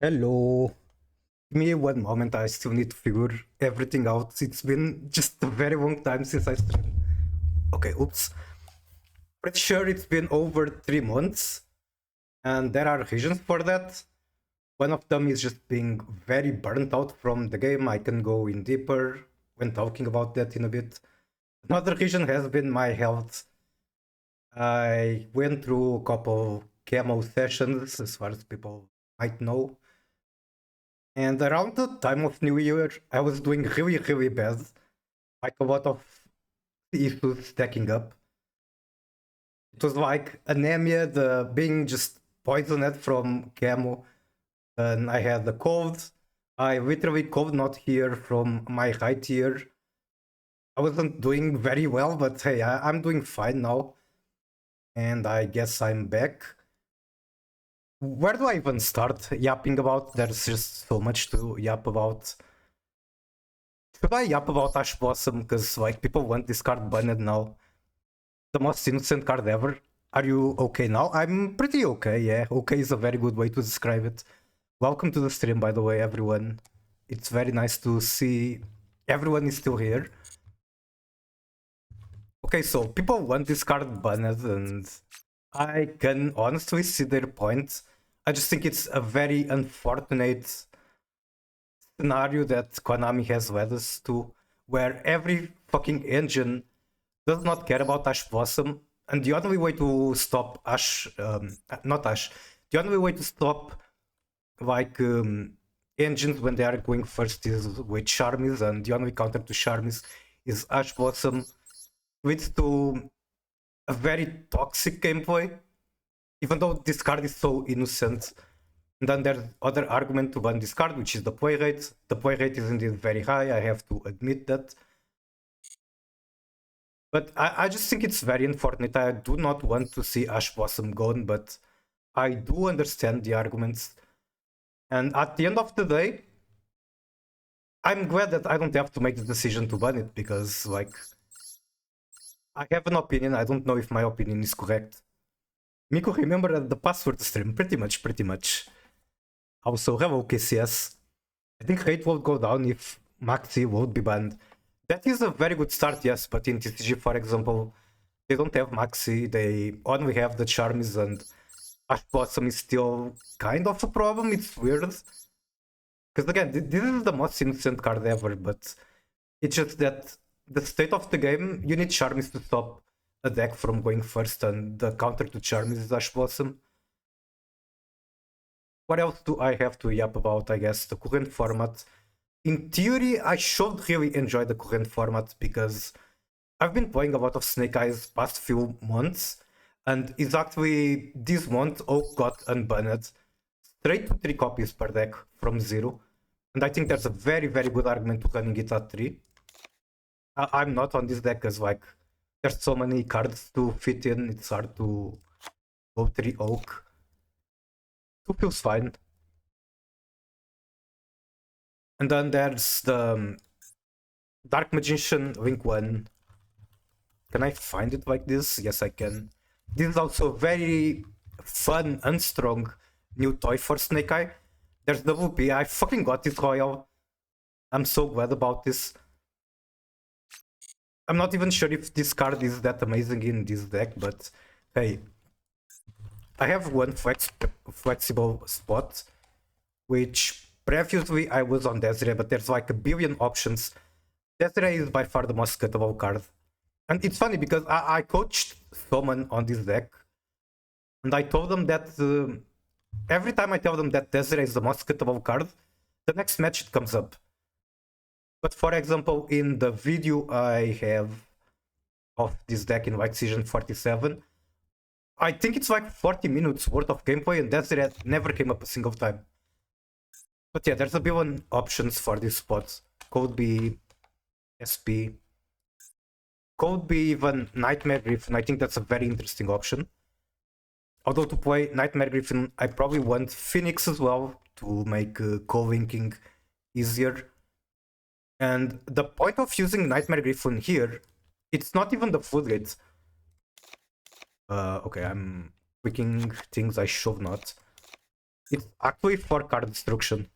Hello. Give me one moment, I still need to figure everything out. It's been just a very long time since I streamed. Okay, oops. Pretty sure it's been over 3 months, and there are reasons for that. One of them is just being very burnt out from the game. I can go in deeper when talking about that in a bit. Another reason has been my health. I went through a couple chemo sessions, as far as people might know. And around the time of New Year, I was doing really, really bad. Like a lot of issues stacking up. It was like anemia, the being just poisoned from chemo. And I had the cold. I literally could not hear from my right ear. I wasn't doing very well, but hey, I'm doing fine now. And I guess I'm back. Where do I even start yapping about? There's just so much to yap about. Should I yap about Ash Blossom? Because like people want this card banned now. The most innocent card ever. Are you okay now? I'm pretty okay, yeah. Okay is a very good way to describe it. Welcome to the stream, by the way, everyone. It's very nice to see everyone is still here. Okay, so people want this card banned, and I can honestly see their point. I just think it's a very unfortunate scenario that Konami has led us to, where every fucking engine does not care about Ash Blossom, and the only way to stop Ash, not Ash, the only way to stop like engines when they are going first is with Charmis, and the only counter to Charmis is Ash Blossom, leads to a very toxic gameplay, even though this card is so innocent. And then there's other argument to ban this card, which is the play rate. The play rate is indeed very high, I have to admit that. But I just think it's very unfortunate. I do not want to see Ash Blossom gone, but I do understand the arguments. And at the end of the day, I'm glad that I don't have to make the decision to ban it, because, like, I have an opinion. I don't know if my opinion is correct. Miko, remember the password stream? Pretty much. Also, hello, KCS. I think rate will go down if Maxi won't be banned. That is a very good start, yes, but in TCG, for example, they don't have Maxi, they only have the Charms, and Ash Blossom is still kind of a problem. It's weird. Because again, this is the most innocent card ever, but it's just that the state of the game, you need Charms to stop a deck from going first, and the counter to Charms is Ash Blossom. What else do I have to yap about? I guess the current format. In theory, I should really enjoy the current format, because I've been playing a lot of Snake Eyes past few months, and it's actually this month Oak got unbanned straight to 3 copies per deck from 0. And I think there's a very, very good argument to running it at 3. I'm not on this deck because, like, there's so many cards to fit in, it's hard to go 3 Oak. 2 feels fine. And then there's the Dark Magician Link 1. Can I find it like this? Yes, I can. This is also a very fun and strong new toy for Snake Eye. There's WP. I fucking got this royal. I'm so glad about this. I'm not even sure if this card is that amazing in this deck, but hey, I have one flexible spot, which previously I was on Desiree, but there's like a billion options. Desiree is by far the most cuttable card. And it's funny because I coached someone on this deck, and I told them that every time I tell them that Desiree is the most cuttable card, the next match it comes up. But for example, in the video I have of this deck in White Season 47, I think it's like 40 minutes worth of gameplay, and Desiree never came up a single time. But yeah, there's a billion options for these spots. Could be SP. Could be even Nightmare Griffin. I think that's a very interesting option. Although to play Nightmare Griffin, I probably want Phoenix as well to make co-linking easier. And the point of using Nightmare Griffin here, it's not even the floodgates. Okay, I'm clicking things I should not. It's actually for card destruction.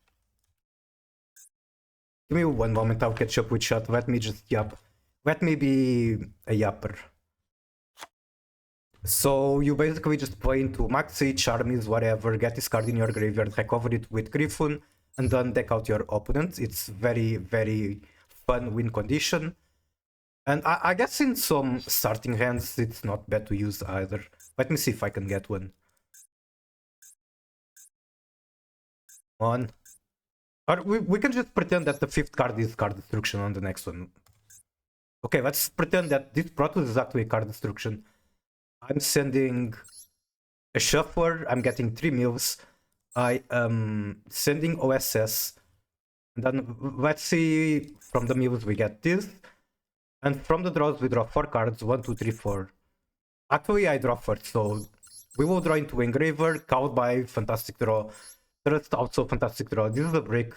Give me one moment, I'll catch up with chat. Let me just yap. Let me be a yapper. So you basically just play into Maxi, Charmies, whatever, get this card in your graveyard, recover it with Griffon, and then deck out your opponent. It's very, very fun win condition. And I guess in some starting hands, it's not bad to use either. Let me see if I can get one. On. Or we can just pretend that the fifth card is card destruction on the next one. Okay, let's pretend that this Protoss is actually card destruction. I'm sending a shuffler, I'm getting 3 mills. I am sending OSS. And then let's see, from the mills we get this. And from the draws we draw 4 cards, 1, 2, 3, 4. Actually I draw first, so we will draw into Engraver, cowed by fantastic draw. Trust also fantastic draw. This is a brick.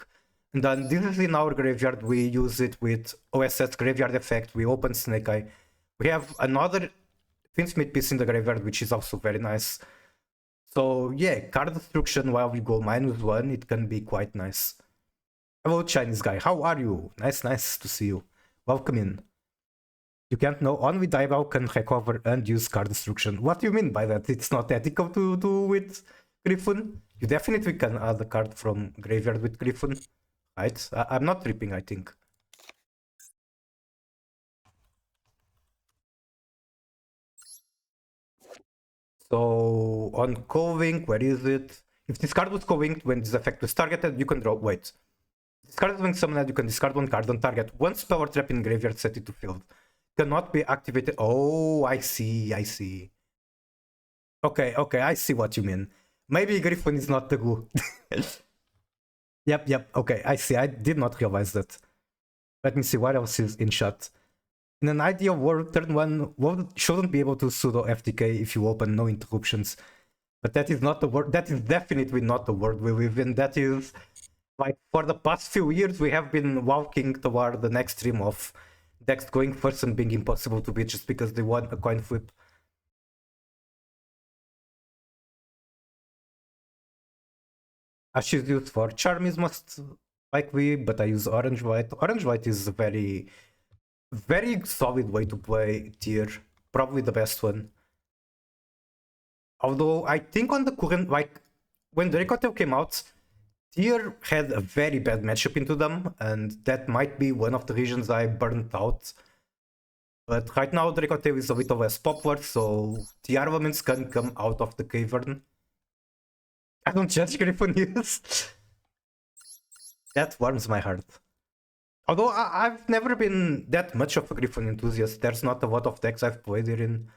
And then this is in our graveyard, we use it with OSS graveyard effect, we open Snake Eye. We have another Finsmith piece in the graveyard, which is also very nice. So yeah, card destruction while we go -1, it can be quite nice. Hello Chinese guy, how are you? Nice to see you. Welcome in. You can't know, only Dival can recover and use card destruction. What do you mean by that? It's not ethical to do with Griffon? You definitely can add a card from graveyard with Griffon, right? I'm not tripping, I think. So on co-wing, where is it? If this card was co-winged when this effect was targeted, you can draw. Wait. This card is being summoned, you can discard one card on target. Once power trap in graveyard, set it to field. Cannot be activated. Oh, I see. Okay, I see what you mean. Maybe Griffon is not the glue. Yep, okay, I see. I did not realize that. Let me see what else is in chat. In an ideal world, turn 1 shouldn't be able to sudo FTK if you open no interruptions. But that is not the world. That is definitely not the world we live in. That is, like, for the past few years, we have been walking toward the next stream of decks going first and being impossible to beat just because they won a coin flip. Ash is used for Charm is most likely, but I use Orange White. Orange White is a very solid way to play tier. Probably the best one. Although I think on the current, like, when Dracotail came out, tier had a very bad matchup into them, and that might be one of the reasons I burnt out. But right now Dracotail is a little less popular, so Tearlaments can come out of the cavern. I don't judge Griffon use. That warms my heart. Although I've never been that much of a Griffon enthusiast. There's not a lot of decks I've played it in.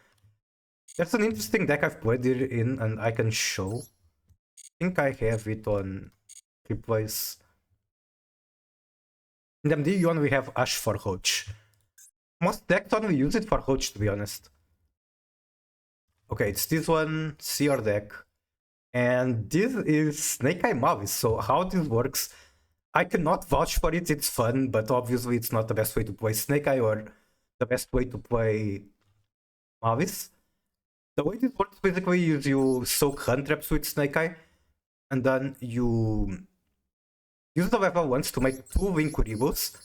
There's an interesting deck I've played it in, and I can show. I think I have it on replays. In MD, you only have Ash for Roach. Most decks only use it for Roach, to be honest. Okay, it's this one, see your deck. And this is Snake Eye Mavis, so how this works, I cannot vouch for it, it's fun, but obviously it's not the best way to play Snake Eye or the best way to play Mavis. The way this works basically is you soak hand traps with Snake Eye, and then you use the level 1s to make 2 Winkuribos.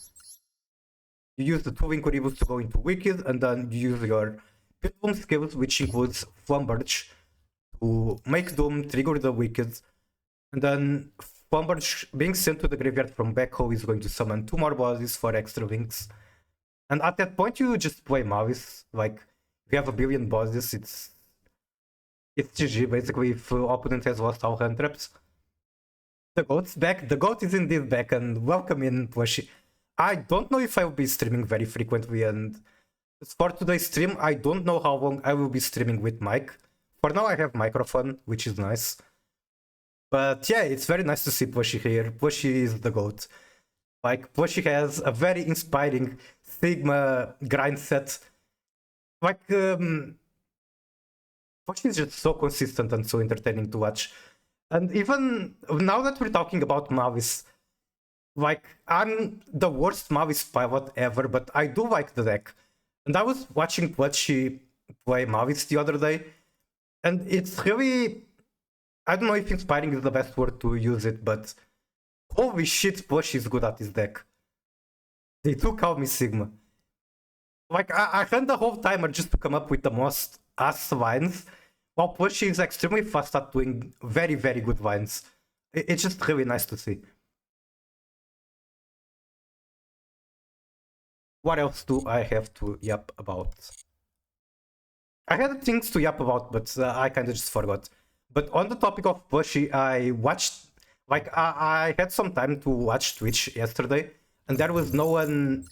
You use the 2 Winkuribos to go into Wicked, and then you use your Pitboom skills, which includes Flamberge, to make Doom, trigger the Wicked, and then Flamberge being sent to the graveyard from Backhoe is going to summon 2 more bosses for extra links. And at that point you just play Mavis. Like, if you have a billion bosses, it's GG basically if opponent has lost all hand traps. The goat's back. The goat is indeed back, and welcome in, Plushie. I don't know if I will be streaming very frequently, and for today's stream, I don't know how long I will be streaming with mic. For now, I have microphone, which is nice. But yeah, it's very nice to see Plushie here. Plushie is the goat. Like, Plushie has a very inspiring Sigma grind set. Like, Plushie is just so consistent and so entertaining to watch. And even now that we're talking about Mavis, like, I'm the worst Mavis pilot ever, but I do like the deck. And I was watching Plushie play Mavis the other day, and it's really I don't know if inspiring is the best word to use it, but holy shit, Push is good at this deck. They took out me Sigma. Like, I ran the whole timer just to come up with the most ass vines, while Push is extremely fast at doing very, very good vines. It's just really nice to see. What else do I have to yap about? I had things to yap about, but I kind of just forgot. But on the topic of Pushy, I watched, like, I had some time to watch Twitch yesterday, and there was no one,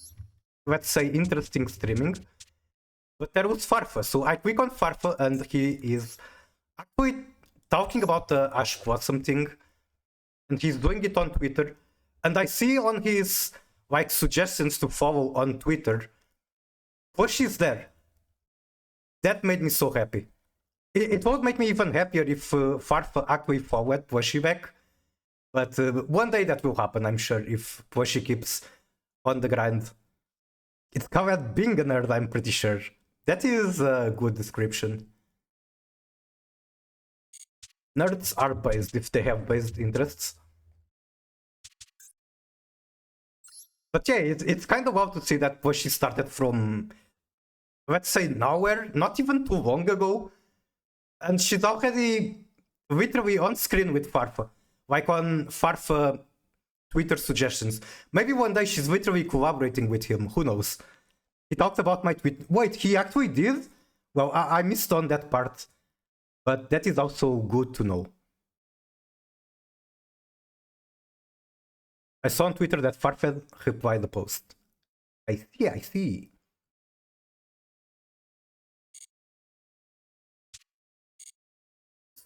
let's say, interesting streaming. But there was Farfa, so I click on Farfa, and he is actually talking about the Ash Blossom thing, and he's doing it on Twitter. And I see on his like suggestions to follow on Twitter, Push is there. That made me so happy. It would make me even happier if Farfa actually followed Pushy back. But one day that will happen, I'm sure, if Pushy keeps on the grind. It's called being a nerd, I'm pretty sure. That is a good description. Nerds are based if they have based interests. But yeah, it's kind of wild to see that Pushy started from, let's say, nowhere, not even too long ago. And she's already literally on screen with Farfa. Like on Farfa Twitter suggestions. Maybe one day she's literally collaborating with him, who knows. He talked about my tweet. Wait, he actually did? Well, I missed on that part. But that is also good to know. I saw on Twitter that Farfetch replied the post. I see.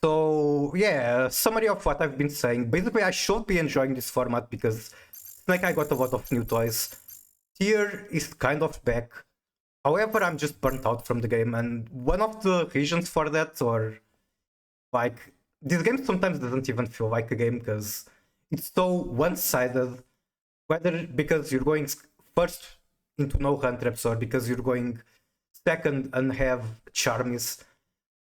So yeah, summary of what I've been saying. Basically, I should be enjoying this format because like I got a lot of new toys. Tier is kind of back. However, I'm just burnt out from the game, and one of the reasons for that, or like this game sometimes doesn't even feel like a game because it's so one-sided. Whether because you're going first into no hand traps or because you're going second and have charmies.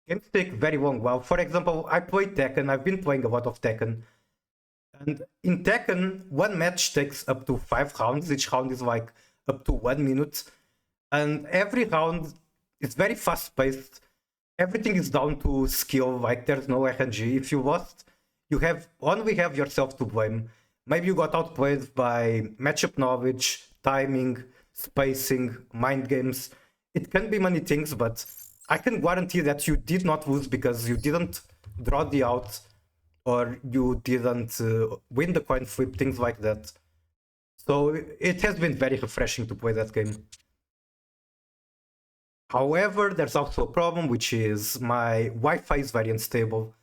Games take very long while. For example, I play Tekken. I've been playing a lot of Tekken. And in Tekken, one match takes up to 5 rounds. Each round is like up to 1 minute. And every round is very fast paced. Everything is down to skill, like there's no RNG. If you lost, you only have yourself to blame. Maybe you got outplayed by matchup knowledge, timing, spacing, mind games. It can be many things, but I can guarantee that you did not lose because you didn't draw the out or you didn't win the coin flip, things like that. So it has been very refreshing to play that game. However, there's also a problem, which is my Wi-Fi is very unstable.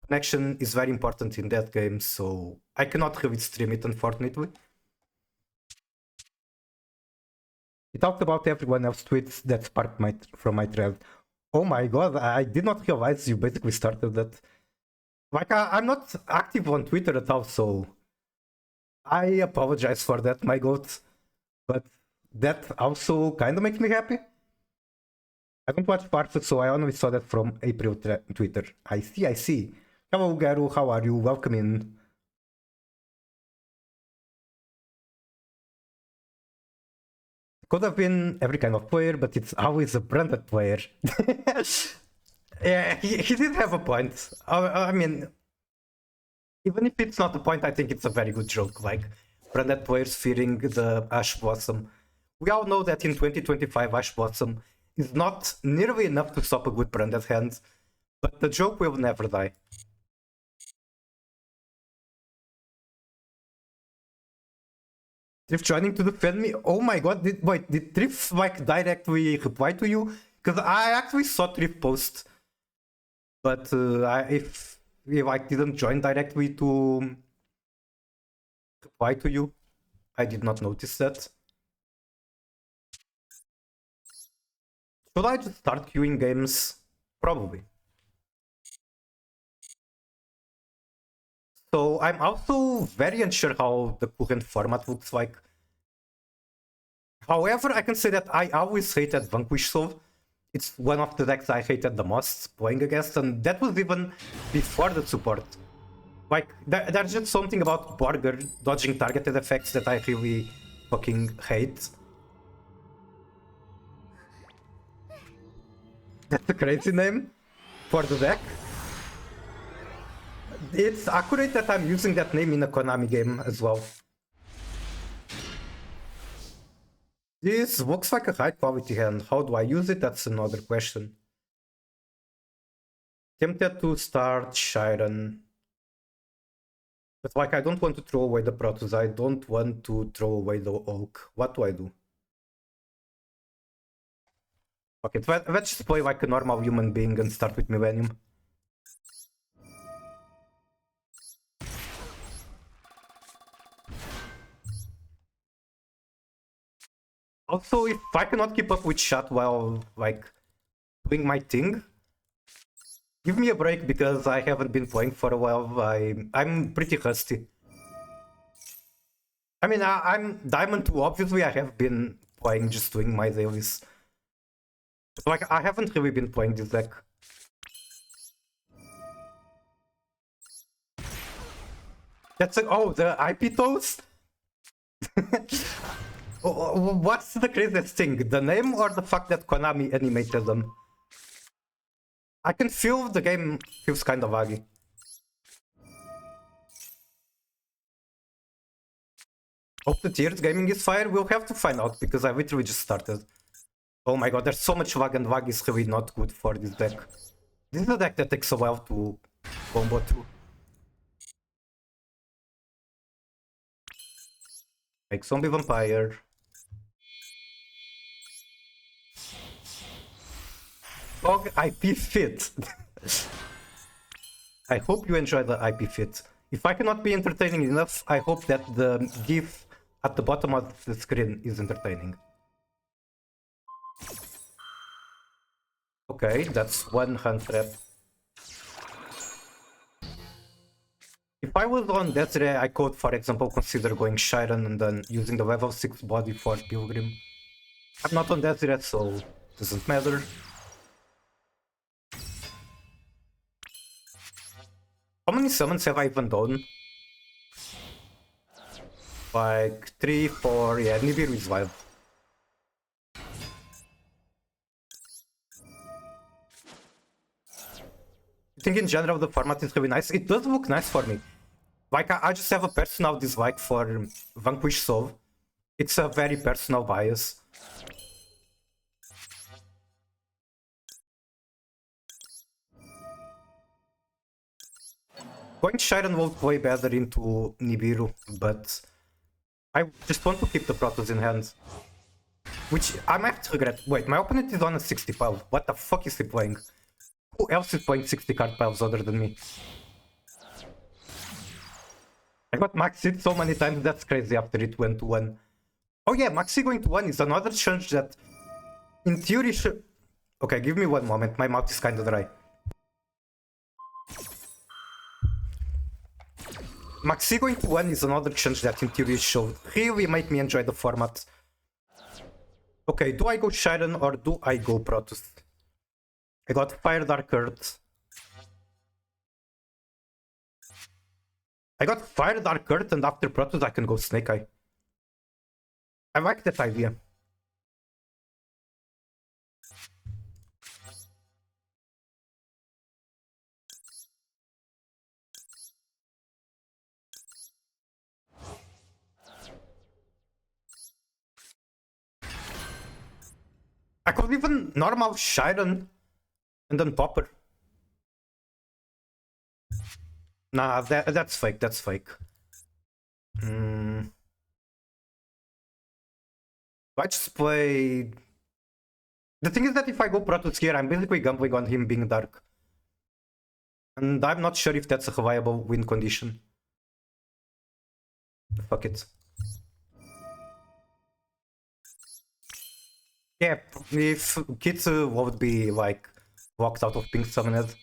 Connection is very important in that game, so I cannot really stream it, unfortunately. He talked about everyone else's tweets that sparked from my thread. Oh my god, I did not realize you basically started that. Like, I'm not active on Twitter at all, so I apologize for that, my goat. But that also kind of makes me happy. I don't watch Farfetch, so I only saw that from April Twitter. I see. Hello, Garu, how are you? Welcome in. Could have been every kind of player, but it's always a branded player. Yeah, he did have a point. I mean, even if it's not a point, I think it's a very good joke. Like, branded players fearing the Ash Blossom. We all know that in 2025, Ash Blossom is not nearly enough to stop a good branded hand, but the joke will never die. Drift joining to defend me? Oh my god, did Drift like directly reply to you? Because I actually saw Drift post. But if I didn't join directly to reply to you, I did not notice that. Should I just start queuing games? Probably. So I'm also very unsure how the current format looks like. However, I can say that I always hated Vanquish Soul. It's one of the decks I hated the most playing against, and that was even before the support. Like, there's just something about Borger dodging targeted effects that I really fucking hate. That's a crazy name for the deck. It's accurate that I'm using that name in a Konami game as well. This looks like a high quality hand. How do I use it? That's another question. Tempted to start Shiren. But like, I don't want to throw away the Protoss. I don't want to throw away the Oak. What do I do? Okay, let's just play like a normal human being and start with Millennium. Also, if I cannot keep up with chat while, like, doing my thing, give me a break because I haven't been playing for a while. I'm pretty rusty. I mean, I'm Diamond 2, obviously I have been playing, just doing my dailies. But like, I haven't really been playing this deck. That's like, oh, the IP toes? What's the craziest thing? The name or the fact that Konami animated them? I can feel the game feels kind of laggy. Hope the Tears gaming is fire. We'll have to find out because I literally just started. Oh my god, there's so much lag, and lag is really not good for this deck. This is a deck that takes a while to combo through. Like Zombie Vampire. Dog IP fit. I hope you enjoy the IP fit. If I cannot be entertaining enough, I hope that the GIF at the bottom of the screen is entertaining. Okay, that's one hand trap. If I was on Desiree, I could, for example, consider going Shiren and then using the level 6 body for Pilgrim. I'm not on Desiree, so it doesn't matter. How many summons have I even done? Like 3, 4, yeah, Nibiru is live. I think in general the format is really nice. It does look nice for me. Like, I just have a personal dislike for Vanquish Soul. It's a very personal bias. Going Shiren will play better into Nibiru, but I just want to keep the Protoss in hand. Which I might regret. Wait, my opponent is on a 60 pile. What the fuck is he playing? Who else is playing 60 card piles other than me? I got Maxi so many times, that's crazy after it went to 1. Oh yeah, Maxi going to 1 is another change that in theory should... Okay, give me one moment, my mouth is kinda dry. Maxi going to 1 is another change that in theory should really make me enjoy the format. Okay, do I go Shiren or do I go Protoss? I got Fire Dark Earth. I got Fire Dark Earth and after Protoss I can go Snake Eye. I like that idea. I could even normal Shiren and then Popper. Nah, that's fake, that's fake. I just play... The thing is that if I go Protoss here, I'm basically gambling on him being Dark. And I'm not sure if that's a viable win condition. Fuck it. Yeah, if Kit would be like walked out of Pink Summoned.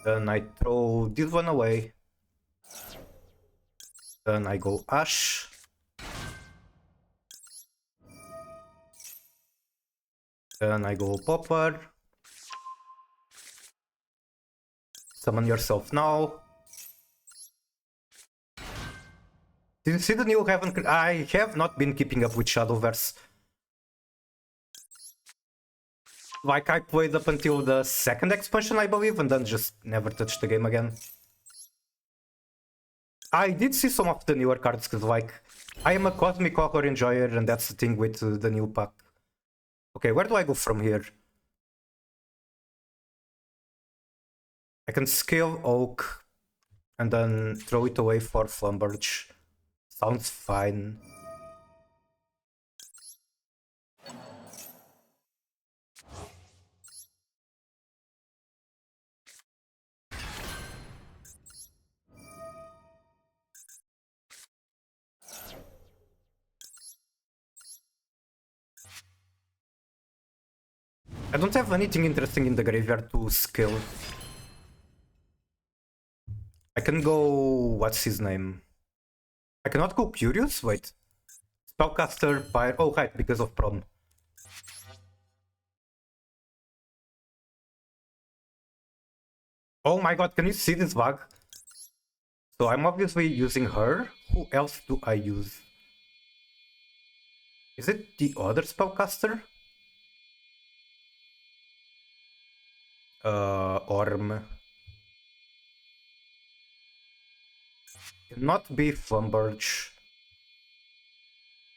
Then I throw this one away. Then I go Ash. Then I go Popper. Summon yourself now. Did you see the new Heaven? I have not been keeping up with Shadowverse. Like, I played up until the second expansion, I believe, and then just never touched the game again. I did see some of the newer cards, because, like, I am a Cosmic Horror enjoyer, and that's the thing with the new pack. Okay, where do I go from here? I can scale Oak, and then throw it away for Flumberge. Sounds fine. I don't have anything interesting in the graveyard to scale. I can go... what's his name? I cannot go Curious? Wait. Spellcaster, Pyre... oh, right, because of Prom. Oh my god, can you see this bug? So I'm obviously using her. Who else do I use? Is it the other Spellcaster? Orm. Cannot be Flumberge.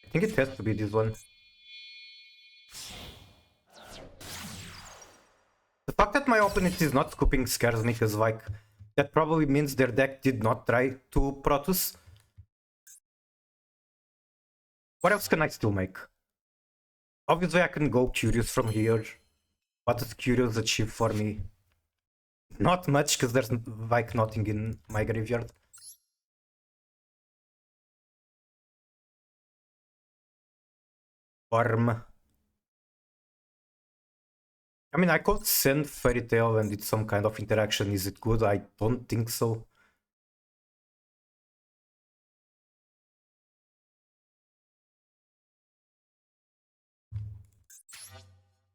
I think it has to be this one. The fact that my opponent is not scooping scares me, because, like, that probably means their deck did not try to Protoss. What else can I still make? Obviously I can go Curious from here. What does Curious achieve for me? Not much, because there's, like, nothing in my graveyard. Orm. I mean, I could send Fairy Tail and it's some kind of interaction. Is it good? I don't think so.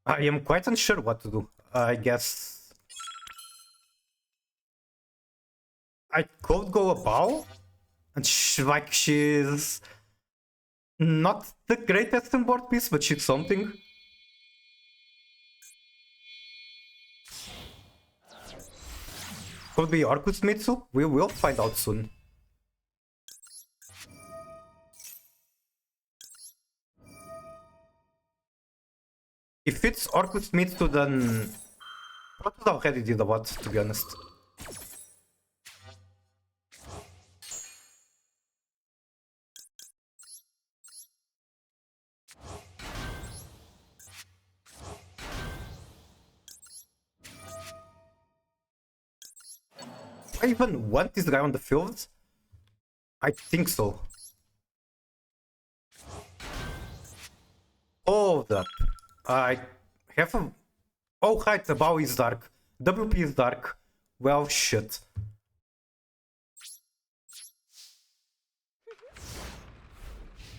I am quite unsure what to do. I guess I could go a bow, and she's not the greatest on board piece, but she's something. Could be Orcus Mitsu. We will find out soon. If it's Orcus Mitsu, then Protoss already did a lot, to be honest. I even want this guy on the field? I think so. Hold up. I have a... oh, right, the bow is dark. WP is dark. Well, shit.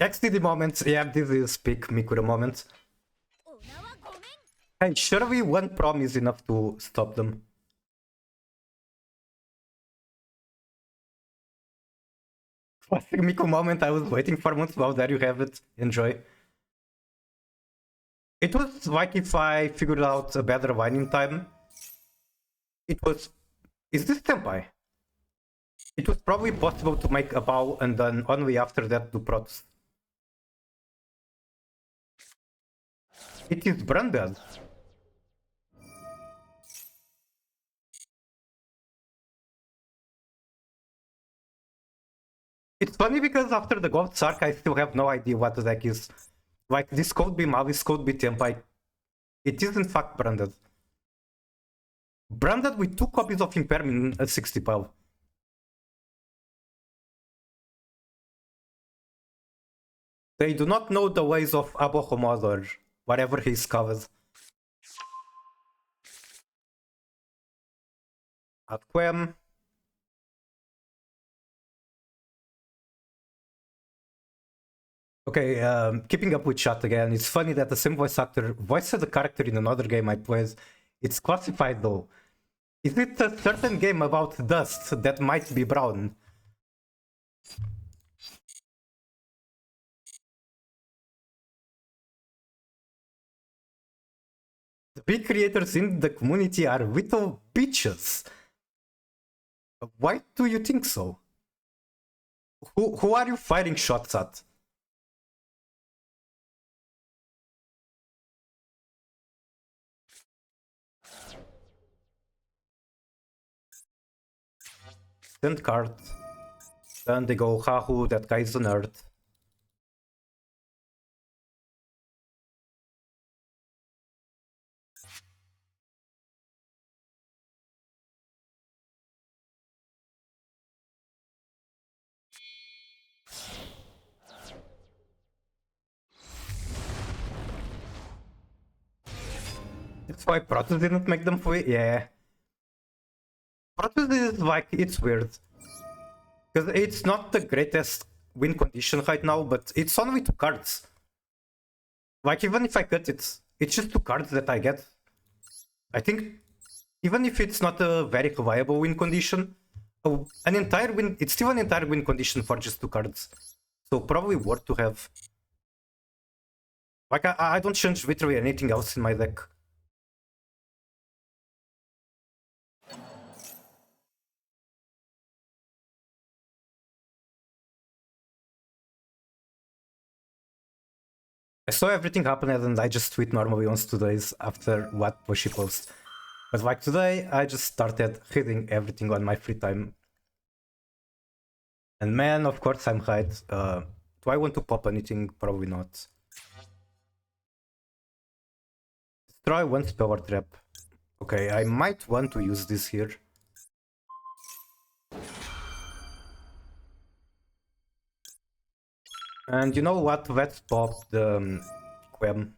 XDD moment. Yeah, this is peak Mikura moment. Hey, surely one prom is enough to stop them. Classic Miku moment I was waiting for months. Well, there you have it. Enjoy. It was like if I figured out a better winding time. It was... is this Senpai? It was probably possible to make a bow and then only after that do Protoss. It is branded. It's funny because after the Gold Sark I still have no idea what the deck is. Like, this could be Mavis, could be Tempai. It is in fact branded. Branded with 2 copies of Imperm in 60 pile. They do not know the ways of Abohomod or whatever he is. At Quem. Okay, keeping up with chat again, it's funny that the same voice actor voiced the character in another game I played. It's classified though. Is it a certain game about dust that might be brown? The big creators in the community are little bitches. Why do you think so? Who are you firing shots at? Send card. Then they go, hahu, that guy's a nerd. That's why Protoss didn't make them free? Yeah. Protoss is like, it's weird. Because it's not the greatest win condition right now, but it's only 2 cards. Like, even if I cut it, it's just 2 cards that I get. I think, even if it's not a very viable win condition, an entire win, it's still an entire win condition for just 2 cards. So probably worth to have. Like, I don't change literally anything else in my deck. I saw everything happen and I just tweet normally on 2 days after what Bushy posts. But like today, I just started reading everything on my free time. And man, of course I'm right. Do I want to pop anything? Probably not. Destroy 1 power trap. Okay, I might want to use this here. And you know what? Let's pop the Quem.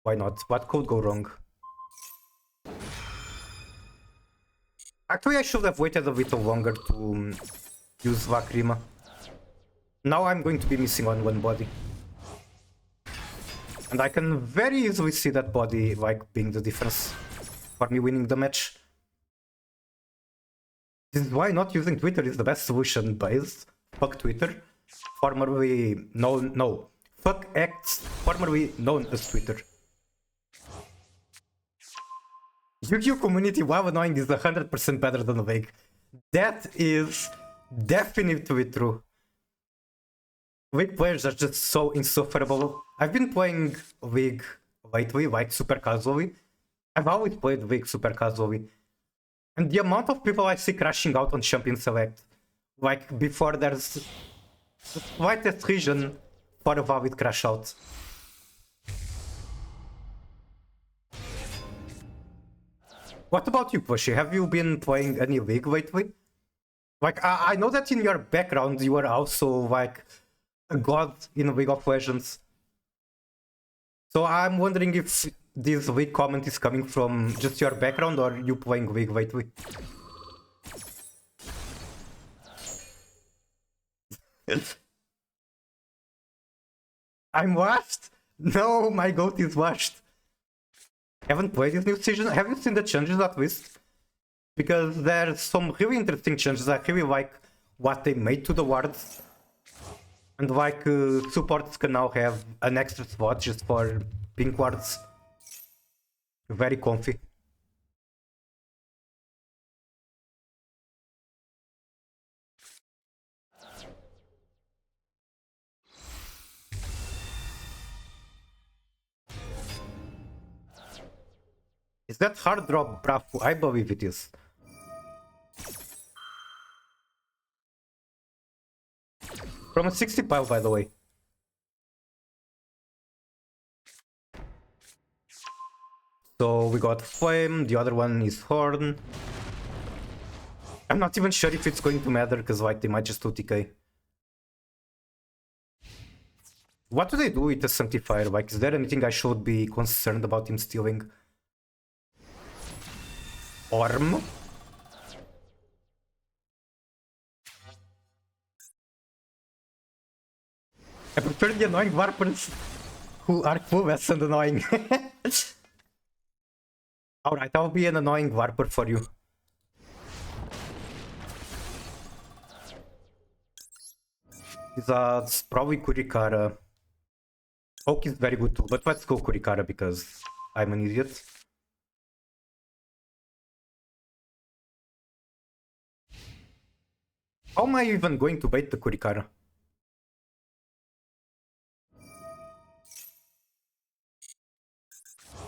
Why not? What could go wrong? Actually, I should have waited a little longer to use Lacrima. Now I'm going to be missing on 1 body. And I can very easily see that body like being the difference for me winning the match. This is why not using Twitter is the best solution, guys. Fuck Twitter. Formerly known, no. Fuck X, formerly known as Twitter. Yu-Gi-Oh! Community, while annoying, is 100% better than League. That is definitely true. League players are just so insufferable. I've been playing League lately, like super casually. I've always played League super casually. And the amount of people I see crashing out on Champion Select, like before there's the slightest reason for a valid crash out. What about you, Pushy? Have you been playing any League lately? Like, I know that in your background you are also like a god in League of Legends. So I'm wondering if this League comment is coming from just your background or you playing League lately? I'm washed? No, my goat is washed. Haven't played this new season. Have you seen the changes at least? Because there's some really interesting changes. I really like what they made to the wards. And like supports can now have an extra spot just for pink wards. Very comfy. Is that hard drop, Bravo? I believe it is. From a 60 pile, by the way. So we got Flame, the other one is Horn. I'm not even sure if it's going to matter, because like they might just do TK. What do they do with the Sanctifier? Like, is there anything I should be concerned about him stealing? Orm? prefer the annoying warpers who are clueless and annoying. Alright, I'll be an annoying warper for you. It's probably Kurikara. Oak is very good too, but let's go Kurikara because I'm an idiot. How am I even going to bait the Kurikara?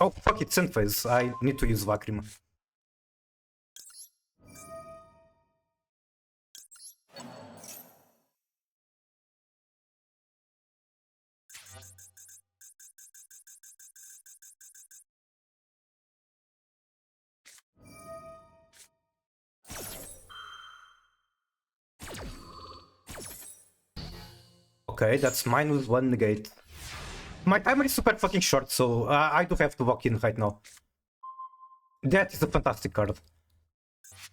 Oh fuck, it's end phase. I need to use Lacrima. Okay, that's mine with one negate. My timer is super fucking short, so I do have to walk in right now. That is a fantastic card.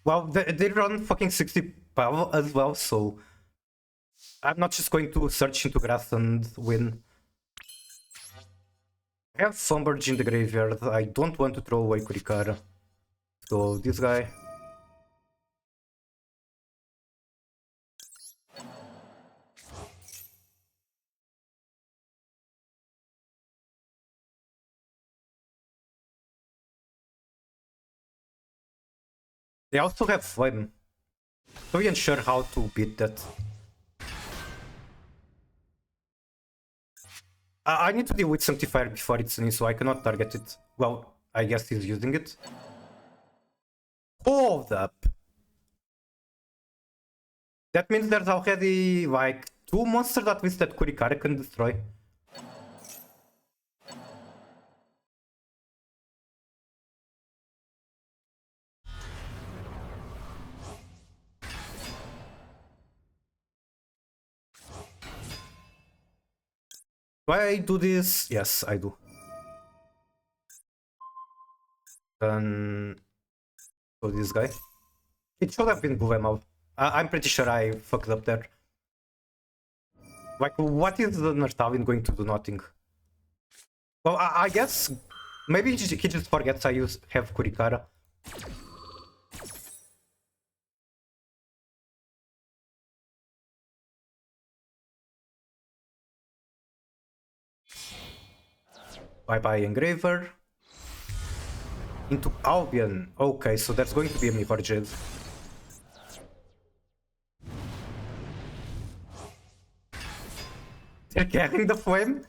Well, they run fucking 60 power as well, so I'm not just going to search into grass and win. I have Sunburge in the graveyard. I don't want to throw away Kurikara. So this guy. They also have Flame. So we unsure how to beat that. I need to deal with Sanctifier before it's in, so I cannot target it. Well, I guess he's using it. Hold up! That means there's already like 2 monsters at least that Kurikara can destroy. Do I do this? Yes, I do. Then... So this guy. It should have been Gulemal. I'm pretty sure I fucked up there. Like, what is the Nertalin going to do? Nothing. Well, I guess... Maybe he just forgets I have Kurikara. Bye-bye Engraver. Into Albion. Okay, so that's going to be a Mihor Jade. They're carrying the flame?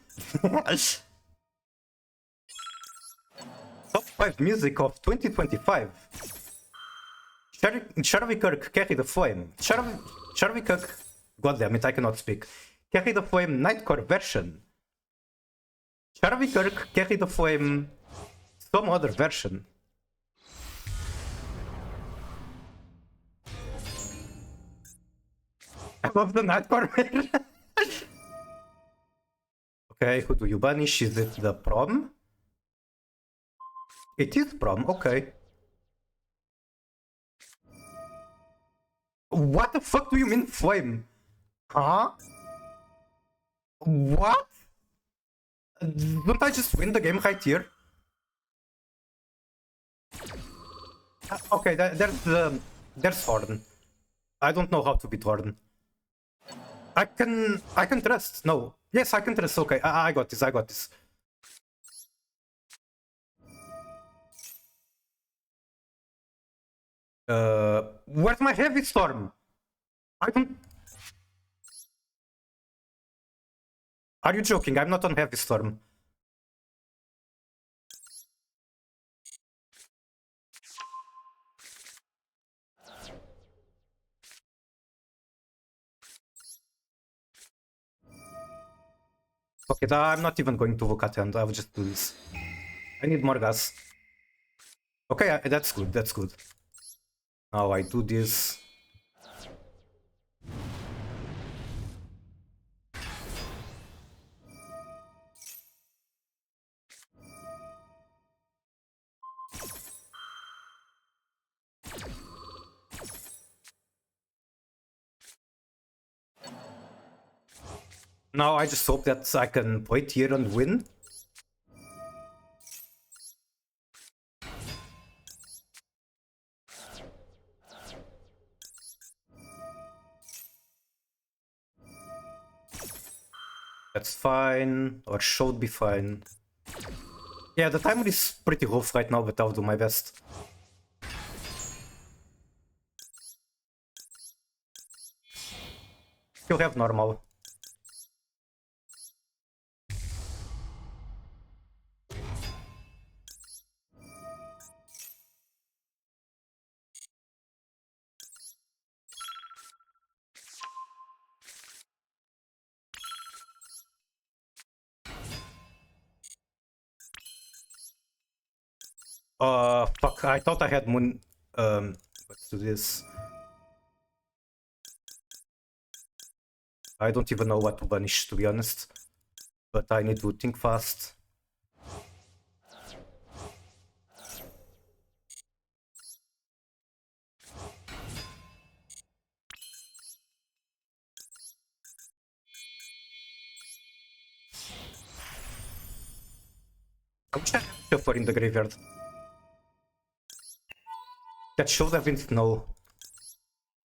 Top 5 music of 2025. Charlie Kirk, Carry the Flame. Charlie Kirk... God damn it, I cannot speak. Carry the Flame Nightcore version. Charlie Kirk, Carry the Flame... Some other version. I love the Nightcore version. Okay, who do you banish? Is it the Prom? It is Prom, okay. What the fuck do you mean flame? Huh? What? Don't I just win the game right here? Okay, there's Horn. I don't know how to beat Horn. I can trust. No. Yes, I can trust. Okay, I got this. I got this. Where's my heavy storm? I don't. Are you joking? I'm not on heavy storm. Okay, I'm not even going to look at hand. I'll just do this. I need more gas. Okay, that's good. That's good. Now I do this. Now I just hope that I can play tier and win. That's fine, or should be fine. Yeah, the timer is pretty rough right now, but I'll do my best. Still have normal. Fuck, I thought I had moon. Let's do this. I don't even know what to banish, to be honest. But I need to think fast. I wish I had Shuffler in the graveyard. That should have been no.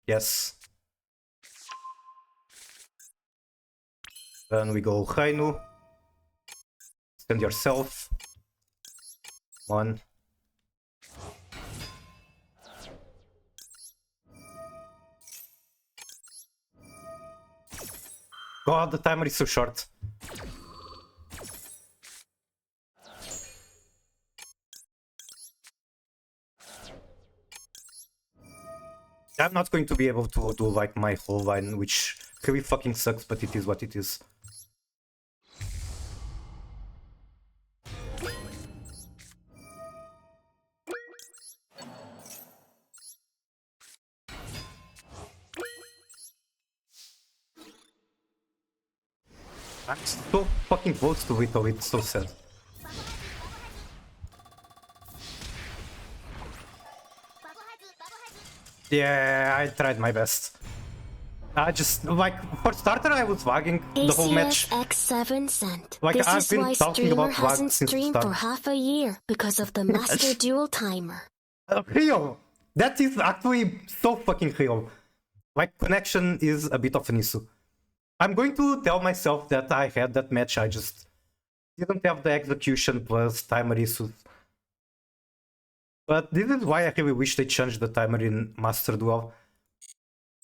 Yes. Then we go Hainu. Send yourself. One. God, the timer is so short. I'm not going to be able to do like my whole line, which really fucking sucks, but it is what it is. I'm so fucking close to it, though, it's so sad. Yeah, I tried my best. I just, like, for starter, I was wagging the whole match. X7 cent. Like, this I've is been why talking streamer about wag hasn't since the streamed start. for half a year because of the master dual timer. Real! That is actually so fucking real. Like, connection is a bit of an issue. I'm going to tell myself that I had that match, I just didn't have the execution plus timer issues. But this is why I really wish they changed the timer in Master Duel.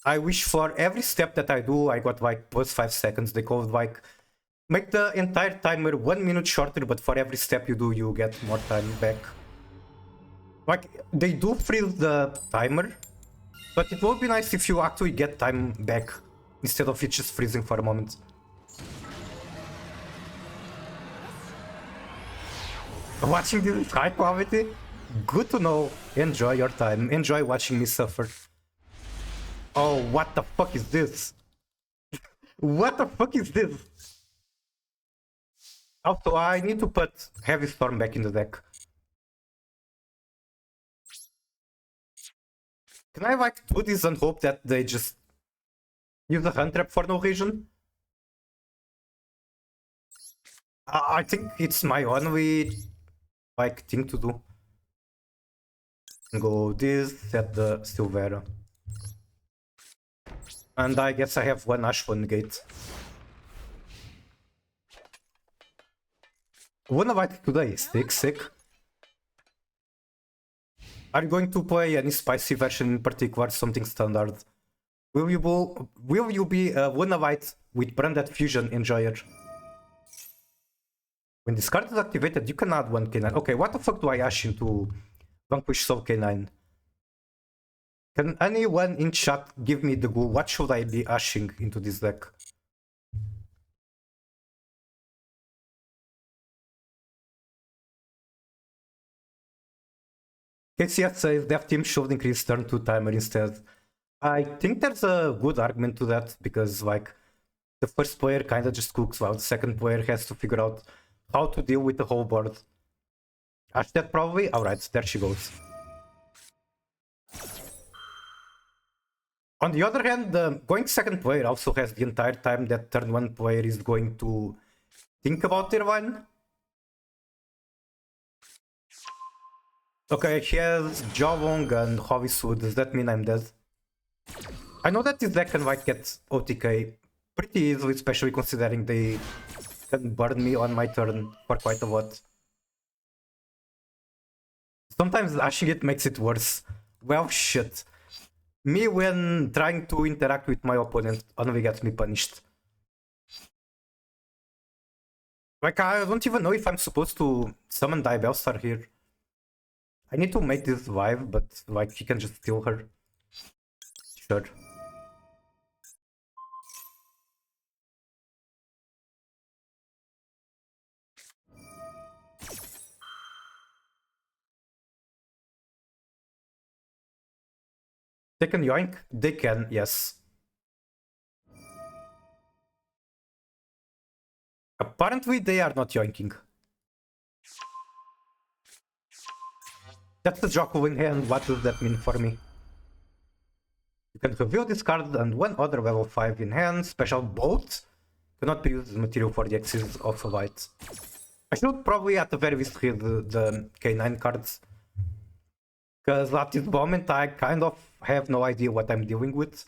I wish for every step that I do, I got like plus 5 seconds. They could like make the entire timer 1 minute shorter, but for every step you do, you get more time back. Like, they do freeze the timer, but it would be nice if you actually get time back instead of it just freezing for a moment. Watching this is high quality? Good to know. Enjoy your time. Enjoy watching me suffer. Oh, what the fuck is this? What the fuck is this? Also, I need to put Heavy Storm back in the deck. Can I like do this and hope that they just use the hand trap for no reason? I think it's my only like thing to do. Go this, set the Silvera. And I guess I have one Ash, one Gate. Wanna fight today? Sick. Are you going to play any spicy version in particular, something standard? Will you be a Wanna White with Branded Fusion Enjoyer? When this card is activated, you can add one K9. Okay, what the fuck do I ash into Vanquish Soul K9? Can anyone in chat give me the goal? What should I be ashing into this deck? KCS says Dev Team should increase turn 2 timer instead. I think there's a good argument to that, because like the first player kinda just cooks while the second player has to figure out how to deal with the whole board. Ash that probably? Alright, there she goes. On the other hand, going second player also has the entire time that turn one player is going to think about their one. Okay, he has Jawong and Hobbisu. Does that mean I'm dead? I know that this deck can like get OTK pretty easily, especially considering they can burn me on my turn for quite a lot. Sometimes dashing it makes it worse. Well, shit. Me, when trying to interact with my opponent, only gets me punished. Like, I don't even know if I'm supposed to summon Diabellstar here. I need to make this vibe, but like, he can just steal her. Sure. They can yoink? They can, yes. Apparently they are not yoinking. That's the Jocko in hand. What does that mean for me? You can reveal this card and one other level 5 in hand. Special bolt cannot be used as material for the Axis of Light. I should probably at the very least read the K9 cards. Because at this moment I kind of have no idea what I'm dealing with.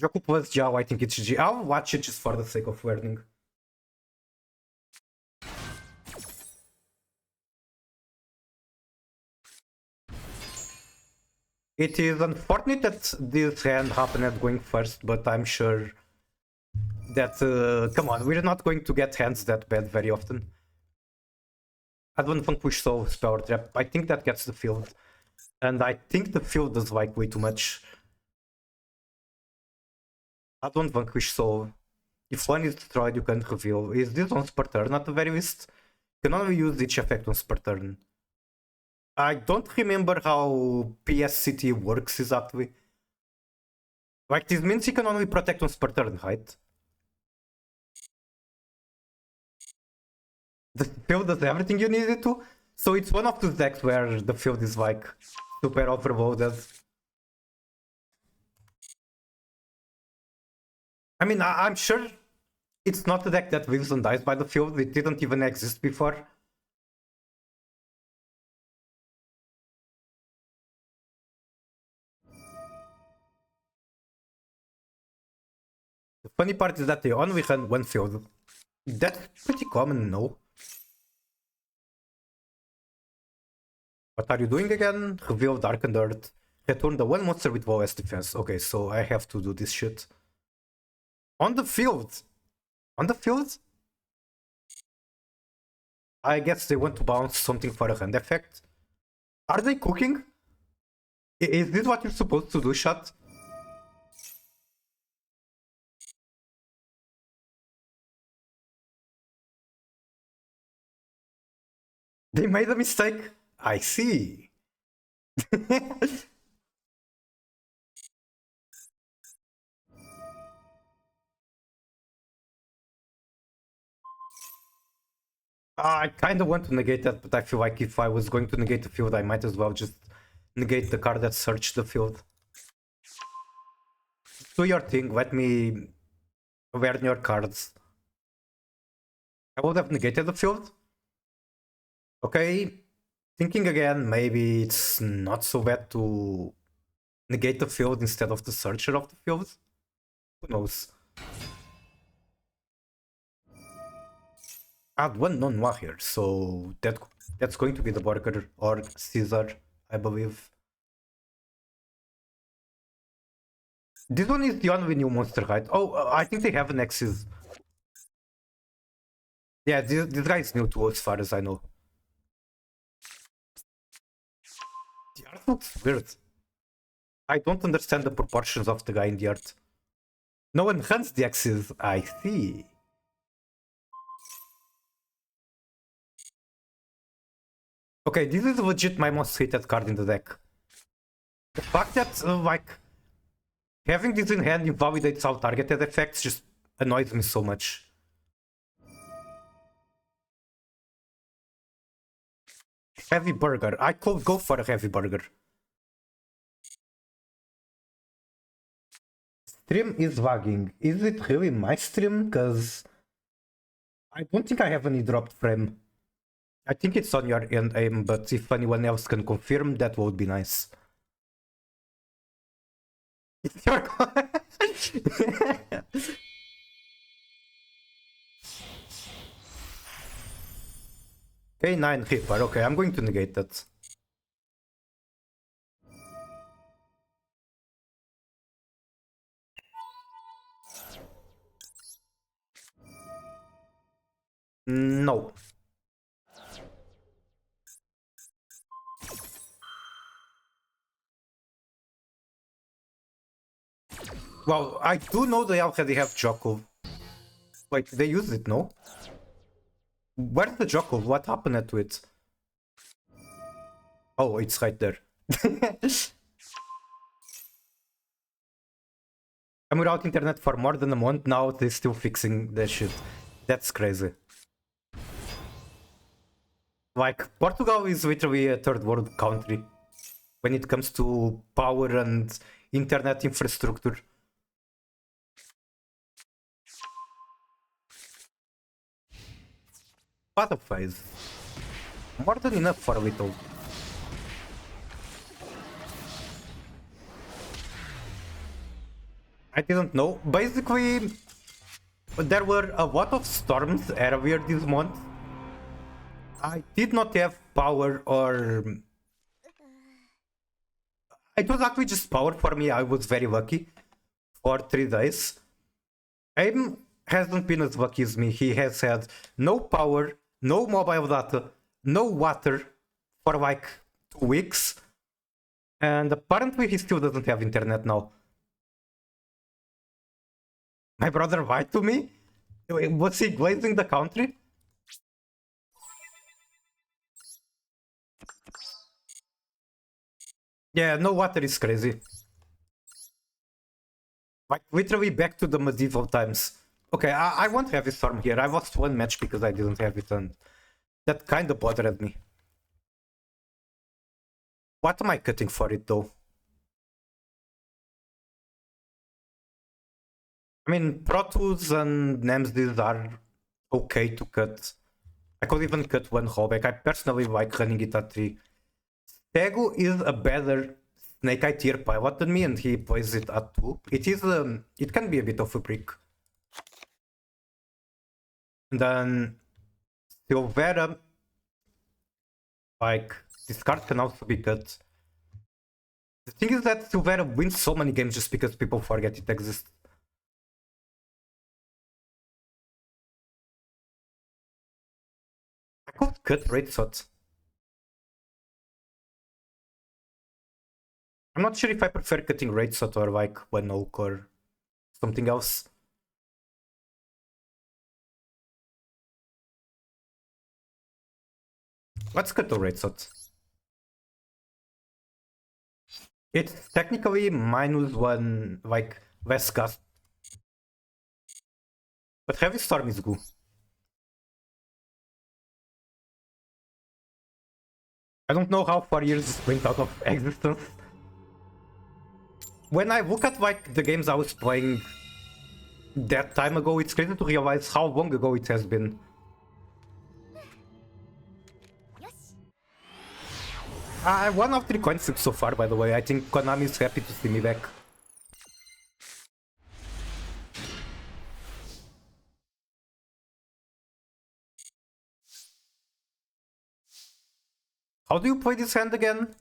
Joku plus Jiao, I think it's G. I'll watch it just for the sake of learning. It is unfortunate that this hand happened going first, but I'm sure that, come on, we're not going to get hands that bad very often. I don't want push so Power Trap. I think that gets the field. And I think the field does like way too much. I don't vanquish so. If one is destroyed, you can reveal. Is this once per turn at the very least? You can only use each effect once per turn. I don't remember how PSCT works exactly. Like, this means you can only protect once per turn, right? The field does everything you need it to. So it's one of those decks where the field is like super overloaded. I mean, I'm sure it's not a deck that lives and dies by the field. It didn't even exist before. The funny part is that they only run one field. That's pretty common, no? What are you doing again? Reveal Darkened Earth. Return the one monster with lowest defense. Okay, so I have to do this shit. On the field! On the field? I guess they want to bounce something for a hand effect. Are they cooking? Is this what you're supposed to do, Shot? They made a mistake. I see. I kind of want to negate that, but I feel like if I was going to negate the field, I might as well just negate the card that searched the field. Do your thing, let me learn your cards. I would have negated the field. Okay, thinking again, maybe it's not so bad to negate the field instead of the searcher of the field. Who knows? Add one non-warrior, so that's going to be the Burger or Caesar, I believe. This one is the only new monster, right? Oh, I think they have an Axis. Yeah, this guy is new to as far as I know. The art looks weird. I don't understand the proportions of the guy in the art. No one runs the Axis, I see. Okay, this is legit my most hated card in the deck. The fact that, like, having this in hand invalidates all targeted effects just annoys me so much. Heavy Burger. I could go for a Heavy Burger. stream is lagging. Is it really my stream? Because I don't think I have any dropped frame. I think it's on your end, aim, but if anyone else can confirm, that would be nice. It's your K9 Reaper. Okay, I'm going to negate that. No. Well, I do know they already have Jocko. Wait, they used it, no? Where's the Jocko? What happened to it? Oh, it's right there. I'm without internet for more than a month now, they're still fixing that shit. That's crazy. Like, Portugal is literally a third world country when it comes to power and internet infrastructure. What a phase. More than enough for a little. I didn't know. Basically, there were a lot of storms earlier this month. I did not have power or... It was actually just power for me. I was very lucky for 3 days. Aim hasn't been as lucky as me. He has had no power, no mobile data, no water for like 2 weeks. And apparently he still doesn't have internet now. My brother lied to me? Was he glazing the country? Yeah, no water is crazy. Like, literally back to the medieval times. Okay, I won't have this storm here. I lost 1 match because I didn't have it, and that kind of bothered me. What am I cutting for it, though? I mean, Pro Tools and Nemesis are okay to cut. I could even cut 1 rollback. I personally like running it at 3. Tego is a better Snake Eye tier pilot than me, and he plays it at 2. It is it can be a bit of a brick. And then Silvera, like, this card can also be cut. The thing is that Silvera wins so many games just because people forget it exists. I could cut Raid Shot. I'm not sure if I prefer cutting Raid Shot or like 1 Oak or something else. Let's cut the Raid Shot. It's technically -1, like, less cast. But Heavy Storm is good. I don't know how 4 years went out of existence. When I look at like the games I was playing that time ago, it's crazy to realize how long ago it has been. I won of 3 coin flips so far, by the way. I think Konami is happy to see me back. How do you play this hand again?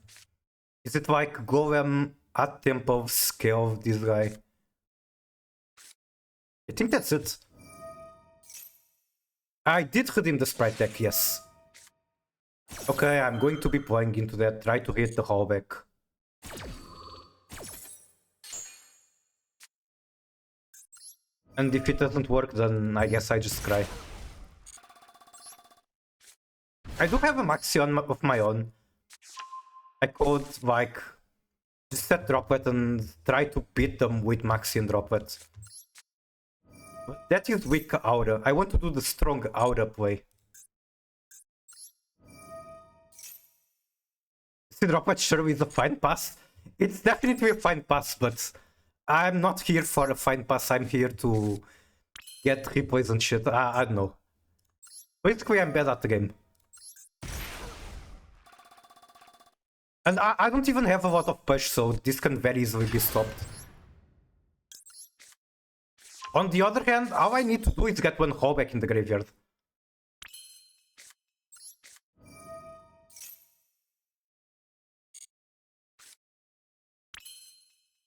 Is it like Golem at tempo scale of this guy? I think that's it. I did redeem the sprite deck, yes. Okay, I'm going to be playing into that, try to hit the rollback. And if it doesn't work, then I guess I just cry. I do have a Maxion of my own. I could, like, just set Droplet and try to beat them with Maxion Droplet. But that is weak Aura. I want to do the strong Aura play. See, Droplet sure is a fine pass. It's definitely a fine pass, but I'm not here for a fine pass, I'm here to get replays and shit. I don't know. Basically, I'm bad at the game. And I don't even have a lot of push, so this can very easily be stopped. On the other hand, all I need to do is get one hole back in the graveyard.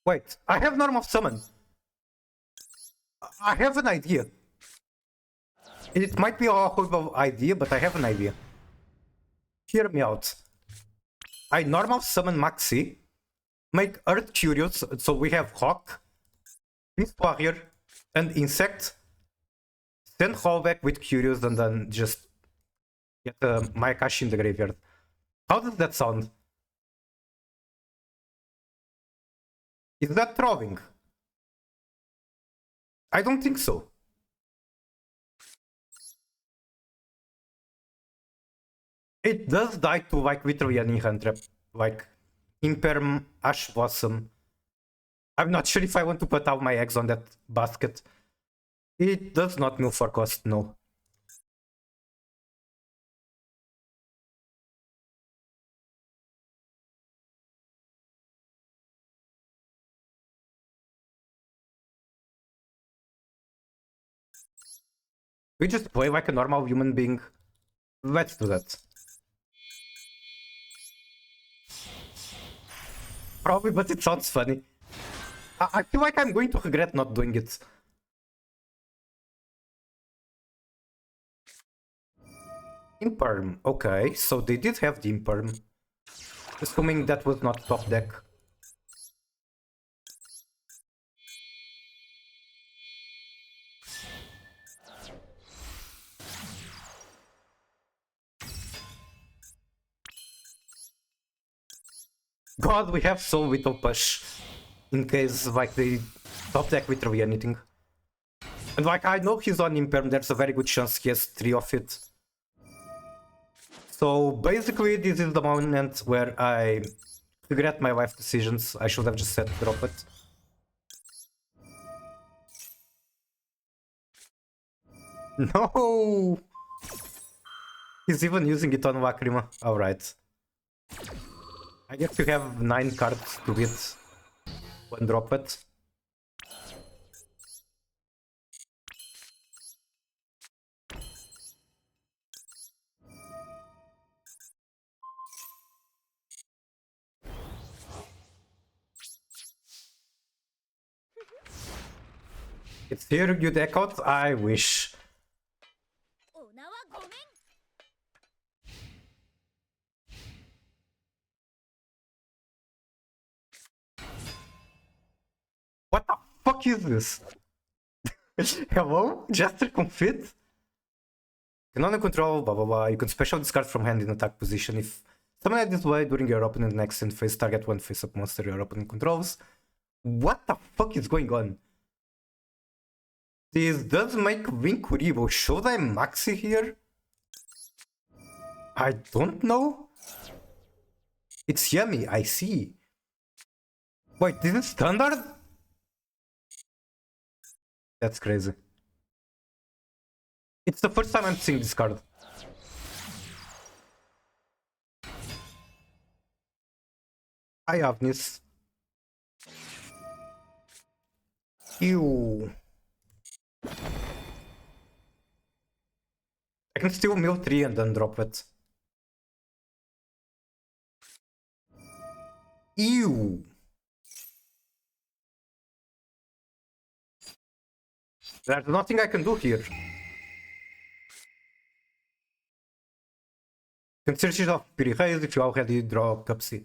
Wait, I have normal summon. I have an idea. It might be a horrible idea, but I have an idea. Hear me out. I normal summon Maxi, make Earth Curious, so we have Hawk, Beast Warrior, and Insect. Send Hallback with Curious and then just get Mayakashi in the graveyard. How does that sound? Is that trolling? I don't think so. It does die to like literally any hand trap, like Imperm, Ash Blossom. I'm not sure if I want to put all my eggs on that basket. It does not mill for cost, no. We just play like a normal human being. Let's do that. Probably, but it sounds funny. I feel like I'm going to regret not doing it. Imperm, okay, so they did have the Imperm. Assuming that was not top deck. God, we have so little push in case like they top deck literally anything. And like I know he's on Imperm, there's a very good chance he has 3 of it. So basically this is the moment where I regret my life decisions. I should have just said drop it. No! He's even using it on Lacrima. Alright. I guess you have 9 cards to beat one drop it. It's here, you deck out? I wish. What the fuck is this? Hello? Jester Confit? Can only control blah blah blah. You can special discard from hand in attack position if summoned this way during your opponent's next end phase. Target one face-up monster your opponent controls. What the fuck is going on? This does make Vinkuribo. Should I maxi here? I don't know. It's yummy, I see. Wait, this is standard? That's crazy. It's the first time I'm seeing this card. Hi, Avnis. Ew. I can still mill 3 and then drop it. Ew. There's nothing I can do here. Consider yourself pretty high if you already draw Cupsy.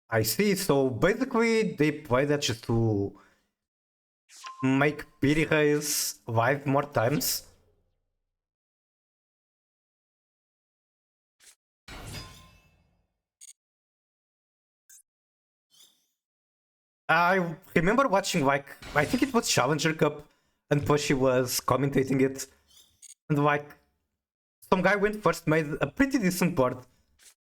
I see, so basically they play that just to make Piri Haze live more times. I remember watching like, I think it was Challenger Cup and Pushy was commentating it. And like, some guy went first, made a pretty decent board.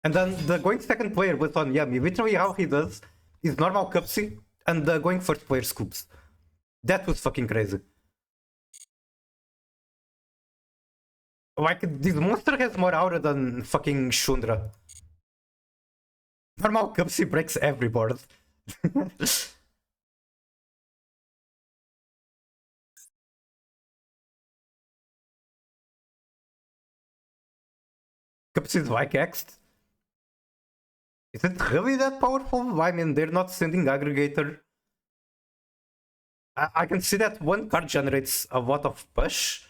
And then the going second player was on Yami. Literally how he does is normal Cupsy and going first player scoops. That was fucking crazy. Like, this monster has more aura than fucking Shundra. Normal Cubsy breaks every board. Cubsy is like X'd. Is it really that powerful? I mean, they're not sending aggregator. I can see that one card generates a lot of push.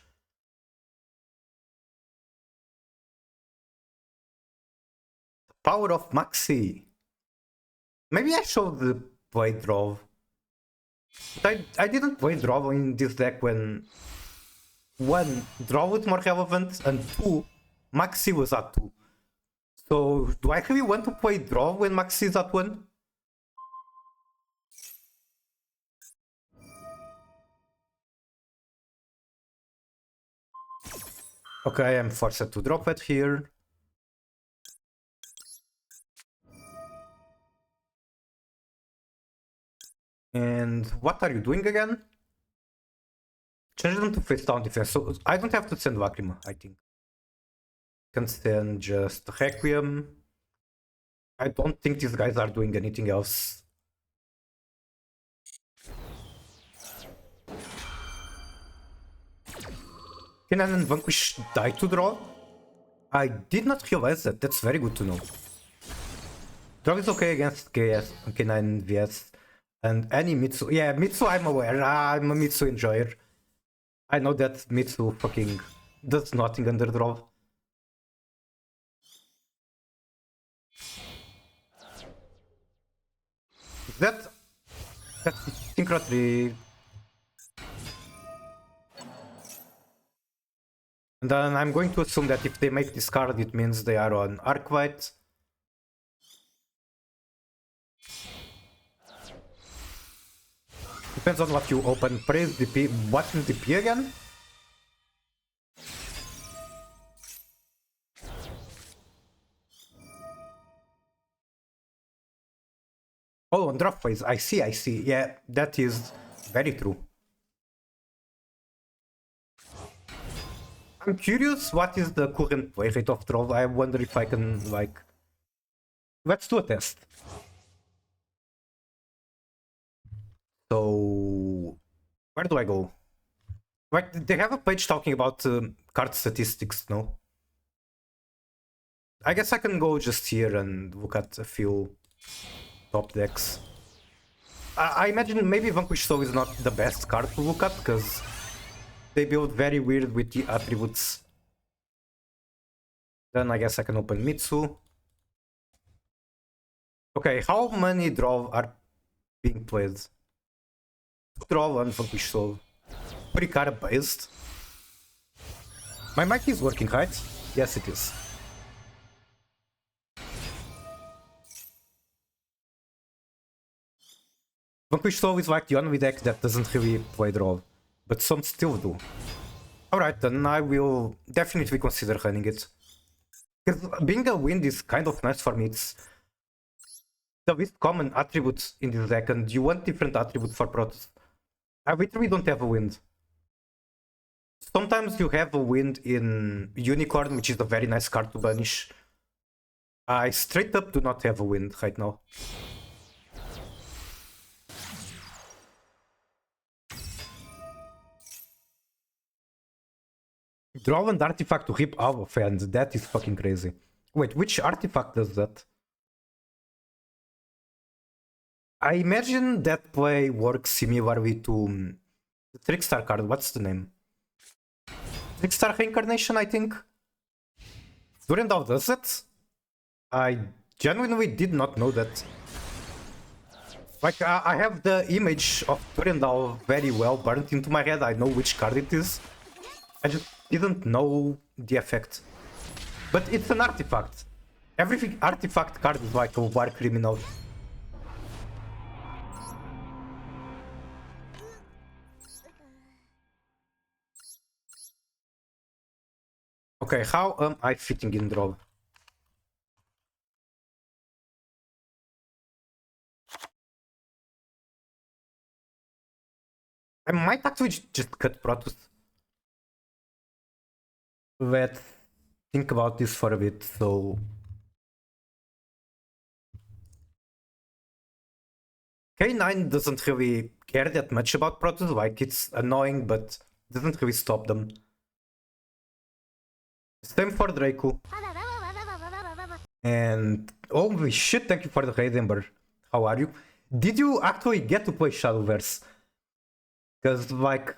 Power of Maxi. Maybe I showed the play draw. But I didn't play draw in this deck when one, draw was more relevant, and two, Maxi was at 2. So do I really want to play draw when Maxi is at 1? Okay, I'm forced to drop it here. And what are you doing again? Change them to face down defense. So I don't have to send Lacrima, I think. Can send just Requiem. I don't think these guys are doing anything else. Can an Vanquish die to draw? I did not realize that. That's very good to know. Draw is okay against KS, K9 VS. And any Mitsu. Yeah, Mitsu I'm aware. I'm a Mitsu enjoyer. I know that Mitsu fucking does nothing under draw. That's Synchro 3. And then I'm going to assume that if they make this card, it means they are on Arclight. Depends on what you open. Praise DP. What's in DP again? Oh, on drop phase. I see, I see. Yeah, that is very true. I'm curious what is the current play rate of draw. I wonder if I can, like... Let's do a test. So... Where do I go? Like, they have a page talking about card statistics, no? I guess I can go just here and look at a few top decks. I imagine maybe Vanquish Soul is not the best card to look at, because they build very weird with the attributes. Then I guess I can open Mitsu. Okay, how many draw are being played? Draw one Vanquish Soul. Pretty card based. My mic is working, right? Yes, it is. Vanquish Soul is like the only deck that doesn't really play draw, but some still do. Alright, then I will definitely consider running it. Because being a wind is kind of nice for me. It's the least common attribute in this deck, and you want different attributes for Protoss. I literally don't have a wind. Sometimes you have a wind in Unicorn, which is a very nice card to banish. I straight up do not have a wind right now. Draw an artifact to rip out of hand. That is fucking crazy. Wait, which artifact does that? I imagine that play works similarly to the Trickstar card. What's the name? Trickstar Reincarnation, I think. Durandal does it? I genuinely did not know that. Like, I have the image of Durandal very well burnt into my head. I know which card it is. I just didn't know the effect. But it's an artifact. Every artifact card is like a war criminal. Okay, how am I fitting in draw? I might actually just cut Protoss. Let's think about this for a bit. So K9 doesn't really care that much about Protoss. Like, it's annoying, but doesn't really stop them. Same for Draco. And holy shit, thank you for the raid, Ember. How are you? Did you actually get to play Shadowverse? Because, like,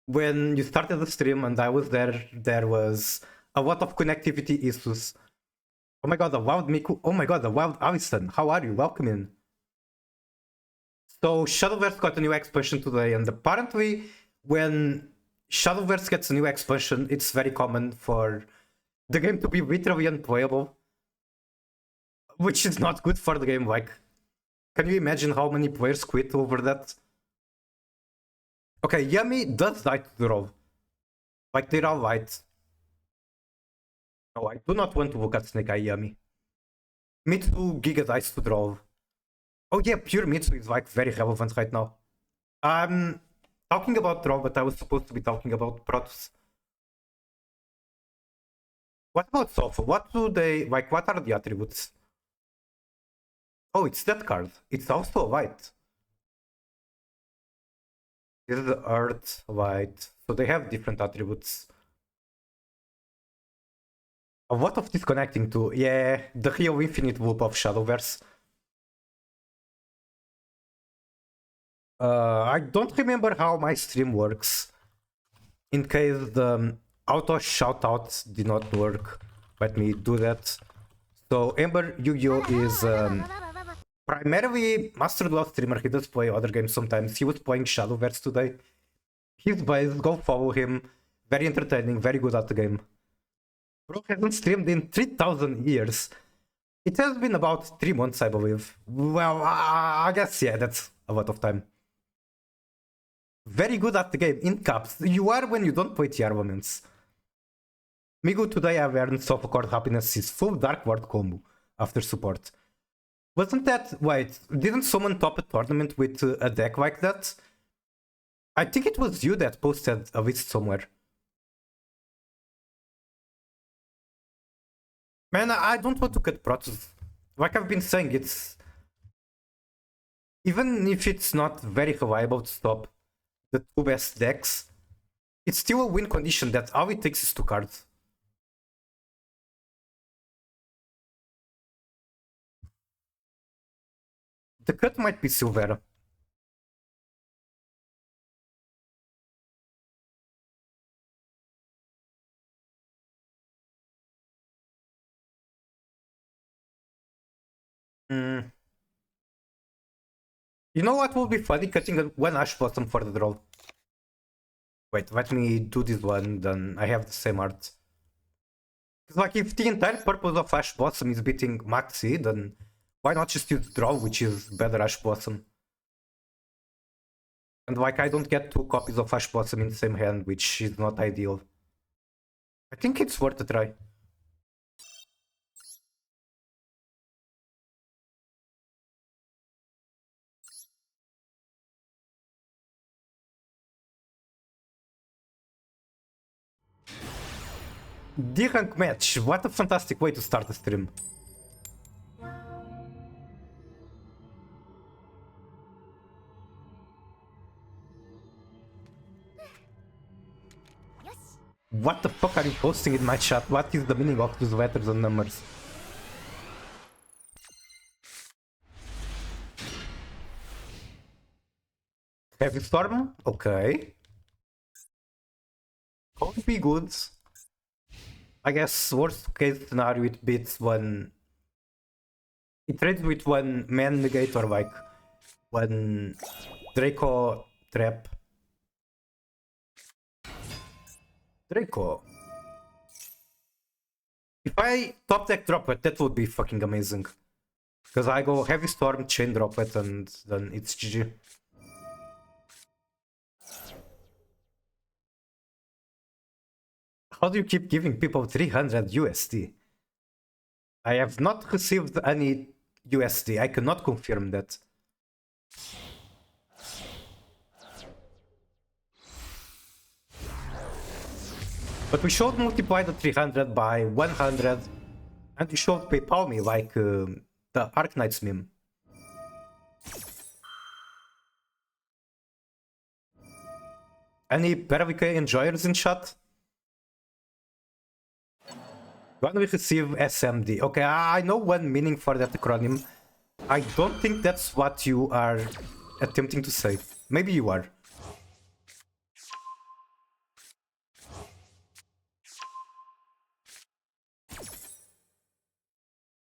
when you started the stream and I was there, there was a lot of connectivity issues. Oh my god, the wild Miku. Oh my god, the wild Alison. How are you? Welcome in. So Shadowverse got a new expansion today, and apparently when Shadowverse gets a new expansion, it's very common for the game to be literally unplayable. Which is not good for the game. Like, can you imagine how many players quit over that? Okay, Yummy does die to the roll. Like, they're all right. No, I do not want to look at Snake Eye Yummy. Mitsu Giga dies to draw. Oh yeah, pure Mitsu is like very relevant right now. I'm talking about draw, but I was supposed to be talking about Protoss. What about Soulful? What do they like? What are the attributes? Oh, it's that card. It's also a white. This is the Earth white. So they have different attributes. A lot of disconnecting too. Yeah, the real infinite loop of Shadowverse. I don't remember how my stream works. In case the auto shoutouts did not work, let me do that. So Ember Yu-Gi-Oh is primarily Master Duel streamer. He does play other games sometimes. He was playing Shadowverse today. His base, go follow him. Very entertaining, very good at the game. Bro hasn't streamed in 3,000 years. It has been about 3 months, I believe. Well, I guess, yeah, that's a lot of time. Very good at the game, in caps. You are when you don't play Tearlaments. Migu, today I learned Sophocard Happiness is full Dark Ward combo after support. Wasn't that... Wait, didn't someone top a tournament with a deck like that? I think it was you that posted a list somewhere. Man, I don't want to cut Protoss. Like I've been saying, it's... Even if it's not very reliable to stop the two best decks, it's still a win condition that all it takes is 2 cards. The cut might be Silvera. You know what would be funny? Cutting one Ash Blossom for the draw. Wait, let me do this one, then I have the same art. Because like, if the entire purpose of Ash Blossom is beating Maxi, then why not just use draw, which is better Ash Blossom? And like, I don't get 2 copies of Ash Blossom in the same hand, which is not ideal. I think it's worth a try. D-rank match, what a fantastic way to start a stream. What the fuck are you posting in my chat? What is the meaning of these letters and numbers? Heavy Storm? Okay. Could be good. I guess worst case scenario it beats one... It trades with one man negator, like one Draco trap. Draco. If I top deck Droplet, that would be fucking amazing. Because I go Heavy Storm, Chain Droplet, and then it's GG. How do you keep giving people 300 USD? I have not received any USD. I cannot confirm that. But we should multiply the 300 by 100, and we should PayPal me like the Arknights meme. Any PRVK enjoyers in chat? When we receive SMD. Okay, I know one meaning for that acronym. I don't think that's what you are attempting to say. Maybe you are.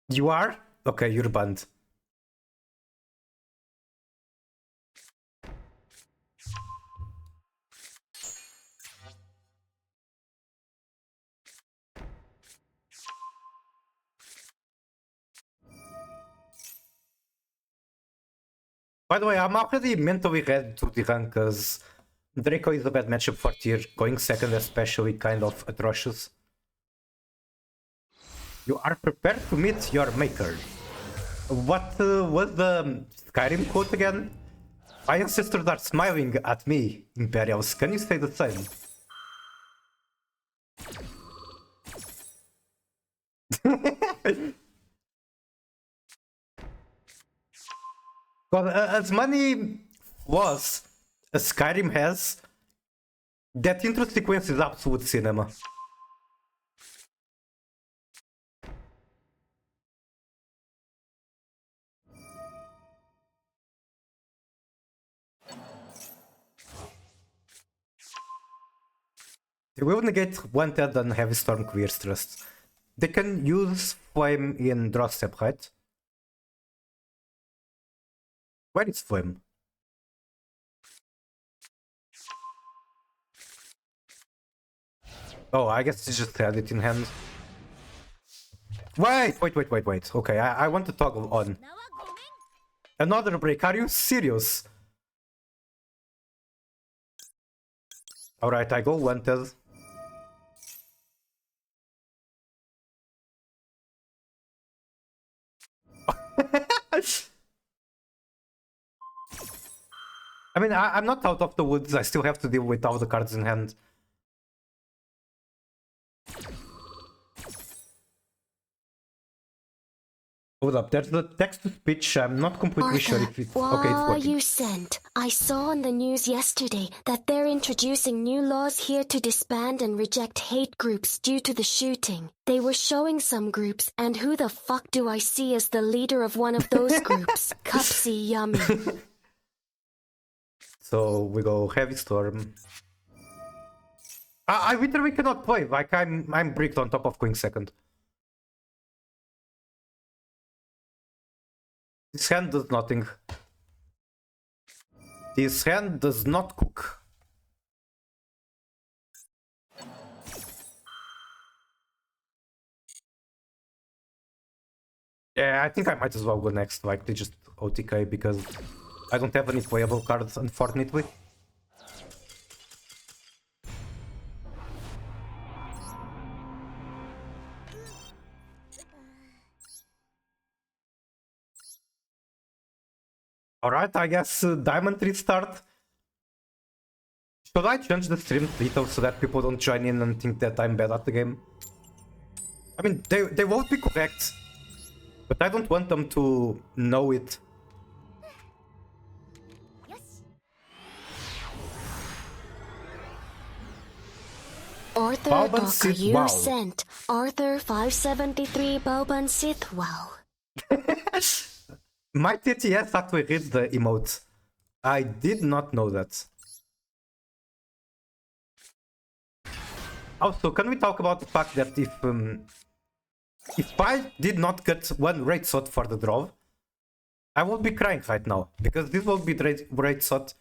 You are? Okay, you're banned. By the way, I'm already mentally ready to the rank because Draco is a bad matchup for tier. Going second especially kind of atrocious. You are prepared to meet your maker. What was the Skyrim quote again? My ancestors are smiling at me, Imperials. Can you say the same? Well, as many flaws as Skyrim has, that intro sequence is absolute cinema. They will negate Wanted and Heavy Storm Queer's Trust. They can use Flame in draw step, right? Where is Flame? Oh, I guess he just had it in hand. Wait. Okay, I want to toggle on. Another break, are you serious? Alright, I go Wanted. I mean, I'm not out of the woods, I still have to deal with all the cards in hand. Hold up, there's the text-to-speech, I'm not completely sure if it's... Okay, it's working. You sent. I saw on the news yesterday that they're introducing new laws here to disband and reject hate groups due to the shooting. They were showing some groups, and who the fuck do I see as the leader of one of those groups? Cupsy yummy. So we go Heavy Storm. I literally cannot play, like I'm bricked on top of going second. This hand does nothing. This hand does not cook. Yeah, I think I might as well go next, like they just OTK because I don't have any playable cards, unfortunately. Alright, I guess Diamond restart. Should I change the stream title so that people don't join in and think that I'm bad at the game? I mean, they won't be correct, but I don't want them to know it. Arthur Balban Sith, you wow. sent. Arthur 573 Balban Sith, wow. My TTS actually reads the emote. I did not know that. Also, can we talk about the fact that if I did not get one Raid Shot for the draw, I would be crying right now, because this will be Raid Shot,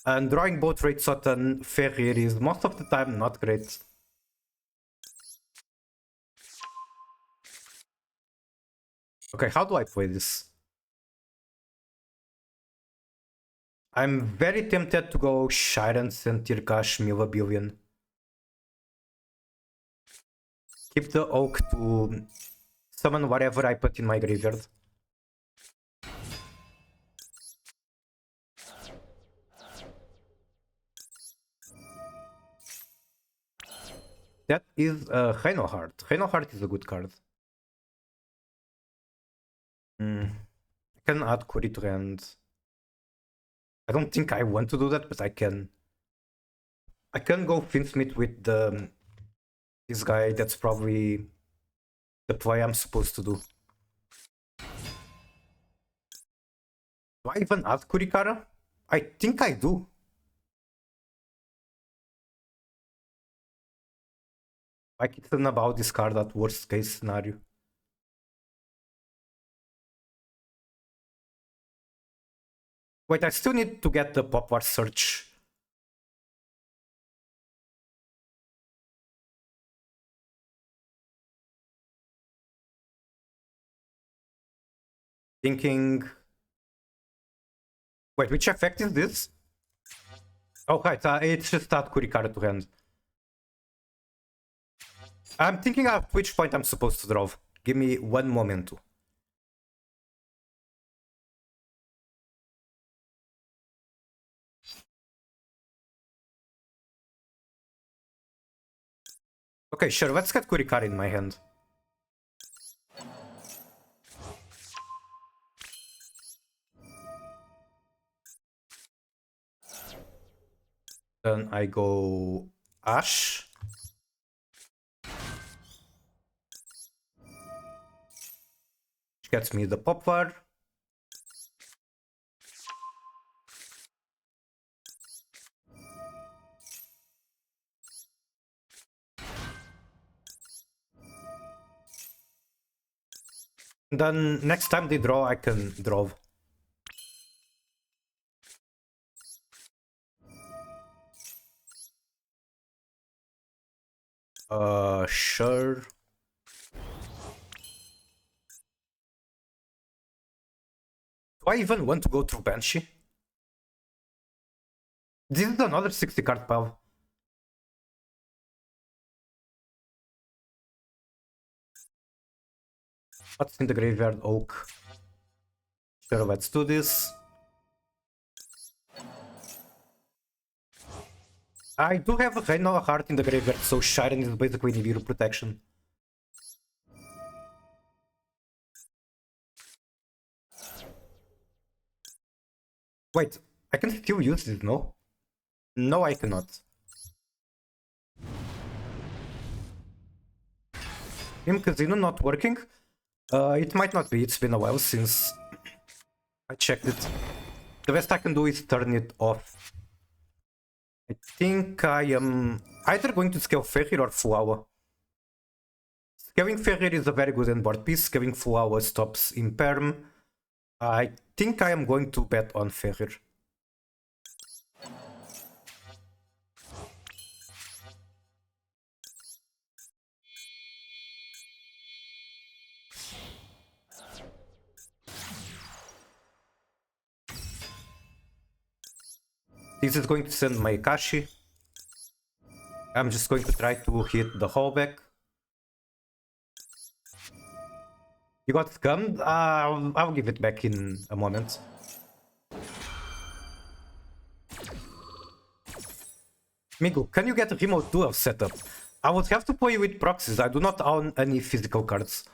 and drawing both Raid Shot and Ferrier is most of the time not great. Okay, how do I play this? I'm very tempted to go Shirens and Tirkash Milabillion. Keep the Oak to summon whatever I put in my graveyard. That is Reinhardt. Reinhardt is a good card. I can add Curry to hand. I don't think I want to do that, but I can. I can go Finsmith with this guy. That's probably the play I'm supposed to do. Do I even add Kurikara? I think I do. Like it's an about this card at worst case scenario. Wait, I still need to get the pop war search. Thinking. Wait, which effect is this? Oh, right, it's just add Kurikara to hand. I'm thinking at which point I'm supposed to draw. Give me one moment. Okay, sure, let's get Kurikara in my hand. Then I go Ash. Which gets me the pop war. Then next time they draw, I can draw. Sure. Do I even want to go through Banshee? This is another 60 card pile. What's in the graveyard? Oak. Sure, let's do this. I do have a Reinhardt in the graveyard, so Shiren is basically Nibiru protection. Wait, I can still use this, no? No, I cannot. Team Casino not working? It might not be, it's been a while since I checked it. The best I can do is turn it off. I think I am either going to scale Ferrir or Flower. Scaling Ferrir is a very good end board piece, scaling Flower stops Imperm. I think I am going to bet on Ferrir. This is going to send my Kashi. I'm just going to try to hit the hallback. You got scammed? I'll give it back in a moment. Migu, can you get a remote duel setup? I would have to play with proxies. I do not own any physical cards.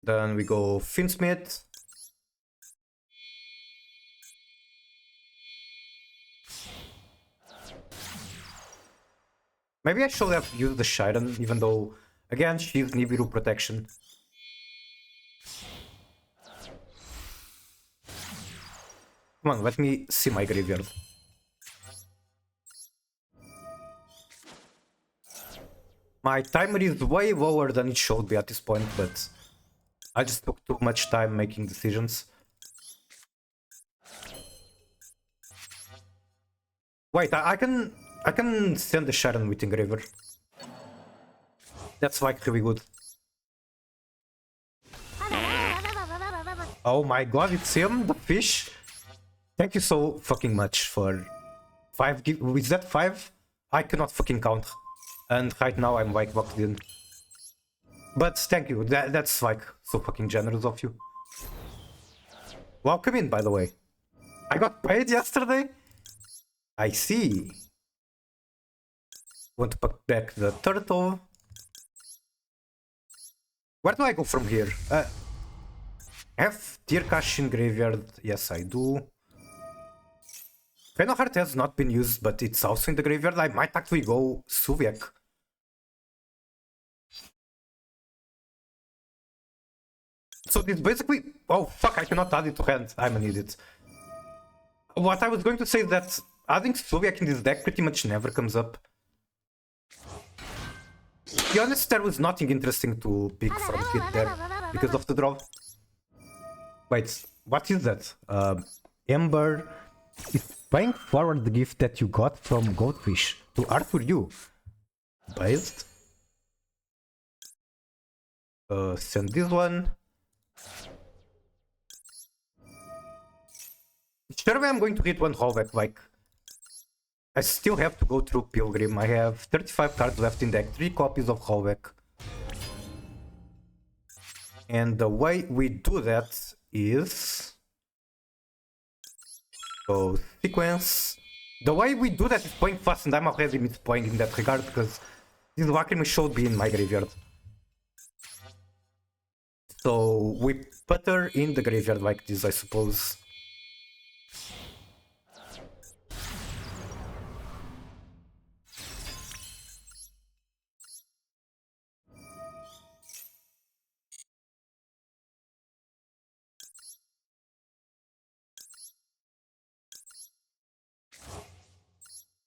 Then we go Finsmith. Maybe I should have used the Shiren, even though, again, she's Nibiru protection. Come on, let me see my graveyard. My timer is way lower than it should be at this point, but I just took too much time making decisions. Wait, I can send the Sharon with Engraver. That's like really good. Oh my god, it's him, the fish. Thank you so fucking much for 5 is that 5? I cannot fucking count. And right now I'm like locked in. But thank you. That's like so fucking generous of you. Welcome in, by the way. I got paid yesterday. I see. Want to put back the turtle. Where do I go from here? Have Tear Cache in graveyard? Yes, I do. Venom Heart has not been used, but it's also in the graveyard. I might actually go Suviak. So this basically... Oh fuck, I cannot add it to hand. I'm an idiot. What I was going to say is that adding Suviak in this deck pretty much never comes up. To be honest, there was nothing interesting to pick from it there because of the draw. Wait, what is that? Ember is paying forward the gift that you got from Goldfish to Arthur Yu. Based. Send this one. Surely I'm going to hit one rollback, like... I still have to go through Pilgrim. I have 35 cards left in deck, 3 copies of rollback. And the way we do that is... So, sequence... The way we do that is playing fast, and I'm already misplaying in that regard, because this Lacrima should be in my graveyard. So, we put her in the graveyard like this, I suppose.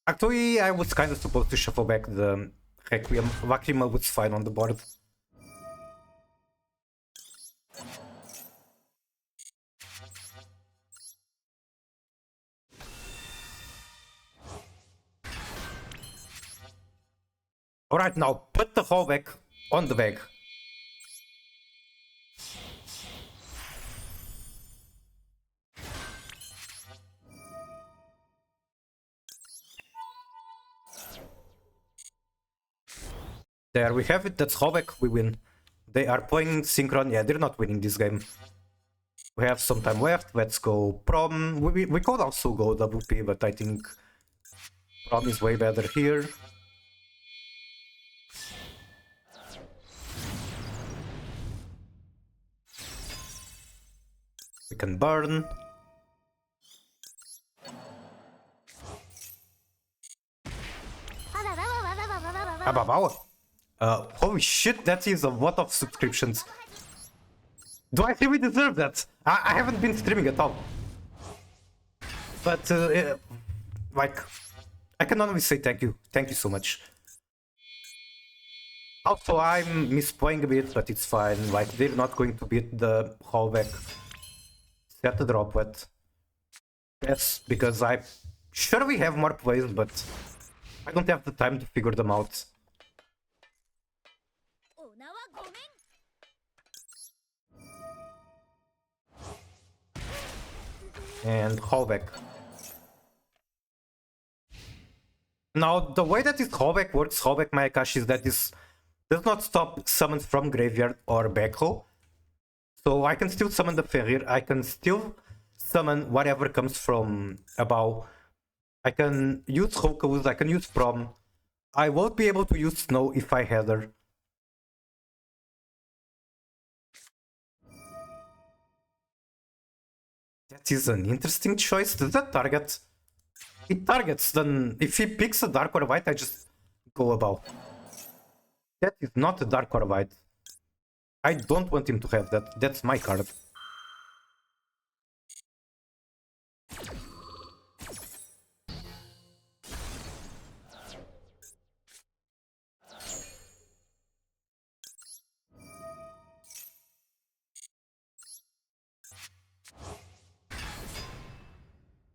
Actually, I was kind of supposed to shuffle back the Requiem. Lacrima was fine on the board. Alright, now put the rollback on the bag. There we have it, that's rollback, we win. They are playing Synchron, yeah, they're not winning this game. We have some time left, let's go Prom. We could also go WP, but I think Prom is way better here. We can burn. Holy shit, that is a lot of subscriptions. Do I really deserve that? I haven't been streaming at all. But, like, I can only say thank you. Thank you so much. Also, I'm misplaying a bit, but it's fine. Like, they're not going to beat the rollback. Set the droplet. Yes, because I surely have more plays, but I don't have the time to figure them out. And rollback. Now, the way that this rollback works, rollback Mayakashi, is that this does not stop summons from graveyard or back row. So I can still summon the Ferrir, I can still summon whatever comes from above. I can use Rokauz, I can use Prom. I won't be able to use Snow if I had her. That is an interesting choice. Does that target? It targets, then if he picks a Dark or White, I just go above. That is not a Dark or White. I don't want him to have that. That's my card.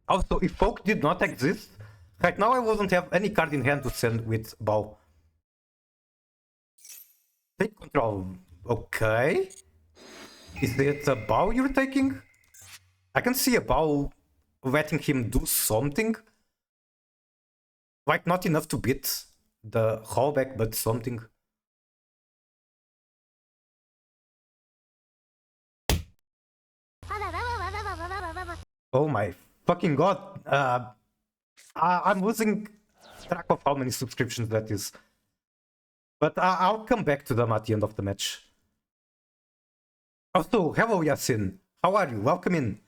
Also, if Folk did not exist, right now I wouldn't have any card in hand to send with Bow. Take control. Okay. Is it a Bow you're taking? I can see a Bow letting him do something. Like, not enough to beat the rollback, but something. Oh my fucking god. I'm losing track of how many subscriptions that is. But I'll come back to them at the end of the match. Also, hello Yasin. How are you? Welcome in.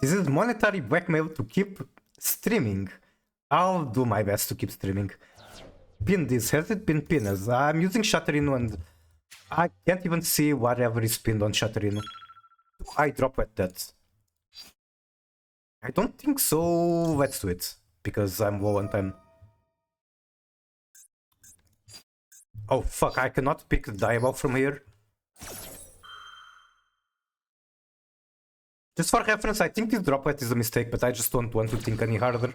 This is monetary blackmail to keep streaming. I'll do my best to keep streaming. Pin this. Has it been pinned? I'm using Shutterino and I can't even see whatever is pinned on Shutterino. I drop at that. I don't think so. Let's do it. Because I'm low on time. Oh fuck, I cannot pick the diaball from here. Just for reference, I think this droplet is a mistake, but I just don't want to think any harder.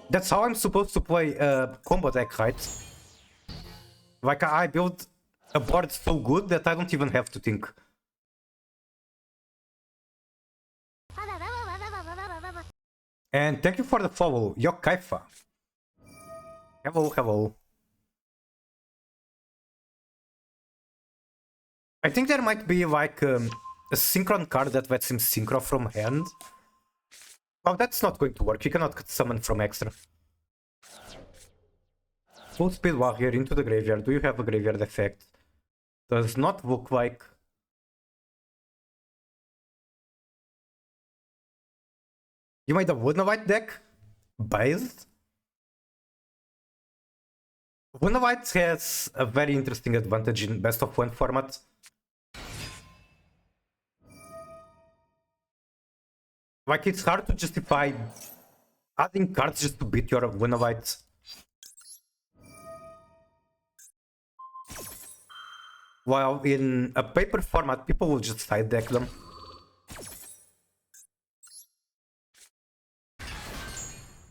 That's how I'm supposed to play a combo deck, right? Like, I build a board so good that I don't even have to think. And thank you for the follow, Yokaifa. Hello, hello. I think there might be like a synchron card that lets him synchro from hand. Oh, that's not going to work. You cannot summon from extra. Full speed warrior into the graveyard. Do you have a graveyard effect? Does not look like. You made a Wooden deck? Based? Wooden has a very interesting advantage in best of one format. Like, it's hard to justify adding cards just to beat your Wooden. While in a paper format, people will just side deck them.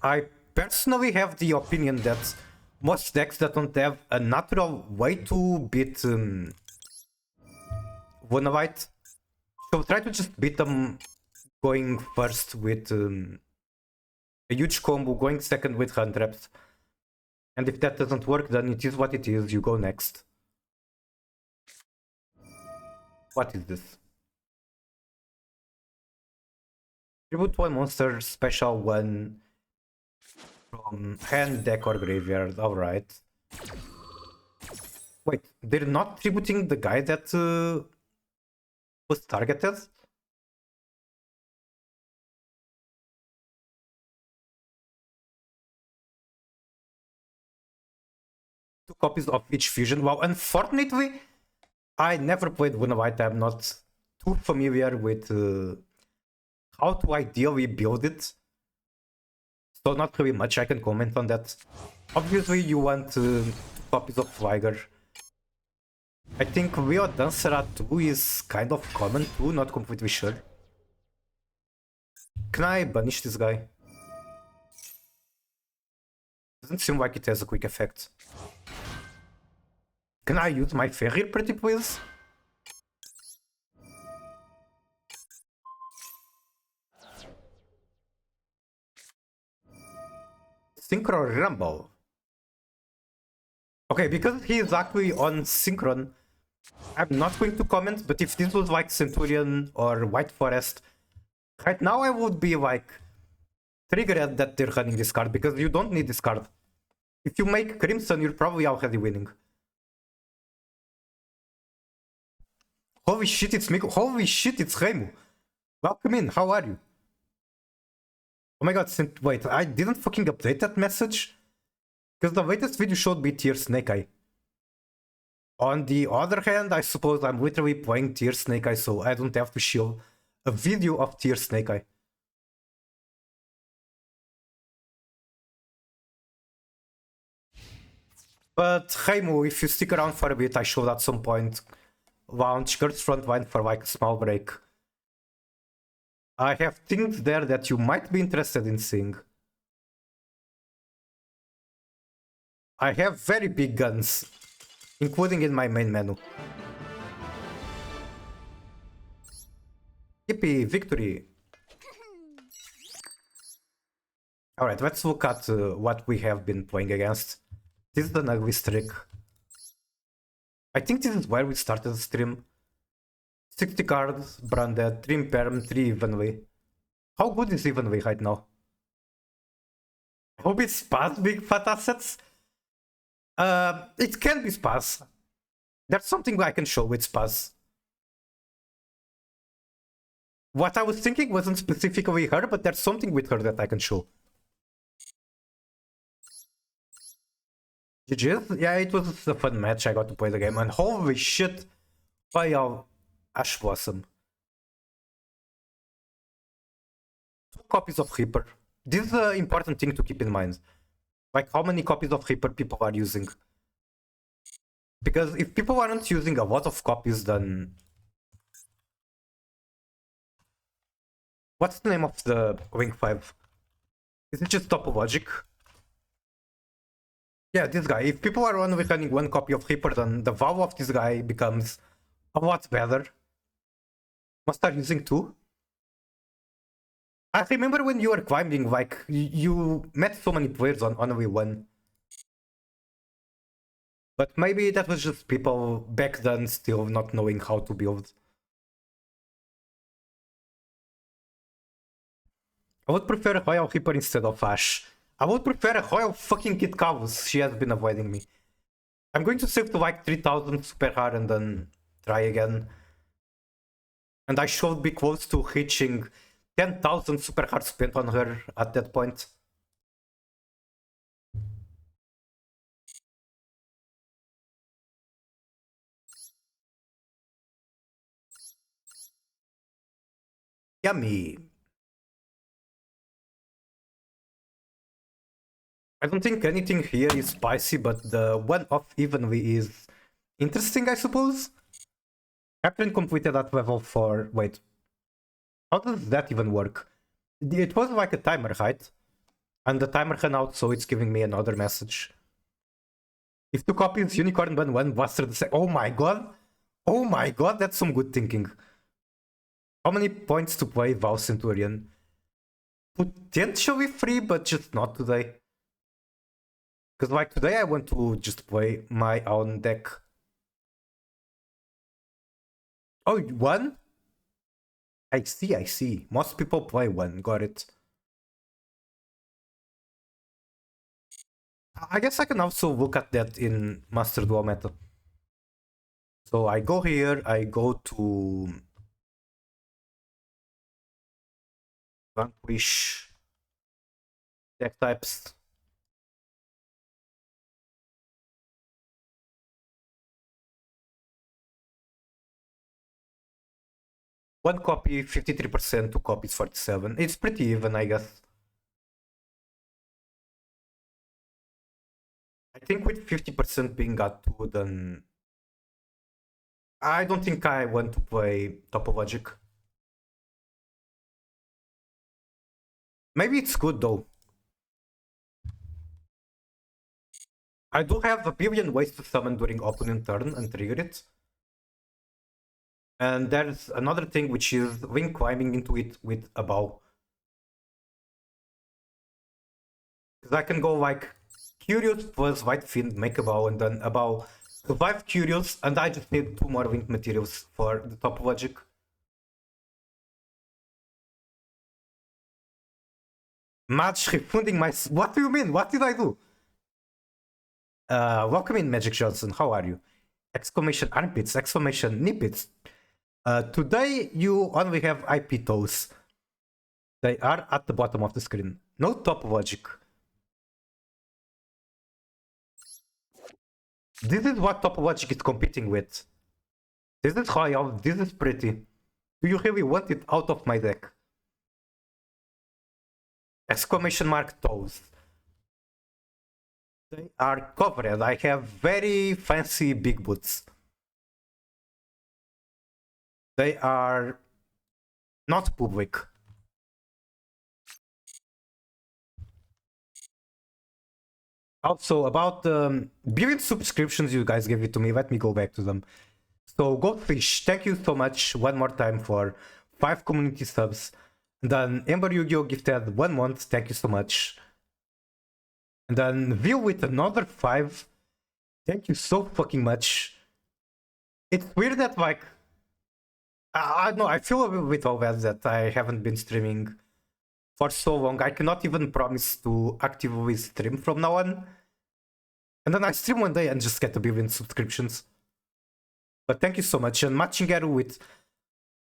I personally have the opinion that most decks that don't have a natural way to beat Wooden should try to just beat them going first with a huge combo, going second with hand traps. And if that doesn't work, then it is what it is, you go next. What is this? Tribute one monster, special one from hand, deck, or graveyard. Alright. Wait, they're not tributing the guy that was targeted? Two copies of each fusion. Well, unfortunately, I never played Wooden White. I'm not too familiar with how to ideally build it. So not really much I can comment on that. Obviously, you want 2 copies of Flyger. I think Rio Dancera 2 is kind of common too, not completely sure. Can I banish this guy? Doesn't seem like it has a quick effect. Can I use my Ferrier, pretty please? Synchro Rumble. Okay, because he is actually on Synchron, I'm not going to comment, but if this was like Centurion or White Forest, right now I would be like triggered that they're running this card, because you don't need this card. If you make Crimson, you're probably already winning. Holy shit, it's Miko. Holy shit, it's Reimu. Welcome in, how are you? Oh my god, wait, I didn't fucking update that message? Because the latest video showed me Tear Snake Eye. On the other hand, I suppose I'm literally playing Tear Snake Eye, so I don't have to show a video of Tear Snake Eye. But Reimu, if you stick around for a bit, I showed at some point launch Kurt's Frontline for like a small break. I have things there that you might be interested in seeing. I have very big guns, including in my main menu. Yippee, victory! Alright, let's look at what we have been playing against. This is an ugly streak. I think this is where we started the stream. 60 cards, branded, 3 perm, 3 evenly. How good is evenly right now? I hope it's spaz big fat assets. It can be spaz. That's something I can show with spaz. What I was thinking wasn't specifically her, but there's something with her that I can show. GG's? Yeah, it was a fun match. I got to play the game, and holy shit, by our Ash Blossom. 2 copies of Reaper. This is an important thing to keep in mind. Like, how many copies of Reaper people are using. Because if people aren't using a lot of copies, then... What's the name of the Wing 5? Is it just Topologic? Yeah, this guy. If people are only running 1 copy of Reaper, then the value of this guy becomes a lot better. Must start using 2. I remember when you were climbing, like, you met so many players on only 1. But maybe that was just people back then still not knowing how to build. I would prefer a Royal Reaper instead of Ash. I would prefer a Royal fucking Kid Cavus. She has been avoiding me. I'm going to save to like 3000 super hard and then try again. And I should be close to reaching 10,000 super hard spent on her at that point. Yummy. I don't think anything here is spicy, but the one off evenly is interesting, I suppose. Captain completed at level 4. Wait. How does that even work? It was like a timer, right? And the timer ran out, so it's giving me another message. If 2 copies, Unicorn 1-1, Buster the same. Oh my god! Oh my god, that's some good thinking. How many points to play Val Centurion? Potentially 3, but just not today. Because like today I want to just play my own deck. Oh, 1? I see. Most people play 1, got it. I guess I can also look at that in Master Duel meta. So I go here, I go to Vanquish deck types. One copy, 53%, 2 copies, 47. It's pretty even, I guess. I think with 50% being at 2, then I don't think I want to play Topologic. Maybe it's good though. I do have a billion ways to summon during opponent turn and trigger it. And there's another thing which is wing climbing into it with a bow. Because I can go like Curious plus White Fiend, make a bow, and then a bow. Survive Curious, and I just need 2 more winged materials for the Topologic. Match refunding my... What do you mean? What did I do? Welcome in, Magic Johnson. How are you? Exclamation armpits, exclamation nippets. Today you only have IP toes. They are at the bottom of the screen. No Topologic. This is what Topologic is competing with. This is royal, this is pretty. Do you really want it out of my deck? Exclamation mark toes. They are covered. I have very fancy big boots. They are not public. Also, about the billion subscriptions you guys gave it to me, let me go back to them. So, Goldfish, thank you so much one more time for 5 community subs. And then Ember Yu-Gi-Oh gifted 1 month, thank you so much. And then Will with another 5, thank you so fucking much. It's weird that like I don't know. I feel a bit bad that I haven't been streaming for so long. I cannot even promise to actively stream from now on. And then I stream one day and just get a billion subscriptions. But thank you so much. And Machingeru with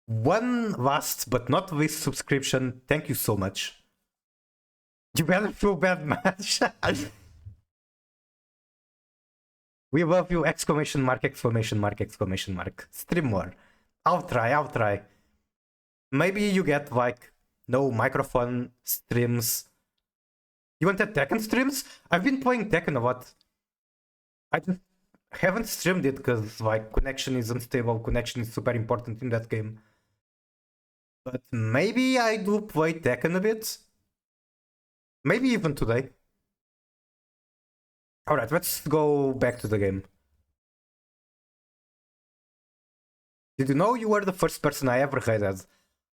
one last but not least subscription. Thank you so much. You better feel bad, Match. We love you! Exclamation mark! Exclamation mark! Exclamation mark! Stream more. I'll try. Maybe you get like no microphone streams. You want that Tekken streams? I've been playing Tekken a lot. I just haven't streamed it because like connection is unstable. Connection is super important in that game. But maybe I do play Tekken a bit. Maybe even today. Alright, let's go back to the game. Did you know you were the first person I ever hated?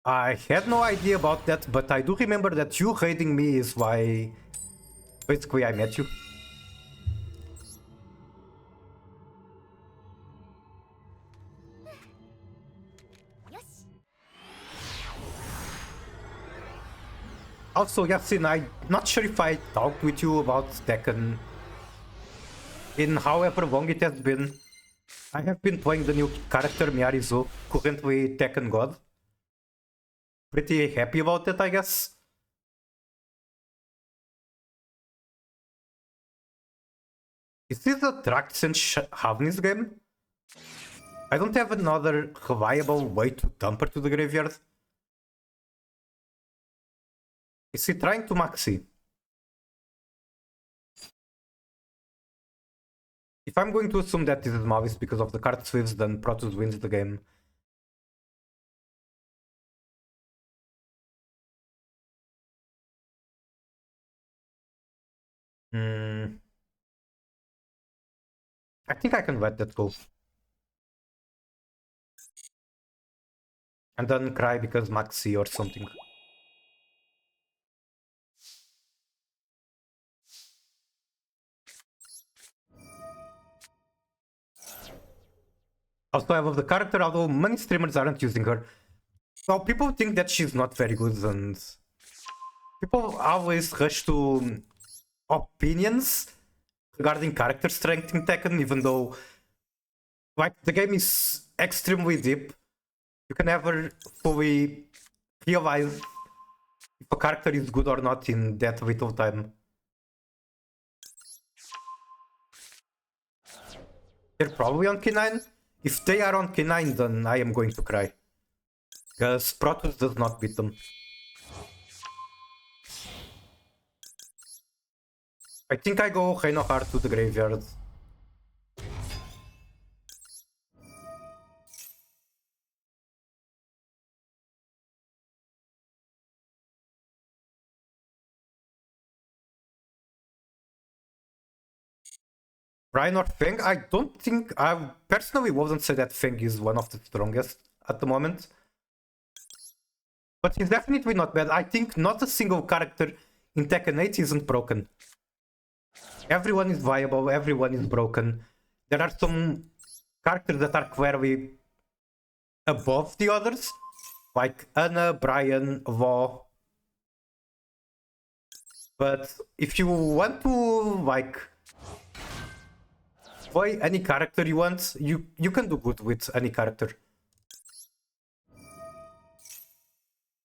I had no idea about that, but I do remember that you hating me is why basically I met you. Also, Yasin, I'm not sure if I talked with you about Tekken in however long it has been. I have been playing the new character Miyarizu, currently Tekken God. Pretty happy about it, I guess. Is this a tracked since Havni's game? I don't have another viable way to dump her to the graveyard. Is he trying to maxi? If I'm going to assume that this is Mavis because of the card sweeps, then Protoss wins the game. I think I can let that go. And then cry because maxi or something. Also, I love the character, although many streamers aren't using her. Well, people think that she's not very good, and people always rush to opinions regarding character strength in Tekken, even though like the game is extremely deep. You can never fully realize if a character is good or not in that little time. They're probably on K9. If they are on K9, then I am going to cry. Because Protoss does not beat them. I think I go Reino Hard to the graveyard. Ryan or Feng? I don't think... I personally wouldn't say that Feng is one of the strongest at the moment. But he's definitely not bad. I think not a single character in Tekken 8 isn't broken. Everyone is viable, everyone is broken. There are some characters that are clearly above the others. Like Anna, Brian, Law. But if you want to, like, play any character you want, you can do good with any character.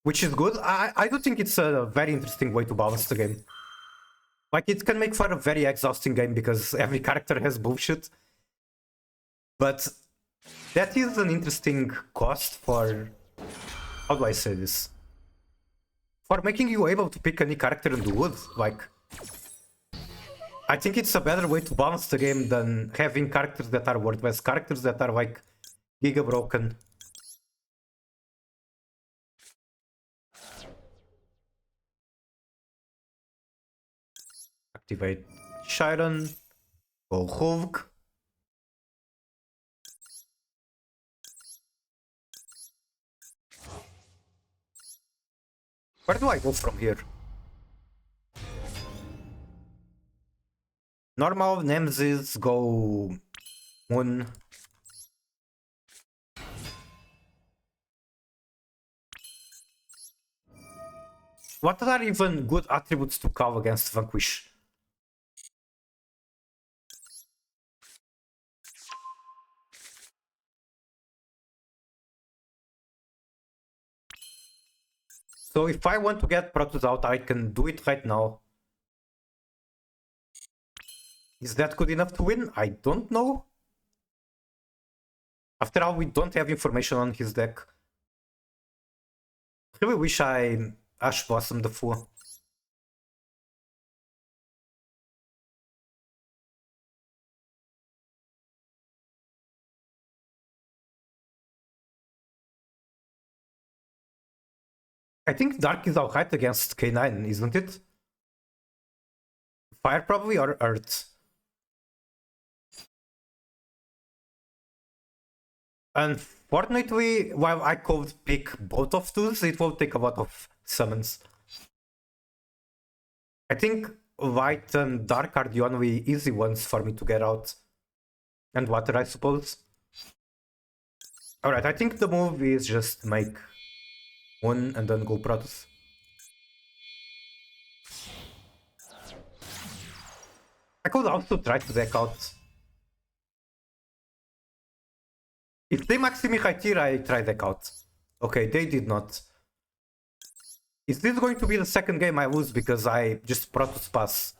Which is good. I do think it's a very interesting way to balance the game. Like, it can make for a very exhausting game because every character has bullshit. But that is an interesting cost for... How do I say this? For making you able to pick any character and do good. Like, I think it's a better way to balance the game than having characters that are worthless. Characters that are like giga broken. Activate Shiren. Go Hulk. Where do I go from here? Normal Nemesis, go Moon. What are even good attributes to call against Vanquish? So if I want to get Protoss out, I can do it right now. Is that good enough to win? I don't know. After all, we don't have information on his deck. I really wish I Ash Blossom the fool. I think Dark is alright against K9, isn't it? Fire probably or Earth. Unfortunately, while I could pick both of those, it will take a lot of summons. I think White and Dark are the only easy ones for me to get out. And Water, I suppose. Alright, I think the move is just make one and then go Protoss. I could also try to deck out. If they maxi me right here, I try deck out. Okay, they did not. Is this going to be the second game I lose because I just Protoss pass?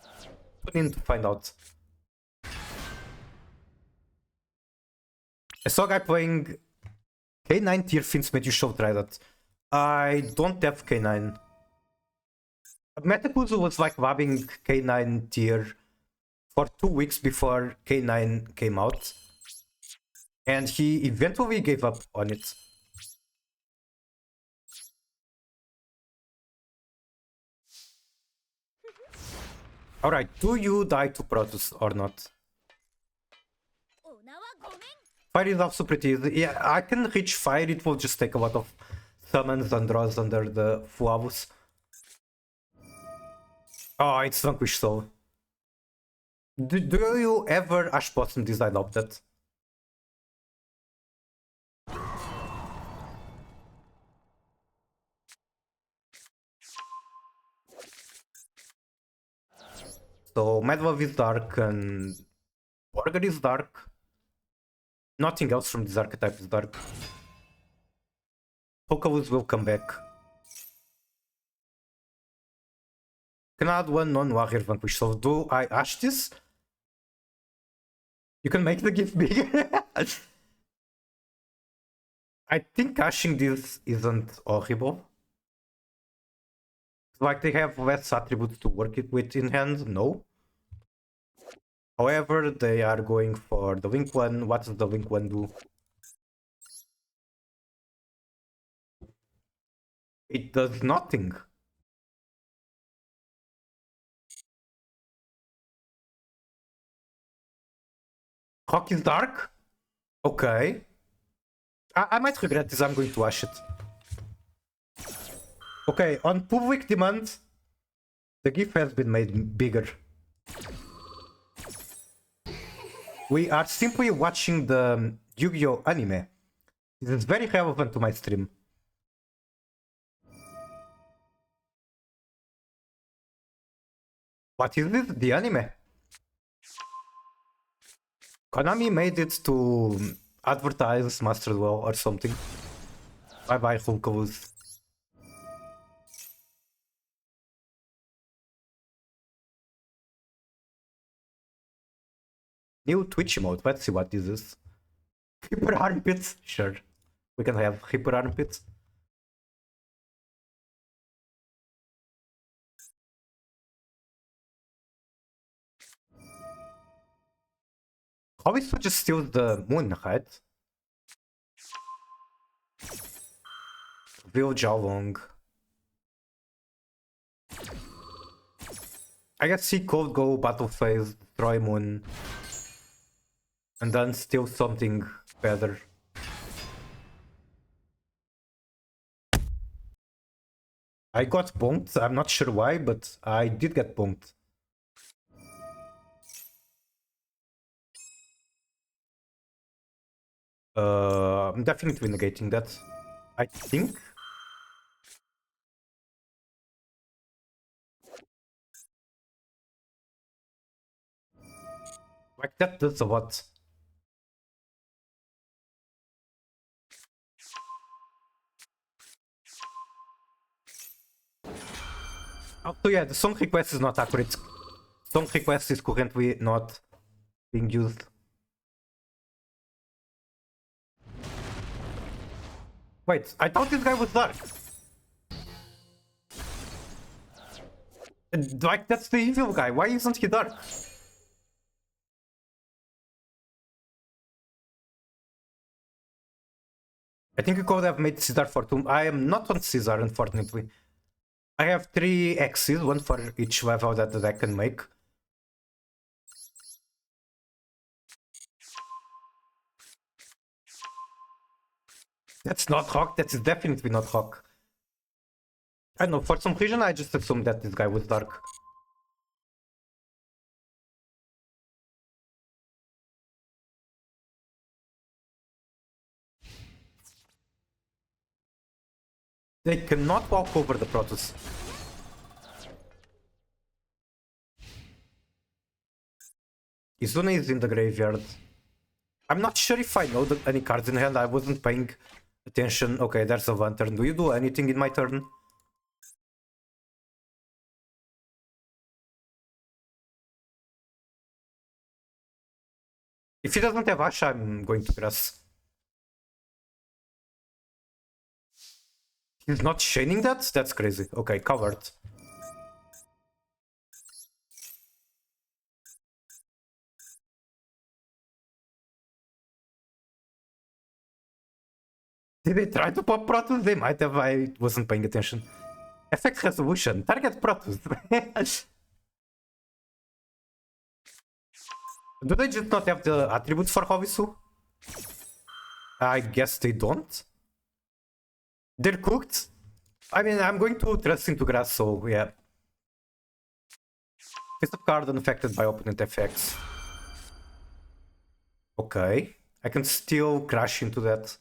We need to find out. I saw a guy playing K9 tier Fins made you show try that. I don't have K9. Metakuzu was like vabbing K9 tier for 2 weeks before K9 came out. And he eventually gave up on it. Alright, do you die to Protoss or not? Fire is also pretty easy. Yeah, I can reach fire, it will just take a lot of summons and draws under the Flavus. Oh, it's Vanquish Soul. Do you ever Ash Blossom design of that? So Medlov is dark and Borger is dark. Nothing else from this archetype is dark. Pokalus will come back. Can add one non-warrior Vanquish Soul. Do I Ash this? You can make the gift bigger. I think Ashing this isn't horrible. Like they have less attributes to work it with in hand, no. However, they are going for the Link one. What does the Link one do? It does nothing. Rock is dark? Okay. I might regret this, I'm going to wash it. Okay, on public demand, the GIF has been made bigger. We are simply watching the Yu-Gi-Oh anime. This is very relevant to my stream. What is this? The anime? Konami made it to advertise Master Duel or something. Bye bye, Hulkavuz. New Twitch emote. Let's see what this is. Hyper armpits? Sure. We can have hyper armpits. How is to just steal the moon, right? Will Jiaolong. I guess he could go battle phase, destroy moon, and then steal something better. I got bonked, I'm not sure why, but I did get bonked. I'm definitely negating that. I think. Like that does a lot. Also, yeah, the song request is not accurate. Song request is currently not being used. Wait, I thought this guy was dark. Like, that's the evil guy. Why isn't he dark? I think you could have made Caesar for 2. I am not on Caesar, unfortunately. I have 3 X's, one for each level that the deck can make. That's not Rock, that's definitely not Rock. I don't know, for some reason I just assumed that this guy was dark. They cannot walk over the Protoss. Izuna is in the graveyard. I'm not sure if I know any cards in hand. I wasn't paying attention. Okay, there's a lantern. Do you do anything in my turn? If he doesn't have Asha, I'm going to grass. He's not chaining that? That's crazy. Okay, covered. Did they try to pop Protoss? They might have. I wasn't paying attention. Effect resolution. Target Protoss. Do they just not have the attributes for Hobbisu? I guess they don't. They're cooked. I mean, I'm going to trust into grass, so yeah. Face up card unaffected by opponent effects. Okay. I can still crash into that.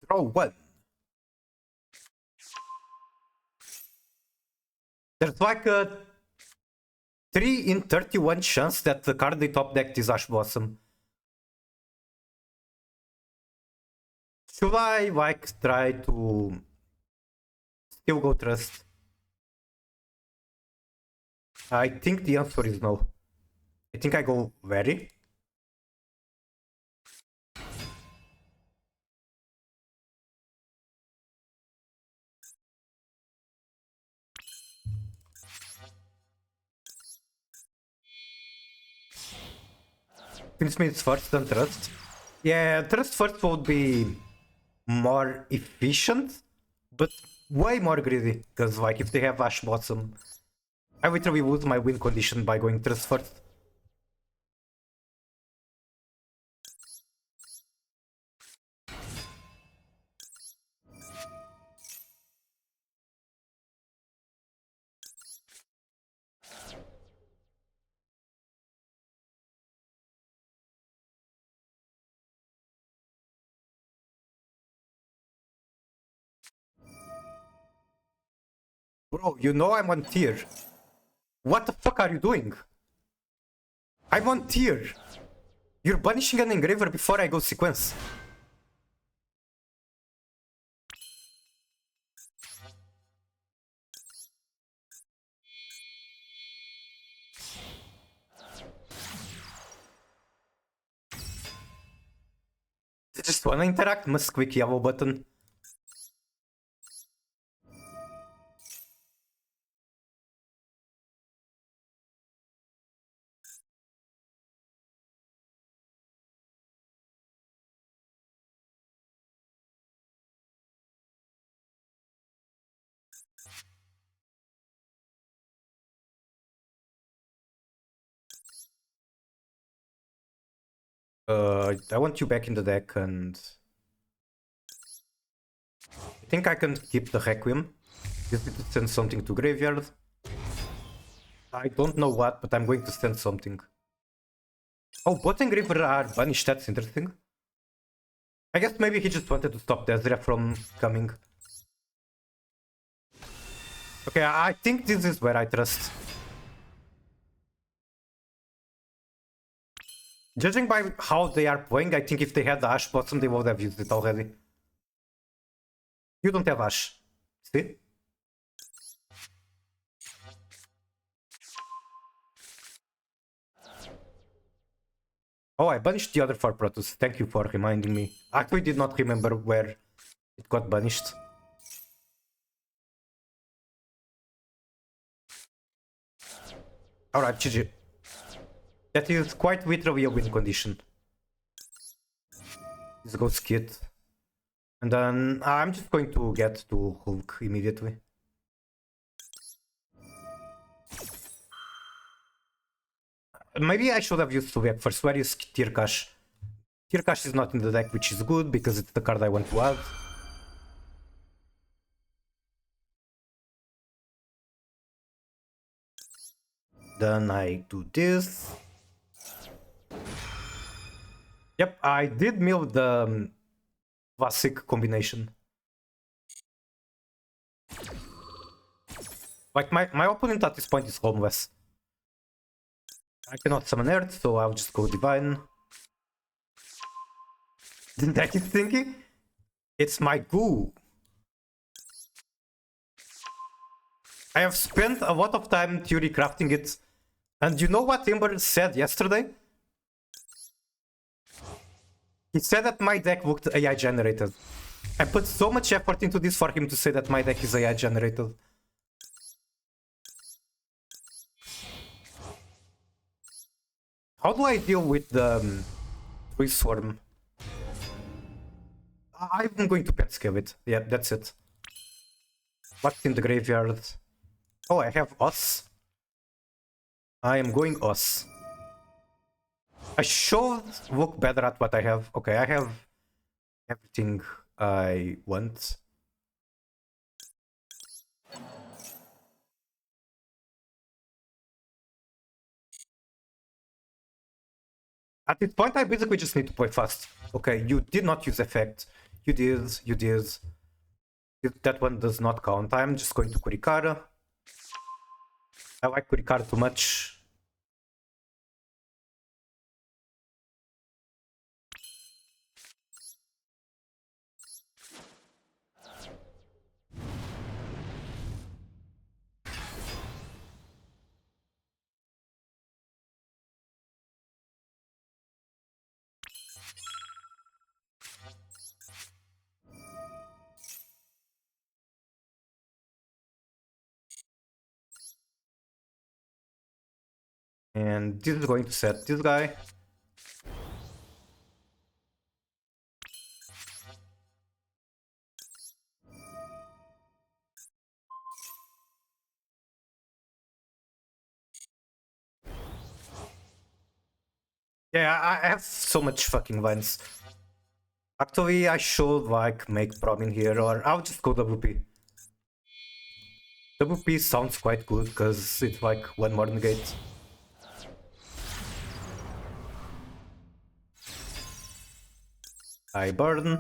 Draw 1. There's like a 3 in 31 chance that the card they top decked is Ash Blossom. Should I like try to still go trust? I think the answer is no. I think I go very. Finish means first, then trust. Yeah, trust first would be more efficient, but way more greedy. Because like if they have Ash Blossom, I literally lose my win condition by going trust first. Bro, you know I'm on tier. What the fuck are you doing? I'm on tier. You're banishing an engraver before I go sequence. They just wanna interact, must click yellow button. I want you back in the deck and... I think I can keep the Requiem. Just need to send something to graveyard. I don't know what, but I'm going to send something. Oh, Botting River are banished, that's interesting. I guess maybe he just wanted to stop Desiree from coming. Okay, I think this is where I trust. Judging by how they are playing, I think if they had the Ash bottom, they would have used it already. You don't have Ash. See? Oh, I banished the other 4 Protoss. Thank you for reminding me. I actually did not remember where it got banished. Alright, GG. That is quite literally a win condition. Let's go skid. And then I'm just going to get to Hulk immediately. Maybe I should have used Suvek first. Where is Tirkash? Tirkash is not in the deck, which is good because it's the card I want to add. Then I do this. Yep, I did mill the Vasik combination. Like my opponent at this point is homeless. I cannot summon Earth, so I'll just go Divine. The deck is thinking? It's my goo. I have spent a lot of time theory crafting it. And you know what Timber said yesterday? He said that my deck looked AI generated. I put so much effort into this for him to say that my deck is AI generated. How do I deal with the Tree Swarm? I'm going to pet scale it. Yeah, that's it. What's in the graveyard? Oh, I have Us. I am going Us. I should look better at what I have. Okay, I have everything I want. At this point, I basically just need to play fast. Okay, you did not use effect. You did, you did. That one does not count. I'm just going to Kurikara. I like Kurikara too much. And this is going to set this guy. Yeah, I have so much fucking vines. Actually, I should like make prom in here, or I'll just go WP. WP sounds quite good because it's like one more negate. I burn.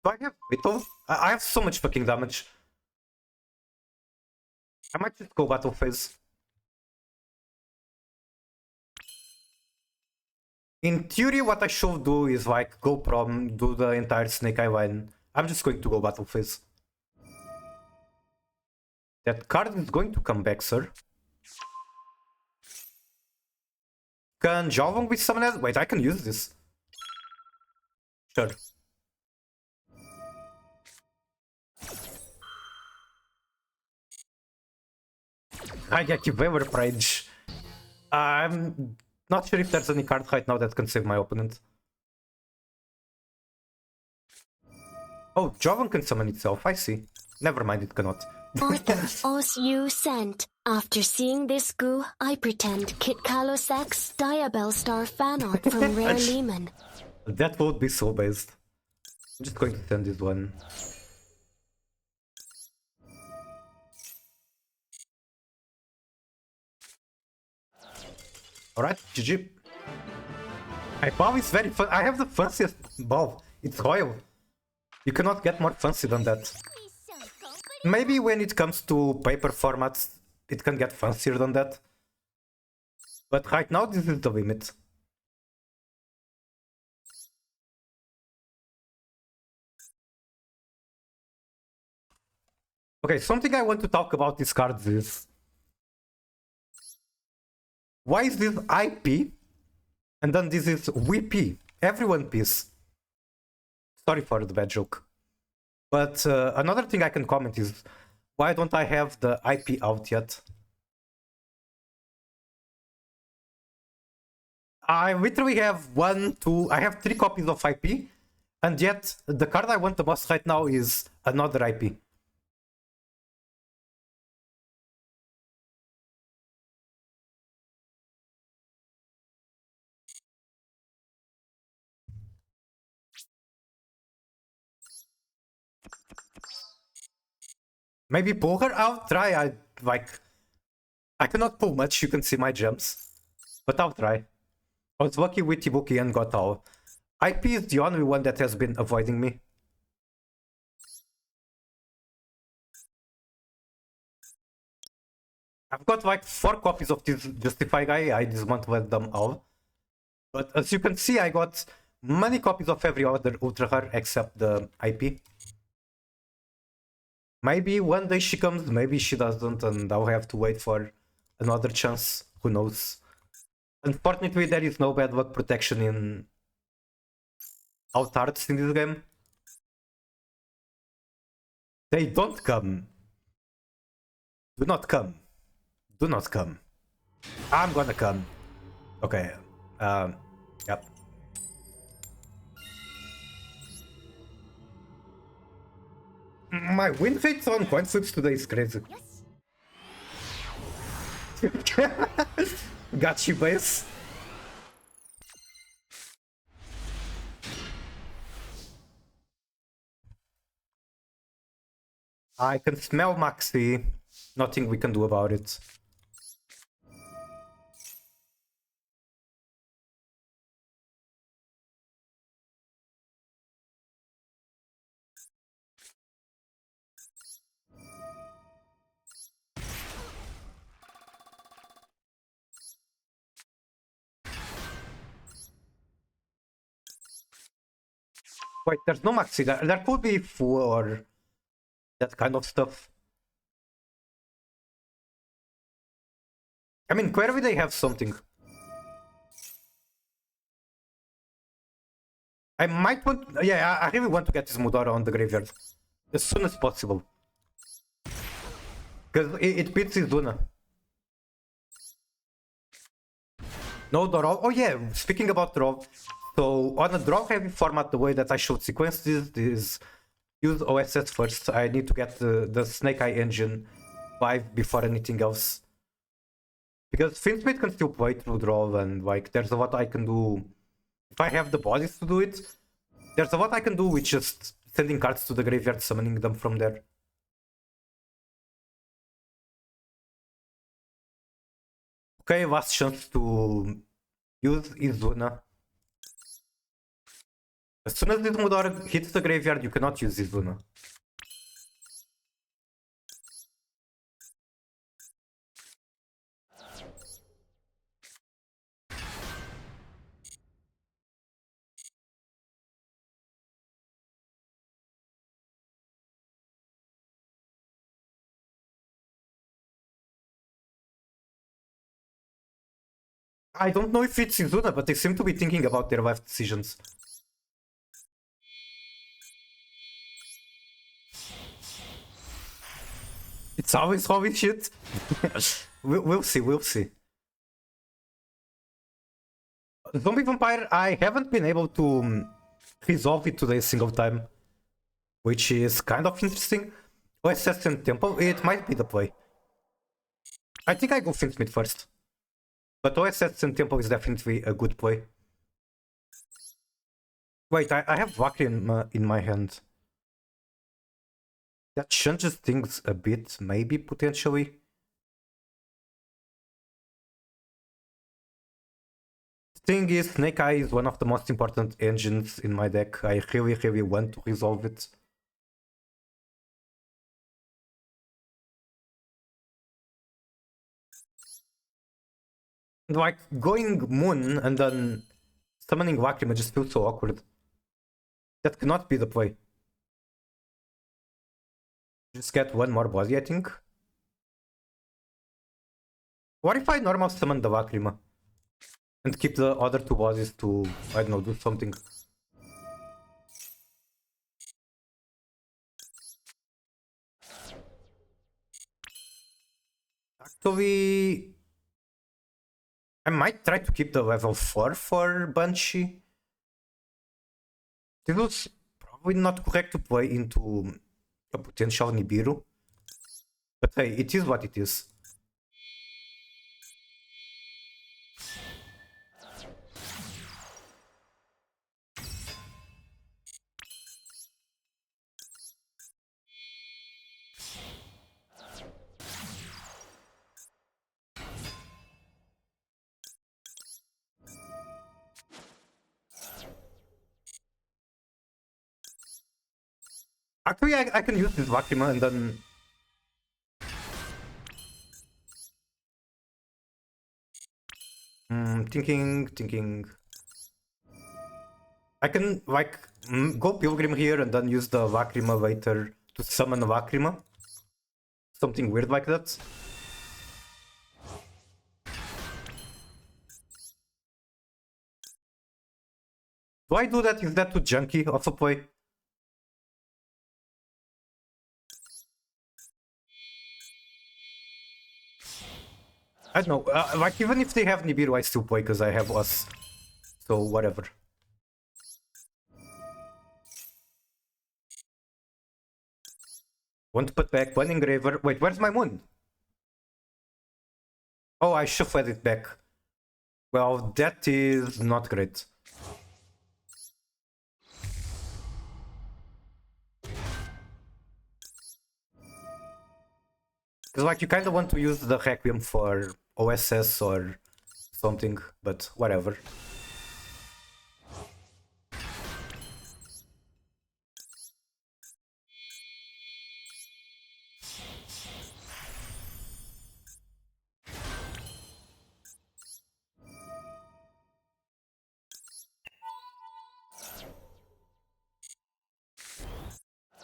Do I have Vito? I have so much fucking damage. I might just go battle phase. In theory, what I should do is like go prom, do the entire Snake Eye line. I'm just going to go battle phase. That card is going to come back, sir. Can Jovong be summoned? Wait, I can use this. Sure. I get you, Weaver Pride. I'm not sure if there's any card right now that can save my opponent. Oh, Jovan can summon itself, I see. Never mind, it cannot. Author Os You Sent. After seeing this goo, I pretend Kit Kalosak's Diabell Star fan art from Rare Lehman. That would be so based. I'm just going to send this one. Alright, GG. My bow is very fun. I have the fanciest bow. It's royal. You cannot get more fancy than that. Maybe when it comes to paper formats, it can get fancier than that. But right now, this is the limit. Okay, something I want to talk about these cards is... why is this IP? And then this is WP. Everyone piece. Sorry for the bad joke. But another thing I can comment is, why don't I have the IP out yet? I literally have I have 3 copies of IP, and yet the card I want the most right now is another IP. Maybe pull her out, try, I cannot pull much, you can see my gems. But I'll try. I was lucky with Ibuki and got all. IP is the only one that has been avoiding me. I've got like 4 copies of this Justify guy, I dismantled them all. But as you can see, I got many copies of every other Ultra Rare except the IP. Maybe one day she comes, maybe she doesn't, and I'll have to wait for another chance. Who knows? Unfortunately, there is no bad luck protection in alt arts in this game. They don't come. Do not come. Do not come. I'm gonna come. Okay. Yep. My win rate on coin flips today is crazy. Got you, base. I can smell Maxi. Nothing we can do about it. Wait, there's no Maxi. There could be full or that kind of stuff. I mean, clearly they have something. I might want... yeah, I really want to get this Mudora on the graveyard. As soon as possible. Because it beats Izuna. No draw. Oh yeah, speaking about draw. So on a draw heavy format, the way that I should sequence this is use OSS first. I need to get the Snake Eye engine 5 before anything else. Because Finsmith can still play through draw, and like there's a lot I can do. If I have the bodies to do it, there's a lot I can do with just sending cards to the graveyard, summoning them from there. Okay, last chance to use Izuna. As soon as this Mudora hits the graveyard, you cannot use Izuna. I don't know if it's Izuna, but they seem to be thinking about their life decisions. It's always holy shit. We'll see, we'll see. Zombie Vampire, I haven't been able to resolve it today a single time. which is kind of interesting. OSS and Temple, it might be the play. I think I go Finch mid first. But OSS and Temple is definitely a good play. Wait, I have Vakri in my hand. That changes things a bit, maybe, potentially. The thing is, Snake Eye is one of the most important engines in my deck. I really want to resolve it. Like, going Moon and then summoning Lacrima just feels so awkward. That cannot be the play. Just get one more body, I think. What if I normal summon the Lacrima? And keep the other two bodies to, I don't know, do something. Actually, I might try to keep the level 4 for Banshee. This was probably not correct to play into a potential Nibiru. But hey, it is what it is. Actually, I can use this Lacrima and then... thinking... I can, like, go Pilgrim here and then use the Lacrima later to summon Lacrima. Something weird like that. Do I do that? Is that too junky of a play? I don't know, like even if they have Nibiru I still play because I have us. So whatever. Want to put back one engraver. Wait, where's my moon? Oh, I shuffled it back. Well, that is not great. Because like you kind of want to use the Requiem for OSS or something, but whatever.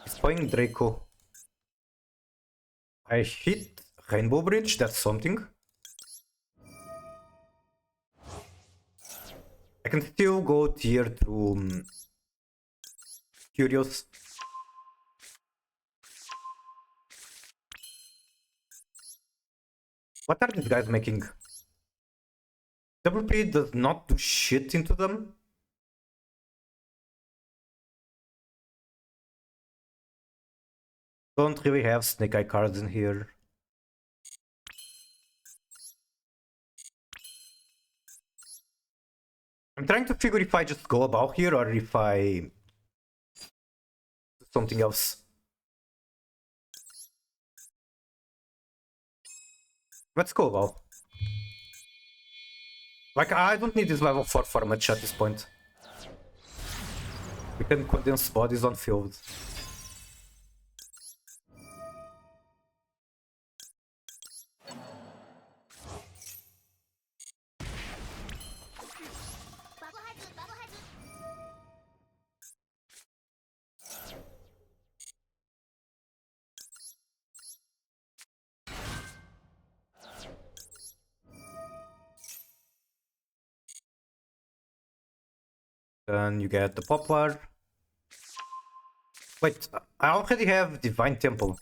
He's playing Draco. I hit Rainbow Bridge, that's something. I can still go tier through Curious. What are these guys making? WP does not do shit into them. Don't really have Snake Eye cards in here. I'm trying to figure if I just go about here or if I do something else. Let's go about. Like, I don't need this level 4 for much at this point. We can condense bodies on field. Then you get the Poplar. Wait, I already have Divine Temple.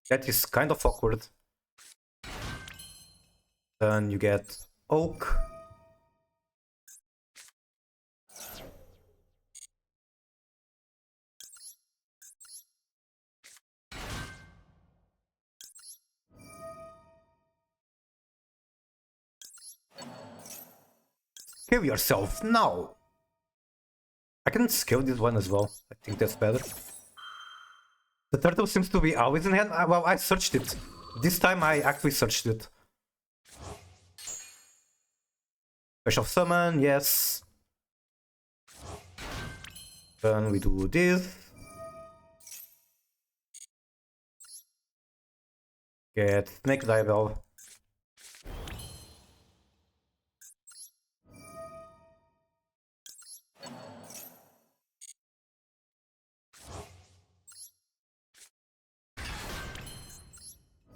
That is kind of awkward. Then you get Oak. Kill yourself now. I can scale this one as well. I think that's better. The turtle seems to be always in hand. Well, I searched it. This time I actually searched it. Special summon, yes. Then we do this. Get Snake Dive.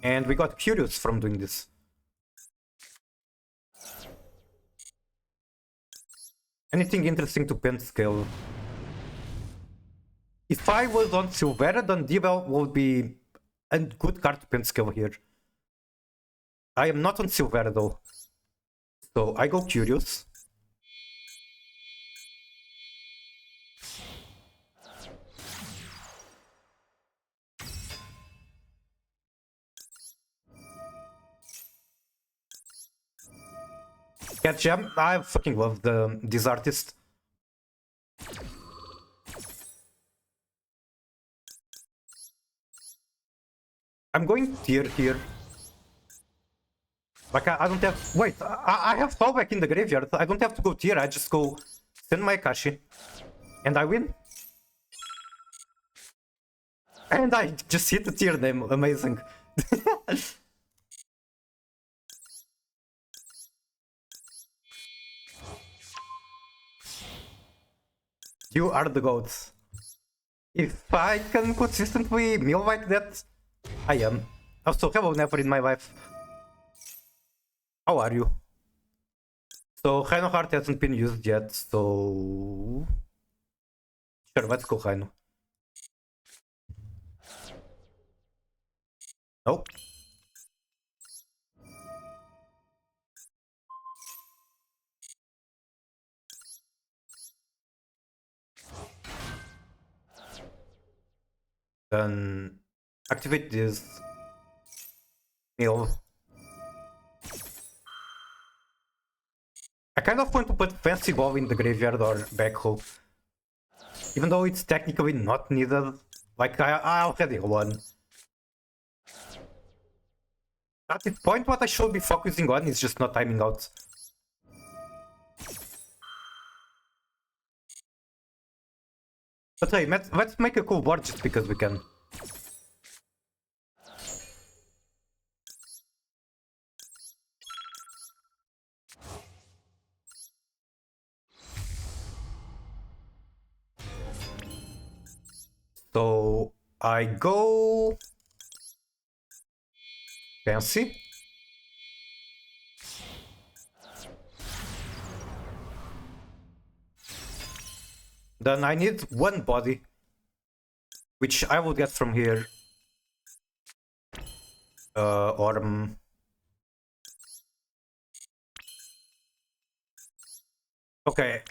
And we got curious from doing this. Anything interesting to pen scale? If I was on Silvera, then Divel would be a good card to pen scale here. I am not on Silvera though. So I go curious. Cat Jam, I fucking love this artist. I'm going tier here. Like I don't have. Wait, I have fallback in the graveyard. I don't have to go tier. I just go send my Kashi, and I win. And I just hit the tier name. Amazing. You are the goats. If I can consistently mill like that, I am. Also, hello, never in my life. How are you? So, Rhino Heart hasn't been used yet, so... Sure, let's go Rhino. Nope. Then activate this mill. I kind of want to put Fancy Ball in the graveyard or backhoe. Even though it's technically not needed. Like, I already won. At this point, what I should be focusing on is just not timing out. But hey, let's make a cool board just because we can. So I go Fancy. Then I need one body, which I will get from here. Or okay,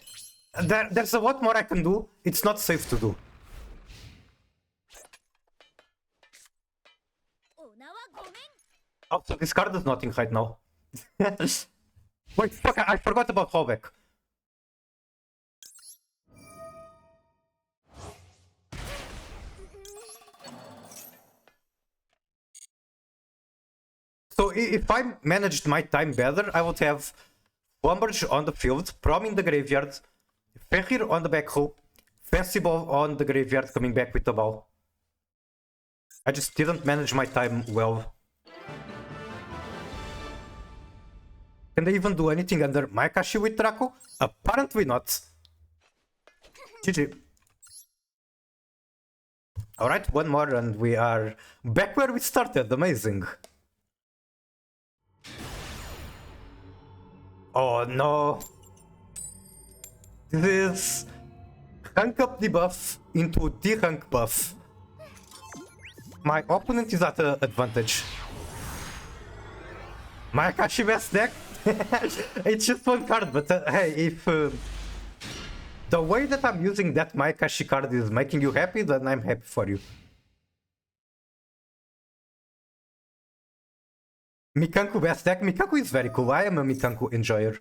there's a lot more I can do. It's not safe to do. Also, this card is nothing right now. Wait, fuck, I forgot about fallback. So if I managed my time better, I would have Lumberge on the field, Prom in the graveyard, Fehir on the backhoe, Fancy Ball on the graveyard coming back with the ball. I just didn't manage my time well. Can they even do anything under my Kashi with Draco? Apparently not. GG. Alright, one more and we are back where we started. Amazing. Oh no. This is rank up debuff into de-rank buff. My opponent is at an advantage. My Akashi best deck? It's just one card, but hey, if the way that I'm using that my Akashi card is making you happy, then I'm happy for you. Mikanku best deck? Mikanku is very cool. I am a Mikanku enjoyer.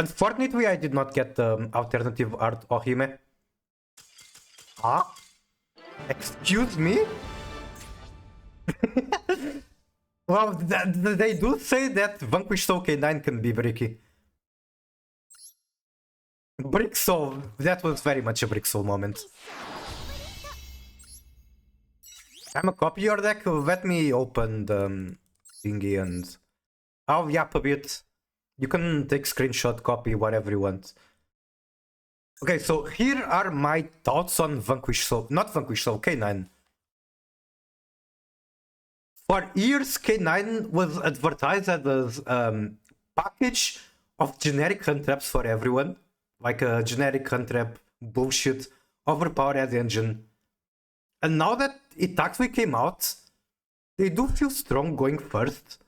Unfortunately, I did not get the alternative art Ohime. Ah? Excuse me? Well, they do say that Vanquish Soul K9 can be bricky. Brick Soul, that was very much a Brick Soul moment. I'm a copy your deck. Let me open the thingy and I'll yap a bit. You can take screenshot, copy, whatever you want. Okay, so here are my thoughts on Vanquish Soul, not Vanquish Soul, K9. For years, K9 was advertised as a package of generic hand traps for everyone. Like a generic hand trap, bullshit, overpowered engine. And now that it actually came out, they do feel strong going first.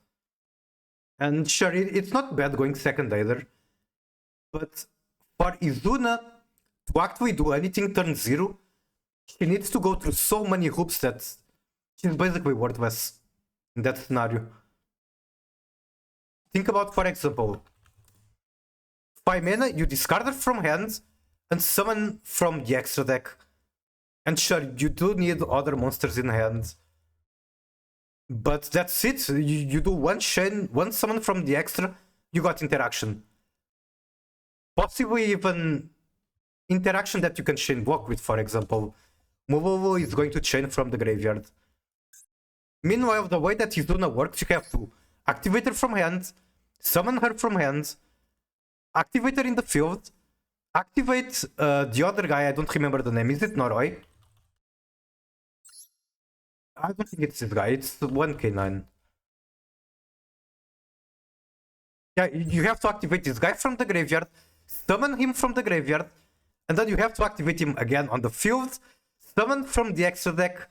And sure, it's not bad going second either. But for Izuna to actually do anything turn 0, she needs to go through so many hoops that she's basically worthless in that scenario. Think about, for example, 5 mana, you discard it from hand and summon from the extra deck. And sure, you do need other monsters in hand. But that's it. You do one chain, one summon from the extra, you got interaction. Possibly even interaction that you can chain block with, for example. Movable is going to chain from the graveyard. Meanwhile, the way that Izuna works, you have to activate her from hand, summon her from hand, activate her in the field, activate the other guy, I don't remember the name, is it Noroi? I don't think it's this guy, it's 1K9. Yeah, you have to activate this guy from the graveyard, summon him from the graveyard, and then you have to activate him again on the field, summon from the extra deck,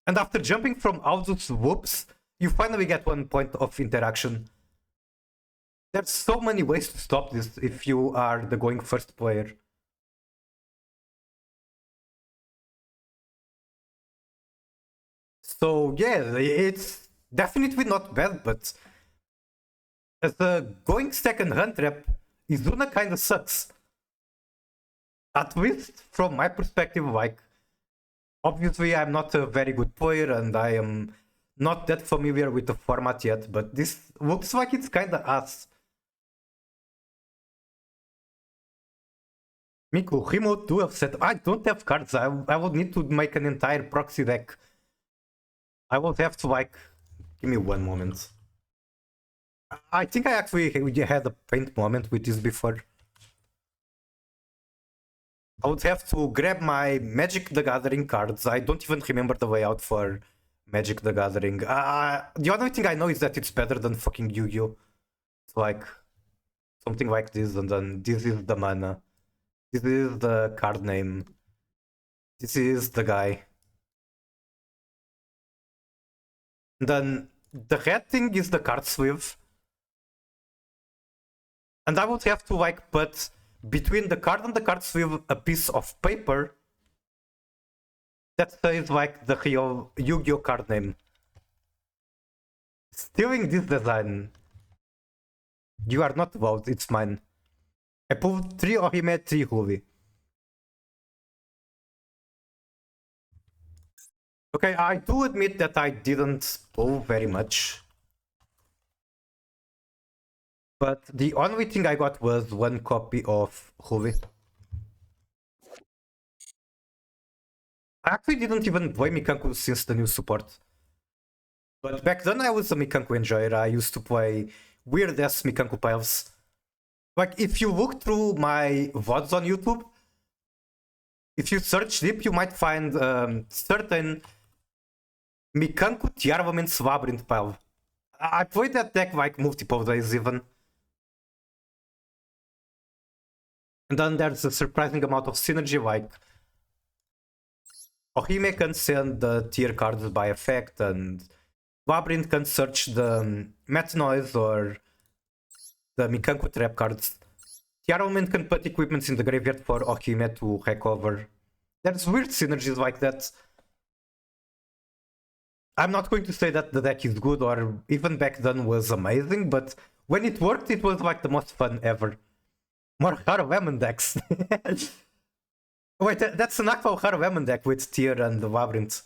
and after jumping from all those whoops, you finally get 1 point of interaction. There's so many ways to stop this if you are the going first player. So yeah, it's definitely not bad, but as a going second hand trap, Izuna kinda sucks. At least from my perspective, like, obviously I'm not a very good player and I am not that familiar with the format yet, but this looks like it's kinda ass. Miku, remote duel set. I don't have cards. I would need to make an entire proxy deck. I will have to, like, give me one moment. I think I actually had a paint moment with this before. I would have to grab my Magic the Gathering cards. I don't even remember the layout for Magic the Gathering. The only thing I know is that it's better than fucking Yu-Gi-Oh! It's like something like this, and then this is the mana. This is the card name. This is the guy. Then the red thing is the card sleeve. And I would have to, like, put between the card and the card sleeve a piece of paper that says, like, the real Yu-Gi-Oh! Card name. Stealing this design. You are not allowed, it's mine. I pulled 3 Ohime, 3 Huli. Okay, I do admit that I didn't pull very much. But the only thing I got was 1 copy of Huli. I actually didn't even play Mikanku since the new support. But back then I was a Mikanku enjoyer. I used to play weird-ass Mikanku piles. Like, if you look through my VODs on YouTube, if you search deep, you might find certain Mikanku Tearlaments Labyrinth pile. I played that deck like multiple days even. And then there's a surprising amount of synergy, like Ohime can send the tier cards by effect, and Labyrinth can search the Met Noise or the Mikanku trap cards. Tearlament can put equipments in the graveyard for Ohime to recover. There's weird synergies like that. I'm not going to say that the deck is good or even back then was amazing, but when it worked, it was like the most fun ever. More Harvemon decks. Wait, that's an actual Harvemon deck with Tier and the Labyrinth.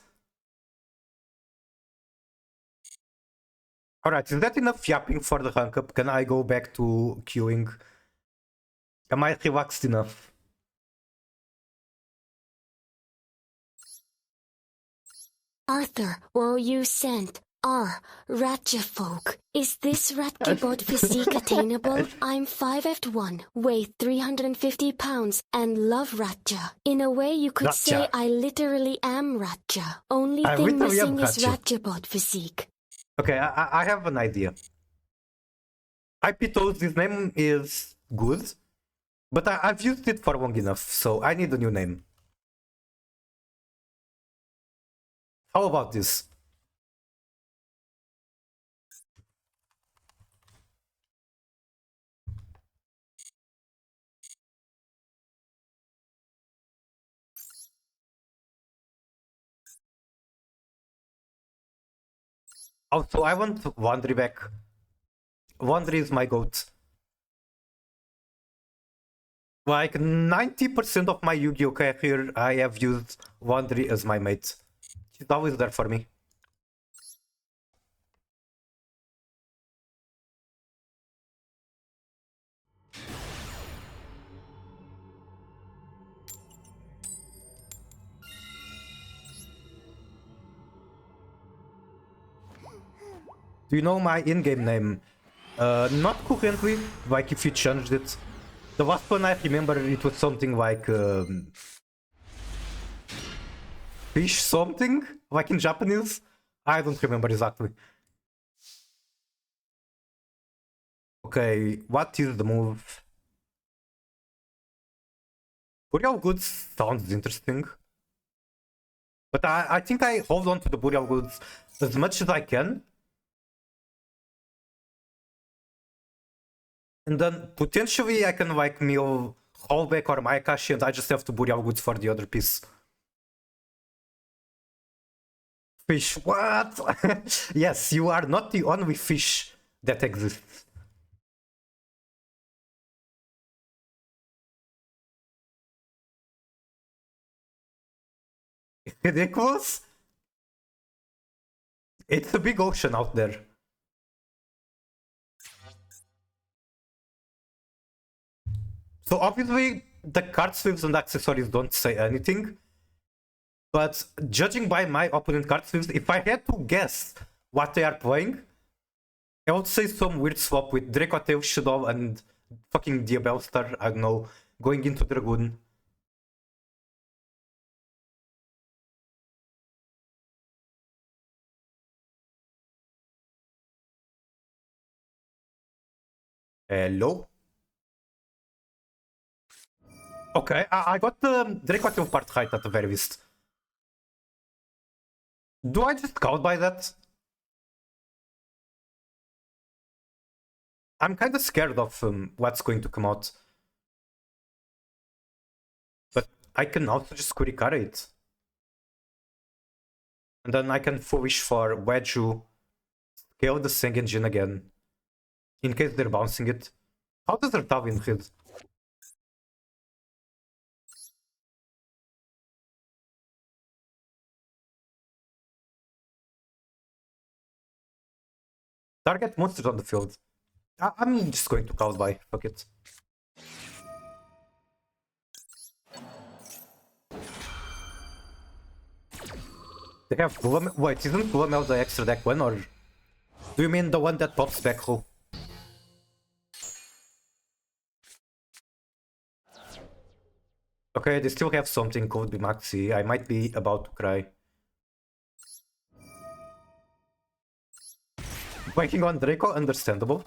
Alright, is that enough yapping for the rank up? Can I go back to queuing? Am I relaxed enough? Arthur, were you sent? Ratja folk. Is this Ratgebot physique attainable? I'm 5'1", weigh 350 pounds, and love Ratja. In a way, you could say Ratja. I literally am Ratja. Only I thing literally am missing is Ratja. Ratgebot physique. Okay, I have an idea. IP told this name is good, but I've used it for long enough, so I need a new name. How about this? Also, I want Wandry back. Wandry is my goat. Like 90% of my Yu-Gi-Oh career, I have used Wandry as my mate. She's always there for me. Do you know my in-game name? Not currently, like if you changed it. The last one I remember, it was something like fish something, like in Japanese. I don't remember exactly. Okay, what is the move? Burial Goods sounds interesting. But I think I hold on to the Burial Goods as much as I can. And then potentially I can like mill Hallback or Maekashi and I just have to Burial Goods for the other piece. Fish, what? Yes, you are not the only fish that exists. Ridiculous? It's a big ocean out there. So obviously the card sleeves and accessories don't say anything. But judging by my opponent card sleeves, if I had to guess what they are playing, I would say some weird swap with Dracotail, Shadow, and fucking Diabellstar, I don't know, going into Dragoon. Hello? Okay, I got the Dracotail part right at the very least. Do I just count by that? I'm kind of scared of what's going to come out. But I can also just Kurikara it. And then I can full wish for Wedju, scale the Sing Engine again. In case they're bouncing it. How does their Tavin hit? Target monsters on the field. I'm just going to count by. Fuck it. They have Bluemel. Wait, isn't Bluemel the extra deck one, or do you mean the one that pops back who? Okay, they still have something called be Maxi. I might be about to cry. Banking on Draco, understandable.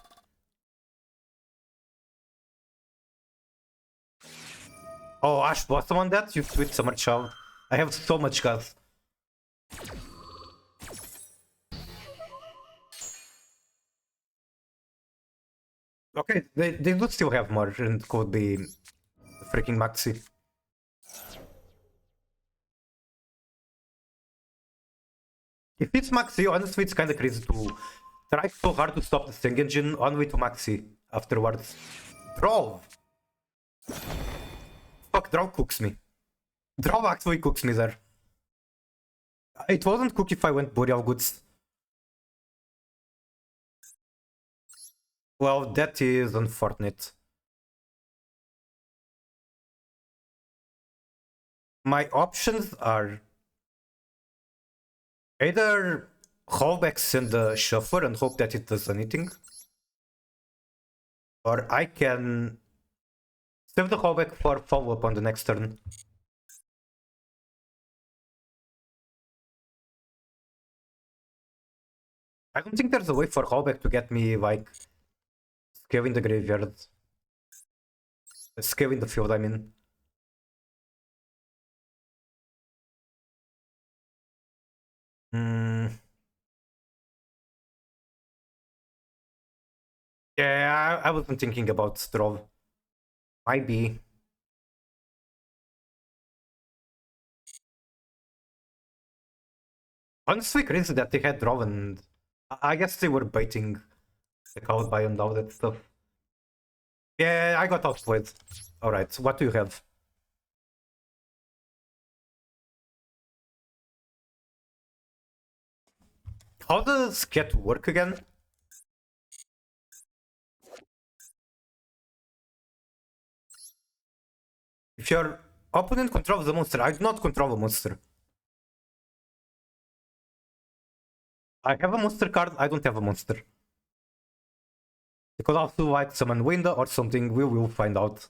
Oh, Ash Blossom on that? You sweet summer child. I have so much gas. Okay, they do still have more and could be freaking Maxi. If it's Maxi, honestly, it's kinda crazy to try so hard to stop the Sing Engine only to Maxi afterwards. Troll! Fuck, draw cooks me. Draw actually cooks me there. It wasn't cook if I went Burial Goods. Well, that is unfortunate. My options are either rollback send the shuffler and hope that it does anything, or I can save the rollback for follow-up on the next turn. I don't think there's a way for rollback to get me, like, scaling the graveyard. Scaling the field, I mean. Yeah, I wasn't thinking about Strov. Might be. Honestly, crazy that they had draw and I guess they were baiting the crowd by and all that stuff. Yeah, I got outplayed. Alright, what do you have? How does Cat work again? If your opponent controls the monster, I do not control a monster. I have a monster card, I don't have a monster. Because I'll still like summon window or something, we will find out.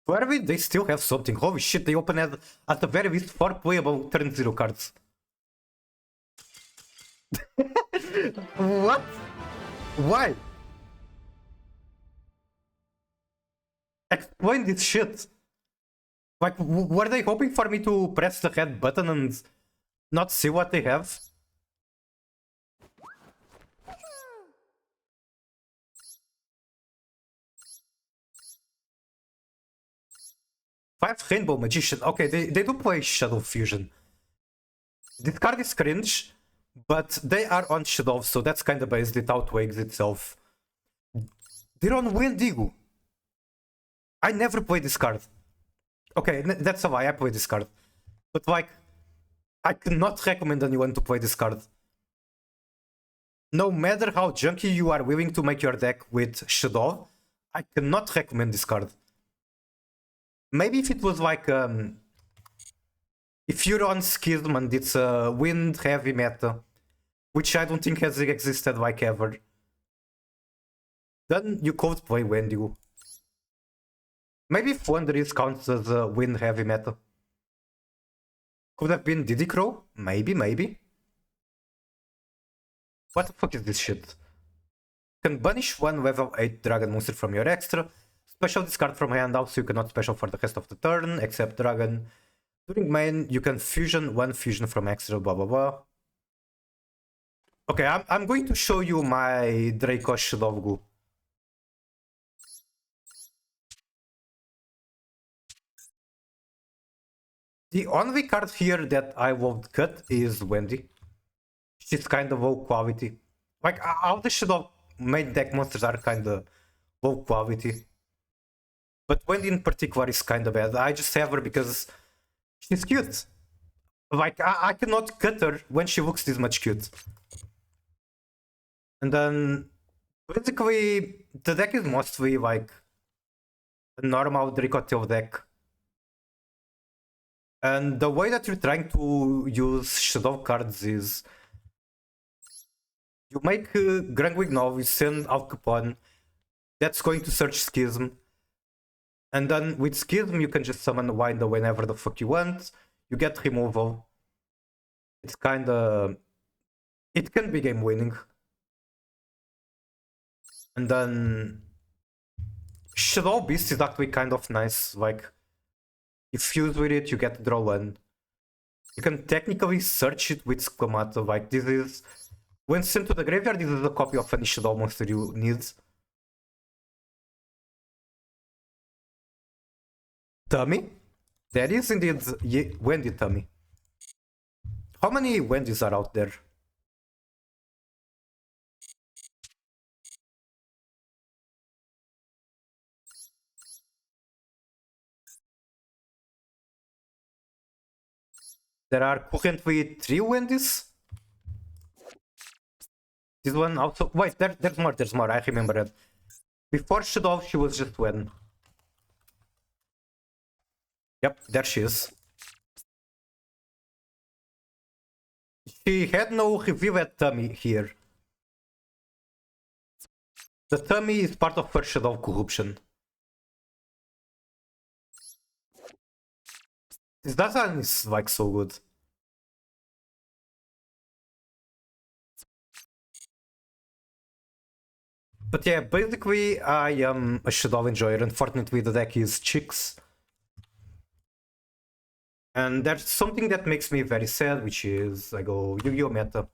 Where they still have something. Holy shit, they opened at the very least 4 playable turn 0 cards. What? Why? Explain this shit. Like, were they hoping for me to press the red button and not see what they have? Five Rainbow Magician. Okay, they do play Shadow Fusion. This card is cringe, but they are on Shadow, so that's kind of based. It outweighs itself. They're on Wendigo. I never played this card. Okay, that's a lie, I play this card. But like, I cannot recommend anyone to play this card. No matter how junky you are willing to make your deck with Shadow, I cannot recommend this card. Maybe if it was like, if you're on Schism and it's a wind heavy meta, which I don't think has existed like ever, then you could play Wendigo. Maybe if Wonderis counts as a wind heavy meta. Could have been Diddy Crow? Maybe. What the fuck is this shit? Can banish one level 8 dragon monster from your extra. Special discard from hand out so you cannot special for the rest of the turn, except dragon. During main, you can fusion one fusion from extra, blah blah blah. Okay, I'm going to show you my Draco Shadowgu. The only card here that I won't cut is Wendy. She's kind of low quality. Like, all the Shadow main deck monsters are kind of low quality. But Wendy in particular is kind of bad. I just have her because she's cute. Like, I cannot cut her when she looks this much cute. And then, basically, the deck is mostly like a normal Dracotail deck. And the way that you're trying to use Shadow cards is you make Grungwig Nov, you send Al Capone, that's going to search Schism. And then with Schism, you can just summon Winder whenever the fuck you want. You get removal. It's kinda... It can be game winning. And then... Shadow Beast is actually kind of nice. Like, you fuse with it, you get to draw one. You can technically search it with Squamata. Like, this is... When sent to the graveyard, this is a copy of any Shadow monster you need. Tummy? That is indeed Wendy Tummy. How many Wendys are out there? There are currently 3 Wendy's. This one also. Wait, there's more. There's more. I remember it. Before Shadow, she was just one. Yep, there she is. She had no review at Tummy here. The Tummy is part of her Shadow corruption. This design is like so good. But yeah, basically I am a Shadow enjoyer. Unfortunately the deck is chicks. And there's something that makes me very sad, which is I go Yu-Gi-Oh! Meta.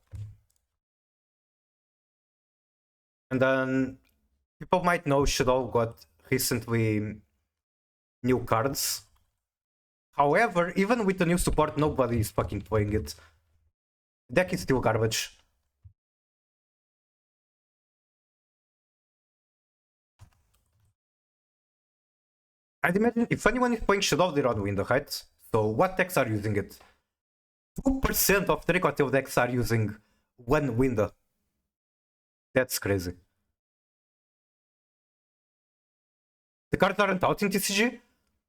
And then people might know Shadow got recently new cards. However, even with the new support, nobody is fucking playing it. Deck is still garbage. I'd imagine if anyone is playing Shadow, they're on window, right? So what decks are using it? 2% of Tricotail decks are using one window. That's crazy. The cards aren't out in TCG?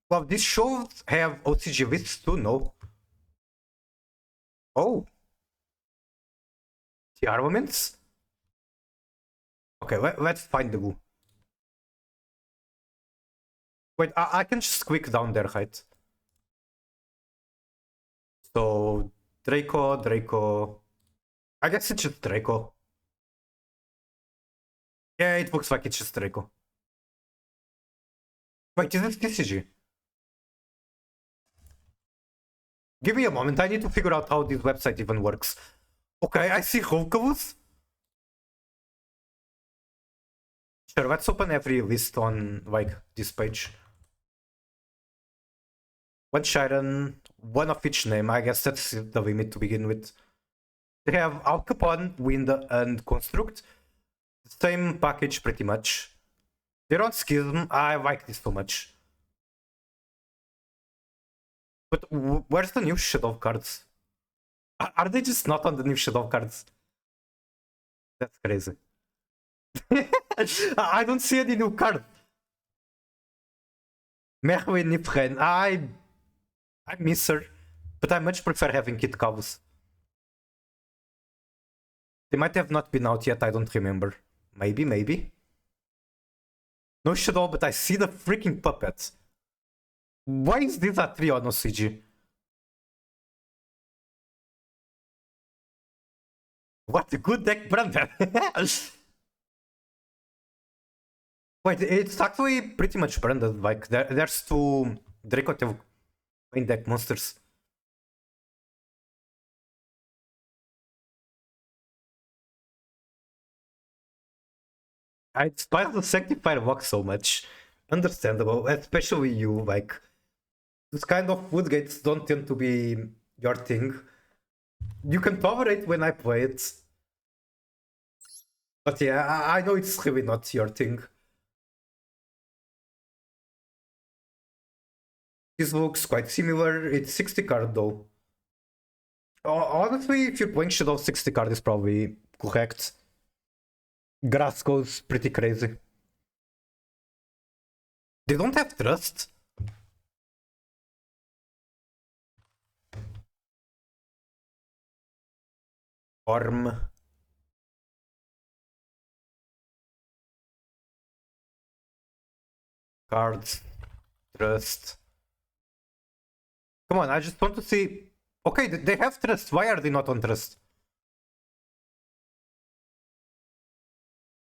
Well, these shows have OCG lists too, no? Oh. Tearlaments? Okay, let's find the glue. Wait, I can just click down there, right? So, Draco. I guess it's just Draco. Yeah, it looks like it's just Draco. Wait, is it TCG? Give me a moment, I need to figure out how this website even works. Okay, I see Hulkavus. Sure, let's open every list on, like, this page. One Shiren, one of each name, I guess that's the limit to begin with. They have Al Capone, Wind, and Construct. The same package, pretty much. They're on Schism, I like this so much. But where's the new Shadow cards? Are they just not on the new Shadow cards? That's crazy. I don't see any new card. Merwin Nifren, I miss her, but I much prefer having Kit Cavus. They might have not been out yet, I don't remember. Maybe. No Shadow, but I see the freaking puppet. Why is this a 3 on OCG? What a good deck, Brandon! Wait, it's actually pretty much branded. Like, there's 2 Dracotail main deck monsters. I despise the Sanctifier walk so much. Understandable, especially you. Like, this kind of woodgates don't tend to be your thing. You can tolerate when I play it. But yeah, I know it's really not your thing. This looks quite similar. It's 60 card though. Honestly, if you're playing Shadow, 60 card is probably correct. Grass goes pretty crazy. They don't have trust. Orm. Cards. Trust. Come on, I just want to see. Okay, they have trust. Why are they not on trust?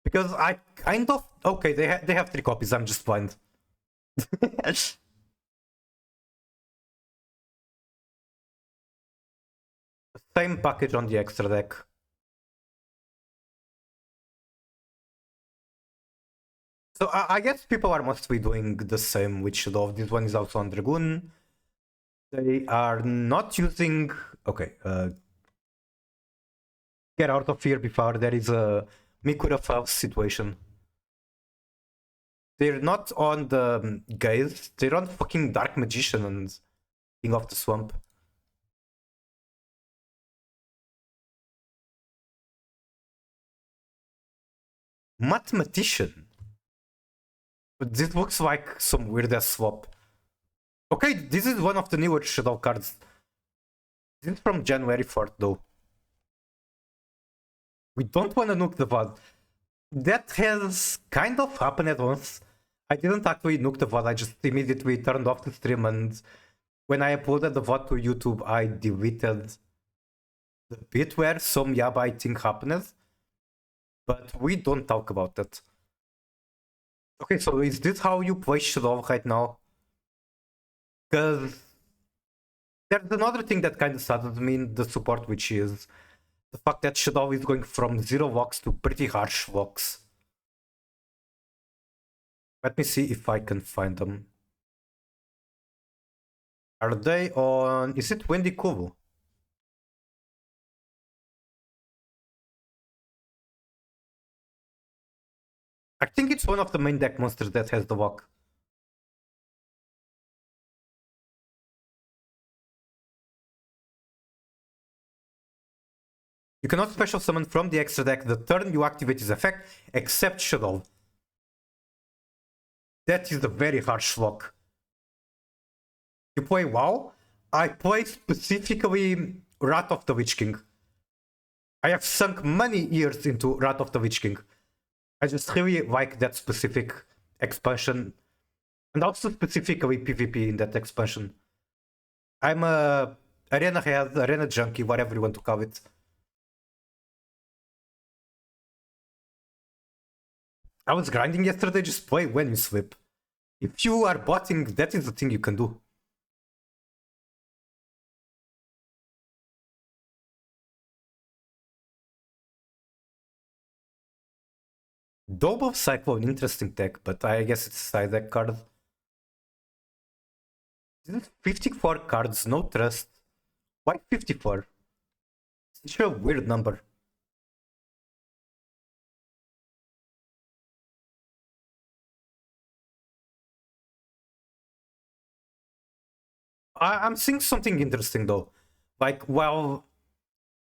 Because I kind of. Okay, they have 3 copies. I'm just blind. Same package on the extra deck. So I guess people are mostly doing the same with Shadow. This one is also on Dragoon. They are not using. Okay, get out of here before there is a Mikura Faust situation. They're not on the Gaze, they're on fucking Dark Magician and King of the Swamp. Mathematician. This looks like some weird ass swap. Okay, this is one of the newer Shadow cards. This is from January 4th though. We don't want to nuke the VOD. That has kind of happened at once. I didn't actually nuke the VOD, I just immediately turned off the stream, and when I uploaded the VOD to YouTube, I deleted the bit where some yabai thing happened. But we don't talk about that. Okay, so is this how you play Shadow right now? Because there's another thing that kind of saddens me in the support, which is the fact that Shadow is going from 0 vox to pretty harsh vox. Let me see if I can find them. Are they on... is it Windy Kuvu? I think it's one of the main deck monsters that has the vox. You cannot special summon from the extra deck the turn you activate his effect, except Shadow. That is a very harsh lock. You play WoW? I play specifically Wrath of the Witch King. I have sunk many years into Wrath of the Witch King. I just really like that specific expansion. And also specifically PvP in that expansion. I'm a arena head, arena junkie, whatever you want to call it. I was grinding yesterday, just play when you sleep. If you are botting, that is the thing you can do. Double Cyclone, interesting tech, but I guess it's a side deck card. This is 54 cards, no trust. Why 54? It's such a weird number. I'm seeing something interesting though. Like, while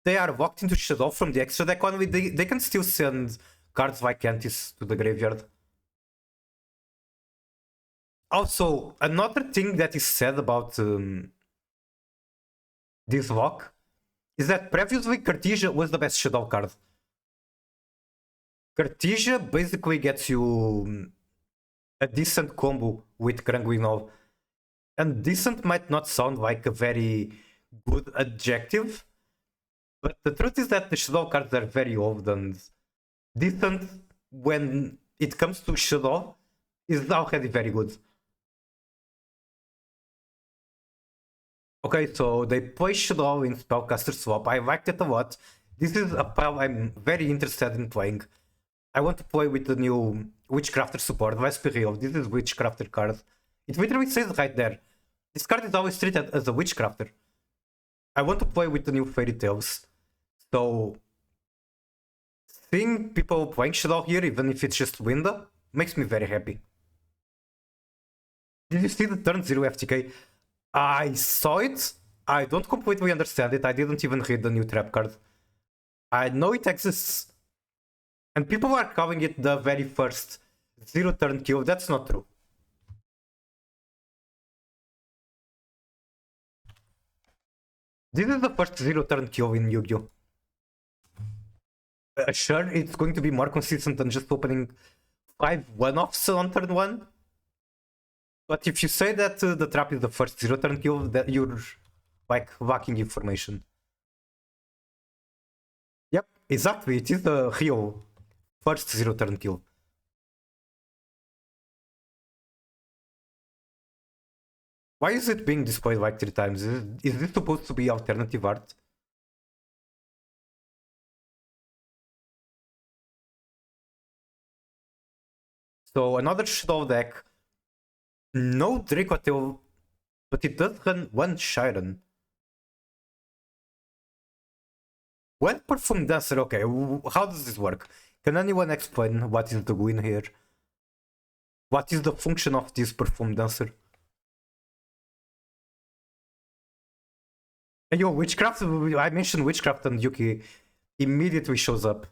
they are walked into Shadow from the extra deck only, they can still send cards like Antis to the graveyard. Also, another thing that is said about this lock is that previously Cartesia was the best Shadow card. Cartesia basically gets you a decent combo with Kranguinov. And decent might not sound like a very good adjective, but the truth is that the Shadow cards are very old, and decent when it comes to Shadow is already very good. Okay, so they play Shadow in Spellcaster Swap. I liked it a lot. This is a pile I'm very interested in playing. I want to play with the new Witchcrafter support, Vesperio. This is Witchcrafter card. It literally says right there. This card is always treated as a Witchcrafter. I want to play with the new Fairy Tales. So, seeing people playing Shadow here, even if it's just window, makes me very happy. Did you see the turn 0 FTK? I saw it. I don't completely understand it. I didn't even read the new trap card. I know it exists. And people are calling it the very first 0 turn kill. That's not true. This is the first 0 turn kill in Yu-Gi-Oh! Sure, it's going to be more consistent than just opening 5 one-offs on turn 1. But if you say that the trap is the first 0 turn kill, that you're like lacking information. Yep, exactly. It is the real first 0 turn kill. Why is it being displayed like 3 times? Is this supposed to be alternative art? So another Shadow deck. No Dracotail, but it does run 1 Shiren. One Perfume Dancer, okay, how does this work? Can anyone explain what is the win here? What is the function of this Perfume Dancer? And yo, Witchcraft, I mentioned Witchcraft and Yuki immediately shows up.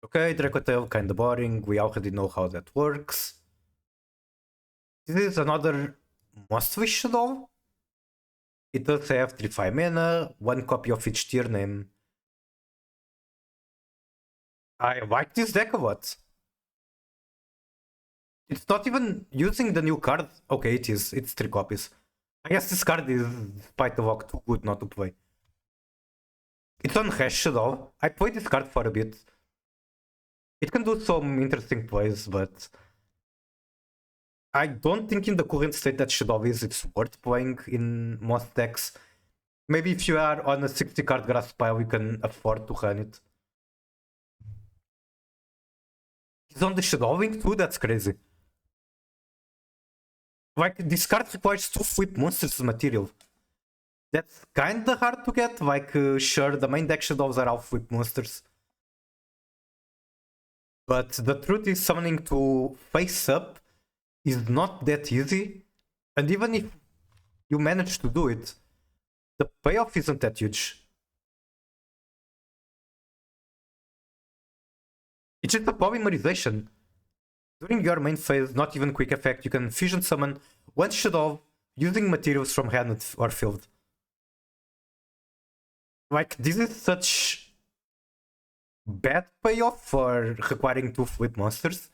Okay, Dracotail, kinda boring. We already know how that works. This is another must-wish Shadow. It does have 3-5 mana, 1 copy of each tier name. I like this deck a lot. It's not even using the new card. Okay, it is. It's 3 copies. I guess this card is, despite the walk, too good not to play. It's on Hash Shadow. I played this card for a bit. It can do some interesting plays, but I don't think in the current state that Shadow is, it's worth playing in most decks. Maybe if you are on a 60 card grass pile, you can afford to run it. He's on the Shadowing too, that's crazy. Like, this card requires 2 flip monsters material. That's kinda hard to get. Like, sure, the main deck Shadows are all flip monsters. But the truth is, summoning to face up is not that easy. And even if you manage to do it, the payoff isn't that huge. It's just a polymerization. During your main phase, not even quick effect, you can fusion summon one Shadow using materials from hand or field. Like, this is such bad payoff for requiring 2 flip monsters.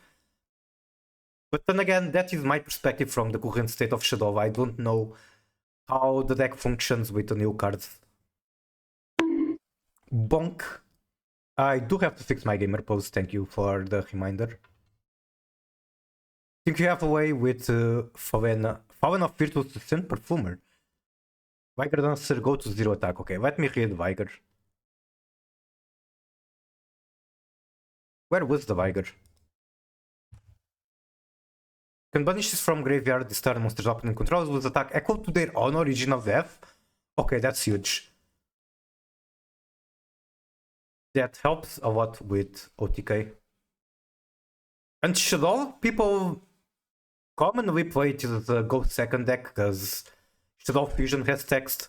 But then again, that is my perspective from the current state of Shadow. I don't know how the deck functions with the new cards. Bonk. I do have to fix my gamer pose, thank you for the reminder. Think you have a way with Fallen of Virtuous Descent Perfumer. Viger Dancer, go to 0 attack. Okay, let me read Viger. Where was the Viger? Can banish this from graveyard, this turn monster's opponent controls with attack equal to their own original death. Okay, that's huge. That helps a lot with OTK. And Shadow, people commonly play it as a go second deck because Shadow Fusion has text.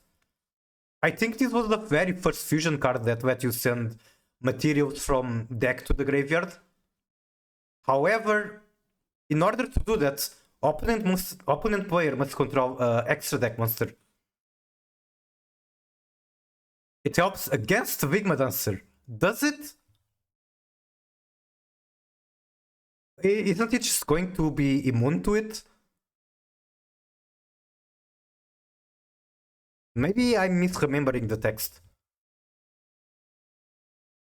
I think this was the very first fusion card that let you send materials from deck to the graveyard. However, in order to do that, opponent player must control extra deck monster. It helps against Vigma Dancer. Does it? Isn't it just going to be immune to it? Maybe I'm misremembering the text.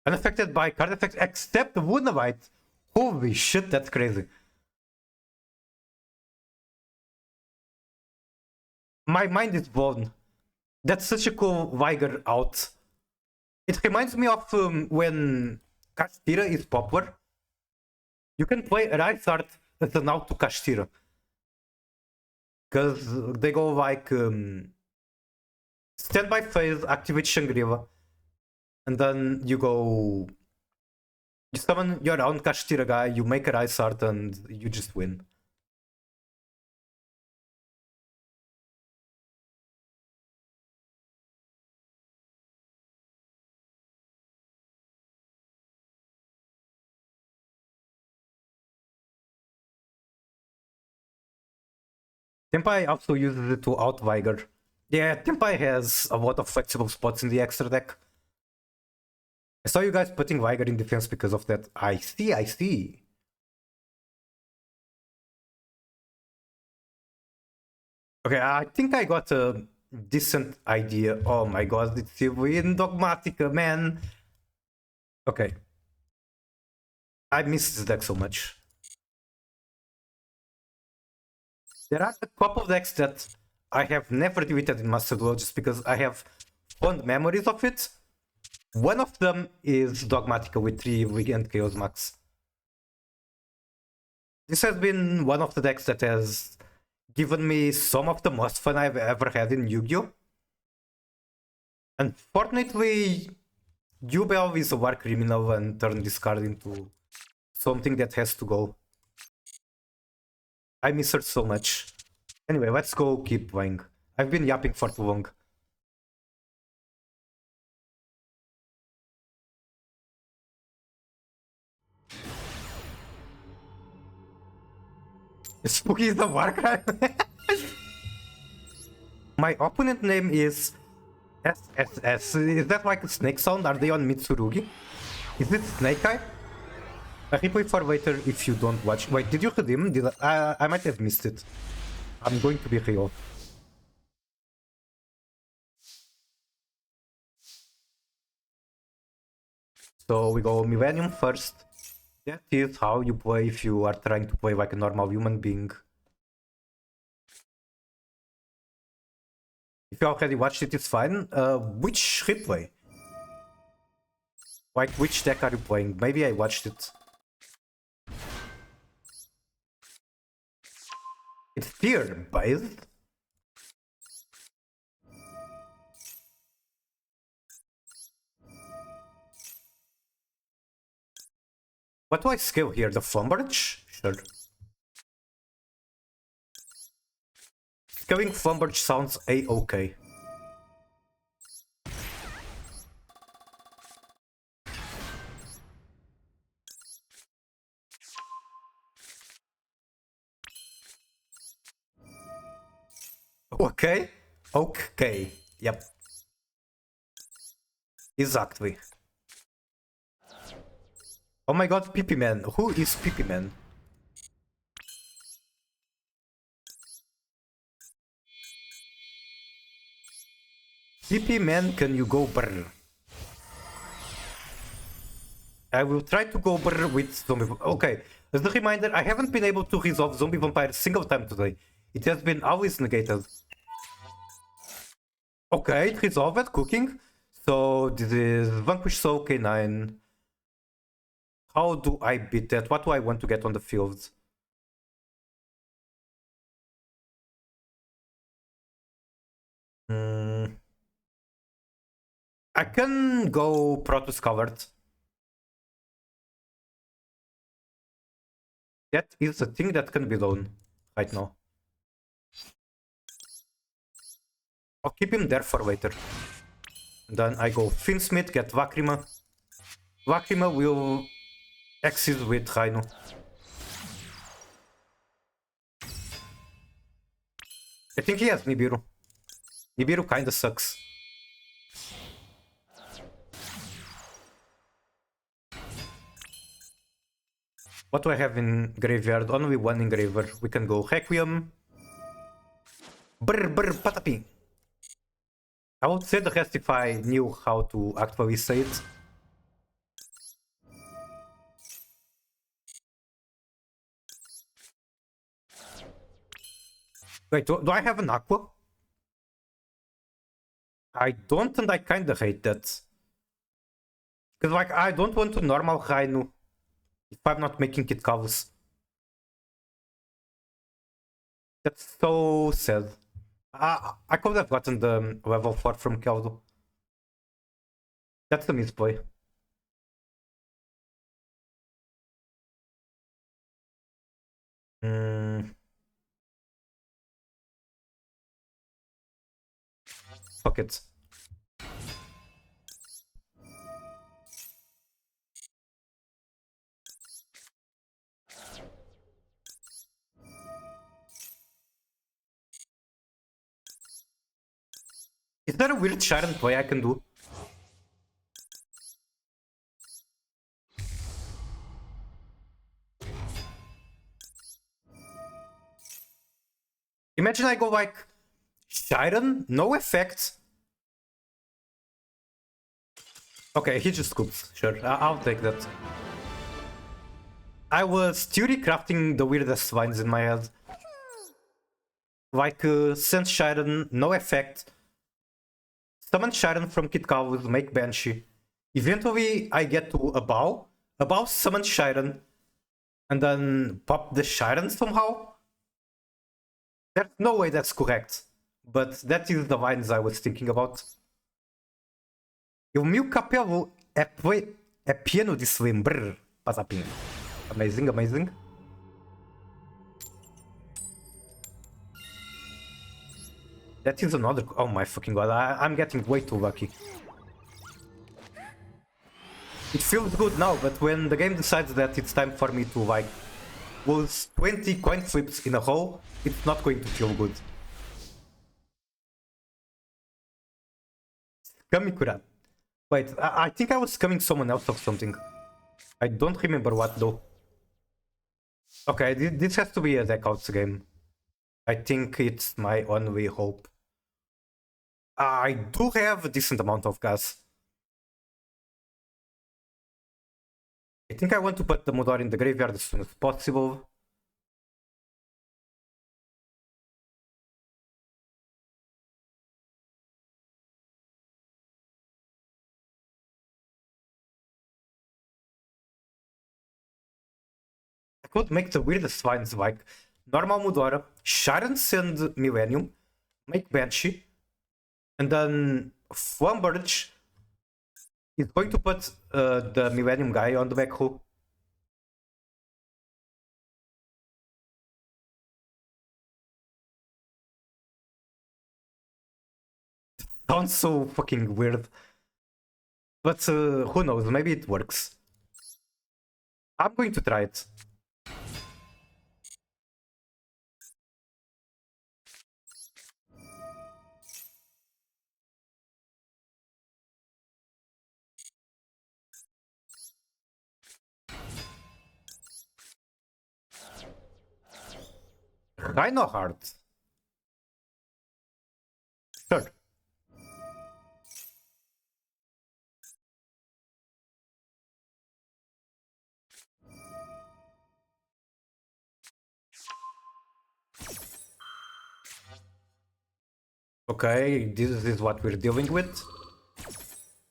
Unaffected by card effects except Wunderwite. Holy shit, that's crazy. My mind is blown. That's such a cool Viger out. It reminds me of when Kashtira is popular. You can play Rysart as an out to Kashtira. Because they go like standby phase, activate Shangri-La, and then you go. You summon your own Kashtira guy, you make a Rysart, and you just win. Tempai also uses it to out Viger. Yeah, Tempai has a lot of flexible spots in the extra deck. I saw you guys putting Viger in defense because of that. I see, I see. Okay, I think I got a decent idea. Oh my god, it's in Dogmatica, man. Okay. I miss this deck so much. There are a couple of decks that I have never deleted in Master Duel just because I have fond memories of it. One of them is Dogmatica with 3 Weekend Chaos Max. This has been one of the decks that has given me some of the most fun I've ever had in Yu-Gi-Oh! Unfortunately, Yubel is a war criminal and turned this card into something that has to go. I miss her so much. Anyway, let's go keep playing. I've been yapping for too long. Spooky is a war crime. My opponent name is SSS. Is that like a snake sound? Are they on Mitsurugi? Is it Snake Eye? A replay for later if you don't watch. Wait, did you redeem? Did I might have missed it. I'm going to be real. So we go Millennium first. That is how you play if you are trying to play like a normal human being. If you already watched it, it's fine. Which replay? Like, which deck are you playing? Maybe I watched it. It's tier based. What do I scale here? The Flumberge? Sure. Scaling Flumberge sounds a-okay. Okay. Okay. Yep. Exactly. Oh my god, PP Man. Who is PP Man? PP Man, can you go brr? I will try to go brr with zombie. Okay, as a reminder, I haven't been able to resolve zombie vampire a single time today. It has been always negated. Okay, it resolved, cooking. So this is Vanquish Soul K9. How do I beat that? What do I want to get on the field? I can go Protoss covered. That is a thing that can be done right now. I'll keep him there for later. Then I go Finsmith, get Vakrima. Vakrima will exit with Rhino. I think he has Nibiru. Nibiru kinda sucks. What do I have in graveyard? Only one engraver. We can go Requiem. Brr brr patapi. I would say the rest if I knew how to actually say it. Wait, do I have an Aqua? I don't, and I kinda hate that. Because, like, I don't want to normal Rhino if I'm not making it Kavus. That's so sad. I could have gotten the level 4 from Keldo. That's the misplay. Fuck it. Is there a weird Sharon play I can do? Imagine I go like Sharon, no effect. Okay, he just scoops. Sure, I'll take that. I was theory crafting the weirdest lines in my head. Like, send Sharon, no effect. Summon Sharon from Kit Kavus, make Banshee. Eventually, I get to a bow. A bow summon Sharon. And then pop the Sharon somehow. There's no way that's correct. But that is the lines I was thinking about. E o meu capelo é pieno de slim. Brrr. Pasapinho. Amazing, amazing. That is another... Oh my fucking god, I'm getting way too lucky. It feels good now, but when the game decides that it's time for me to, like, was 20 coin flips in a row, it's not going to feel good. Kamikura. Wait, I think I was coming someone else or something. I don't remember what though. Okay, this has to be a deck outs game. I think it's my only hope. I do have a decent amount of gas. I think I want to put the Mudor in the graveyard as soon as possible. I could make the weirdest finds like normal Mudora, Sharon send Millennium, make Banshee, and then Flamberge is going to put the Millennium guy on the back row. Sounds so fucking weird. But who knows, maybe it works. I'm going to try it. Rhino Heart. Sure. Okay, this is what we're dealing with.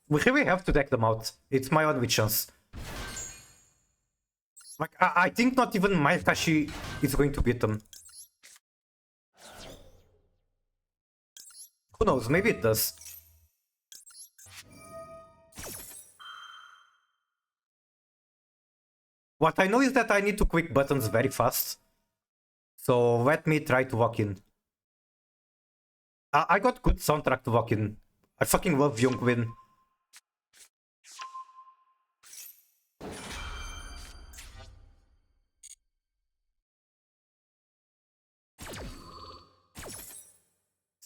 We really have to deck them out. It's my only chance. Like, I think not even Mayakashi is going to beat them. Who knows, maybe it does. What I know is that I need to click buttons very fast. So let me try to walk in. I got good soundtrack to walk in. I fucking love Youngwin.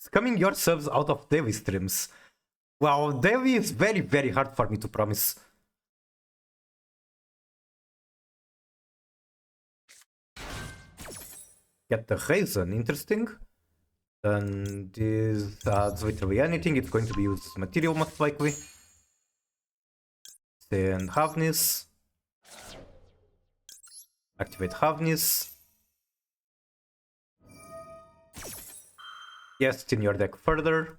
Scumming your subs out of daily streams. Well, daily is very, very hard for me to promise. Get the Raisin, interesting. Then this adds literally anything, it's going to be used as material most likely. Then Havnis. Activate Havnis. Yes, it's in your deck further.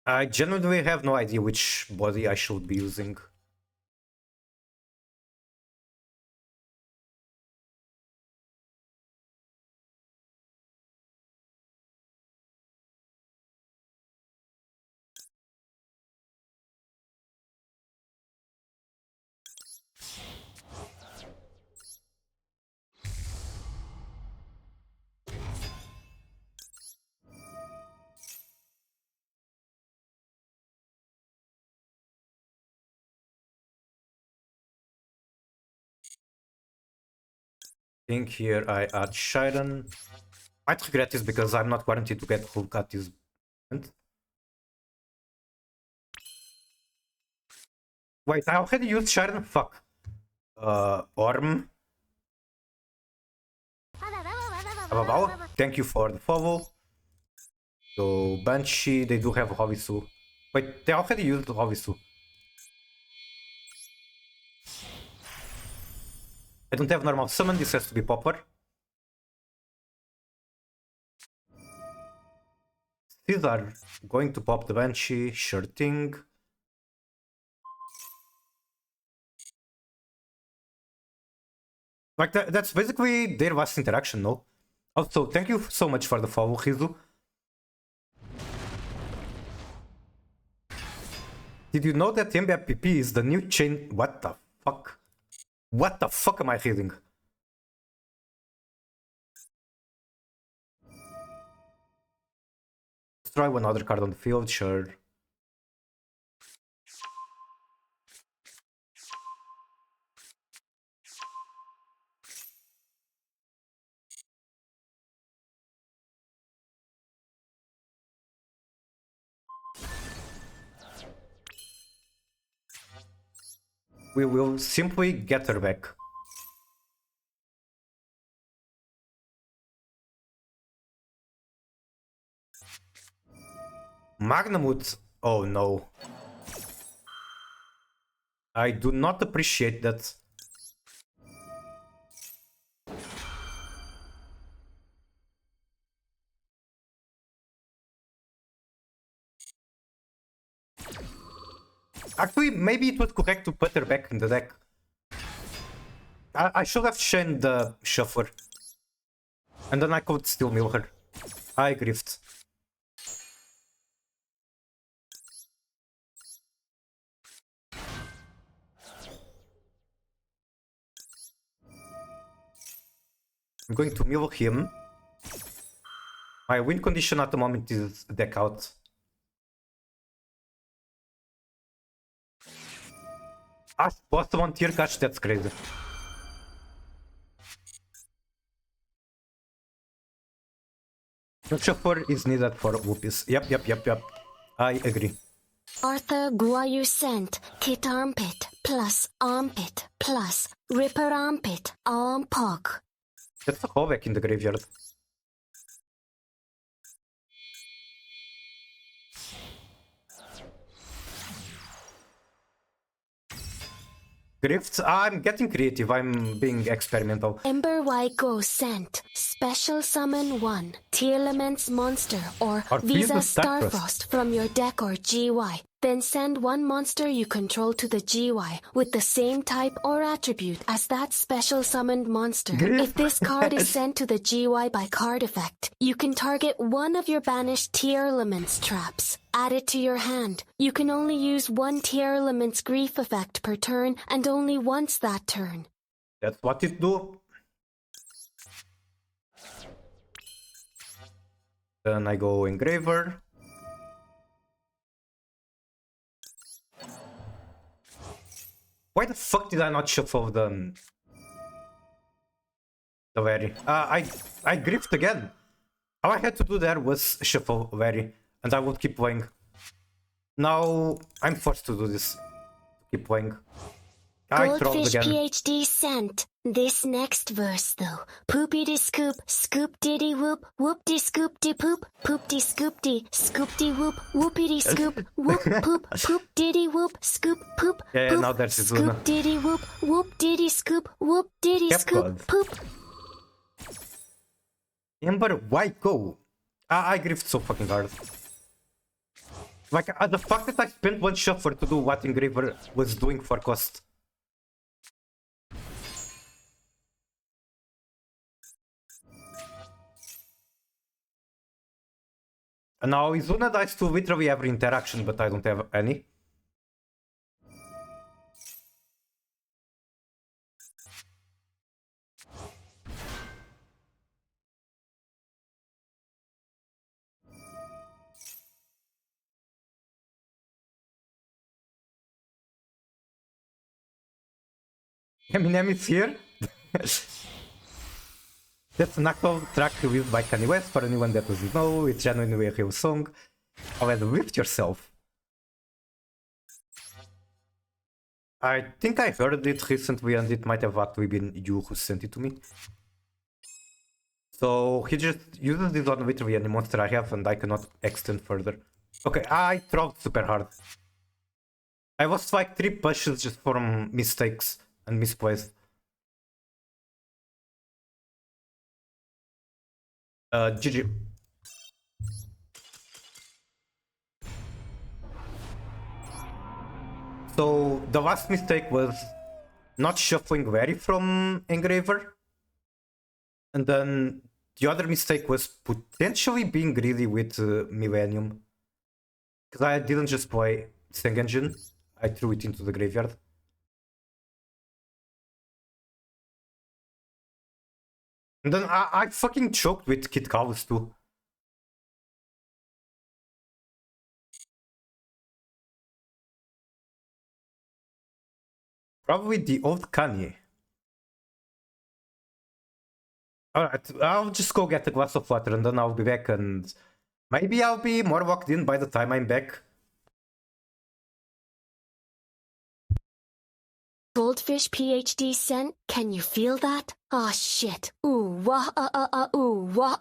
I genuinely have no idea which body I should be using. I think here I add Shiren. Might regret this because I'm not guaranteed to get Hulk at this moment. Wait, I already used Shiren? Fuck. Orm. Ababao, thank you for the follow. So, Banshee, they do have Hovisu. Wait, they already used Hovisu. I don't have normal summon, this has to be Popper. These are going to pop the Banshee, sure thing. Like, that's basically their last interaction, no? Also, thank you so much for the follow, Rizu. Did you know that MBPP is the new chain? What the fuck? What the fuck am I reading? Destroy one other card on the field, sure. We will simply get her back. Magnamut. Oh no. I do not appreciate that. Actually, maybe it was correct to put her back in the deck. I should have chained the shuffler. And then I could still mill her. I griefed. I'm going to mill him. My win condition at the moment is deck out. Ash bottom on tier catch, that's crazy. Shuffler is needed for whoopies. Yep. I agree. Arthur Guayu sent Kit Armpit plus Armpit plus Ripper Armpit Armpog. That's a callback in the graveyard. Grifts? I'm getting creative, I'm being experimental. Ember Waiko sent Special Summon 1 Tearlaments monster or Visa Starfrost from your deck or GY. Then send one monster you control to the GY with the same type or attribute as that special summoned monster. If this card is sent to the GY by card effect, you can target one of your banished Tearlaments traps. Add it to your hand. You can only use one Tearlaments grief effect per turn and only once that turn. That's what it do. Then I go Engraver. Why the fuck did I not shuffle the Very? I griefed again. All I had to do there was shuffle Very, and I would keep playing. Now I'm forced to do this. Keep playing. I trolled Goldfish again. PhD sent. This next verse though. Poopity scoop, scoop diddy whoop, whoopty scoop de poop, poopty scoop de, scoop de whoop, whoopity scoop, whoop poop, poop diddy whoop, scoop poop, Yeah, poop, now there's his scoop Luna. diddy whoop, whoop diddy scoop, whoop diddy Yep, scoop, God. poop. Ember, why go? I griefed so fucking hard. Like, the fact that I spent one shuffle to do what Engraver was doing for cost. And now Izuna dies to literally every interaction, but I don't have any. Eminem is here. That's an actual track released by Kanye West. For anyone that doesn't know, it's genuinely a real song. However, lift yourself. I think I heard it recently and it might have actually been you who sent it to me. So he just uses this on literally any monster I have and I cannot extend further. Okay, I trolled super hard. I lost like 3 pushes just from mistakes and misplays. GG. So the last mistake was not shuffling Very from Engraver. And then the other mistake was potentially being greedy with Millennium. Because I didn't just play Seng Engine, I threw it into the graveyard. And then I fucking choked with Kid Callus too. Probably the old Kanye. Alright, I'll just go get a glass of water and then I'll be back, and maybe I'll be more locked in by the time I'm back. Goldfish PhD sent. Can you feel that? Ah, shit. Ooh, wah, ooh, wah,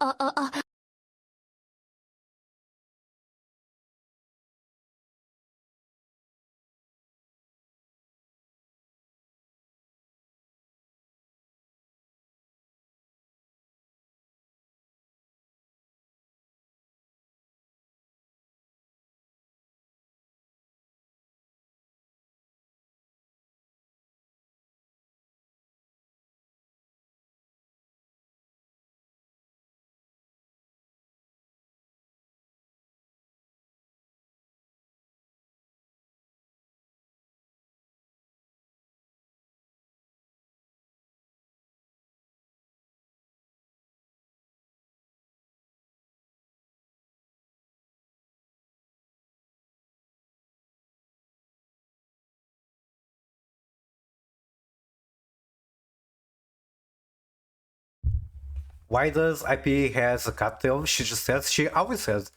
Why does IP has a cattail? She just says, she always has.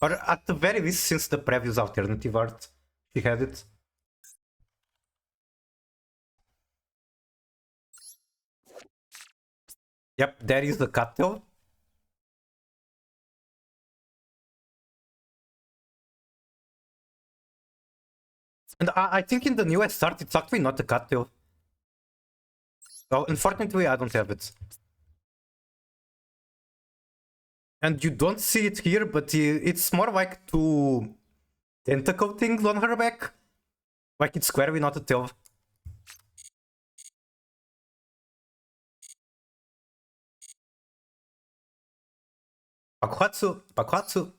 Or at the very least since the previous alternative art, she had it. Yep, there is the cattail. And I think in the newest art it's actually not a cattail. Well, unfortunately I don't have it. And you don't see it here, but it's more like two tentacle things on her back. Like it's squarely not a tail. Bakuhatsu, Bakuhatsu.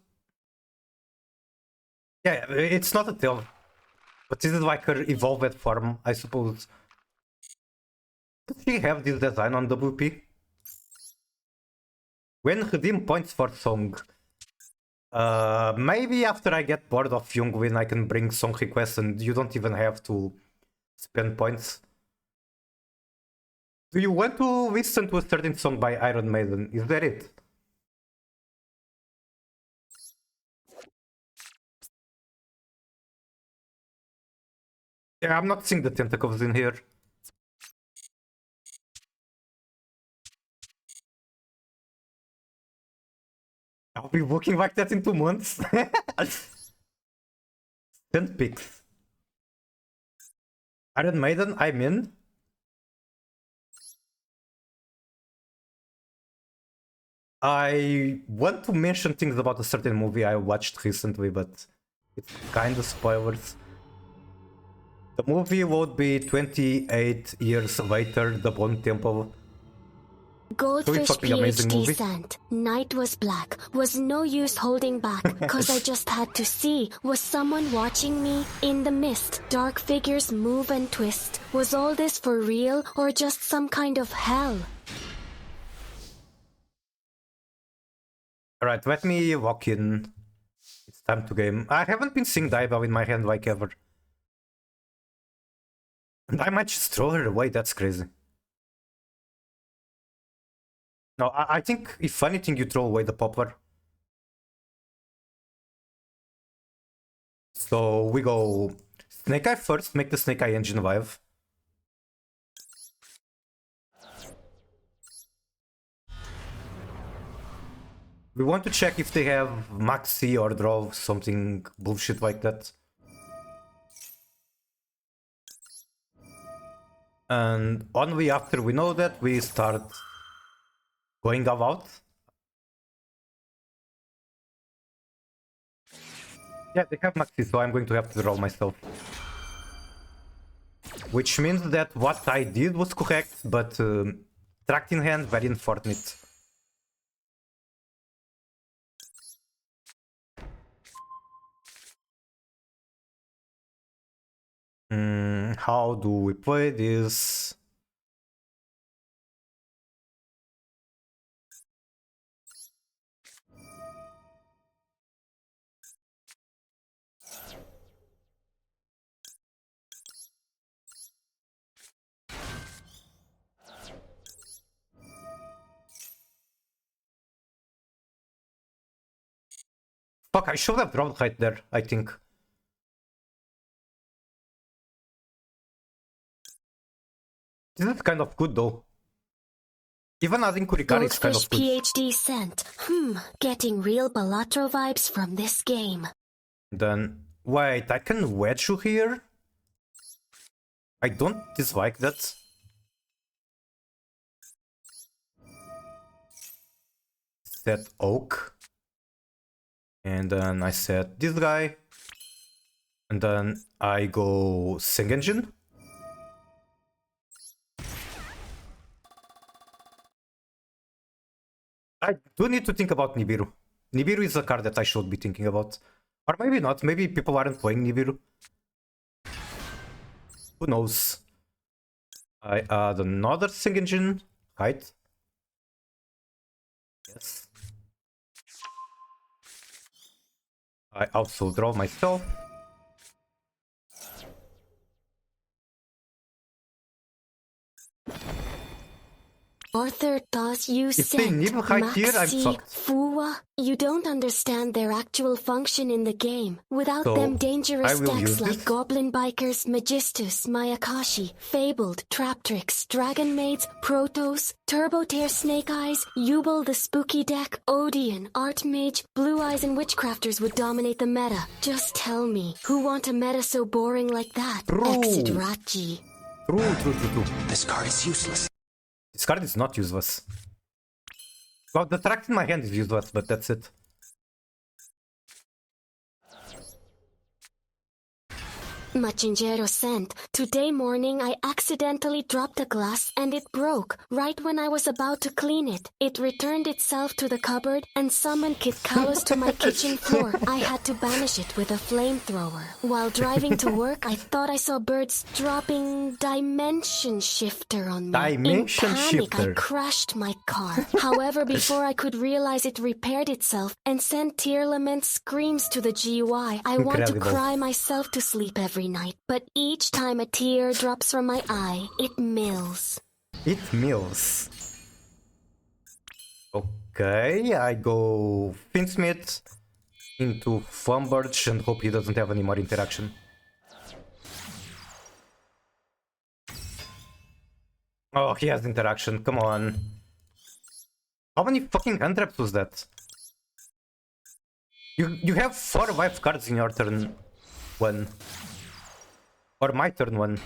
Yeah, it's not a tail. But this is like her evolved form, I suppose. Does she have this design on WP? When redeem points for song. Maybe after I get bored of Youngwin, I can bring song requests and you don't even have to spend points. Do you want to listen to a certain song by Iron Maiden? Is that it? Yeah, I'm not seeing the tentacles in here. I'll be looking like that in 2 months. Send pics. Iron Maiden, I'm in. I want to mention things about a certain movie I watched recently, but it's kind of spoilers. The movie would be 28 years later, The Bone Temple. Goldfish Fucking amazing PhD movie. sent. Night was black. Was no use holding back, cause I just had to see. Was someone watching me? In the mist, dark figures move and twist. Was all this for real, or just some kind of hell? Alright, let me walk in. It's time to game. I haven't been seeing Dival in my hand like ever. And I might just throw her away, that's crazy. No, I think if anything you throw away the poplar. So we go Snake Eye first, make the Snake Eye engine live. We want to check if they have Maxi or draw something bullshit like that. And only after we know that, we start going all out. Yeah, they have Maxi, so I'm going to have to draw myself. Which means that what I did was correct, but tracked in hand, very unfortunate. How do we play this? Fuck, I should have dropped right there, I think. This is kind of good though. Even adding Kurikari is kind Goldfish of good. PhD sent. Getting real Balatro vibes from this game. Then, wait, I can wedge you here? I don't dislike that. Set Oak. And then I set this guy. And then I go Sing Engine. I do need to think about Nibiru. Nibiru is a card that I should be thinking about. Or maybe not, maybe people aren't playing Nibiru. Who knows? I add another Sing Engine. Height. Yes. I also draw myself. Arthur thought you If they said need height here, I'm Maxi fucked. Fuwa. You don't understand their actual function in the game. Without So, them, I dangerous will decks use like this. Goblin Bikers, Magistus, Mayakashi, Fabled, Traptrix, Dragon Maids, Protos, Turbo Tear Snake Eyes, Yubel the Spooky Deck, Odeon, Archmage, Blue Eyes and Witchcrafters would dominate the meta. Just tell me, who want a meta so boring like that? True. Exit Rachi. True. This card is useless. This card is not useless. Well, the track in my hand is useless, but that's it. Machinjero sent. Today morning I accidentally dropped a glass and it broke. Right when I was about to clean it, it returned itself to the cupboard and summoned Kid Kalos to my kitchen floor. I had to banish it with a flamethrower. While driving to work, I thought I saw birds dropping Dimension Shifter on me. Dimension In panic, Shifter. I crashed my car. However, before I could realize it repaired itself and sent Tearlaments screams to the GUI, I want to Incredible. cry myself to sleep every night, but each time a tear drops from my eye, it mills. It mills. Okay, I go Finsmith into Fumberge and hope he doesn't have any more interaction. Oh, he has interaction, come on. How many fucking hand traps was that? You have 4 wipe cards in your turn 1. Or my turn 1.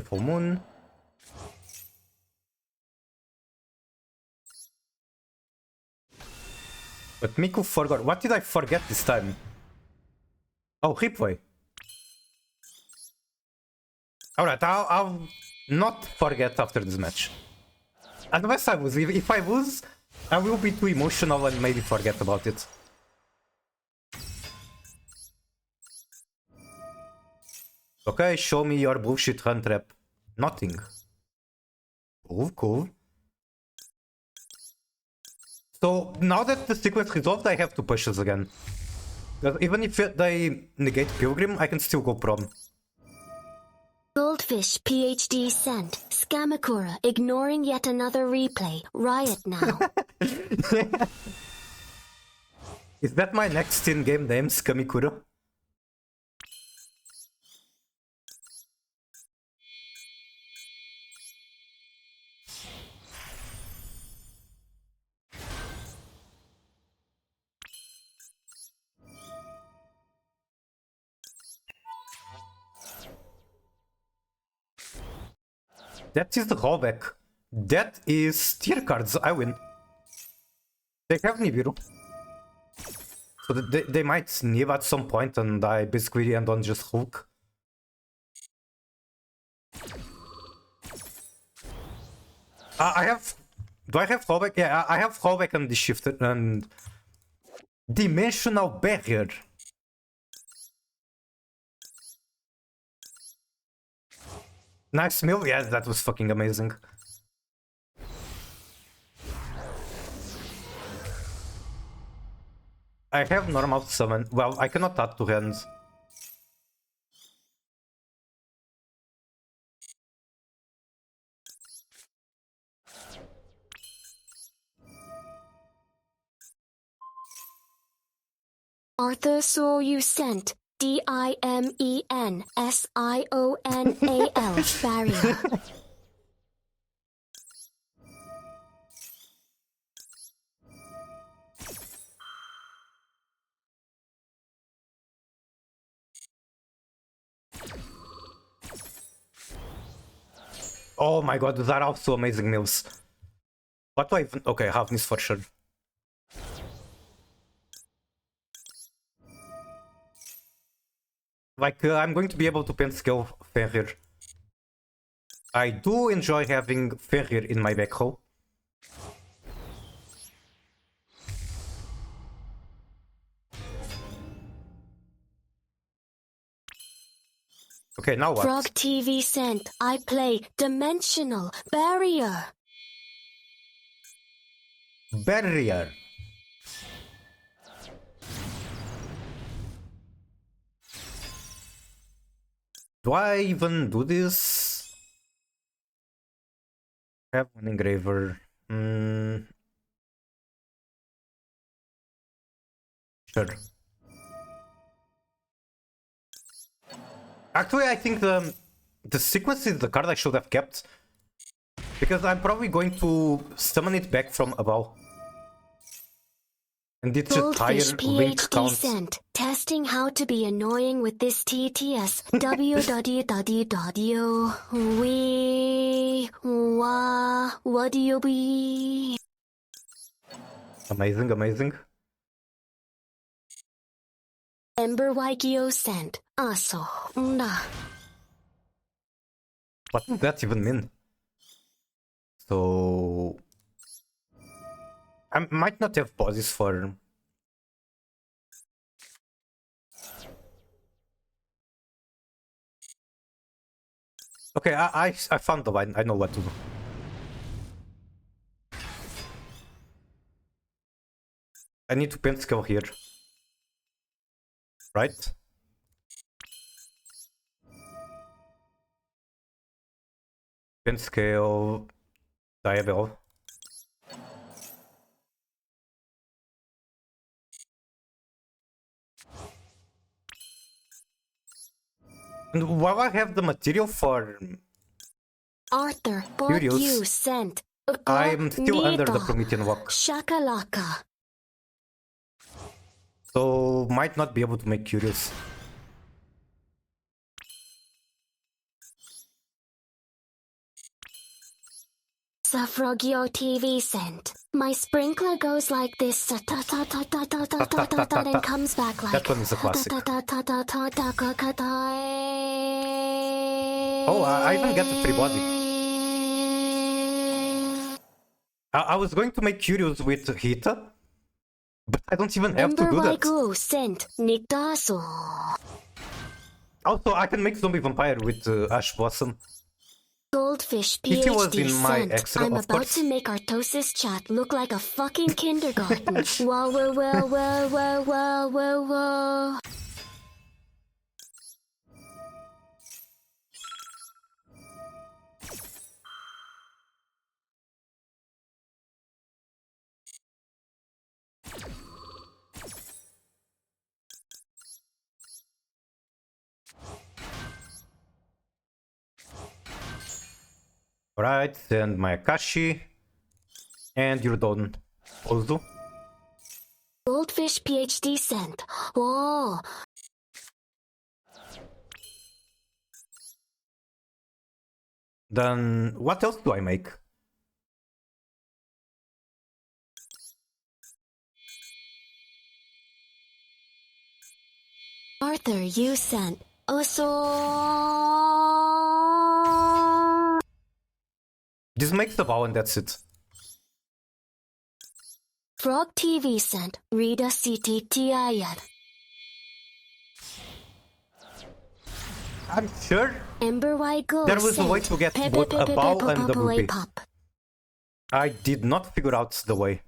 Full Moon. But Miku forgot. What did I forget this time? Oh, replay. Alright, I'll not forget after this match. Unless I lose. If I lose, I will be too emotional and maybe forget about it. Okay, show me your bullshit hand trap. Nothing. Cool. So, now that the sequence resolved, I have to push this again. Because even if they negate Pilgrim, I can still go prom. Goldfish PhD sent. Scamakura ignoring yet another replay. Riot now. Is that my next in-game name, Skamikura? That is the rollback. That is tier cards. I win. They have Nibiru. So they might Niv at some point and I basically end on just Hulk. I have... Do I have rollback? Yeah, I have rollback and the shifter and... Dimensional Barrier. Nice mill, yes, that was fucking amazing. I have normal summon. Well, I cannot add 2 hands. Arthur saw you sent. DIMENSIONAL barrier. Oh my god, those are also amazing mills. What do I even... Okay, have this for sure. Like, I'm going to be able to pen scale Fenrir. I do enjoy having Fenrir in my back row. Okay, now what? Frog TV sent. I play Dimensional Barrier. Barrier. Do I even do this? Have an engraver. Sure. Actually, I think the sequence is the card I should have kept. Because I'm probably going to summon it back from above. And it's a tire Goldfish link PhD count. sent. Testing how to be annoying with this TTS. www. We. Wa. What do you be? Amazing, amazing. Ember Waikio sent. Aso. Nah. What does that even mean? So... I might not have pauses for... Okay, I found the line. I know what to do. I need to pen scale here. Right? Pen scale... Diagonal. And while I have the material for... Arthur, bought Curious. you sent. I'm still under the Nita. Promethean walk. Shakalaka. So might not be able to make Curious. Safrogio TV sent. My sprinkler goes like this, ta ta ta ta ta ta ta ta ta ta, and comes back like. That one is a classic. Ta ta ta ta ta ta ta ta ta. Oh, I even get the free body. I was going to make Curious with Hita, but I don't even have to do that. Ember sent. Nikdaso. Also, I can make Zombie Vampire with Ash Blossom. Goldfish If he was PhD in my sent. extra, I'm of about course. to make Artosis chat look like a fucking kindergarten. Whoa, whoa, whoa, whoa, whoa, whoa, whoa, whoa. Alright, and my Akashi. And you're done. Also. Goldfish PhD sent. Oh, Then what else do I make? Arthur, you sent. Also. Just make the bow and that's it. Frog TV sent. Rita CTTIR. I'm sure Ember-wide gold there was a way to get both a bow and the ruby. pop. I did not figure out the way.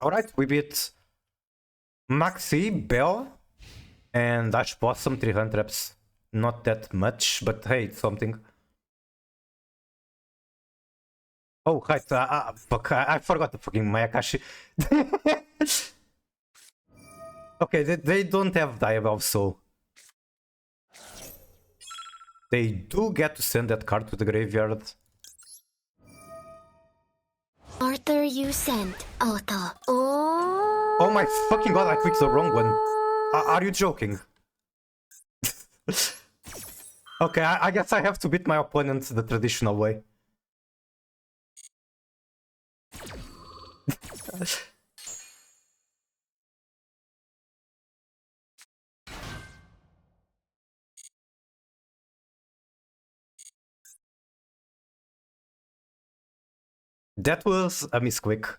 Alright, we beat Maxi, Bell, and Ash Blossom 300 reps. Not that much, but hey, it's something. Oh, right, fuck, I forgot the fucking Mayakashi. Okay, they don't have Diabel, so... They do get to send that card to the graveyard. Arthur, you sent Otto. Oh. Oh my fucking god, I clicked the wrong one. Are you joking? Okay, I guess I have to beat my opponent the traditional way. That was a misclick.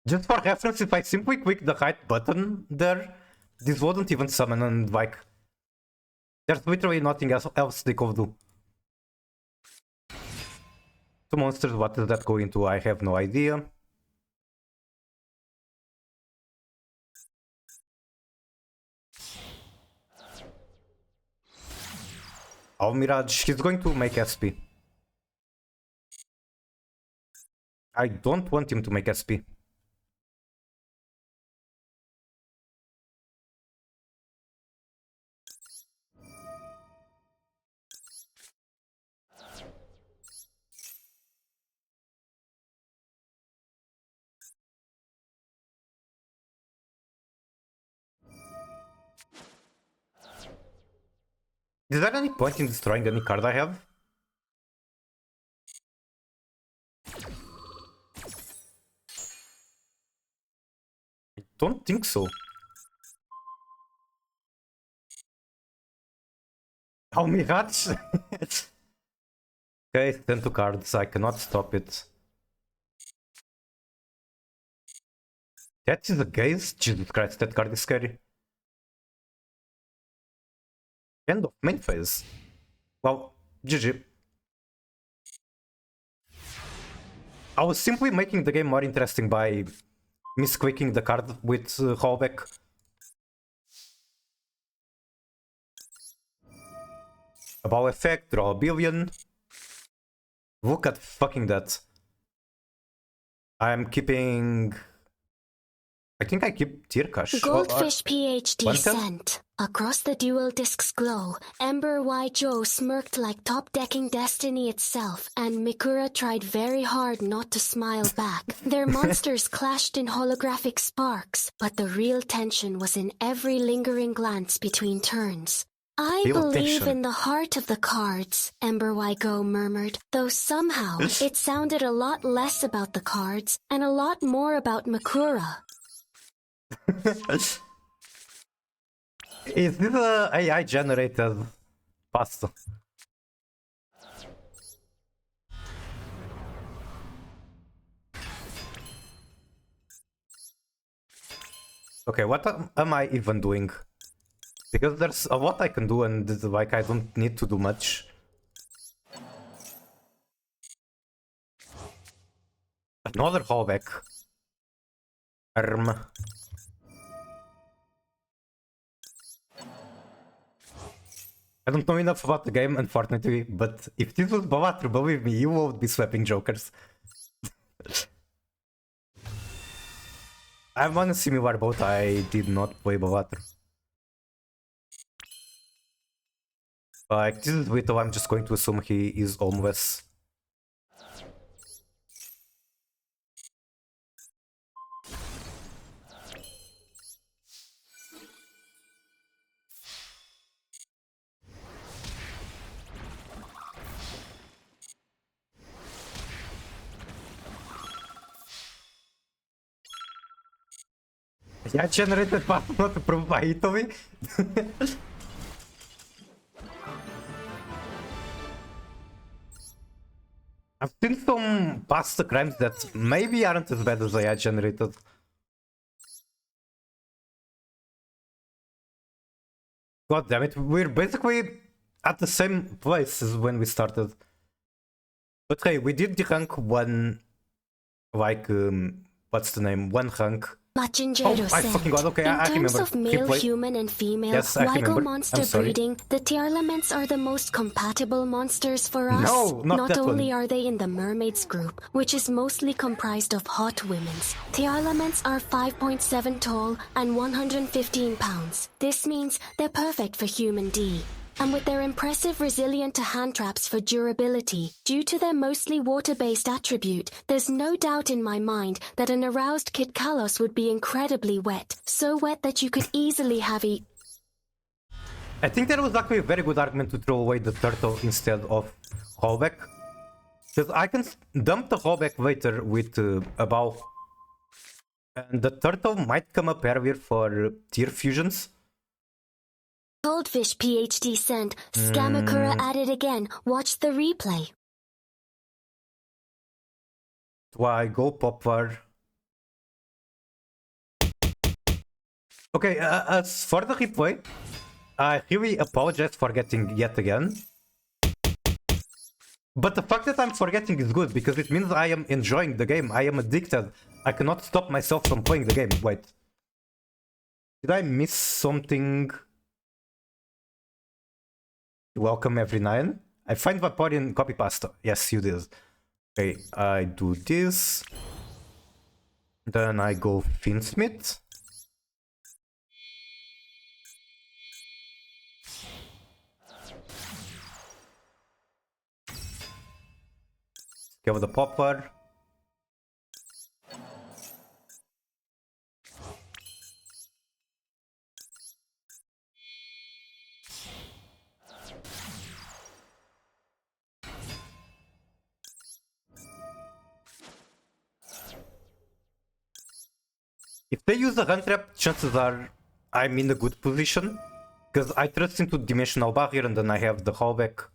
Just for reference, if I simply click the right button there, this wouldn't even summon, and like... There's literally nothing else they could do. Two monsters, what does that go into? I have no idea. Oh, Mirage, he's going to make SP. I don't want him to make SP. Is there any point in destroying any card I have? I don't think so. Oh, Mirage! Okay, send 2 cards, I cannot stop it. That is a gaze? Jesus Christ, that card is scary. End of main phase. Well, GG. I was simply making the game more interesting by misclicking the card with rollback. A ball effect, draw a billion. Look at fucking that. I'm keeping... I think I keep Tearcash. Goldfish PhD 110? sent. Across the dual disc's glow, Ember Y. Joe smirked like top-decking destiny itself, and Mikura tried very hard not to smile back. Their monsters clashed in holographic sparks, but the real tension was in every lingering glance between turns. I Real believe tension. in the heart of the cards, Ember Y. Go murmured, though somehow it sounded a lot less about the cards and a lot more about Mikura. Is this a AI generated pasta? Okay, what am I even doing? Because there's a lot I can do and like I don't need to do much. Another callback. I don't know enough about the game, unfortunately, but if this was Bavatru, believe me, you would be swapping jokers. I'm on a similar boat, I did not play Bavatru. Like, this is Vito, I'm just going to assume he is homeless. Yeah, generated path not approved by Italy. I've seen some past crimes that maybe aren't as bad as AI generated. God damn it, we're basically at the same place as when we started. But hey, we did the rank 1, like, what's the name? 1 rank. Machinjero I said, fucking god, okay, in I terms remember. of male Replay. human and female Yes, I LIGO remember. monster I'm sorry. breeding, the Tearlaments are the most compatible monsters for us. No, not that only one. are they in the mermaids group, which is mostly comprised of hot women's. Tearlaments are 5.7 tall and 115 pounds. This means they're perfect for human D. And with their impressive resilient to hand traps for durability, due to their mostly water-based attribute, there's no doubt in my mind that an aroused Kid Kalos would be incredibly wet, so wet that you could easily have I think that was actually a very good argument to throw away the turtle instead of Hallback. Because I can dump the Hallback later with a bow. And the turtle might come up earlier for tier fusions. Goldfish PhD sent, Scamakura at it again, watch the replay. Do I go Poplar? Okay, as for the replay, I really apologize for getting yet again. But the fact that I'm forgetting is good, because it means I am enjoying the game. I am addicted. I cannot stop myself from playing the game. Wait. Did I miss something? Welcome every 9. I find Vaporeon copy pasta. Yes, you did. Okay, I do this. Then I go Finsmith. Give the Poplar. If they use a hand trap, chances are I'm in a good position. Because I trust into Dimensional Barrier and then I have the Hallback.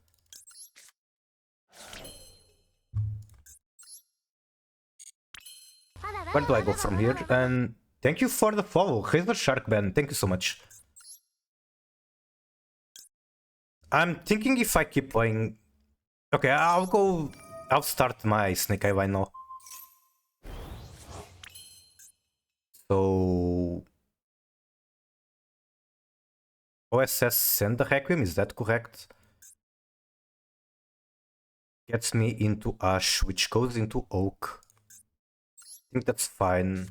Where do I go from here? And thank you for the follow, Razor Shark Band. Thank you so much. I'm thinking if I keep playing... Okay, I'll start my Snake Eye right now. So... OSS send the Requiem, is that correct? Gets me into Ash, which goes into Oak. I think that's fine.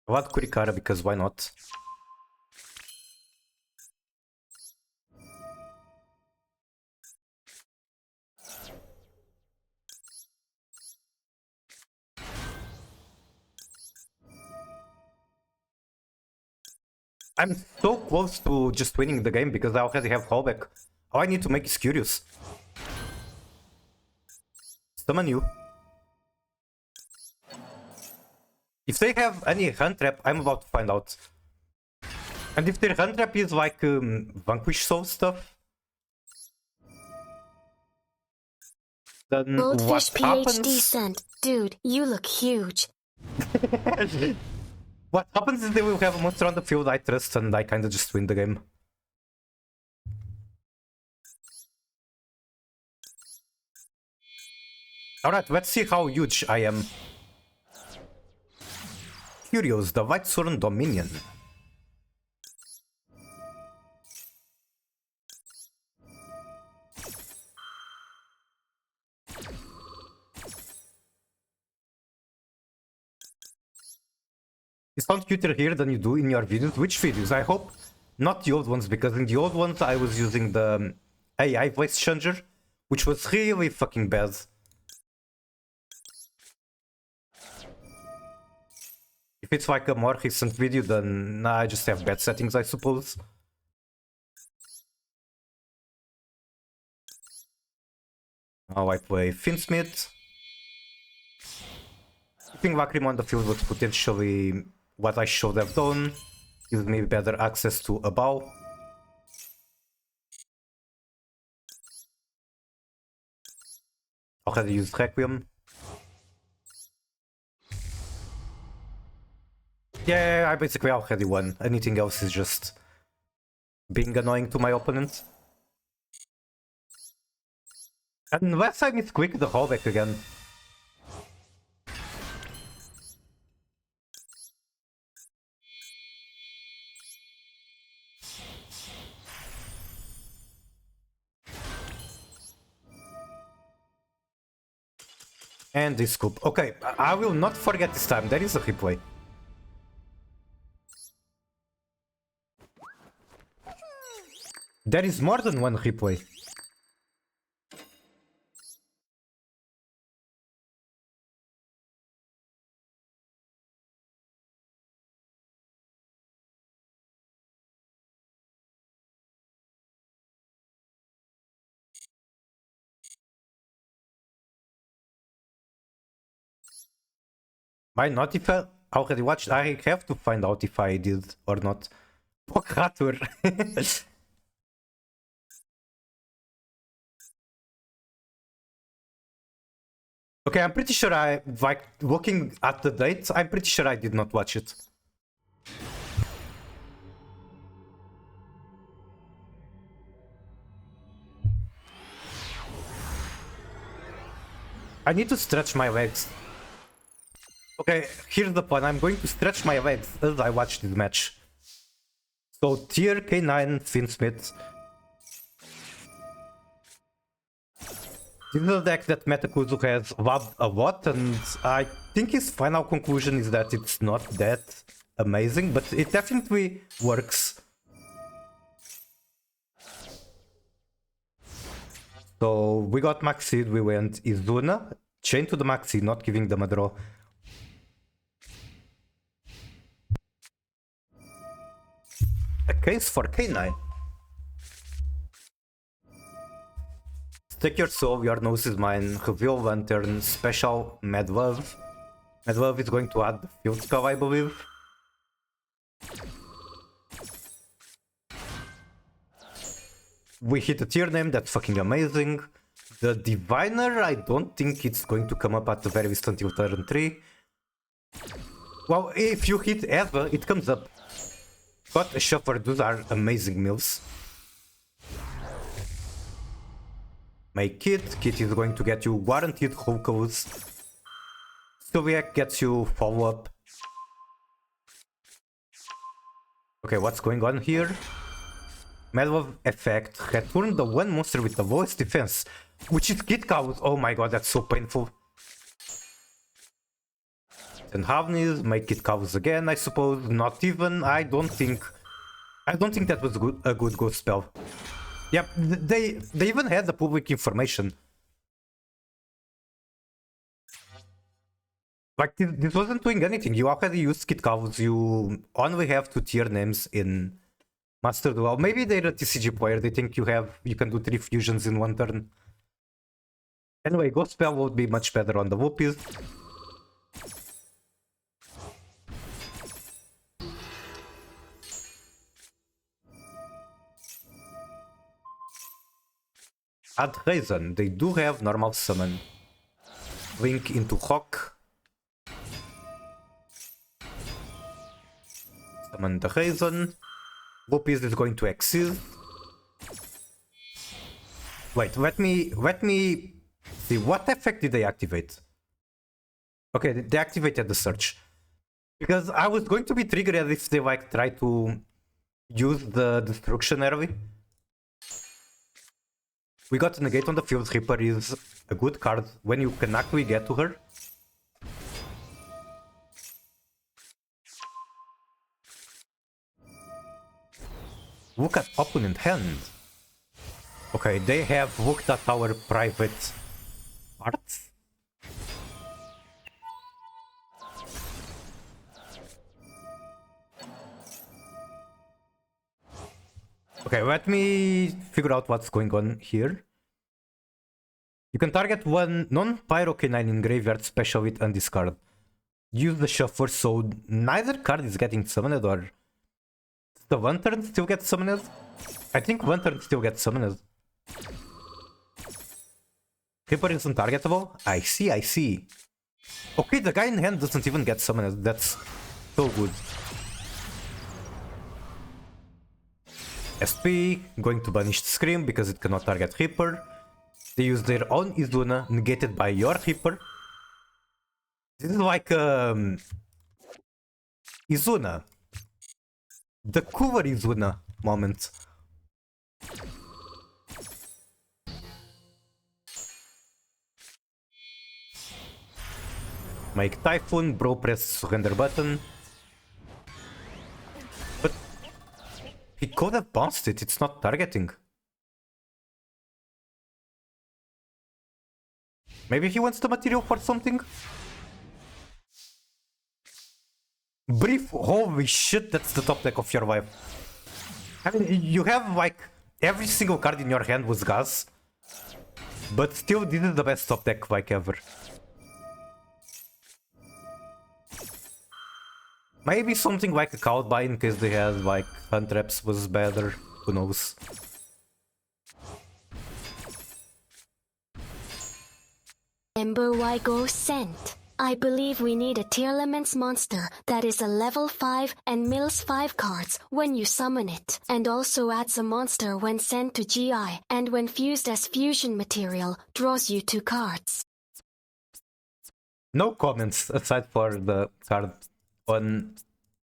I want Kurikara because why not? I'm so close to just winning the game because I already have Hallback. All I need to make is Curious. Summon you. If they have any hand trap, I'm about to find out. And if their hand trap is like Vanquish Soul stuff, then Goldfish what PhD happens? sent, dude, you look huge. What happens is they will have a monster on the field I trust and I kinda just win the game. Alright, let's see how huge I am. Curious, the White Sword Dominion. You sound cuter here than you do in your videos. Which videos? I hope not the old ones, because in the old ones I was using the AI voice changer, which was really fucking bad. If it's like a more recent video, then nah, I just have bad settings, I suppose. Now I play Finsmith. Keeping Vakrim on the field was potentially what I should have done. Gives me better access to a bow. Already used Requiem. Yeah, I basically already won. Anything else is just being annoying to my opponent. And last time it's quick the rollback again. And this scoop. Okay, I will not forget this time. There is a replay. There is more than one replay. Why not if I already watched? I have to find out if I did or not. Pokratur. Okay, I'm pretty sure like, looking at the dates, I'm pretty sure I did not watch it. I need to stretch my legs. Okay, here's the plan. I'm going to stretch my legs as I watch this match. So, tier K9, Finsmith. This is a deck that Metakuzu has loved a lot, and I think his final conclusion is that it's not that amazing, but it definitely works. So we got Maxid, we went Izuna, chain to the Maxid, not giving them a draw. A case for K9. Take your soul, your nose is mine, reveal lantern, special Mad Love. Mad Love is going to add the field spell, I believe. We hit a tier name, that's fucking amazing. The Diviner, I don't think it's going to come up at the very least until turn 3. Well, if you hit Eva, it comes up. But a Shuffler, those are amazing mills. Make Kit. Kit is going to get you guaranteed Hulkos. Sylviac gets you follow-up. Okay, what's going on here? Medlov effect. Return the one monster with the lowest defense, which is Kit Cows. Oh my god, that's so painful. And Havnis, make Kit Cows again, I suppose. Not even. I don't think that was a good ghost spell. Yep, they even had the public information. Like, this wasn't doing anything. You already used Kit Cows. You only have 2 tier names in Master Duel. Maybe they're a TCG player. They think you can do 3 fusions in 1 turn. Anyway, Ghost Spell would be much better on the Whoopies. Add Raisin. They do have normal summon. Link into Hawk. Summon the Raisin. Whoopies is going to exist. Wait, let me see, what effect did they activate? Okay, they activated the search. Because I was going to be triggered if they like try to use the destruction early. We got Negate on the field. Reaper is a good card when you can actually get to her. Look at opponent hand. Okay, they have looked at our private parts. Okay, let me figure out what's going on here. You can target one non-pyro K9 in graveyard special with undiscard. use the shuffler, so neither card is getting summoned, or the one turn still gets summoned? I think one turn still gets summoned. Reaper is untargetable? I see, I see. Okay, the guy in hand doesn't even get summoned. That's so good. SP, going to banish the Scream because it cannot target Reaper. They use their own Izuna, negated by your Reaper. This is like Izuna. The cooler Izuna moment. Make Typhoon, bro, press surrender button. But he could have bounced it, it's not targeting. Maybe he wants the material for something? Brief, holy shit, that's the top deck of your wife. I mean, you have like every single card in your hand was gas. But still, this is the best top deck like ever. Maybe something like a Cowlby in case they had like Hunt Traps was better, who knows. Ember Wygo sent. I believe we need a Tearlaments monster that is a level 5 and mills 5 cards when you summon it, and also adds a monster when sent to GI, and when fused as fusion material, draws you 2 cards. No comments aside for the card on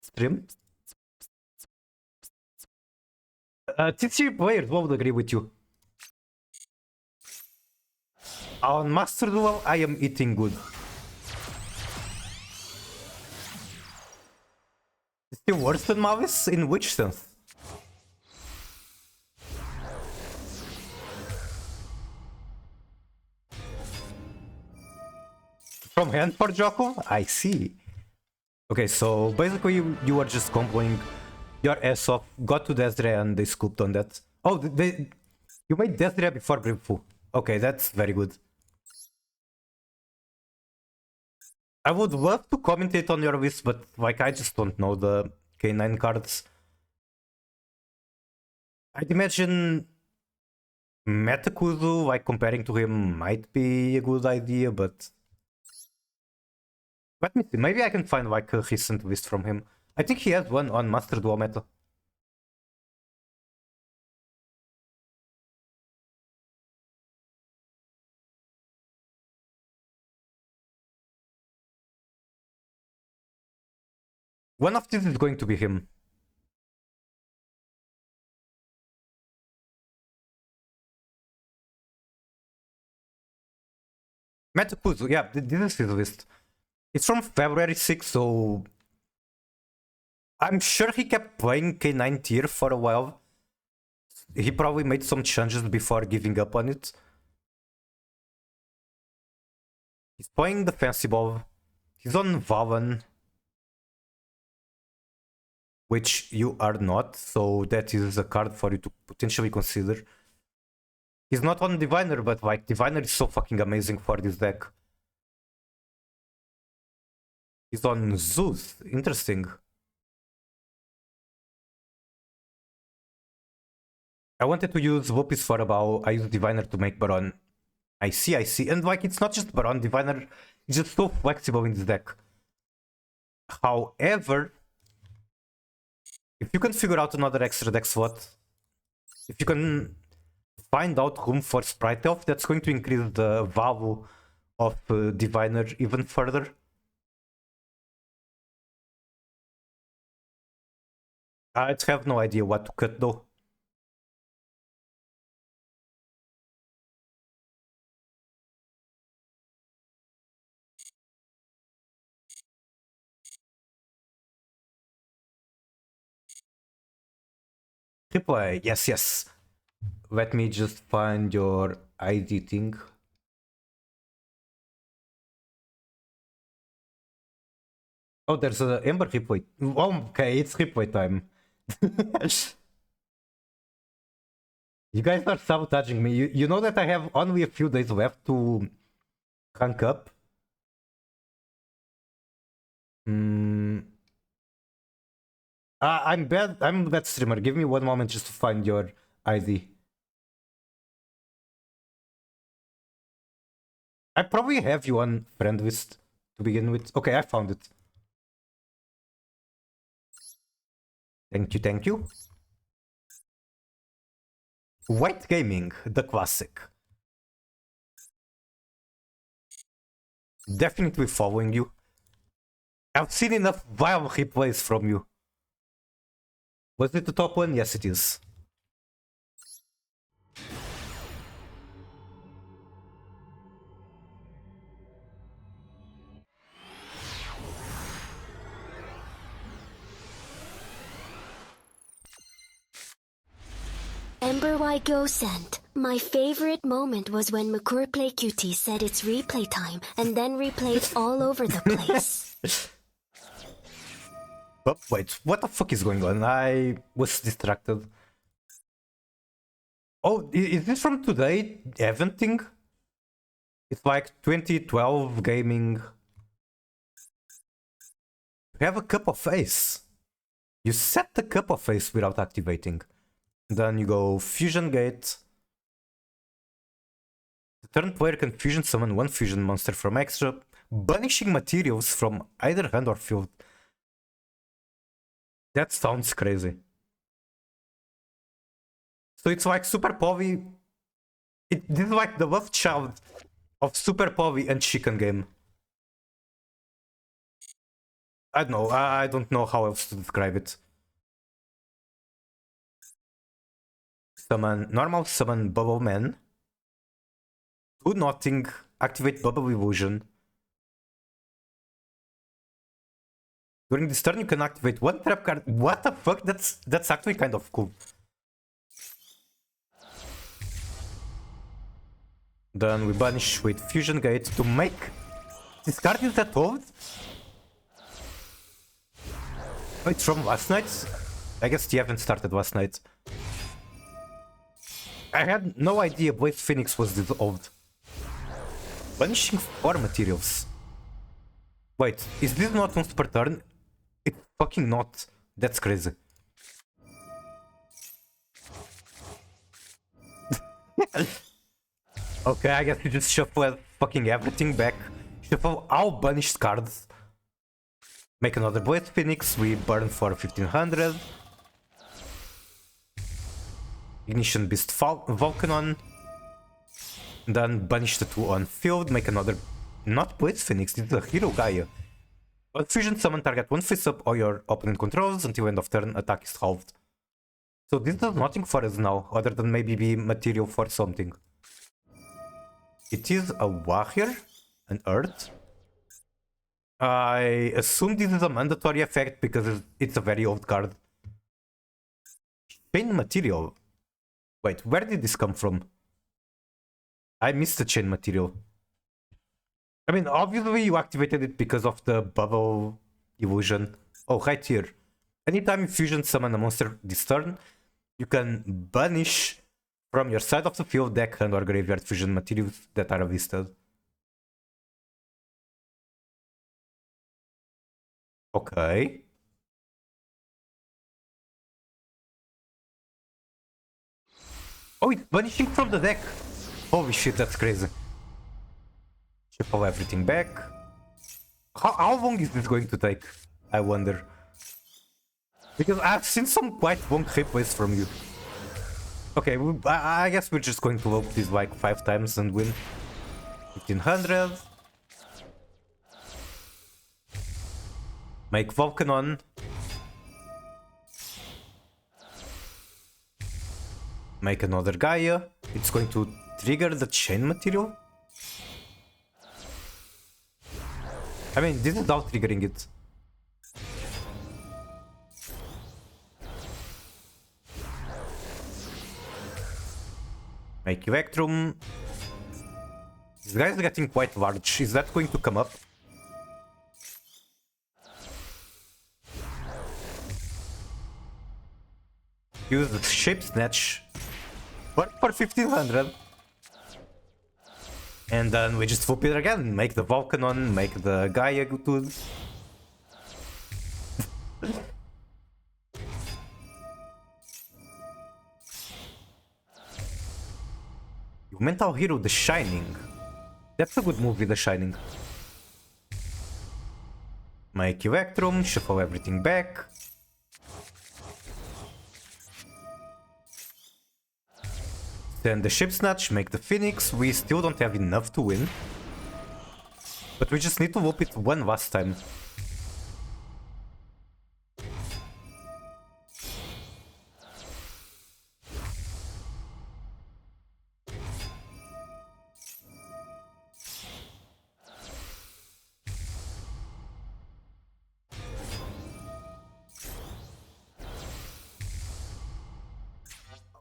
stream. TCG players won't agree with you. On Master Duel, I am eating good. Still worse than Mavis? In which sense? From hand for Jocko? I see. Okay, so basically you are just comboing your ass off, got to Desiree and they scooped on that. Oh, you made Desiree before Brimfu. Okay, that's very good. I would love to commentate on your list, but like I just don't know the K9 cards. I'd imagine Metakuzu, like comparing to him, might be a good idea, but let me see. Maybe I can find like a recent list from him. I think he has one on Master Duel Meta. One of these is going to be him. Metakuzu, yeah, this is his list. It's from February 6th, so I'm sure he kept playing K9 tier for a while. He probably made some changes before giving up on it. He's playing the fancy ball. He's on Valen, which you are not, so that is a card for you to potentially consider. He's not on Diviner, but like Diviner is so fucking amazing for this deck. He's on Zeus. Interesting. I wanted to use Whoopies for a bow. I used Diviner to make Baron. I see, I see. And like, it's not just Baron. Diviner is just so flexible in this deck. However, if you can figure out another extra deck slot, if you can find out room for Sprite Elf, that's going to increase the value of Diviner even further. I have no idea what to cut though. Triple A, yes, yes. Let me just find your ID thing. Oh, there's a Ember replay. Oh, okay, it's replay time. You guys are sabotaging me. You know that I have only a few days left to rank up? Hmm. I'm bad. I'm a bad streamer. Give me one moment just to find your ID. I probably have you on friend list to begin with. Okay, I found it. Thank you, thank you. White Gaming, the classic. Definitely following you. I've seen enough vile replays from you. Was it the top one? Yes, it is. Ember Y Go sent. My favorite moment was when McCourplay QT said it's replay time and then replayed all over the place. But wait, what the fuck is going on? I was distracted. Oh, is this from today? Eventing? It's like 2012 gaming. You have a cup of face. You set the cup of face without activating. Then you go Fusion Gate. The turn player can fusion summon one fusion monster from extra, banishing materials from either hand or field. That sounds crazy. So it's like Super Povey. This is like the love child of Super Povey and Chicken Game. I don't know. I don't know how else to describe it. Summon normal, summon Bubble Man. Do nothing. Activate Bubble Illusion. During this turn, you can activate one trap card. What the fuck? That's actually kind of cool. Then we banish with Fusion Gate to make this card is that old. Oh, it's from last night. I guess you haven't started last night. I had no idea Blade Phoenix was this old. Banishing 4 materials. Wait, is this not once per turn? It's fucking not. That's crazy. Okay, I guess you just shuffle fucking everything back. Shuffle all banished cards. Make another Blade Phoenix, we burn for 1500. Ignition Beast Volcanon. Then banish the 2 on field, make another... Not Blade Phoenix, this is a Hero Gaia. A fusion summon target 1 face up or your opponent controls until end of turn attack is halved. So this does nothing for us now, other than maybe be material for something. It is a warrior, an earth. I assume this is a mandatory effect because it's a very old card. Chain material. Wait, where did this come from? I missed the chain material. I mean, obviously you activated it because of the bubble illusion. Oh, right here. Anytime you fusion summon a monster this turn, you can banish from your side of the field, deck, hand, or graveyard fusion materials that are listed. Okay. Oh, it's banishing from the deck. Holy shit, that's crazy. Shuffle everything back. How long is this going to take? I wonder. Because I've seen some quite long replays from you. Okay, I guess we're just going to loop this like 5 times and win. 1500. Make Volcanon. Make another Gaia. It's going to trigger the chain material. I mean, this is without triggering it. Make Electrum. This guy is getting quite large. Is that going to come up? Use the Shape Snatch. Work for 1500. And then we just flip it again. Make the Volcanon, make the Gaia good. Mental Hero The Shining. That's a good movie, The Shining. Make Electrum, shuffle everything back. Then the Ship Snatch, make the Phoenix. We still don't have enough to win. But we just need to whoop it one last time.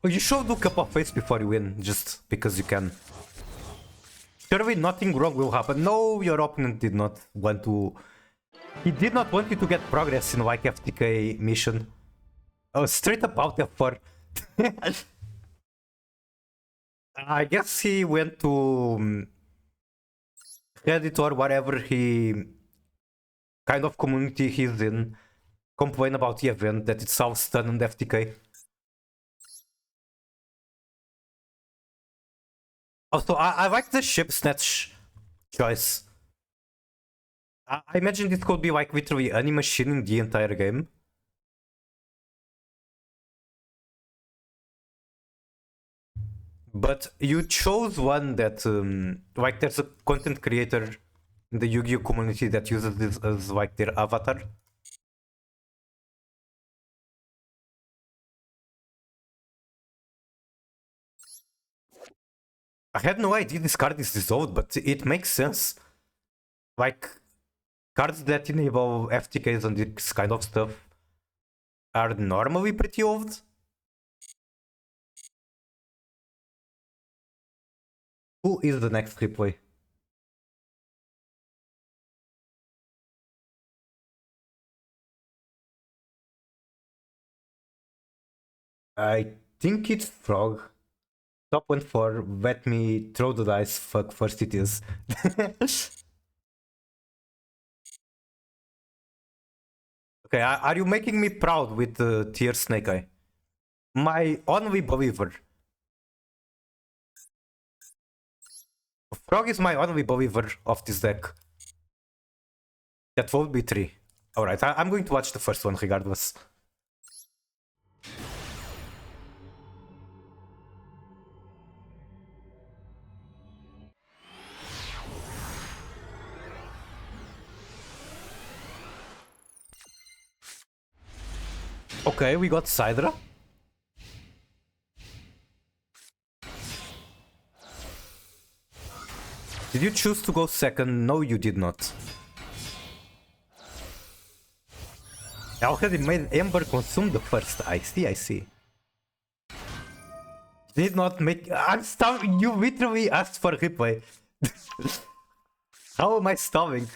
You should do Cup of Face before you win, just because you can. Surely nothing wrong will happen. No, your opponent did not want to... He did not want you to get progress in like FTK mission. Oh, straight up out F4. I guess he went to Reddit or whatever he kind of community he's in, complain about the event that it's all stun and FTK. Also, I like the Ship Snatch choice. I imagine it could be like literally any machine in the entire game. But you chose one that, like there's a content creator in the Yu-Gi-Oh community that uses this as like their avatar. I had no idea this card is dissolved, but it makes sense. Like, cards that enable FTKs and this kind of stuff are normally pretty old. Who is the next replay? I think it's Frog. Top 1-4, let me throw the dice, fuck first it is. Okay, are you making me proud with Tier Snake Eye? My only believer. Frog is my only believer of this deck. That will be 3. Alright, I'm going to watch the first one regardless. Okay, we got Sidra. Did you choose to go second? No, you did not. I already made Ember consume the first. I see. Did not make... I'm starving. You literally asked for replay. How am I starving?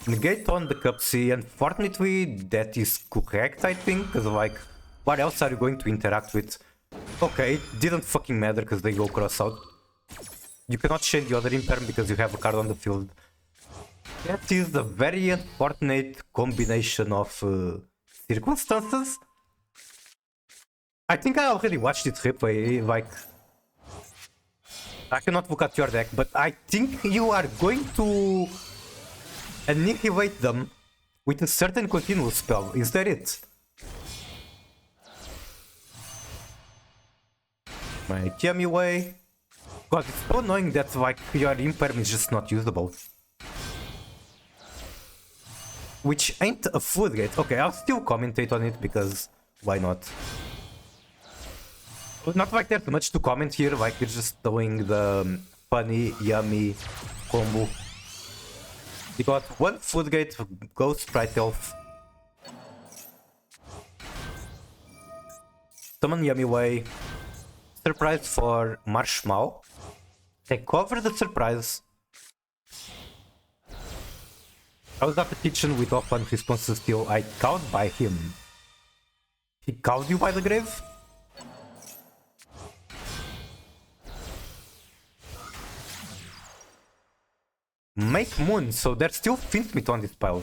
Negate on the cup C. Unfortunately, that is correct, I think. Because, like, what else are you going to interact with? Okay, it didn't fucking matter because they go cross out. You cannot change the other imperm because you have a card on the field. That is the very unfortunate combination of circumstances. I think I already watched it replay, like... I cannot look at your deck, but I think you are going to annihilate them with a certain continuous spell. Is that it? My Yummy way. God, it's so annoying that like your imperm is just not usable. Which ain't a floodgate. Okay, I'll still commentate on it because why not? Not like there's much to comment here, like we're just doing the funny, yummy combo. We got one floodgate, Ghost Sprite Elf. Summon Yummy Way. Surprise for Marshmallow. Take over the surprise. I was at the kitchen with offline responses till I cowed by him. He cowed you by the grave? Make Moon, so there's still Fiend Meat on this pile.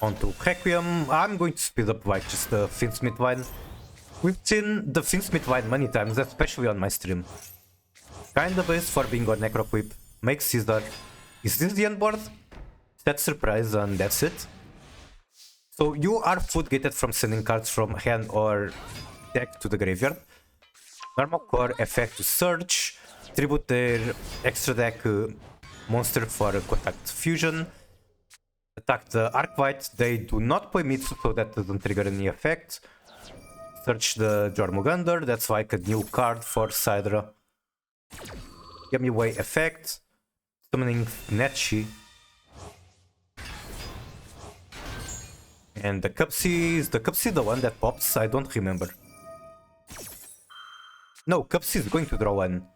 Onto Requiem. I'm going to speed up like just the Finsmith Vine. We've seen the Finsmith Vine many times, especially on my stream. Kinda based for being on Necroquip. Make Caesar. Is this the end board? That surprise and that's it. So you are foot gated from sending cards from hand or deck to the graveyard. Normal core effect to search. Tribute their extra deck monster for contact fusion. Attack the Arcvite. They do not play Mitsu, so that doesn't trigger any effect. Search the Jormungandr. That's like a new card for Sidra. Give me away effect. Summoning Netchi. And the Cupsy is the one that pops? I don't remember. No, Cupsy is going to draw one.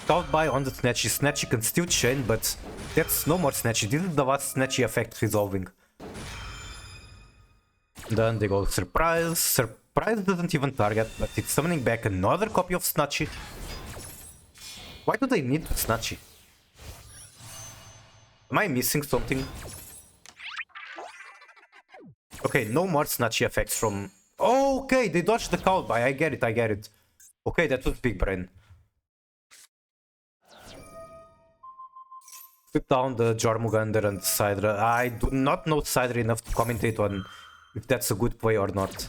Called by on the Snatchy. Snatchy can still chain, but that's no more Snatchy. This is the last Snatchy effect resolving. Then they go Surprise. Surprise doesn't even target, but it's summoning back another copy of Snatchy. Why do they need Snatchy? Am I missing something? Okay, no more Snatchy effects from... Oh, okay, they dodged the call by. I get it. Okay, that was big brain. Flip down the Jormungandr and Sidra. I do not know Sidra enough to commentate on if that's a good play or not.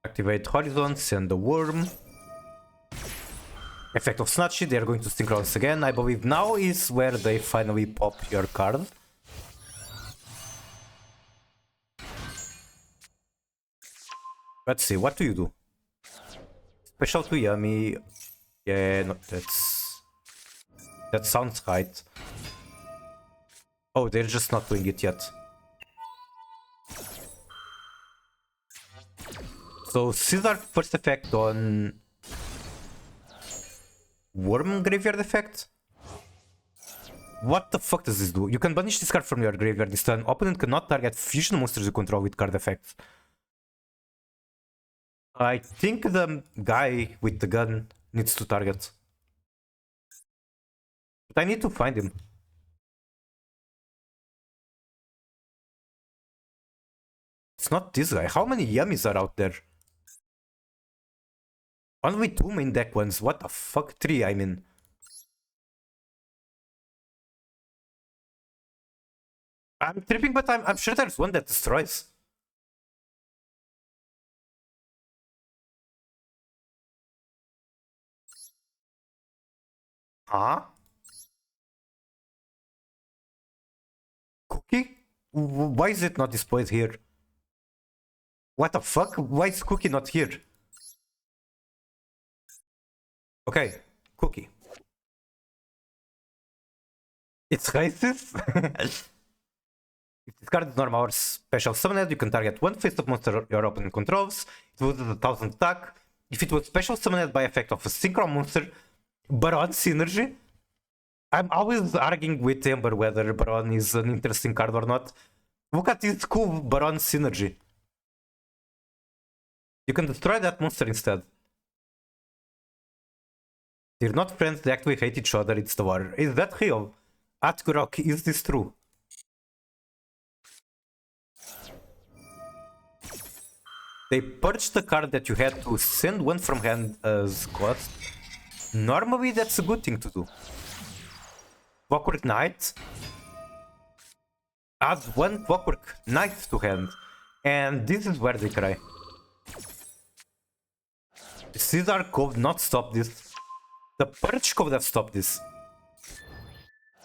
Activate Horizon, send the Worm. Effect of Snatchy, they are going to synchronize again. I believe now is where they finally pop your card. Let's see, what do you do? Special to Yummy. Yeah, no, that sounds right. Oh, they're just not doing it yet. So Caesar first effect on Worm graveyard effect? What the fuck does this do? You can banish this card from your graveyard this turn. Opponent cannot target fusion monsters you control with card effects. I think the guy with the gun needs to target. But I need to find him. It's not this guy. How many yummies are out there? Only 2 main deck ones. What the fuck? 3, I mean. I'm tripping, but I'm sure there's one that destroys. Huh? Cookie? Why is it not displayed here? What the fuck? Why is Cookie not here? Okay, Cookie. It's racist? If this card is normal or special summoned, you can target one face-up monster your opponent controls. It loses 1000 attack. If it was special summoned by effect of a synchro monster, Baron Synergy. I'm always arguing with Ember whether Baron is an interesting card or not. Look at this cool Baron Synergy. You can destroy that monster instead. They're not friends, they actually hate each other, it's the war. Is that real? Atkurok, is this true? They purged the card that you had to send one from hand as cost. Normally that's a good thing to do. Clockwork Knight. Add one Clockwork Knight to hand. And this is where they cry. Caesar could not stop this. The Purge could have stopped this.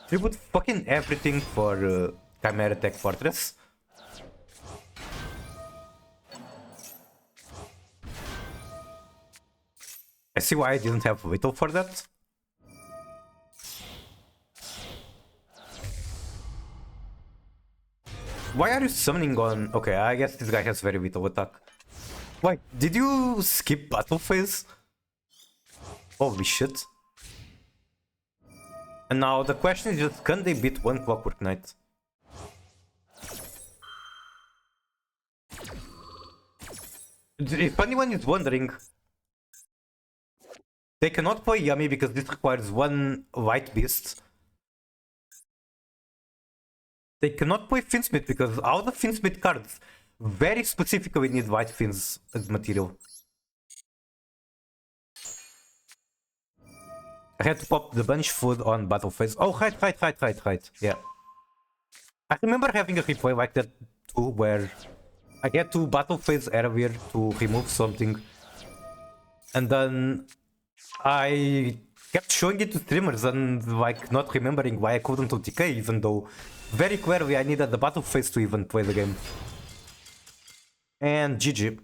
Tribute fucking everything for Chimera Tech Fortress. I see why I didn't have Whittle for that. Why are you summoning on... Okay, I guess this guy has very Whittle attack. Wait, did you skip battle phase? Holy shit. And now the question is just, can they beat one Clockwork Knight? If anyone is wondering, they cannot play Yummy because this requires one white beast. They cannot play Finsmith because all the Finsmith cards very specifically need white fins as material. I had to pop the bunch food on battle phase. Oh, right. Yeah. I remember having a replay like that too, where I get to battle phase earlier to remove something. And then I kept showing it to streamers and like not remembering why I couldn't OTK, even though very clearly I needed the battle phase to even play the game. And GG.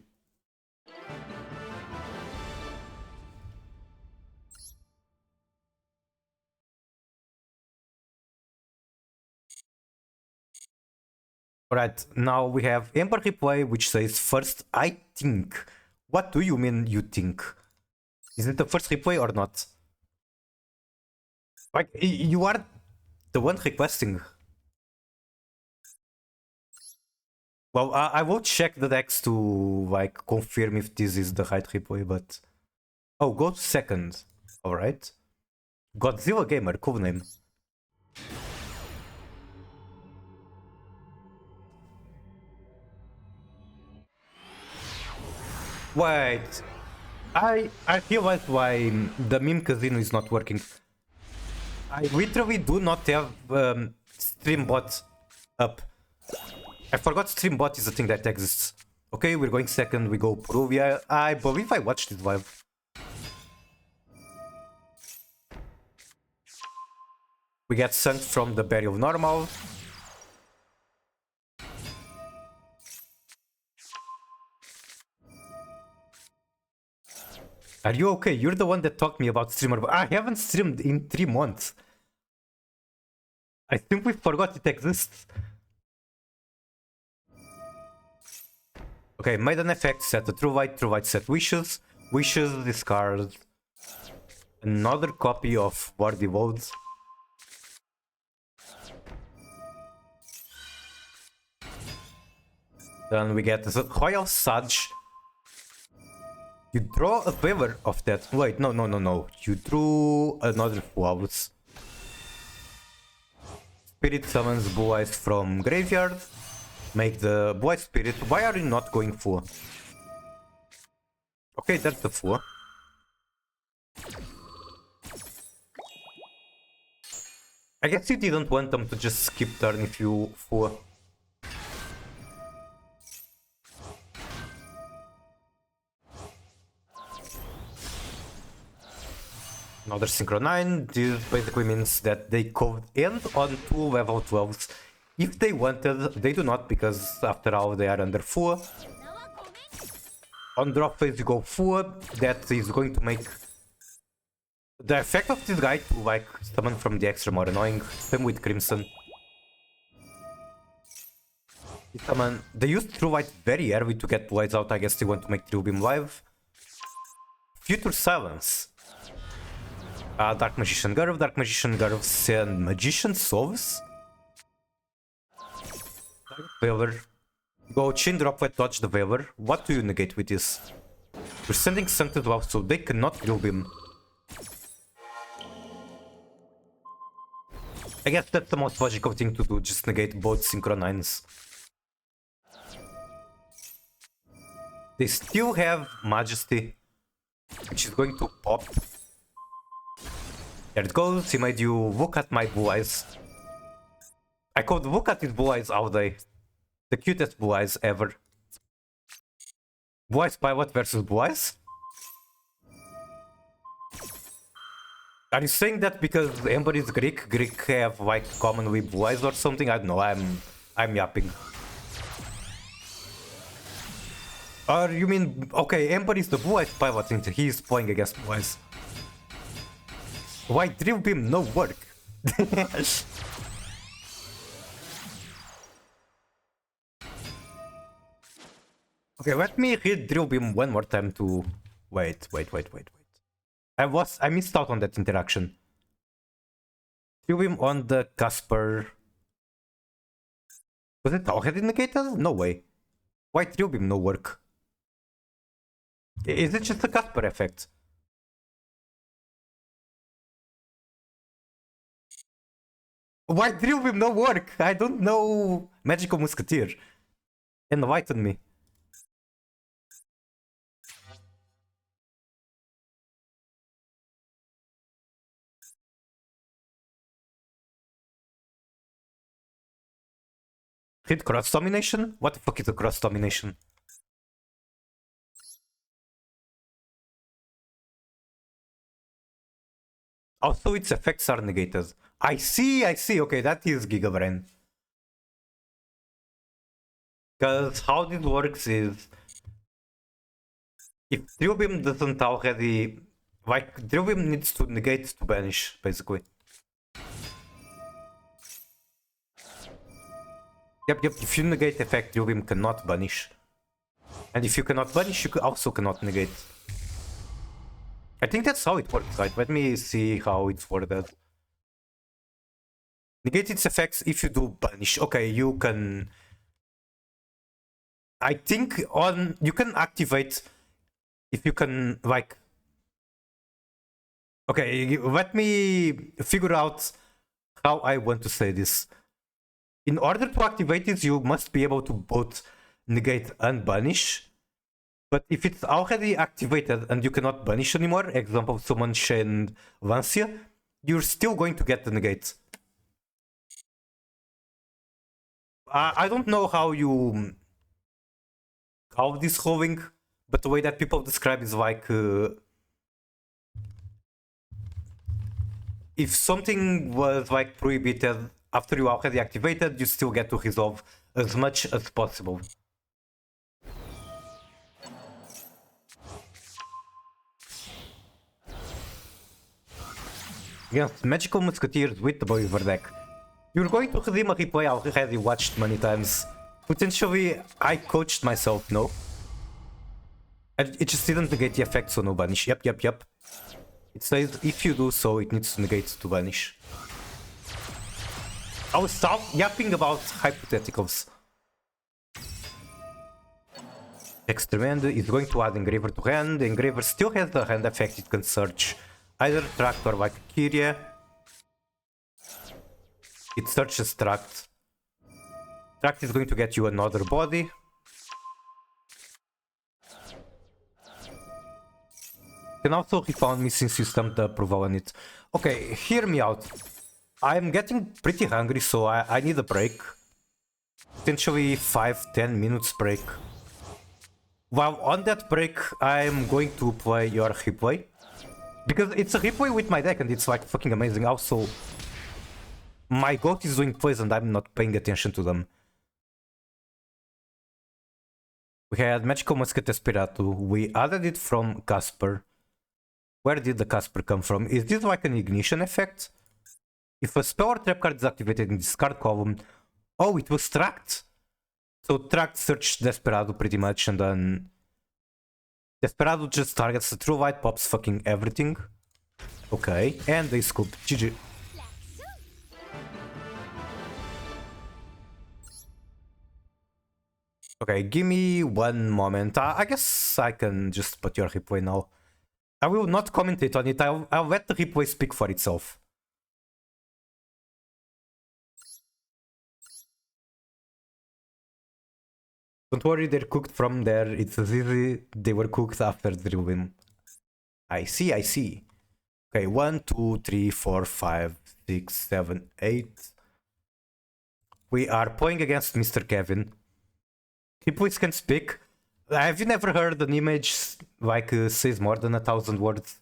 Alright, now we have Ember replay, which says first, I think. What do you mean you think? Is it the first replay or not? Like, you are the one requesting. Well, I will check the decks to, like, confirm if this is the right replay, but... Oh, go second. Alright. Godzilla Gamer, cool name. Wait. I realized why the meme casino is not working. I literally do not have Streambot up. I forgot Streambot is a thing that exists. Okay, we're going second, we go Perugia. I believe I watched it live. We get sunk from the Barrier of Normal. Are you okay? You're the one that talked me about streamer, but I haven't streamed in 3 months. I simply forgot it exists. Okay, made an effect, set a true white set wishes. Wishes, discard another copy of War Devoted. Then we get the Royal Sage. You draw a favor of that. Wait, no. You drew another Flawless. Spirit summons Blue Eyes from graveyard. Make the Blue Eyes Spirit. Why are you not going for? Okay, that's the 4. I guess you didn't want them to just skip turn if you 4. Another Synchro 9, this basically means that they could end on 2 level 12s if they wanted. They do not, because after all they are under 4. On drop phase you go 4, that is going to make the effect of this guy to like summon from the extra more annoying. Same with Crimson. They used True White very early to get Blades out. I guess they want to make True Beam live. Future Silence. Dark Magician Garv, send Magician Souls. Veiler. Go chain droplet, dodge the Veiler. What do you negate with this? We're sending Sancted Wow, so they cannot Drill Beam. I guess that's the most logical thing to do, just negate both Synchro 9s. They still have Majesty, which is going to pop. There it goes, he made you look at my Blue Eyes. I could look at his Blue Eyes all day. The cutest Blue Eyes ever. Blue Eyes Pilot versus Blue Eyes? Are you saying that because Ember is Greek have like commonly Blue Eyes or something? I don't know, I'm yapping. Or you mean, okay, Ember is the Blue Eyes Pilot and he's playing against Blue Eyes. Why Drill Beam no work? Okay, let me read Drill Beam one more time to... Wait. I missed out on that interaction. Drill Beam on the Casper... Was it already negated? No way. Why Drill Beam no work? Is it just a Casper effect? Why drill him no work? I don't know Magical Musketeer. Enlighten me. Hit cross domination? What the fuck is a cross domination? Also, its effects are negated. I see. Okay, that is Gigabrain. Because how this works is, if Drill Beam doesn't already... Like, Drill Beam needs to negate to banish, basically. Yep, if you negate effect, Drill Beam cannot banish. And if you cannot banish, you also cannot negate. I think that's how it works, right? Let me see how it's worded. Negate its effects if you do banish. Okay, you can... I think you can activate if you can, like... Okay, let me figure out how I want to say this. In order to activate it, you must be able to both negate and banish. But if it's already activated and you cannot banish anymore, example, summon Shen Lancia, you're still going to get the negate. I don't know how this whole thing, but the way that people describe is like if something was like prohibited after you already activated, you still get to resolve as much as possible. Against Magical Musketeers with the Believer deck, you're going to redeem a replay I already watched many times. Potentially, I coached myself, no? It just didn't negate the effect, so no banish. Yep. It says if you do so, it needs to negate to banish. I will stop yapping about hypotheticals. Extremend is going to add Engraver to hand. The Engraver still has the hand effect, it can search either Tract or like Kyrie. It searches Tract. Tract is going to get you another body. You can also refund me since you stamped the approval on it. Okay, hear me out. I'm getting pretty hungry, so I need a break. Potentially 5-10 minutes break. While on that break, I'm going to play your replay. Because it's a replay with my deck and it's like fucking amazing. Also, my goat is doing plays and I'm not paying attention to them. We had Magical Musket Espiratu. We added it from Casper. Where did the Casper come from? Is this like an ignition effect? If a spell or trap card is activated in this card column... Oh, it was Tract! So Tract searched Desperado pretty much and then... Desperado just targets the True Light, pops fucking everything. Okay, and they scoop. GG. Okay, give me one moment. I guess I can just put your replay now. I will not commentate on it. I'll let the replay speak for itself. Don't worry, they're cooked from there. It's as easy. They were cooked after the win. I see. Okay, 1, 2, 3, 4, 5, 6, 7, 8. We are playing against Mr. Kevin. He please can speak. Have you never heard an image like says more than 1,000 words?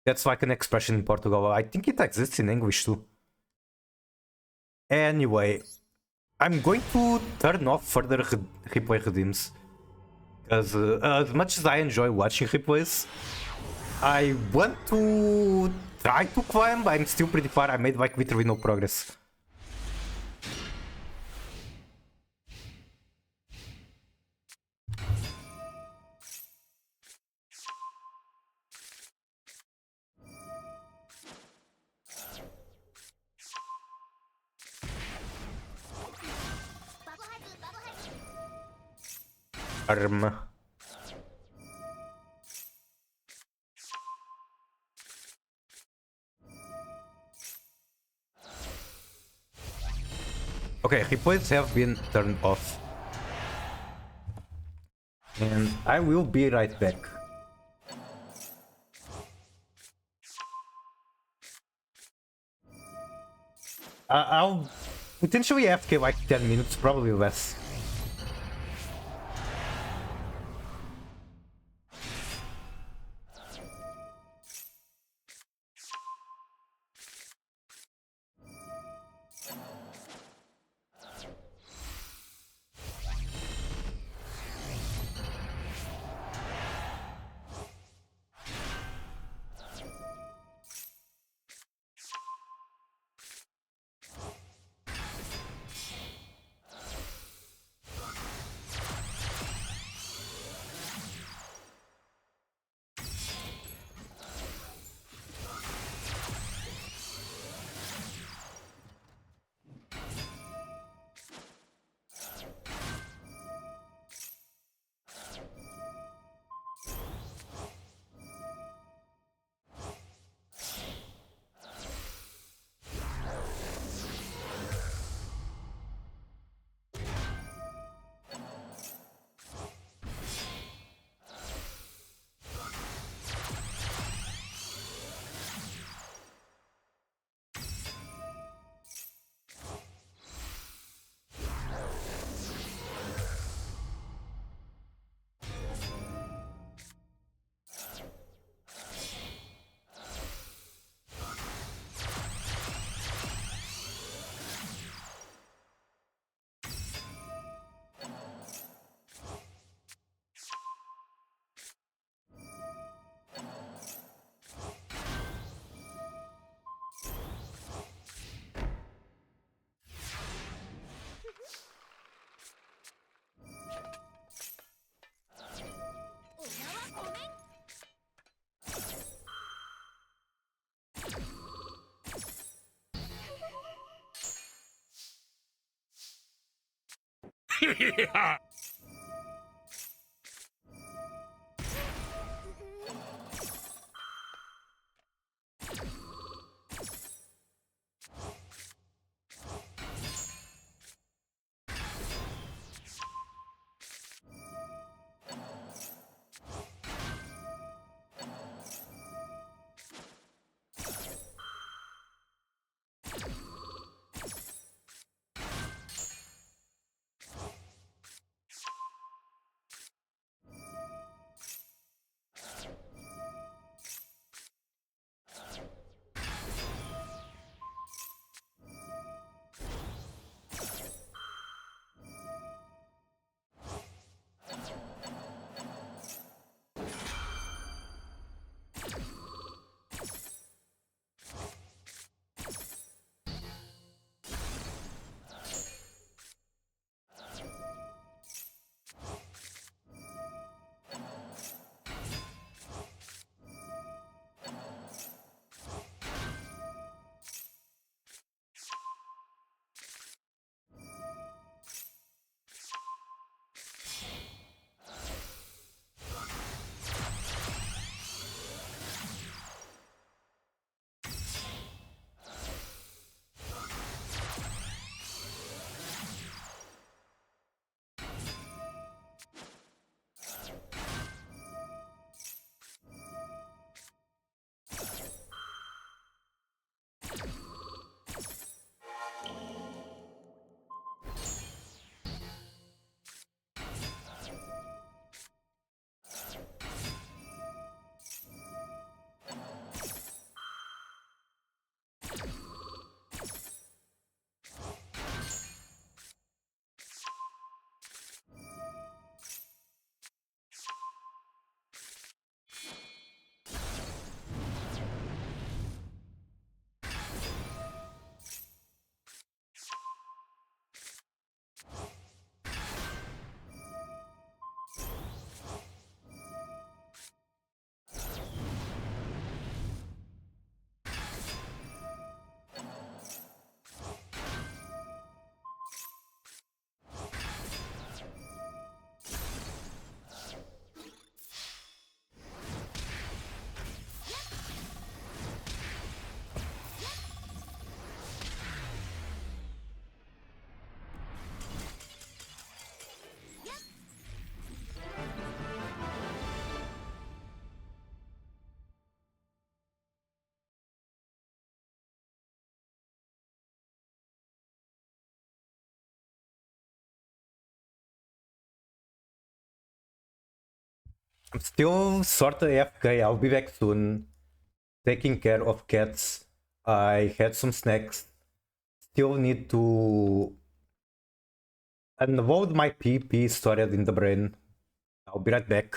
That's like an expression in Portugal. I think it exists in English too. Anyway, I'm going to turn off further replay redeems. Because as much as I enjoy watching replays, I want to try to climb. I'm still pretty far. I made like literally no progress. Arm. Okay, hit points have been turned off. And I will be right back. I'll potentially AFK like 10 minutes, probably less. I'm still sort of AFK. I'll be back soon. Taking care of cats. I had some snacks. Still need to unload my PP stored in the brain. I'll be right back.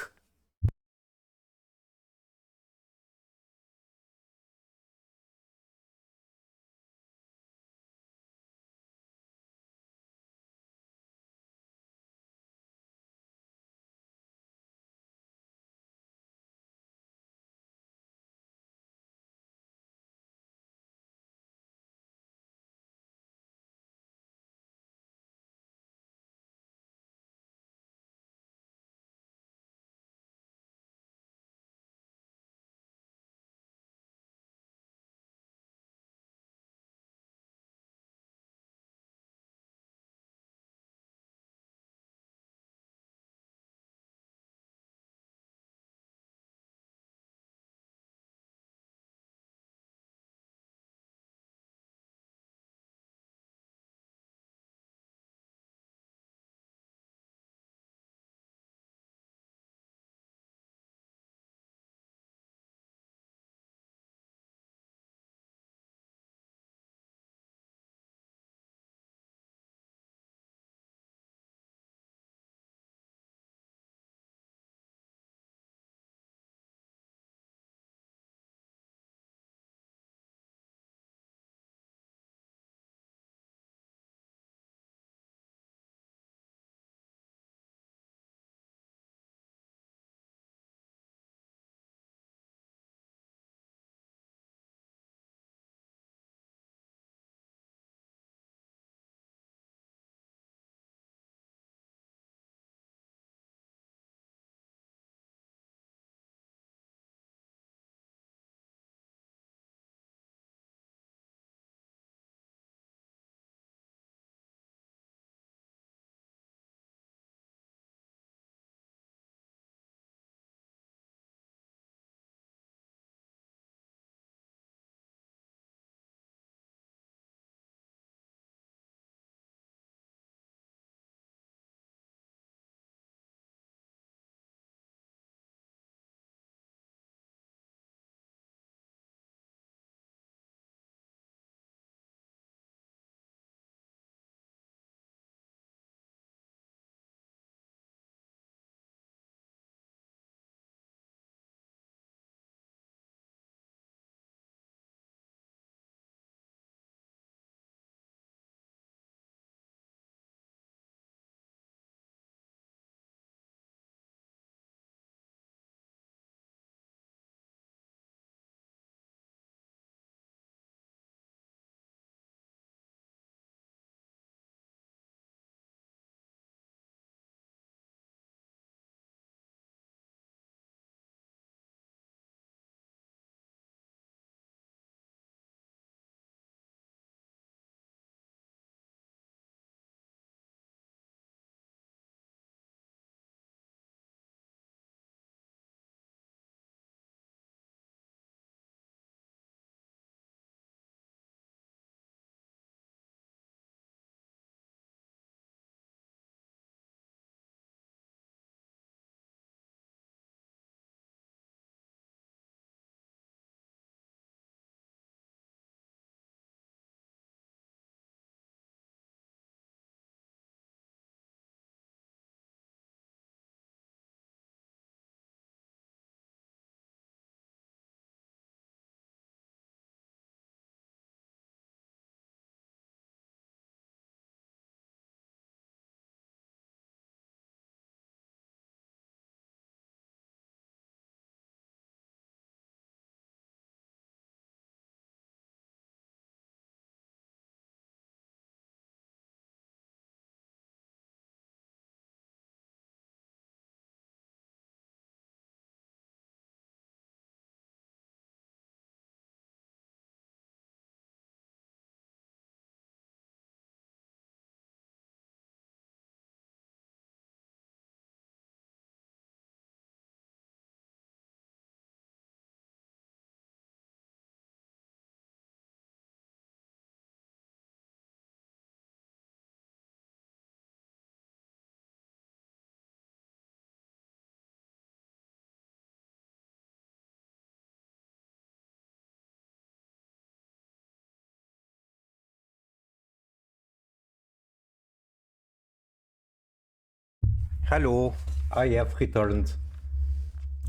Hello, I have returned.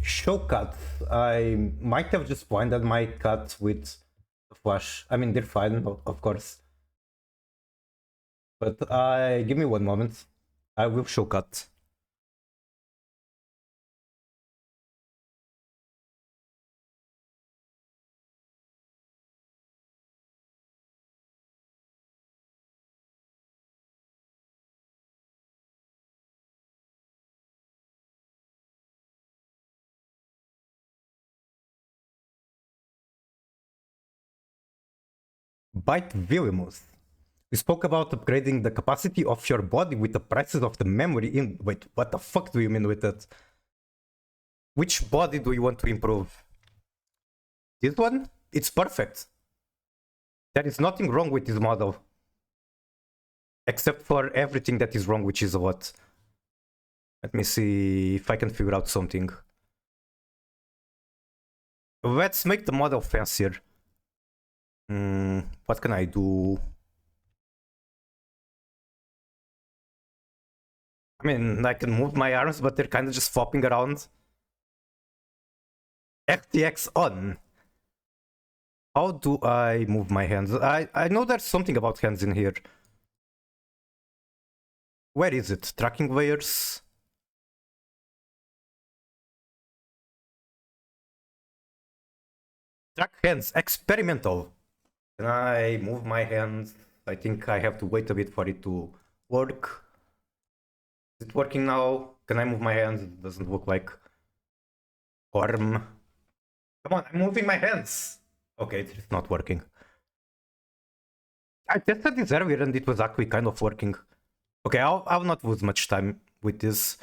Show cut. I might have just blinded my cut with the flash. I mean, they're fine, of course. But give me one moment. I will show cut. Byte Villimus. We spoke about upgrading the capacity of your body with the prices of the memory in. Wait, what the fuck do you mean with that? Which body do you want to improve? This one? It's perfect. There is nothing wrong with this model. Except for everything that is wrong, which is what? Let me see if I can figure out something. Let's make the model fancier. What can I do? I mean, I can move my arms, but they're kind of just flopping around. FTX on. How do I move my hands? I know there's something about hands in here. Where is it? Tracking layers? Track hands, experimental. Can I move my hands? I think I have to wait a bit for it to work. Is it working now? Can I move my hands? It doesn't look like arm. Come on, I'm moving my hands. Okay, it's not working. I tested this earlier and it was actually kind of working. Okay, I'll not lose much time with this.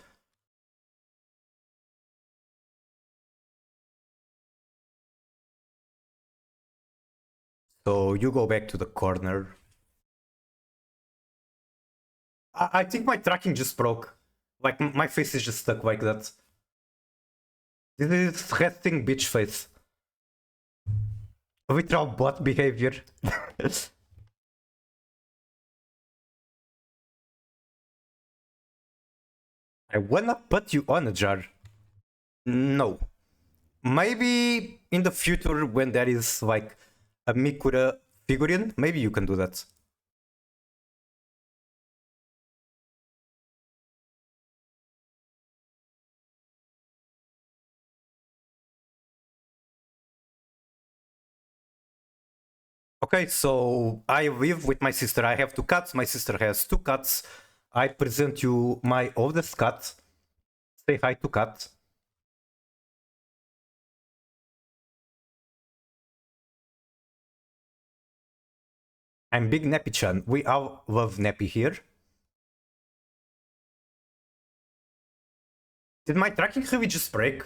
So you go back to the corner. I think my tracking just broke. Like, my face is just stuck like that. This is resting bitch face. Literal bot behavior. I wanna put you on a jar. No. Maybe in the future when there is like a Mikura figurine, maybe you can do that. Okay, so I live with my sister. I have two cats. My sister has two cats. I present you my oldest cat. Say hi to cat. I'm Big Nappy-chan. We all love Nappy here. Did my tracking really just break?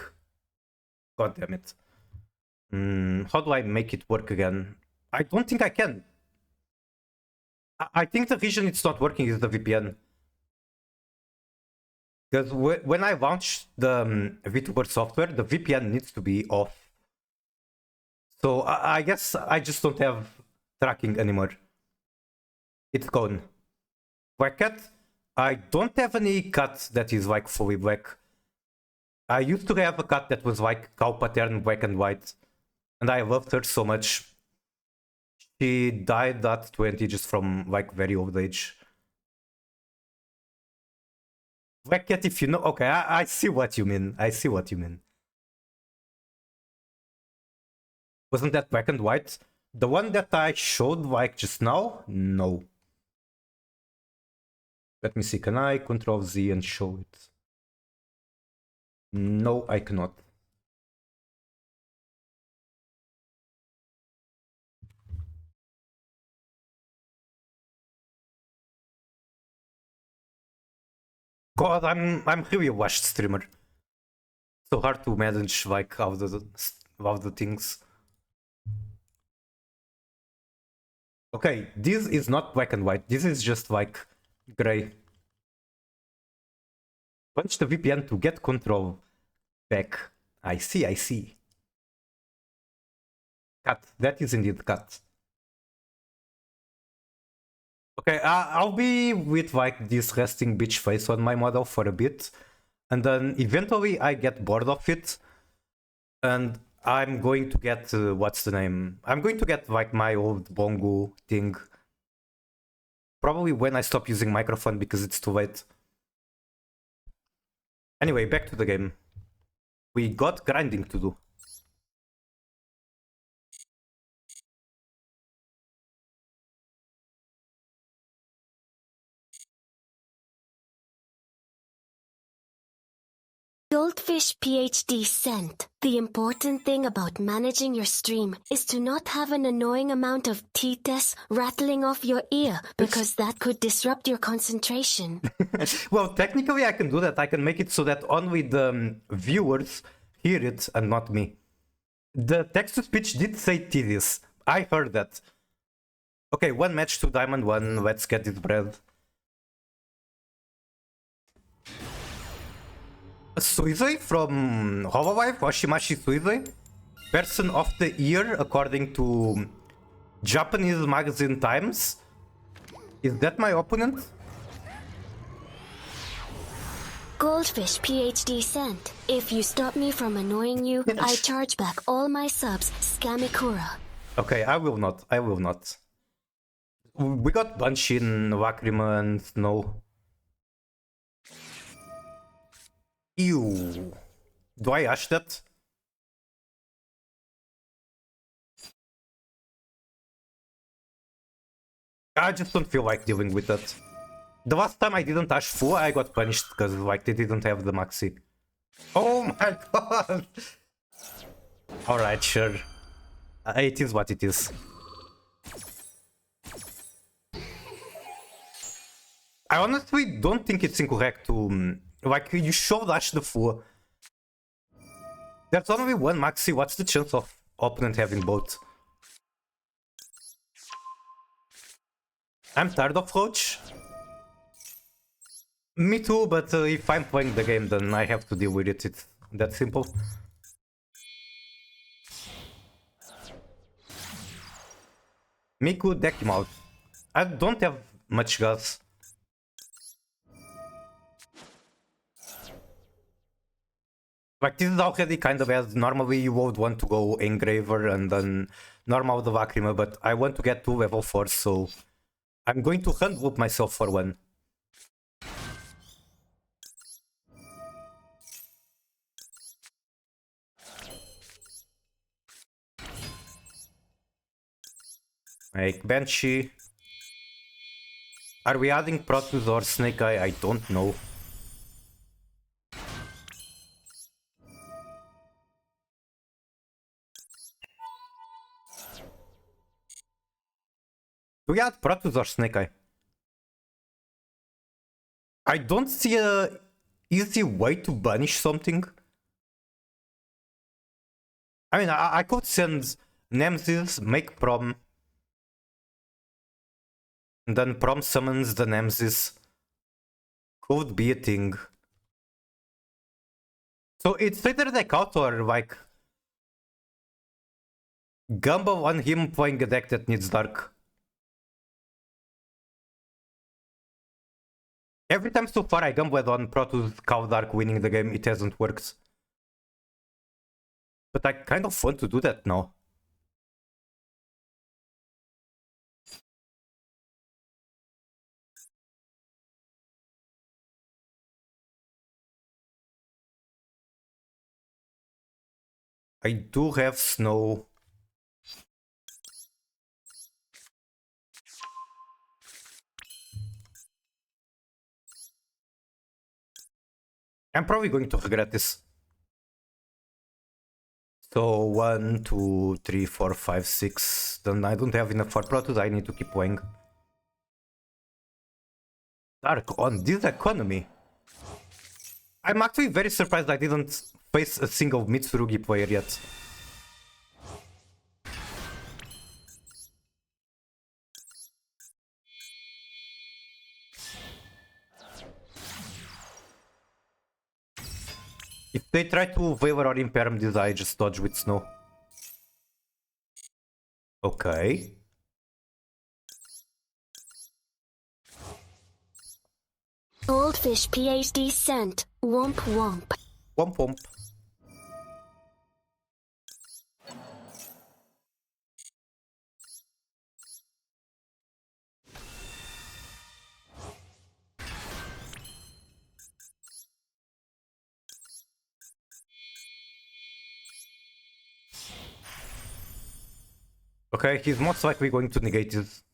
God damn it. How do I make it work again? I don't think I can. I think the reason it's not working is the VPN. Because when I launch the Vtuber software, the VPN needs to be off. So I guess I just don't have tracking anymore. It's gone. Black cat? I don't have any cat that is like fully black. I used to have a cat that was like cow pattern, black and white. And I loved her so much. She died at 20 just from like very old age. Black cat, if you know. Okay, I see what you mean. I see what you mean. Wasn't that black and white? The one that I showed like just now? No. Let me see, can I Control Z and show it? No, I cannot. God, I'm really a washed streamer. So hard to manage like all the things. Okay, this is not black and white. This is just like gray. Punch the VPN to get control back. I see, I see. Cut. That is indeed cut. Okay, I'll be with like this resting bitch face on my model for a bit, and then eventually I get bored of it, and I'm going to get what's the name? I'm going to get like my old bongo thing. Probably when I stop using microphone because it's too late. Anyway, back to the game. We got grinding to do. Goldfish PhD sent. The important thing about managing your stream is to not have an annoying amount of tites rattling off your ear because that could disrupt your concentration. Well, technically I can do that. I can make it so that only the viewers hear it and not me. The text-to-speech did say tedious. I heard that. Okay, one match, 2 diamond, 1. Let's get this bread. Suizui from Hololive, Oshimashi Suizui. Person of the year according to Japanese magazine Times. Is that my opponent? Goldfish PhD sent. If you stop me from annoying you, I charge back all my subs, Scamikura. Okay, I will not. I will not. We got Bunshin, Lacrima, and Snow. Ew. Do I ash that? I just don't feel like dealing with that. The last time I didn't ash 4, I got punished because like they didn't have the maxi. Oh my god! Alright, sure. It is what it is. I honestly don't think it's incorrect to... like, you should dash the 4. There's only one maxi, what's the chance of opponent having both? I'm tired of Roach. Me too, but if I'm playing the game, then I have to deal with it. It's that simple. Miku, deck him out. I don't have much gas. Like, this is already kind of as normally you would want to go Engraver and then normal the Lacrima, but I want to get to level 4, so I'm going to hand whoop myself for one. Make Banshee. Are we adding Protoss or Snake Eye? I don't know. Do we add Protoss or Snake Eye? I don't see a easy way to banish something. I mean, I could send Nemesis, make Prom, and then Prom summons the Nemesis. Could be a thing. So it's either deck out or like gamble on him playing a deck that needs Dark. Every time so far I gambled on Protoss Cow Dark winning the game, it hasn't worked. But I kind of want to do that now. I do have Snow. I'm probably going to regret this. So 1, 2, 3, 4, 5, 6. Then I don't have enough for Protoss, I need to keep playing. Dark on this economy. I'm actually very surprised I didn't face a single Mitsurugi player yet. If they try to Valor or Imperm this, I just dodge with Snow. Okay. Goldfish PhD sent. Womp womp. Womp womp. Okay, he's most likely going to negate this.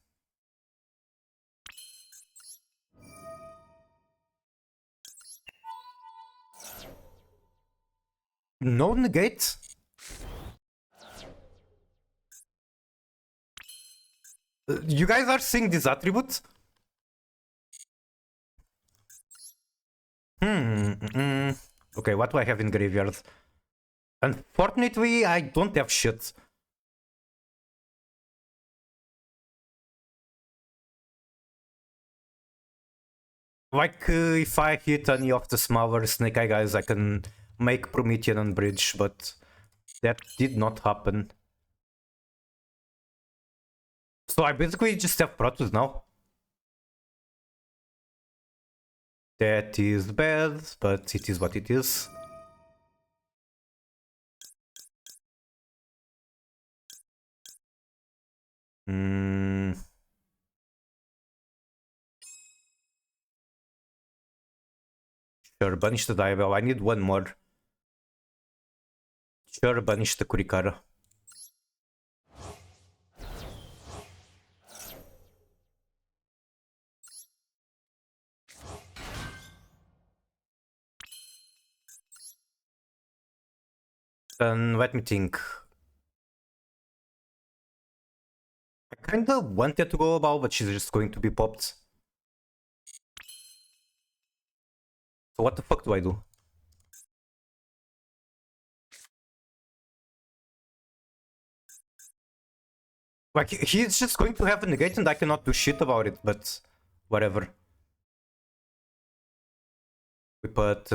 No negate? You guys are seeing this attribute? Okay, what do I have in graveyard? Unfortunately, I don't have shit. Like, if I hit any of the smaller Snake Eye guys, I can make Promethean and Bridge, but that did not happen. So I basically just have Protoss now. That is bad, but it is what it is. Sure, banish the Diabel. I need one more. Sure, banish the Kurikara. Let me think. I kinda wanted to go about, but she's just going to be popped. So what the fuck do I do? Like, he's just going to have a negate and I cannot do shit about it, but whatever. We put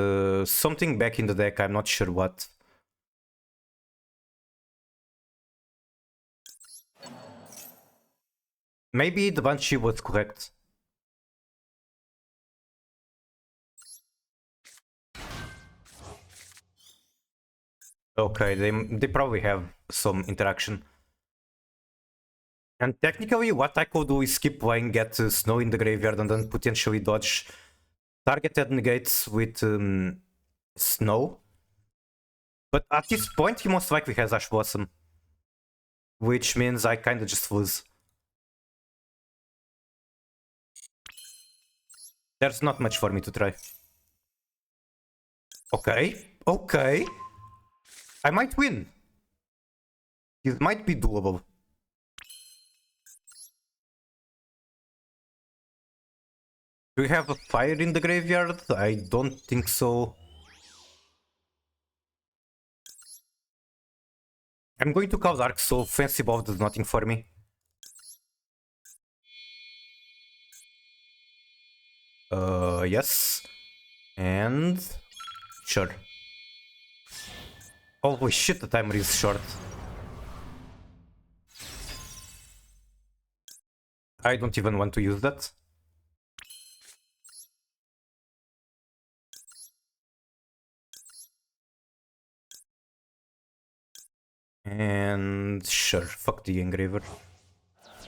something back in the deck, I'm not sure what. Maybe the Banshee was correct. Okay, they probably have some interaction. And technically, what I could do is keep playing, get Snow in the graveyard, and then potentially dodge targeted negates with Snow. But at this point, he most likely has Ash Blossom. Which means I kinda just lose. There's not much for me to try. Okay, okay. I might win. This might be doable. Do we have a fire in the graveyard? I don't think so. I'm going to call Dark, so Fancy Bow does nothing for me. Yes. And... sure. Holy shit, the timer is short. I don't even want to use that. And sure, fuck the engraver.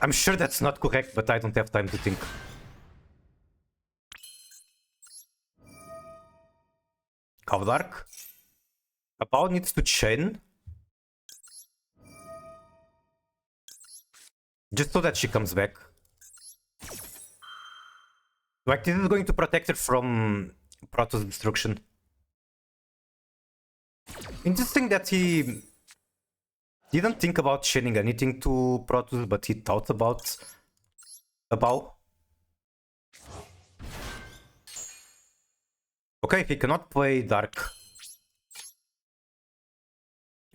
I'm sure that's not correct, but I don't have time to think. Kavdark. Apao needs to chain. Just so that she comes back. Like, this is going to protect her from Protoss destruction. Interesting that he didn't think about chaining anything to Protoss, but he thought about a bow. Okay, he cannot play Dark.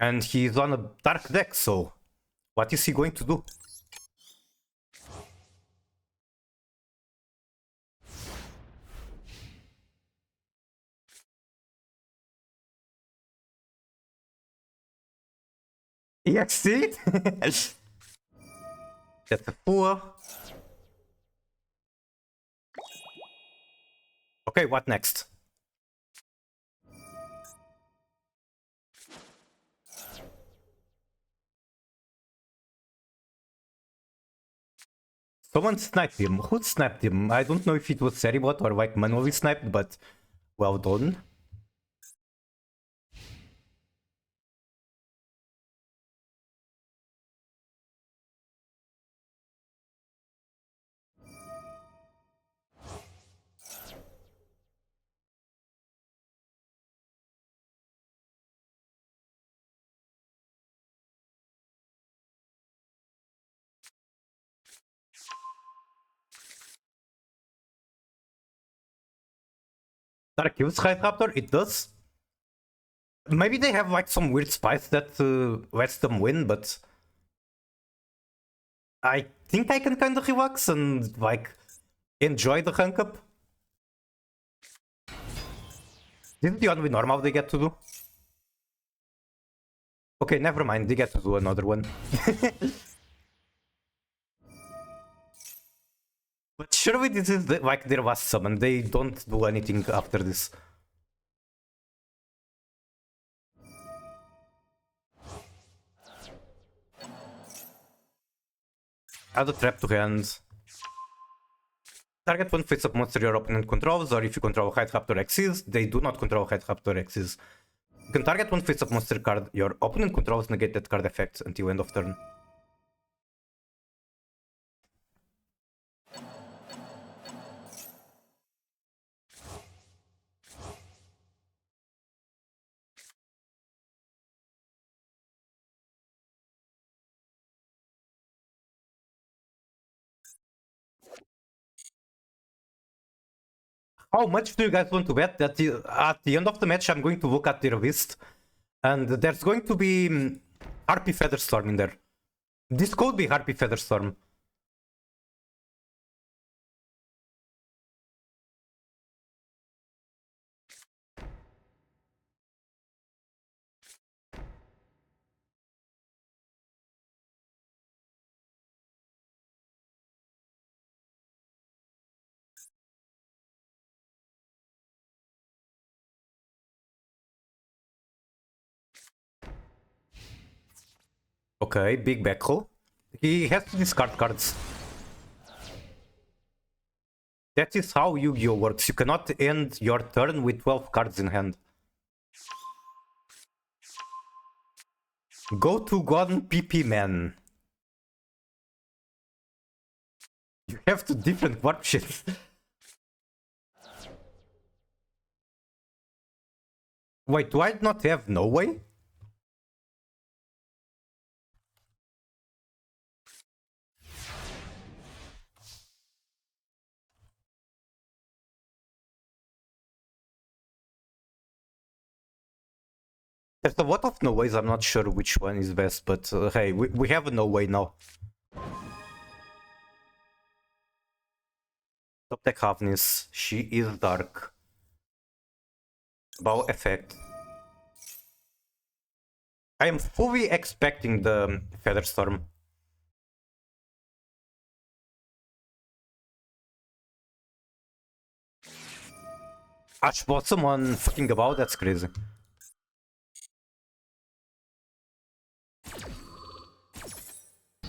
And he's on a Dark deck, so what is he going to do? EXT? That's a 4. Okay, what next? Someone sniped him. Who sniped him? I don't know if it was Seribot or like manually sniped, but well done. Dark kills Raptor? It does. Maybe they have like some weird spice that lets them win, but I think I can kind of relax and like enjoy the rank up. This is the only normal they get to do. Okay, never mind, they get to do another one. But surely this is like their last summon, they don't do anything after this. Add a trap to hand. Target one face-up monster your opponent controls, or if you control Hide Raptor X's, they do not control Hide Raptor X's. You can target one face-up monster card your opponent controls, negate that card effect until end of turn. How much do you guys want to bet that at the end of the match I'm going to look at their list and there's going to be Harpy Featherstorm in there. This could be Harpy Featherstorm. Okay, big back row. He has to discard cards. That is how Yu-Gi-Oh works. You cannot end your turn with 12 cards in hand. Go to Gon PP man. You have two different warp shits. Wait, do I not have no way? There's a lot of no ways, I'm not sure which one is best, but hey, we have a no way now. Top deck Havnis, she is dark. Bow effect. I am fully expecting the Featherstorm. Ash Blossom on fucking about, that's crazy.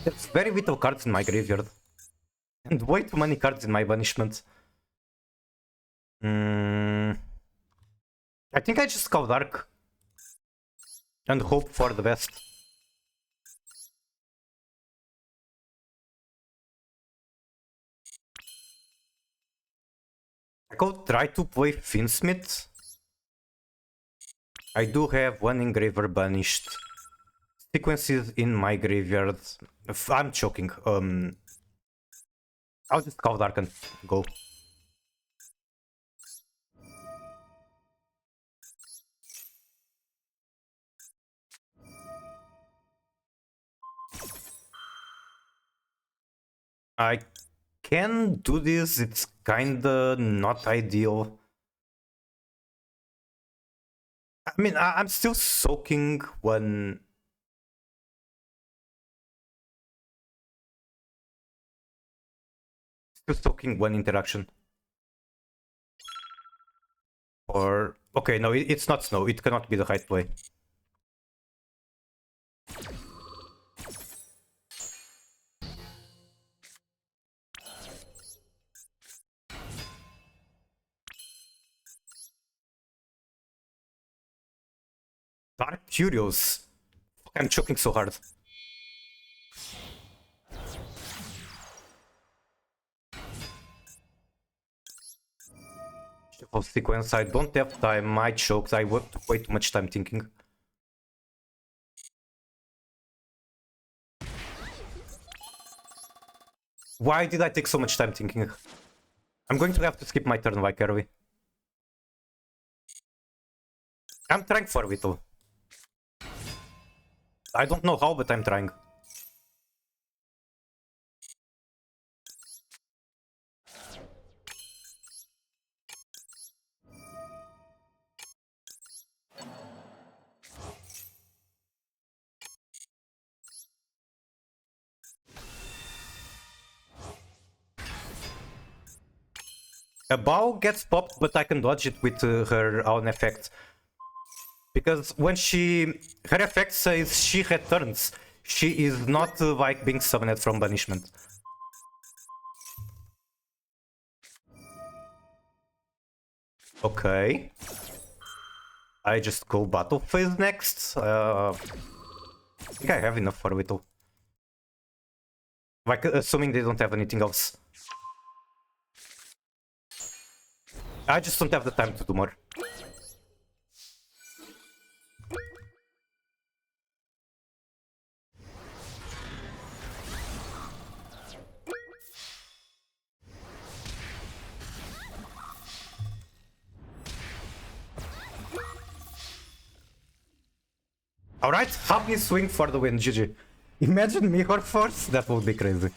There's very little cards in my graveyard. And way too many cards in my banishment. I think I just go dark. And hope for the best. I could try to play Finsmith. I do have one engraver banished. Sequences in my graveyard. I'm choking. I'll just call dark and go. I can do this, it's kinda not ideal. I mean, I'm still soaking when... Still soaking one interaction. Or... Okay, no, it's not snow. It cannot be the right way. Dark Curios. I'm choking so hard. Of sequence, I don't have time. I choked. I worked way too much time thinking. Why did I take so much time thinking? I'm going to have to skip my turn, why Kirby? I'm trying for Vito. I don't know how, but I'm trying. A bow gets popped, but I can dodge it with her own effect. Because when her effect says she returns, she is not like being summoned from banishment. Okay. I just go battle phase next. I think I have enough for Whittle. Like, assuming they don't have anything else. I just don't have the time to do more. Alright, have me swing for the win, GG. Imagine Mirror Force, that would be crazy.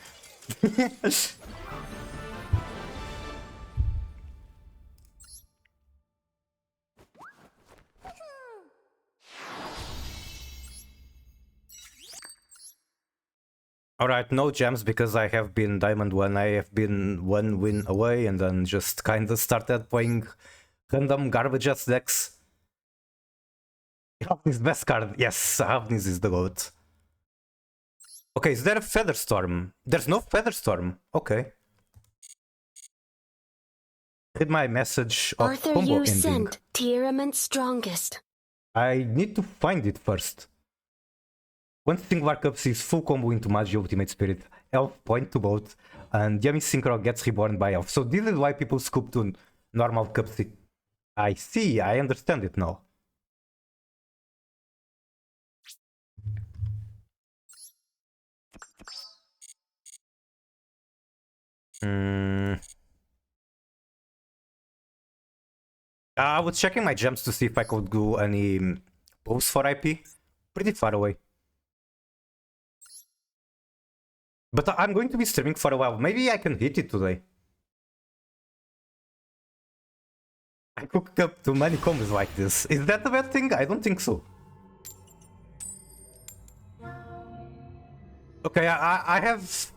Alright, no gems because I have been Diamond 1. I have been 1 win away and then just kinda started playing random garbage ass decks. Havnis best card. Yes, Havnis is the GOAT. Okay, is there a Featherstorm? There's no Featherstorm. Okay. Read my message of Arthur, combo you ending. sent Tearlaments strongest. I need to find it first. When Singvar Cup sees full combo into Magi Ultimate Spirit, Elf point to both, and Yami Synchro gets reborn by Elf. So this is why people scoop to normal Cup. I see, I understand it now. I was checking my gems to see if I could do any pulls for IP. Pretty far away. But I'm going to be streaming for a while. Maybe I can hit it today. I cooked up too many combos like this. Is that a bad thing? I don't think so. Okay, I have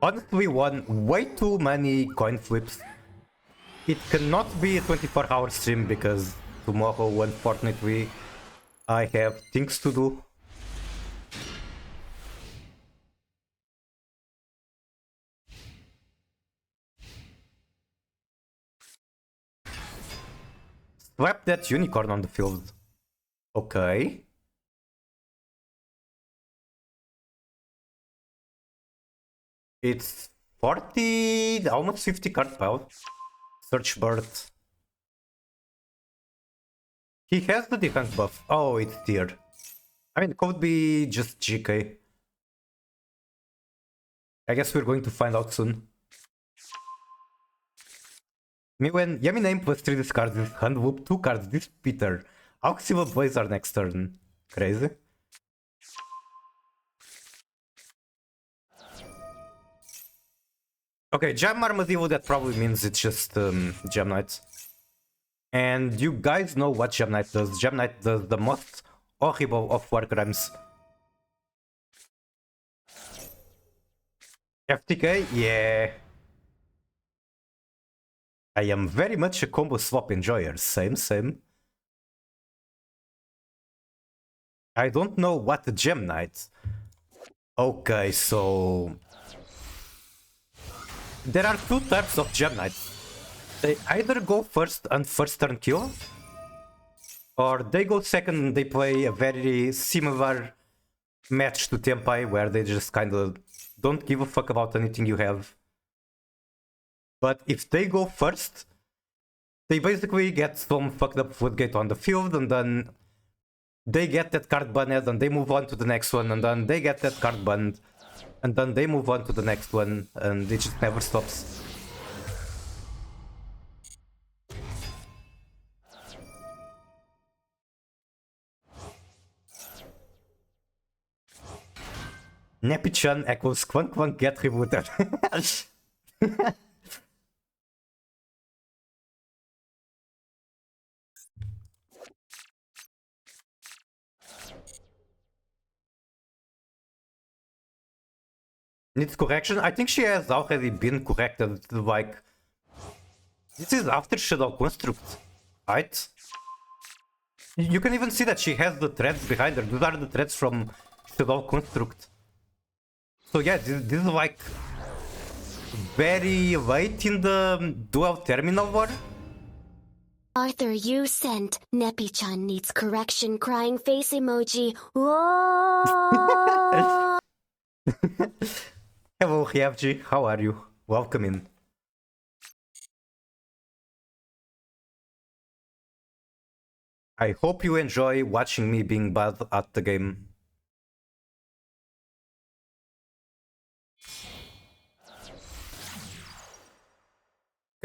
honestly won way too many coin flips. It cannot be a 24-hour stream because tomorrow, unfortunately, I have things to do. Slap that unicorn on the field. Okay. It's 40, almost 50 card pile. Search bird. He has the defense buff. Oh, it's tier. I mean, it could be just GK. I guess we're going to find out soon. Me when Yami name plus 3 discards this hand whoop 2 cards this Peter. Auxival Blazer next turn. Crazy. Okay, Gem Armadillo, that probably means it's just Gem Knight. And you guys know what Gem Knight does. Gem Knight does the most horrible of war crimes. FTK? Yeah. I am very much a combo swap enjoyer. Same. I don't know what the Gem Knight. Okay, so there are two types of Gem Knights. They either go first and first turn kill, or they go second and they play a very similar match to Tempai where they just kind of don't give a fuck about anything you have. But if they go first, they basically get some fucked up floodgate on the field, and then they get that card banned, and they move on to the next one, and then they get that card banned, and then they move on to the next one, and it just never stops. Nepi-chan echoes Quank Quank get rebooted. Needs correction? I think she has already been corrected, like... This is after Shadow Construct, right? You can even see that she has the threads behind her. These are the threads from Shadow Construct. So yeah, this is like... very late in the dual terminal war. Arthur, you sent. Nepi-chan needs correction crying face emoji. Whoa! Hello, Hyevji. How are you? Welcome in. I hope you enjoy watching me being bad at the game.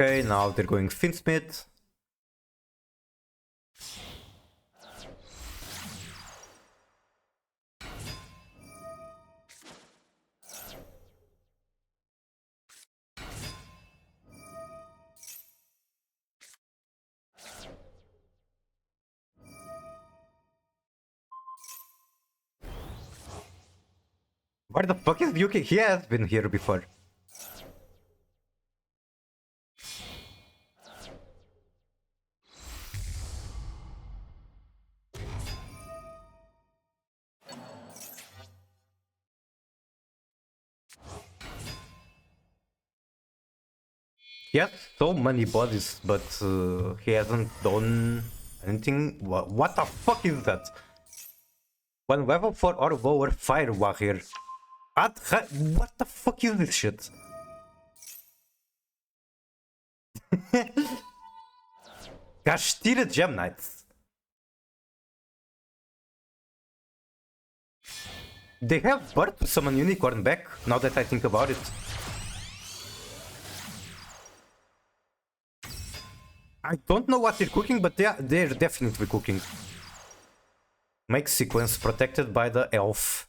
Okay, now they're going Finsmith. Where the fuck is Yuki? He has been here before. He has so many bodies, but he hasn't done anything. What the fuck is that? When level 4 or lower, fire warrior. What the fuck is this shit? Kashtira Gem Knights. They have bird to summon unicorn back, now that I think about it. I don't know what they're cooking, but they're definitely cooking. Make sequence protected by the elf.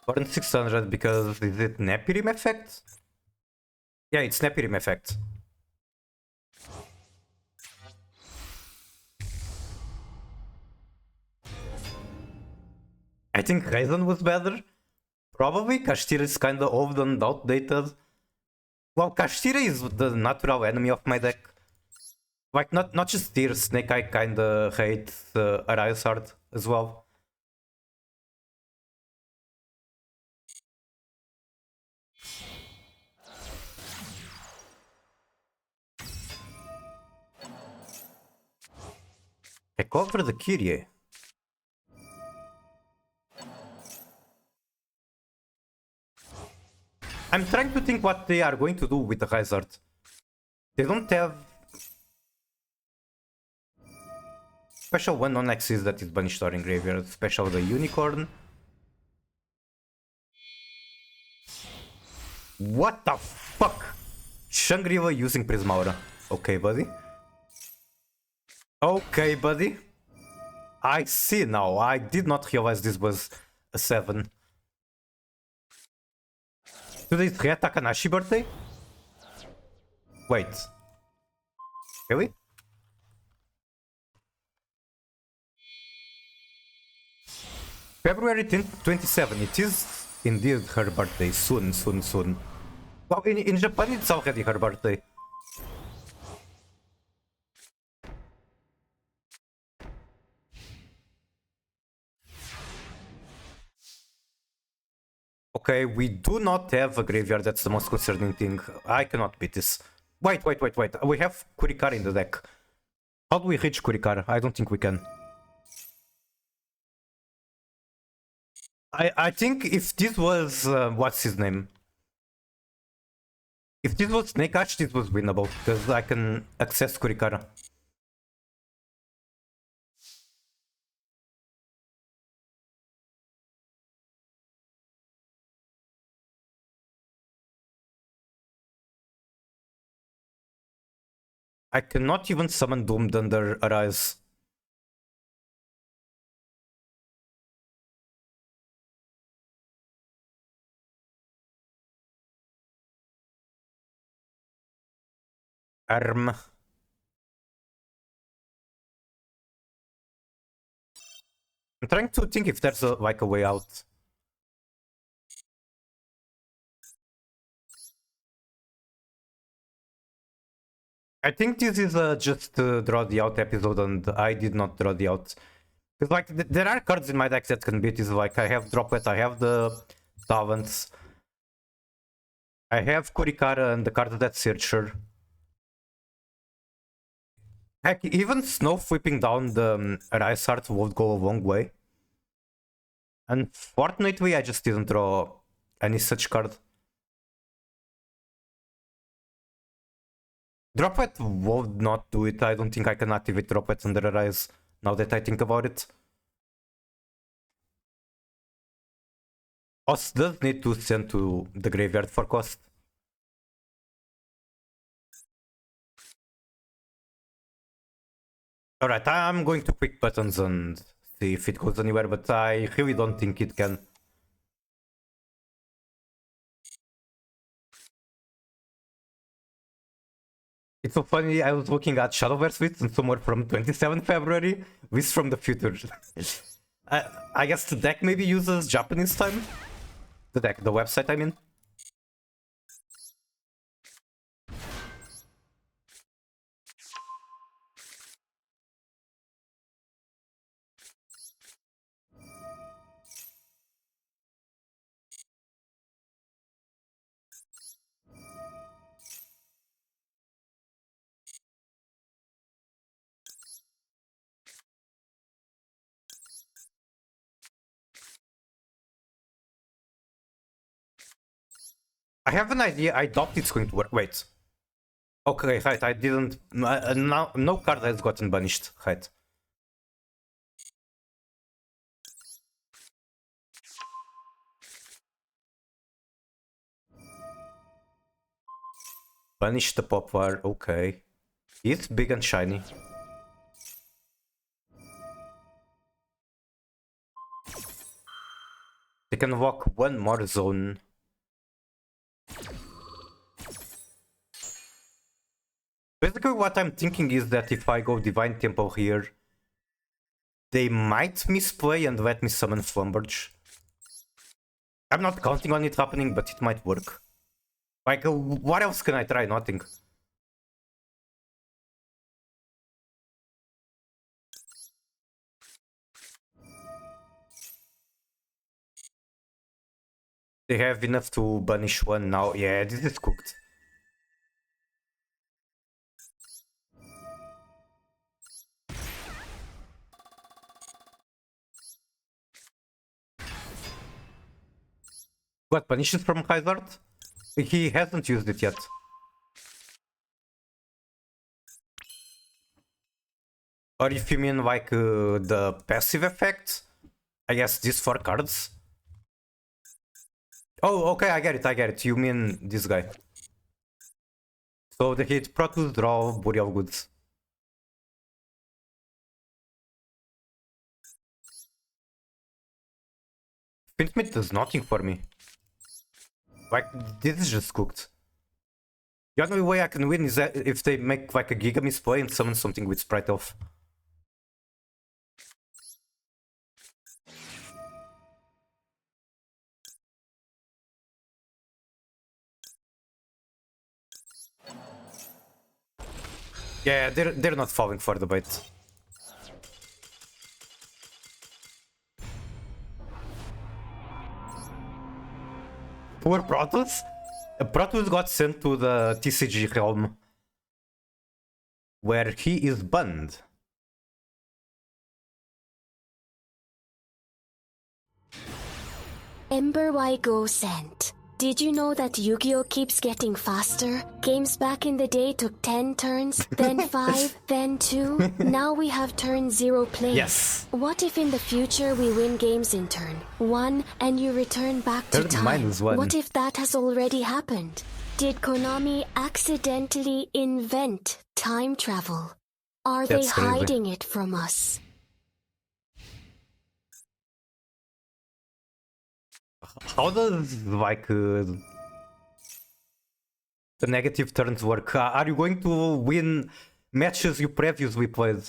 Burn 600 because is it Nepirim effect? Yeah, it's Nepirim effect. I think Raizen was better. Probably. Kashtira is kinda old and outdated. Well, Kashtira is the natural enemy of my deck. Like, not just Tear, Snake Eye kinda hates Arisard as well. I cover the Kyrie. I'm trying to think what they are going to do with the Hazard. They don't have... Special one on Axis that is banished or in graveyard. Special the Unicorn. What the fuck? Shangri-La using Prismaura. Okay, buddy. Okay, buddy. I see now. I did not realize this was a 7. Today is Ria Takanashi birthday? Wait. Really? February 27. It is indeed her birthday. Soon, soon, soon. Well, in Japan, it's already her birthday. Okay, we do not have a graveyard. That's the most concerning thing. I cannot beat this. Wait. We have Kurikara in the deck. How do we reach Kurikara? I don't think we can. I think if this was... what's his name? If this was Snake Ash, this was winnable. Because I can access Kurikara. I cannot even summon Doomed under Arise. Arm. I'm trying to think if there's like a way out. I think this is just draw the out episode, and I did not draw the out. Because like there are cards in my deck that can beat this. Like I have Droplet, I have the Talents, I have Kurikara and the card that Searcher. Heck, even Snow whipping down the Rise Heart would go a long way. Unfortunately, I just didn't draw any such card. Droplet would not do it. I don't think I can activate Droplet under Arise, now that I think about it. Us does need to send to the graveyard for cost. Alright, I'm going to quick buttons and see if it goes anywhere, but I really don't think it can. It's so funny, I was looking at Shadowverse Wits and somewhere from 27 February, Wits from the future. I guess the deck maybe uses Japanese time? The deck, the website I mean. I have an idea, I doubt it's going to work. Wait. Okay, right, I didn't... no card has gotten banished, right. Banish the Poplar, okay. It's big and shiny. They can walk one more zone. Basically what I'm thinking is that if I go Divine Temple here, they might misplay and let me summon Flumberge. I'm not counting on it happening, but it might work. Like, what else can I try? Nothing. They have enough to banish one now. Yeah, this is cooked. What, punishes from Hazard? He hasn't used it yet. Or if you mean like the passive effect, I guess these 4 cards. Oh, okay, I get it. You mean this guy. So they hit Protoss, draw, Burial Goods. Finsmith does nothing for me. Like, this is just cooked. The only way I can win is that if they make like a Giga misplay and summon something with Sprite off. Yeah, they're not falling for the bait. Poor Protoss. Protoss got sent to the TCG realm, where he is banned. Ember Y Go sent. Did you know that Yu-Gi-Oh keeps getting faster? Games back in the day took 10 turns, then 5, then 2. Now we have turn 0 plays. Yes. What if in the future we win games in turn 1 and you return back to Turn time? -1. What if that has already happened? Did Konami accidentally invent time travel? Are they That's crazy. hiding it from us? How does like the negative turns work? Are you going to win matches you previously played?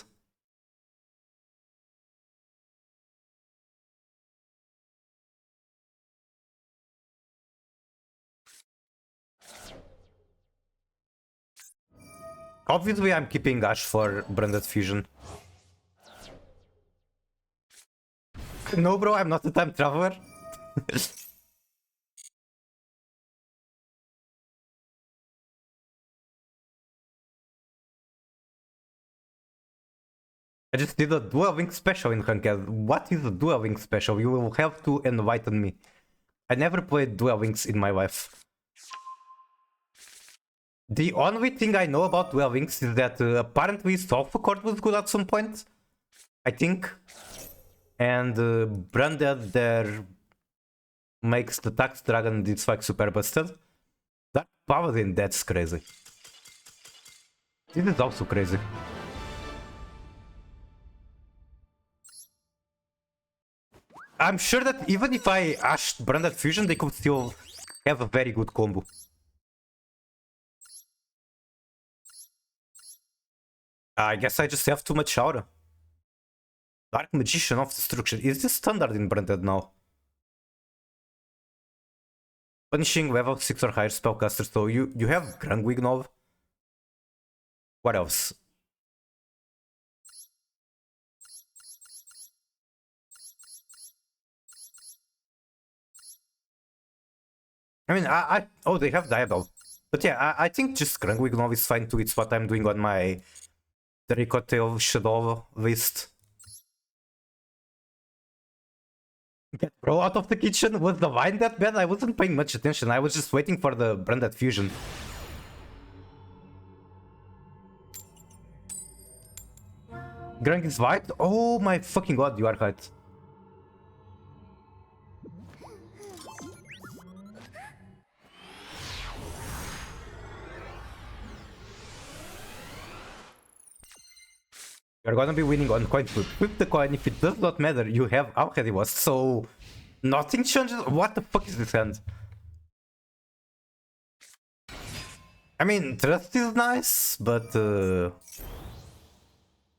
Obviously, I'm keeping Ash for Branded Fusion. No, bro, I'm not a time traveler. I just did a Dual Link special in Ranked. What is a Dual Link special? You will have to enlighten me. I never played Dual Links in my life. The only thing I know about Dual Links is that apparently Sulfur Cord was good at some point. I think. And Branded there makes the Tax Dragon it's like super busted. That Paladin, that's crazy. This is also crazy. I'm sure that even if I ashed Branded Fusion, they could still have a very good combo. I guess I just have too much aura. Dark Magician of Destruction. Is this standard in Branded now? Punishing level 6 or higher spellcaster. So you have Grangwignov. What else? I mean, oh, they have Diabell. But yeah, I think just Grangwignov is fine too. It's what I'm doing on my Tricotail Shadow list. Get bro out of the kitchen. Was the wine that bad? I wasn't paying much attention. I was just waiting for the Branded Fusion. Grang is white? Oh my fucking god, you are right. You're gonna be winning on coin flip. Flip the coin. If it does not matter, you have already lost. So nothing changes. What the fuck is this hand? I mean, trust is nice, but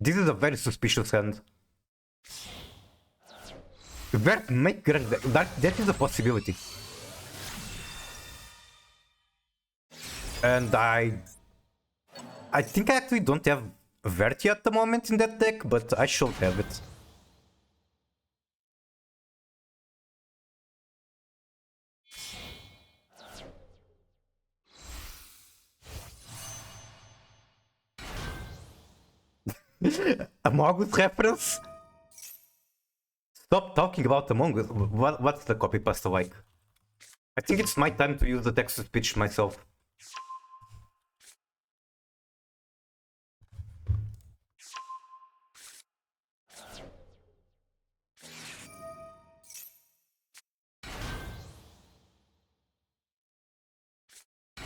this is a very suspicious hand. Where make that is a possibility. And I think I actually don't have Verti at the moment in that deck, but I should have it. Among Us reference? Stop talking about Among Us. What's the copy pasta like? I think it's my time to use the text-to-speech myself.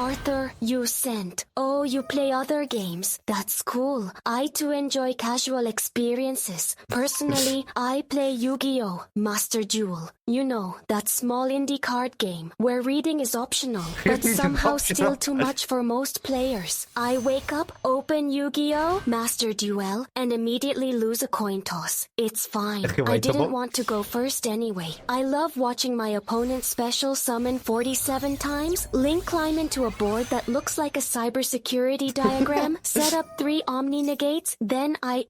Arthur, you sent. Oh, you play other games. That's cool. I too enjoy casual experiences. Personally, I play Yu-Gi-Oh! Master Duel. You know, that small indie card game where reading is optional, but somehow still too much for most players. I wake up, open Yu-Gi-Oh! Master Duel, and immediately lose a coin toss. It's fine. I didn't want to go first anyway. I love watching my opponent's special summon 47 times, link climb into a board that looks like a cybersecurity diagram, set up 3 Omni negates, then I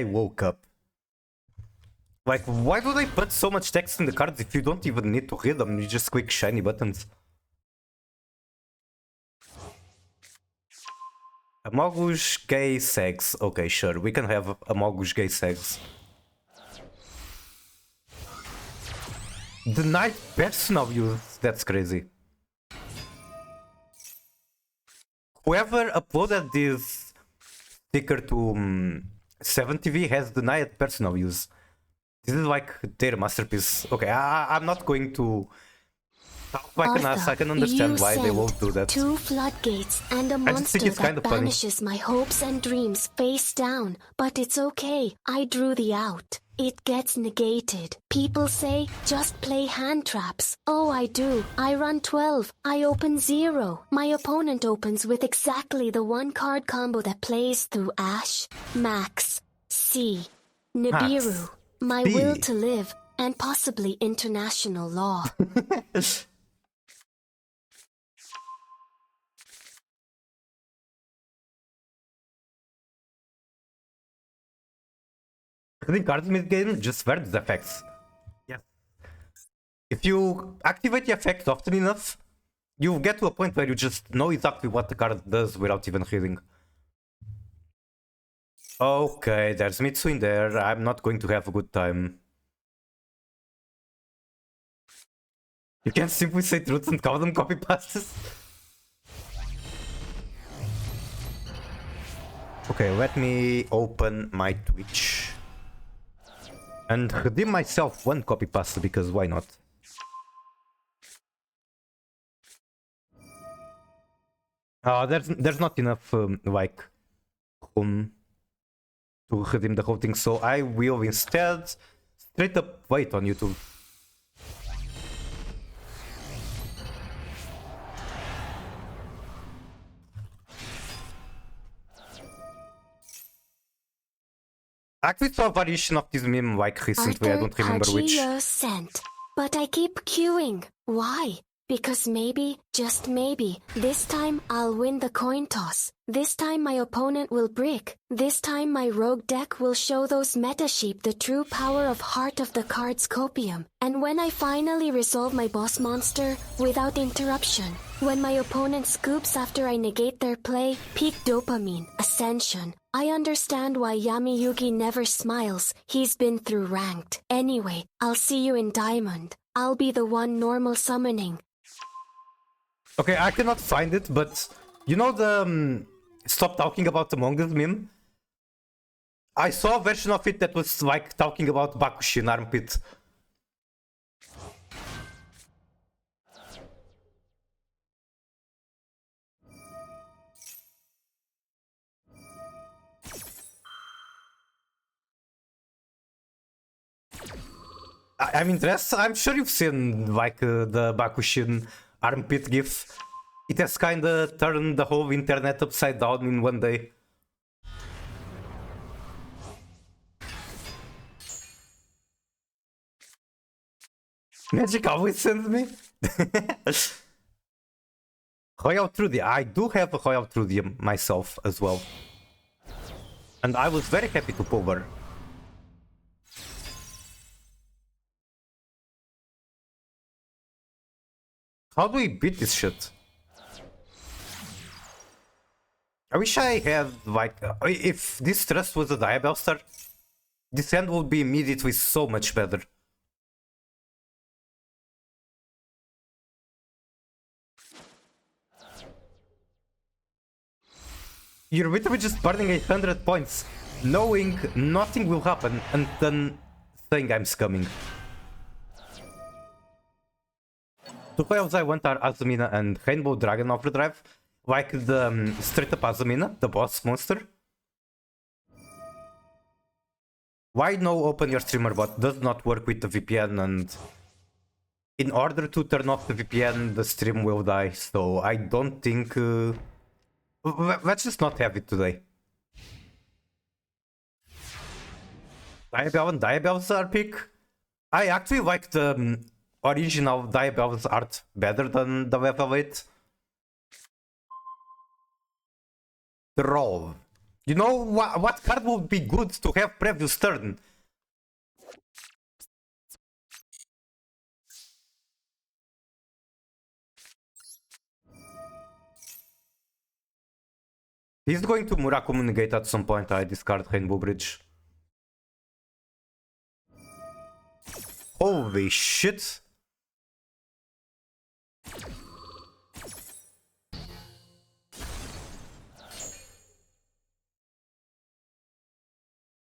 woke up. Like, why do they put so much text in the cards if you don't even need to read them? You just click shiny buttons. Amogus gay sex. Okay, sure, we can have Amogus gay sex. Denied personal use. That's crazy. Whoever uploaded this sticker to 7TV has denied personal use. This is like their masterpiece. Okay, I'm not going to talk like an ass. I can understand why they won't do that. 2 floodgates and a monster that banishes my hopes and dreams face down. But it's okay. I drew the out. It gets negated. People say, just play hand traps. Oh, I do. I run 12. I open 0. My opponent opens with exactly the 1 card combo that plays through Ash, Max, C, Nibiru, my will to live, and possibly international law. I think cards mid-game just wear the effects. Yes. If you activate the effect often enough, you get to a point where you just know exactly what the card does without even reading. Okay, there's Mitsu in there. I'm not going to have a good time. You can simply say truths and call them copy pastes. Okay, let me open my Twitch. And redeem myself 1 copy pasta, because why not? There's not enough like room to redeem the whole thing, so I will instead straight up wait on YouTube. I actually saw a variation of this meme like recently, I don't remember which. Sent. But I keep queuing. Why? Because maybe, just maybe, this time I'll win the coin toss. This time my opponent will brick. This time my rogue deck will show those meta sheep the true power of Heart of the Cards Copium. And when I finally resolve my boss monster, without interruption, when my opponent scoops after I negate their play, peak dopamine, ascension. I understand why Yami Yugi never smiles. He's been through ranked. Anyway, I'll see you in Diamond. I'll be the one normal summoning. Okay, I cannot find it, but you know the stop talking about Among Us meme? I saw a version of it that was like talking about Bakushin armpit. I'm interested. I'm sure you've seen like the Bakushin armpit gif. It has kinda turned the whole internet upside down in one day. Magic always sends me. Royal Trudy. I do have a Royal Trudy myself as well. And I was very happy to pull her. How do we beat this shit? I wish I had, like, if this trust was a Diabell star, this hand would be immediately so much better. You're literally just burning 800 points, knowing nothing will happen, and then saying I'm scumming. Two players I want are Azumina and Rainbow Dragon Overdrive, like the straight up Azumina, the boss monster. Why no open your streamer bot does not work with the VPN, and in order to turn off the VPN the stream will die, so I don't think... let's just not have it today. Diabell and Diabell's are pick. I actually like the original Diabell's art better than the level 8? The roll. You know what card would be good to have previous turn? He's going to Murakumo negate at some point. I discard Rainbow Bridge. Holy shit.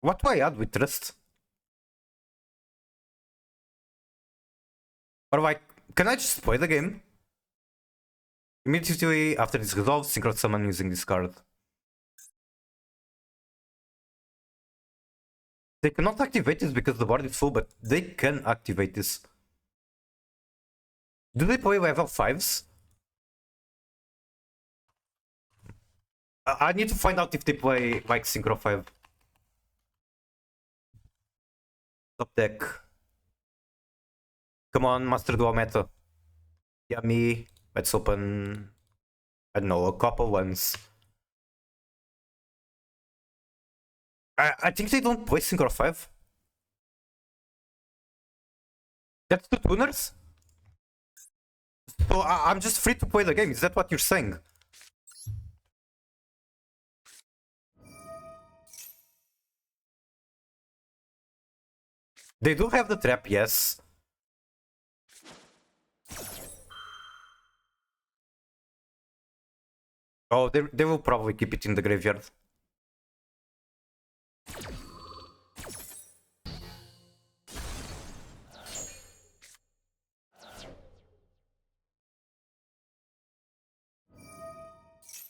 What do I add with Trust? Or like, can I just play the game? Immediately after this resolves, synchro summon using this card. They cannot activate this because the board is full, but they can activate this. Do they play level 5s? I need to find out if they play like Synchro 5. Top deck. Come on, Master Dual Meta. Yummy. Let's open, I don't know, a couple ones. I think they don't play Synchro 5. That's two tuners? So I'm just free to play the game, is that what you're saying? They do have the trap, yes. Oh, they will probably keep it in the graveyard.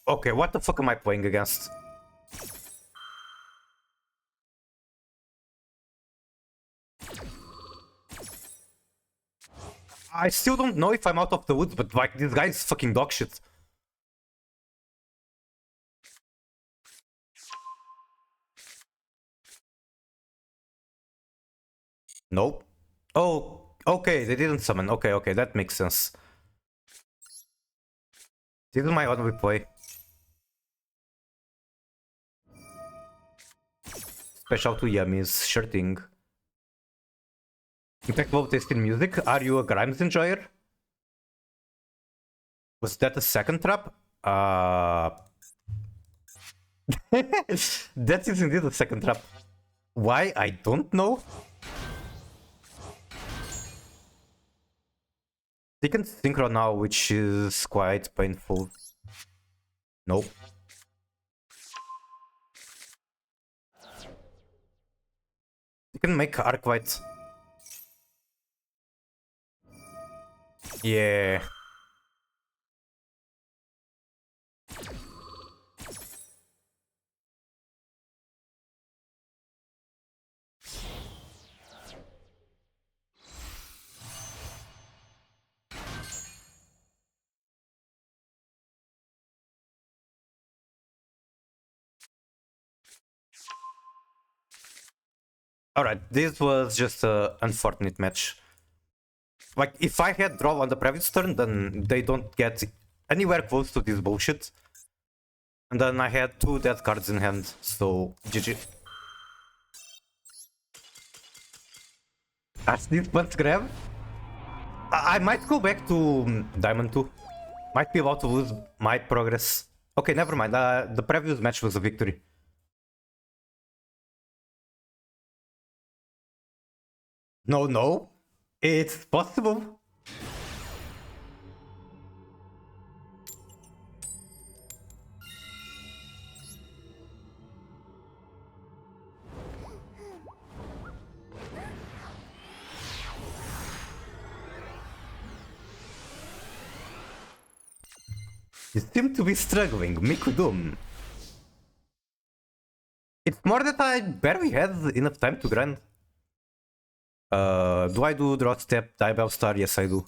Okay, what the fuck am I playing against? I still don't know if I'm out of the woods, but like, this guy is fucking dog shit. Nope. Oh, okay, they didn't summon. Okay, that makes sense. This is my only play. Special to Yummies, sure thing. Impeccable taste in music. Are you a Grimes enjoyer? Was that a second trap? That is indeed a second trap. Why? I don't know. They can synchro now, which is quite painful. Nope. You can make Arc White. Yeah. Alright, this was just an unfortunate match. Like, if I had draw on the previous turn, then they don't get anywhere close to this bullshit. And then I had two dead cards in hand, so GG. As this once grab, I might go back to Diamond 2. Might be about to lose my progress. Okay, never mind. The previous match was a victory. No. It's possible. You seem to be struggling, Mikudum. It's more that I barely had enough time to grind. Do I do draw step, Diabell Star? Yes, I do.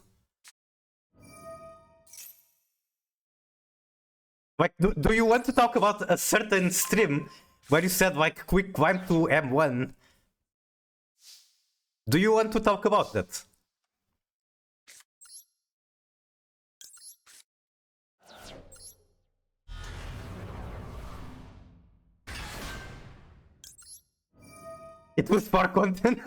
Like, do you want to talk about a certain stream where you said, like, quick climb to M1? Do you want to talk about that? It was for content.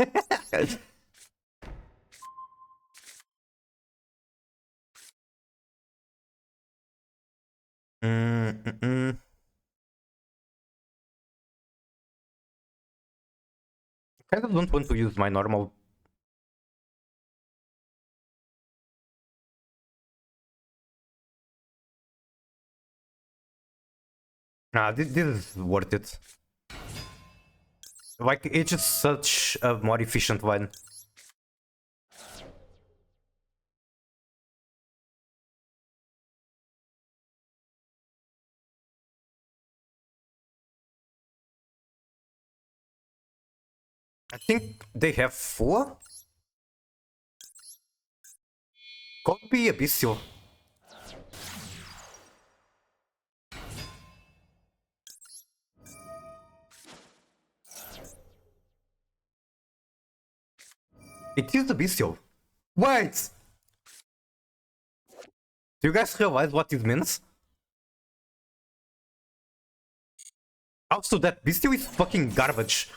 Kind of don't want to use my normal. Nah, this is worth it. Like, it's just such a more efficient one. I think they have 4? Could be a bestial. It is the bestial. Wait! Do you guys realize what this means? Also, that bestial is fucking garbage.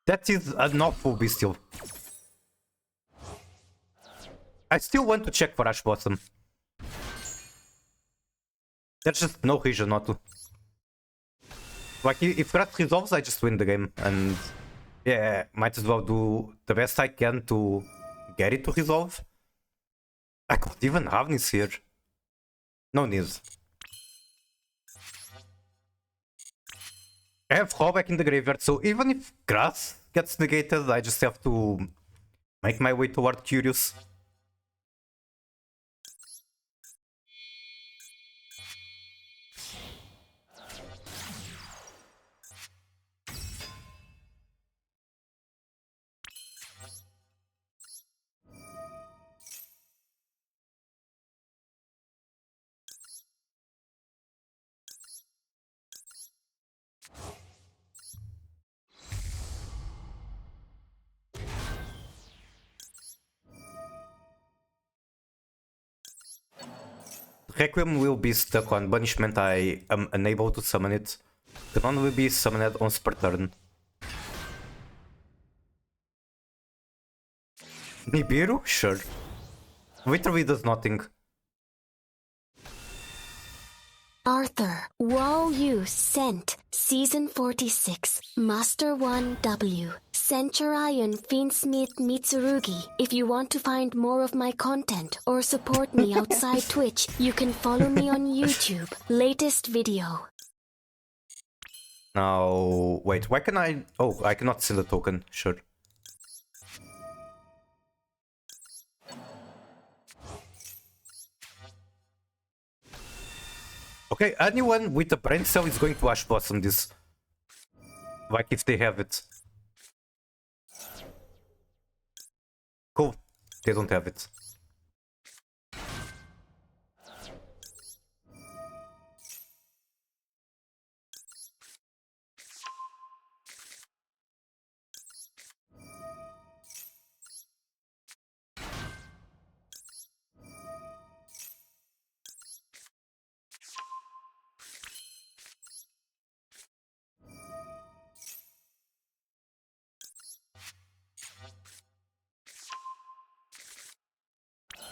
That is an awful bestial. I still want to check for Ash Blossom. There's just no reason not to. Like, if that resolves, I just win the game. And yeah, might as well do the best I can to get it to resolve. I could even have this here. No need. I have Hallback in the graveyard, so even if grass gets negated, I just have to make my way toward Curious. Requiem will be stuck on banishment. I am unable to summon it. The one will be summoned once per turn. Nibiru? Sure. Literally does nothing. Arthur, Woe You sent Season 46, Master 1W, Centurion Fiendsmith Mitsurugi. If you want to find more of my content or support me outside Twitch, you can follow me on YouTube. Latest video. Now, wait, why can I... Oh, I cannot sell a token, sure. Okay, anyone with a brain cell is going to Ash Blossom this. Like, if they have it. Cool, they don't have it.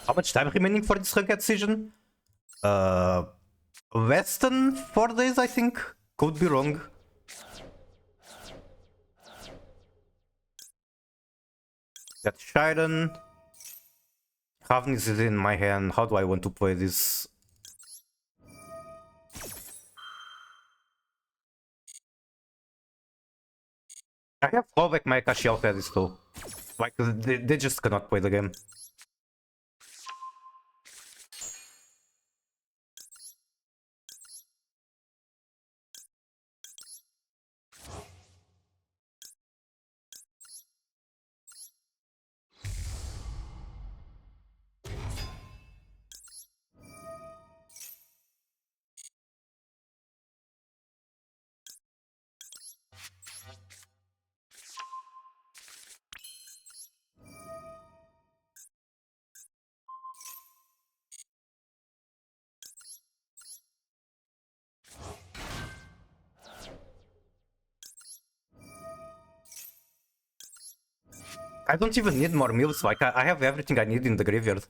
How much time remaining for this ranked season? Less than 4 days, I think. Could be wrong. Got Shiren. Ravnis is in my hand. How do I want to play this? I have fallback my Akashi already though. Like, they just cannot play the game. I don't even need more meals, like I have everything I need in the graveyard.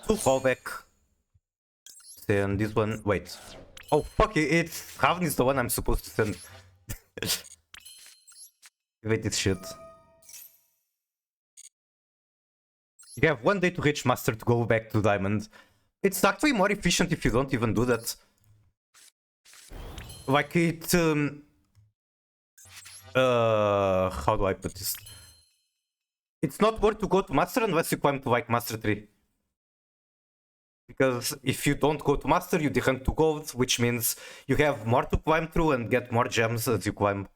2 fallback. Then this one, wait. Oh fuck, it's Ravn is the one I'm supposed to send. Wait, this shit. You have 1 day to reach Master to go back to Diamond. It's actually more efficient if you don't even do that. Like it... how do I put this? It's not worth to go to Master unless you climb to like Master 3. Because if you don't go to Master, you dehunt to Gold, which means you have more to climb through and get more gems as you climb.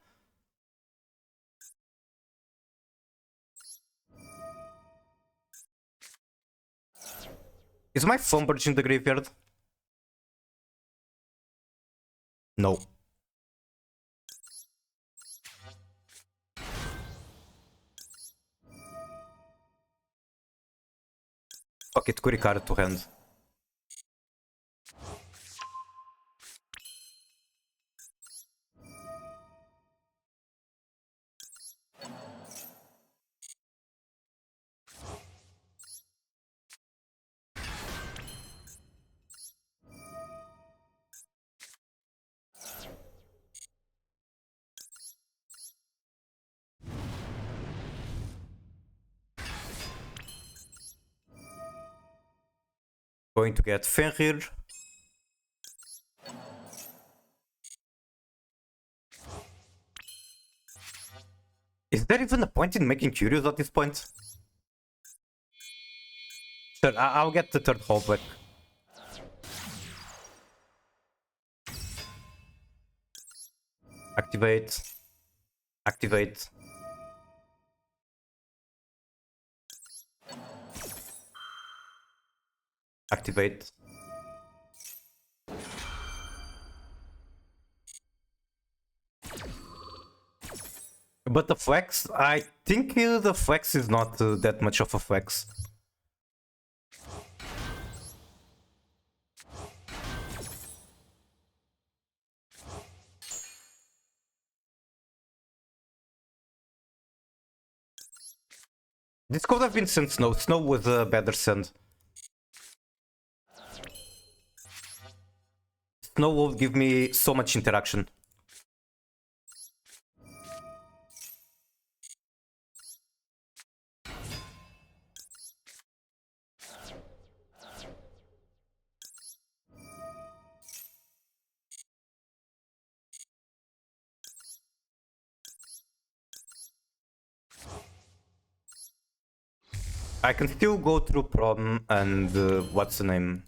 Is my phone bridge in the graveyard? No. Fuck it, Kurikara to hand. Going to get Fenrir. Is there even a point in making Curious at this point? Sure, I'll get the 3rd hole back. Activate. Activate. Activate. But the flex, I think the flex is not that much of a flex. This could have been sent Snow. Snow was a better send. Snow will give me so much interaction. I can still go through Prom and what's the name?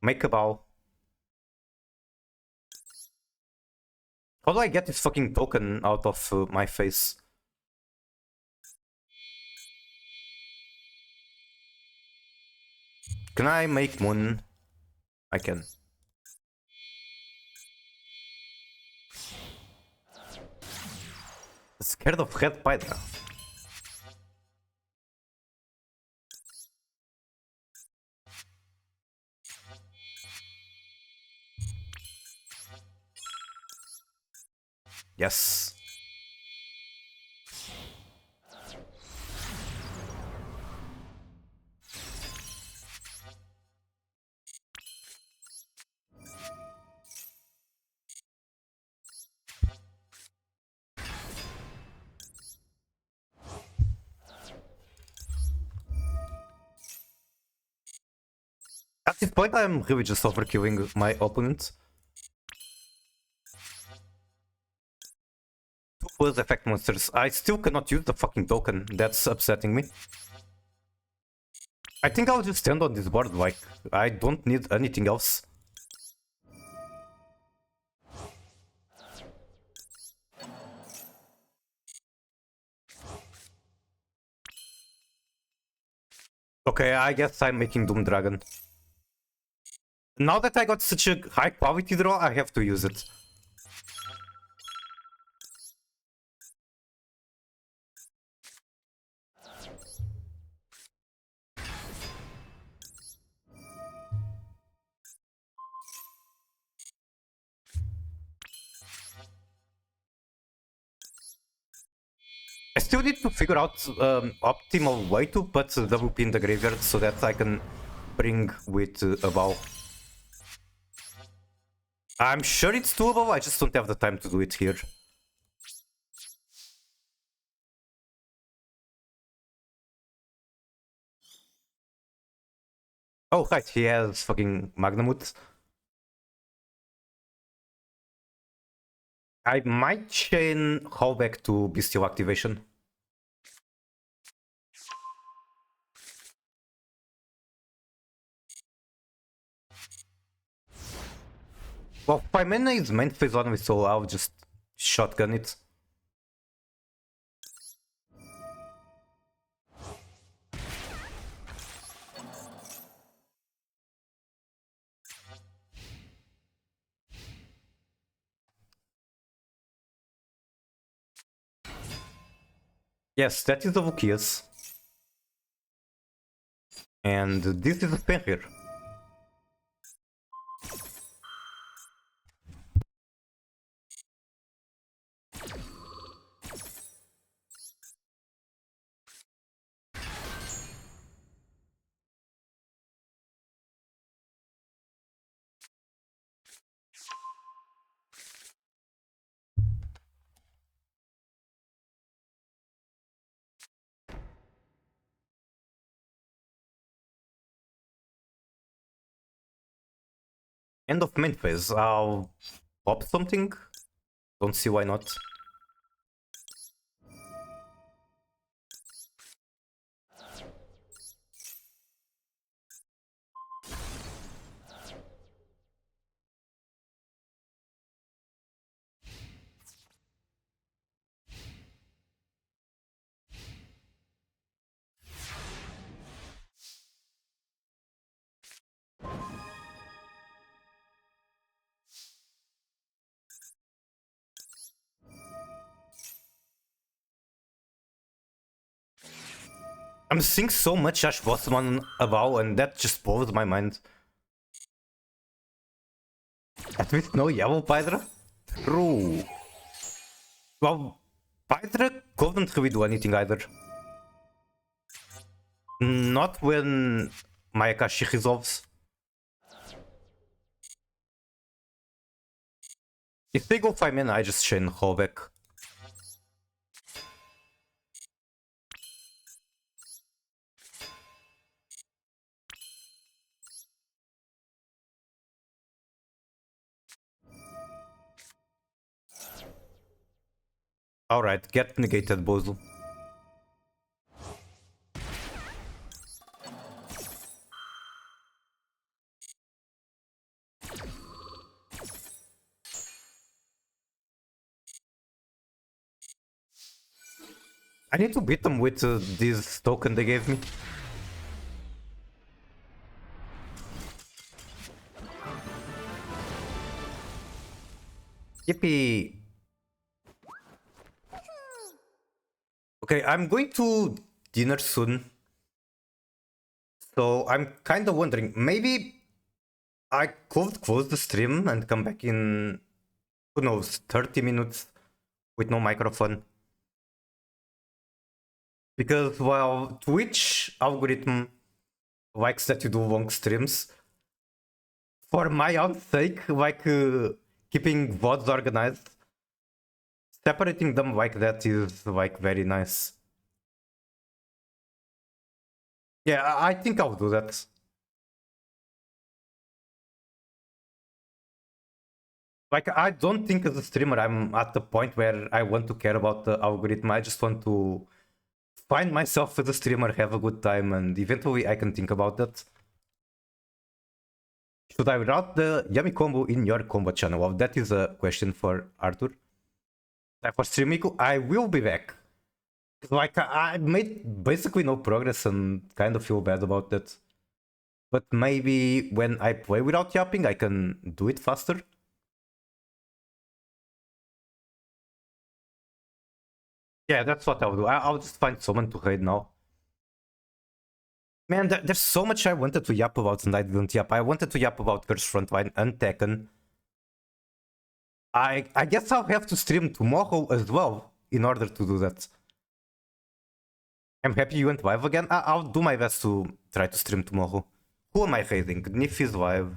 Make a bow. How do I get this fucking token out of my face? Can I make Moon? I can. Scared of Red Python. Yes. At this point, I'm really just overkilling my opponent. 2 plus effect monsters. I still cannot use the fucking token. That's upsetting me. I think I'll just stand on this board, like, I don't need anything else. Okay, I guess I'm making Doom Dragon. Now that I got such a high quality draw, I have to use it. I still need to figure out optimal way to put WP in the graveyard so that I can bring with a bow. I'm sure it's doable, I just don't have the time to do it here. Oh, right, he has fucking Magnamut. I might chain Hallback to Bestial activation. Well, 5 mana is main phase 1 with, so I'll just shotgun it. Yes, that is the Vukias. And this is a Fenrir. End of main phase. I'll pop something. Don't see why not. I'm seeing so much Ash Bossman about, and that just blows my mind. At least no yellow Pydra? True. Well, Pydra couldn't really do anything either. Not when Mayakashi resolves. If they go 5 mana, I just chain Hallback. Alright, get negated, Bozo. I need to beat them with this token they gave me. Yippee! Okay, I'm going to dinner soon. So I'm kind of wondering, maybe I could close the stream and come back in, who knows, 30 minutes with no microphone. Because while Twitch algorithm likes that you do long streams, for my own sake, like keeping VODs organized, separating them like that is like very nice. Yeah, I think I'll do that. Like, I don't think as a streamer I'm at the point where I want to care about the algorithm. I just want to find myself as a streamer, have a good time, and eventually I can think about that. Should I route the yummy combo in your combo channel? Well, that is a question for Arthur. For Streamico, I will be back. Like, I made basically no progress and kind of feel bad about that. But maybe when I play without yapping, I can do it faster. Yeah, that's what I'll do. I'll just find someone to raid now. Man, there's so much I wanted to yap about and I didn't yap. I wanted to yap about Curse Frontline and Tekken. I guess I'll have to stream tomorrow as well in order to do that. I'm happy you went live again. I'll do my best to try to stream tomorrow. Who am I hating? Nif is live.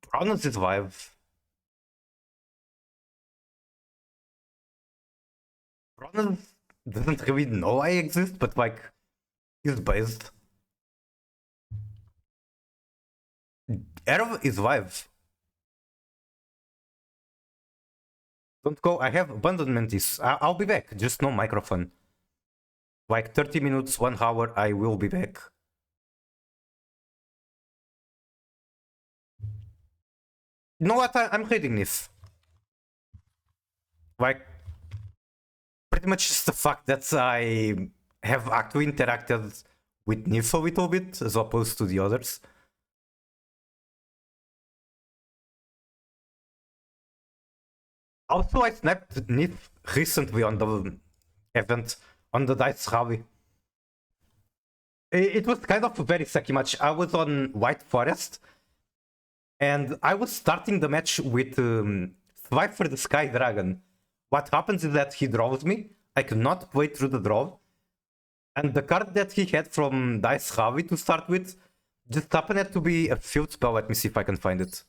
Brownus is live. Brownus doesn't really know I exist, but like, he's based. Erv is live. Don't go. I have abandonment. I'll be back. Just no microphone. Like 30 minutes, 1 hour, I will be back. You know what? I'm hating this. Like, pretty much just the fact that I have actually interacted with Nif a little bit as opposed to the others. Also, I sniped Nif recently on the event, on the Dice Rally. It was kind of a very sucky match. I was on White Forest, and I was starting the match with Swipe for the Sky Dragon. What happens is that he draws me. I cannot play through the draw. And the card that he had from Dice Rally to start with just happened to be a field spell. Let me see if I can find it.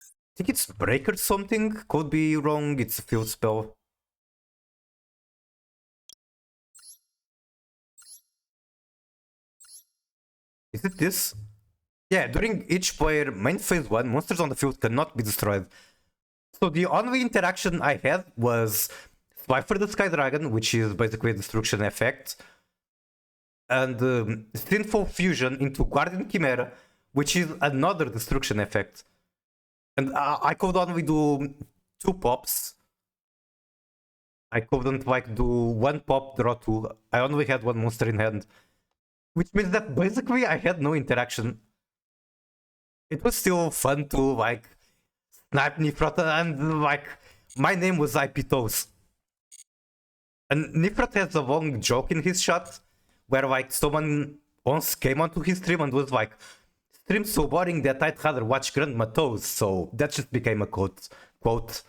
I think it's Break or something. Could be wrong. It's a field spell. Is it this? Yeah, during each player main phase 1, monsters on the field cannot be destroyed. So the only interaction I had was Swipe for the Sky Dragon, which is basically a destruction effect, and Sinful Fusion into Guardian Chimera, which is another destruction effect. And I could only do 2 pops. I couldn't like do 1 pop, draw 2. I only had 1 monster in hand. Which means that basically I had no interaction. It was still fun to like snipe Nifrota, and like my name was IP Toes. And Nifrot has a long joke in his shot where like someone once came onto his stream and was like, "Stream so boring that I'd rather watch Grandma Toes." So that just became a quote.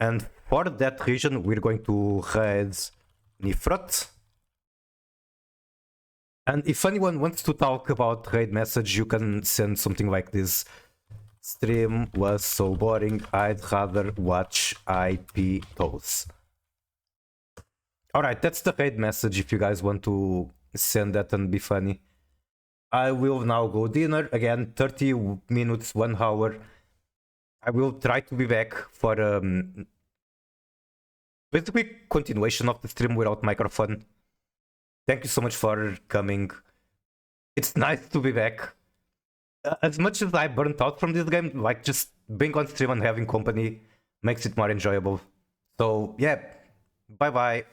And for that reason, we're going to raid Nifrot. And if anyone wants to talk about raid message, you can send something like this. Stream was so boring, I'd rather watch IP Toes. Alright, that's the raid message if you guys want to send that and be funny. I will now go dinner. Again, 30 minutes, 1 hour. I will try to be back for basically continuation of the stream without microphone. Thank you so much for coming. It's nice to be back. As much as I burnt out from this game, like just being on stream and having company makes it more enjoyable. So yeah, bye bye.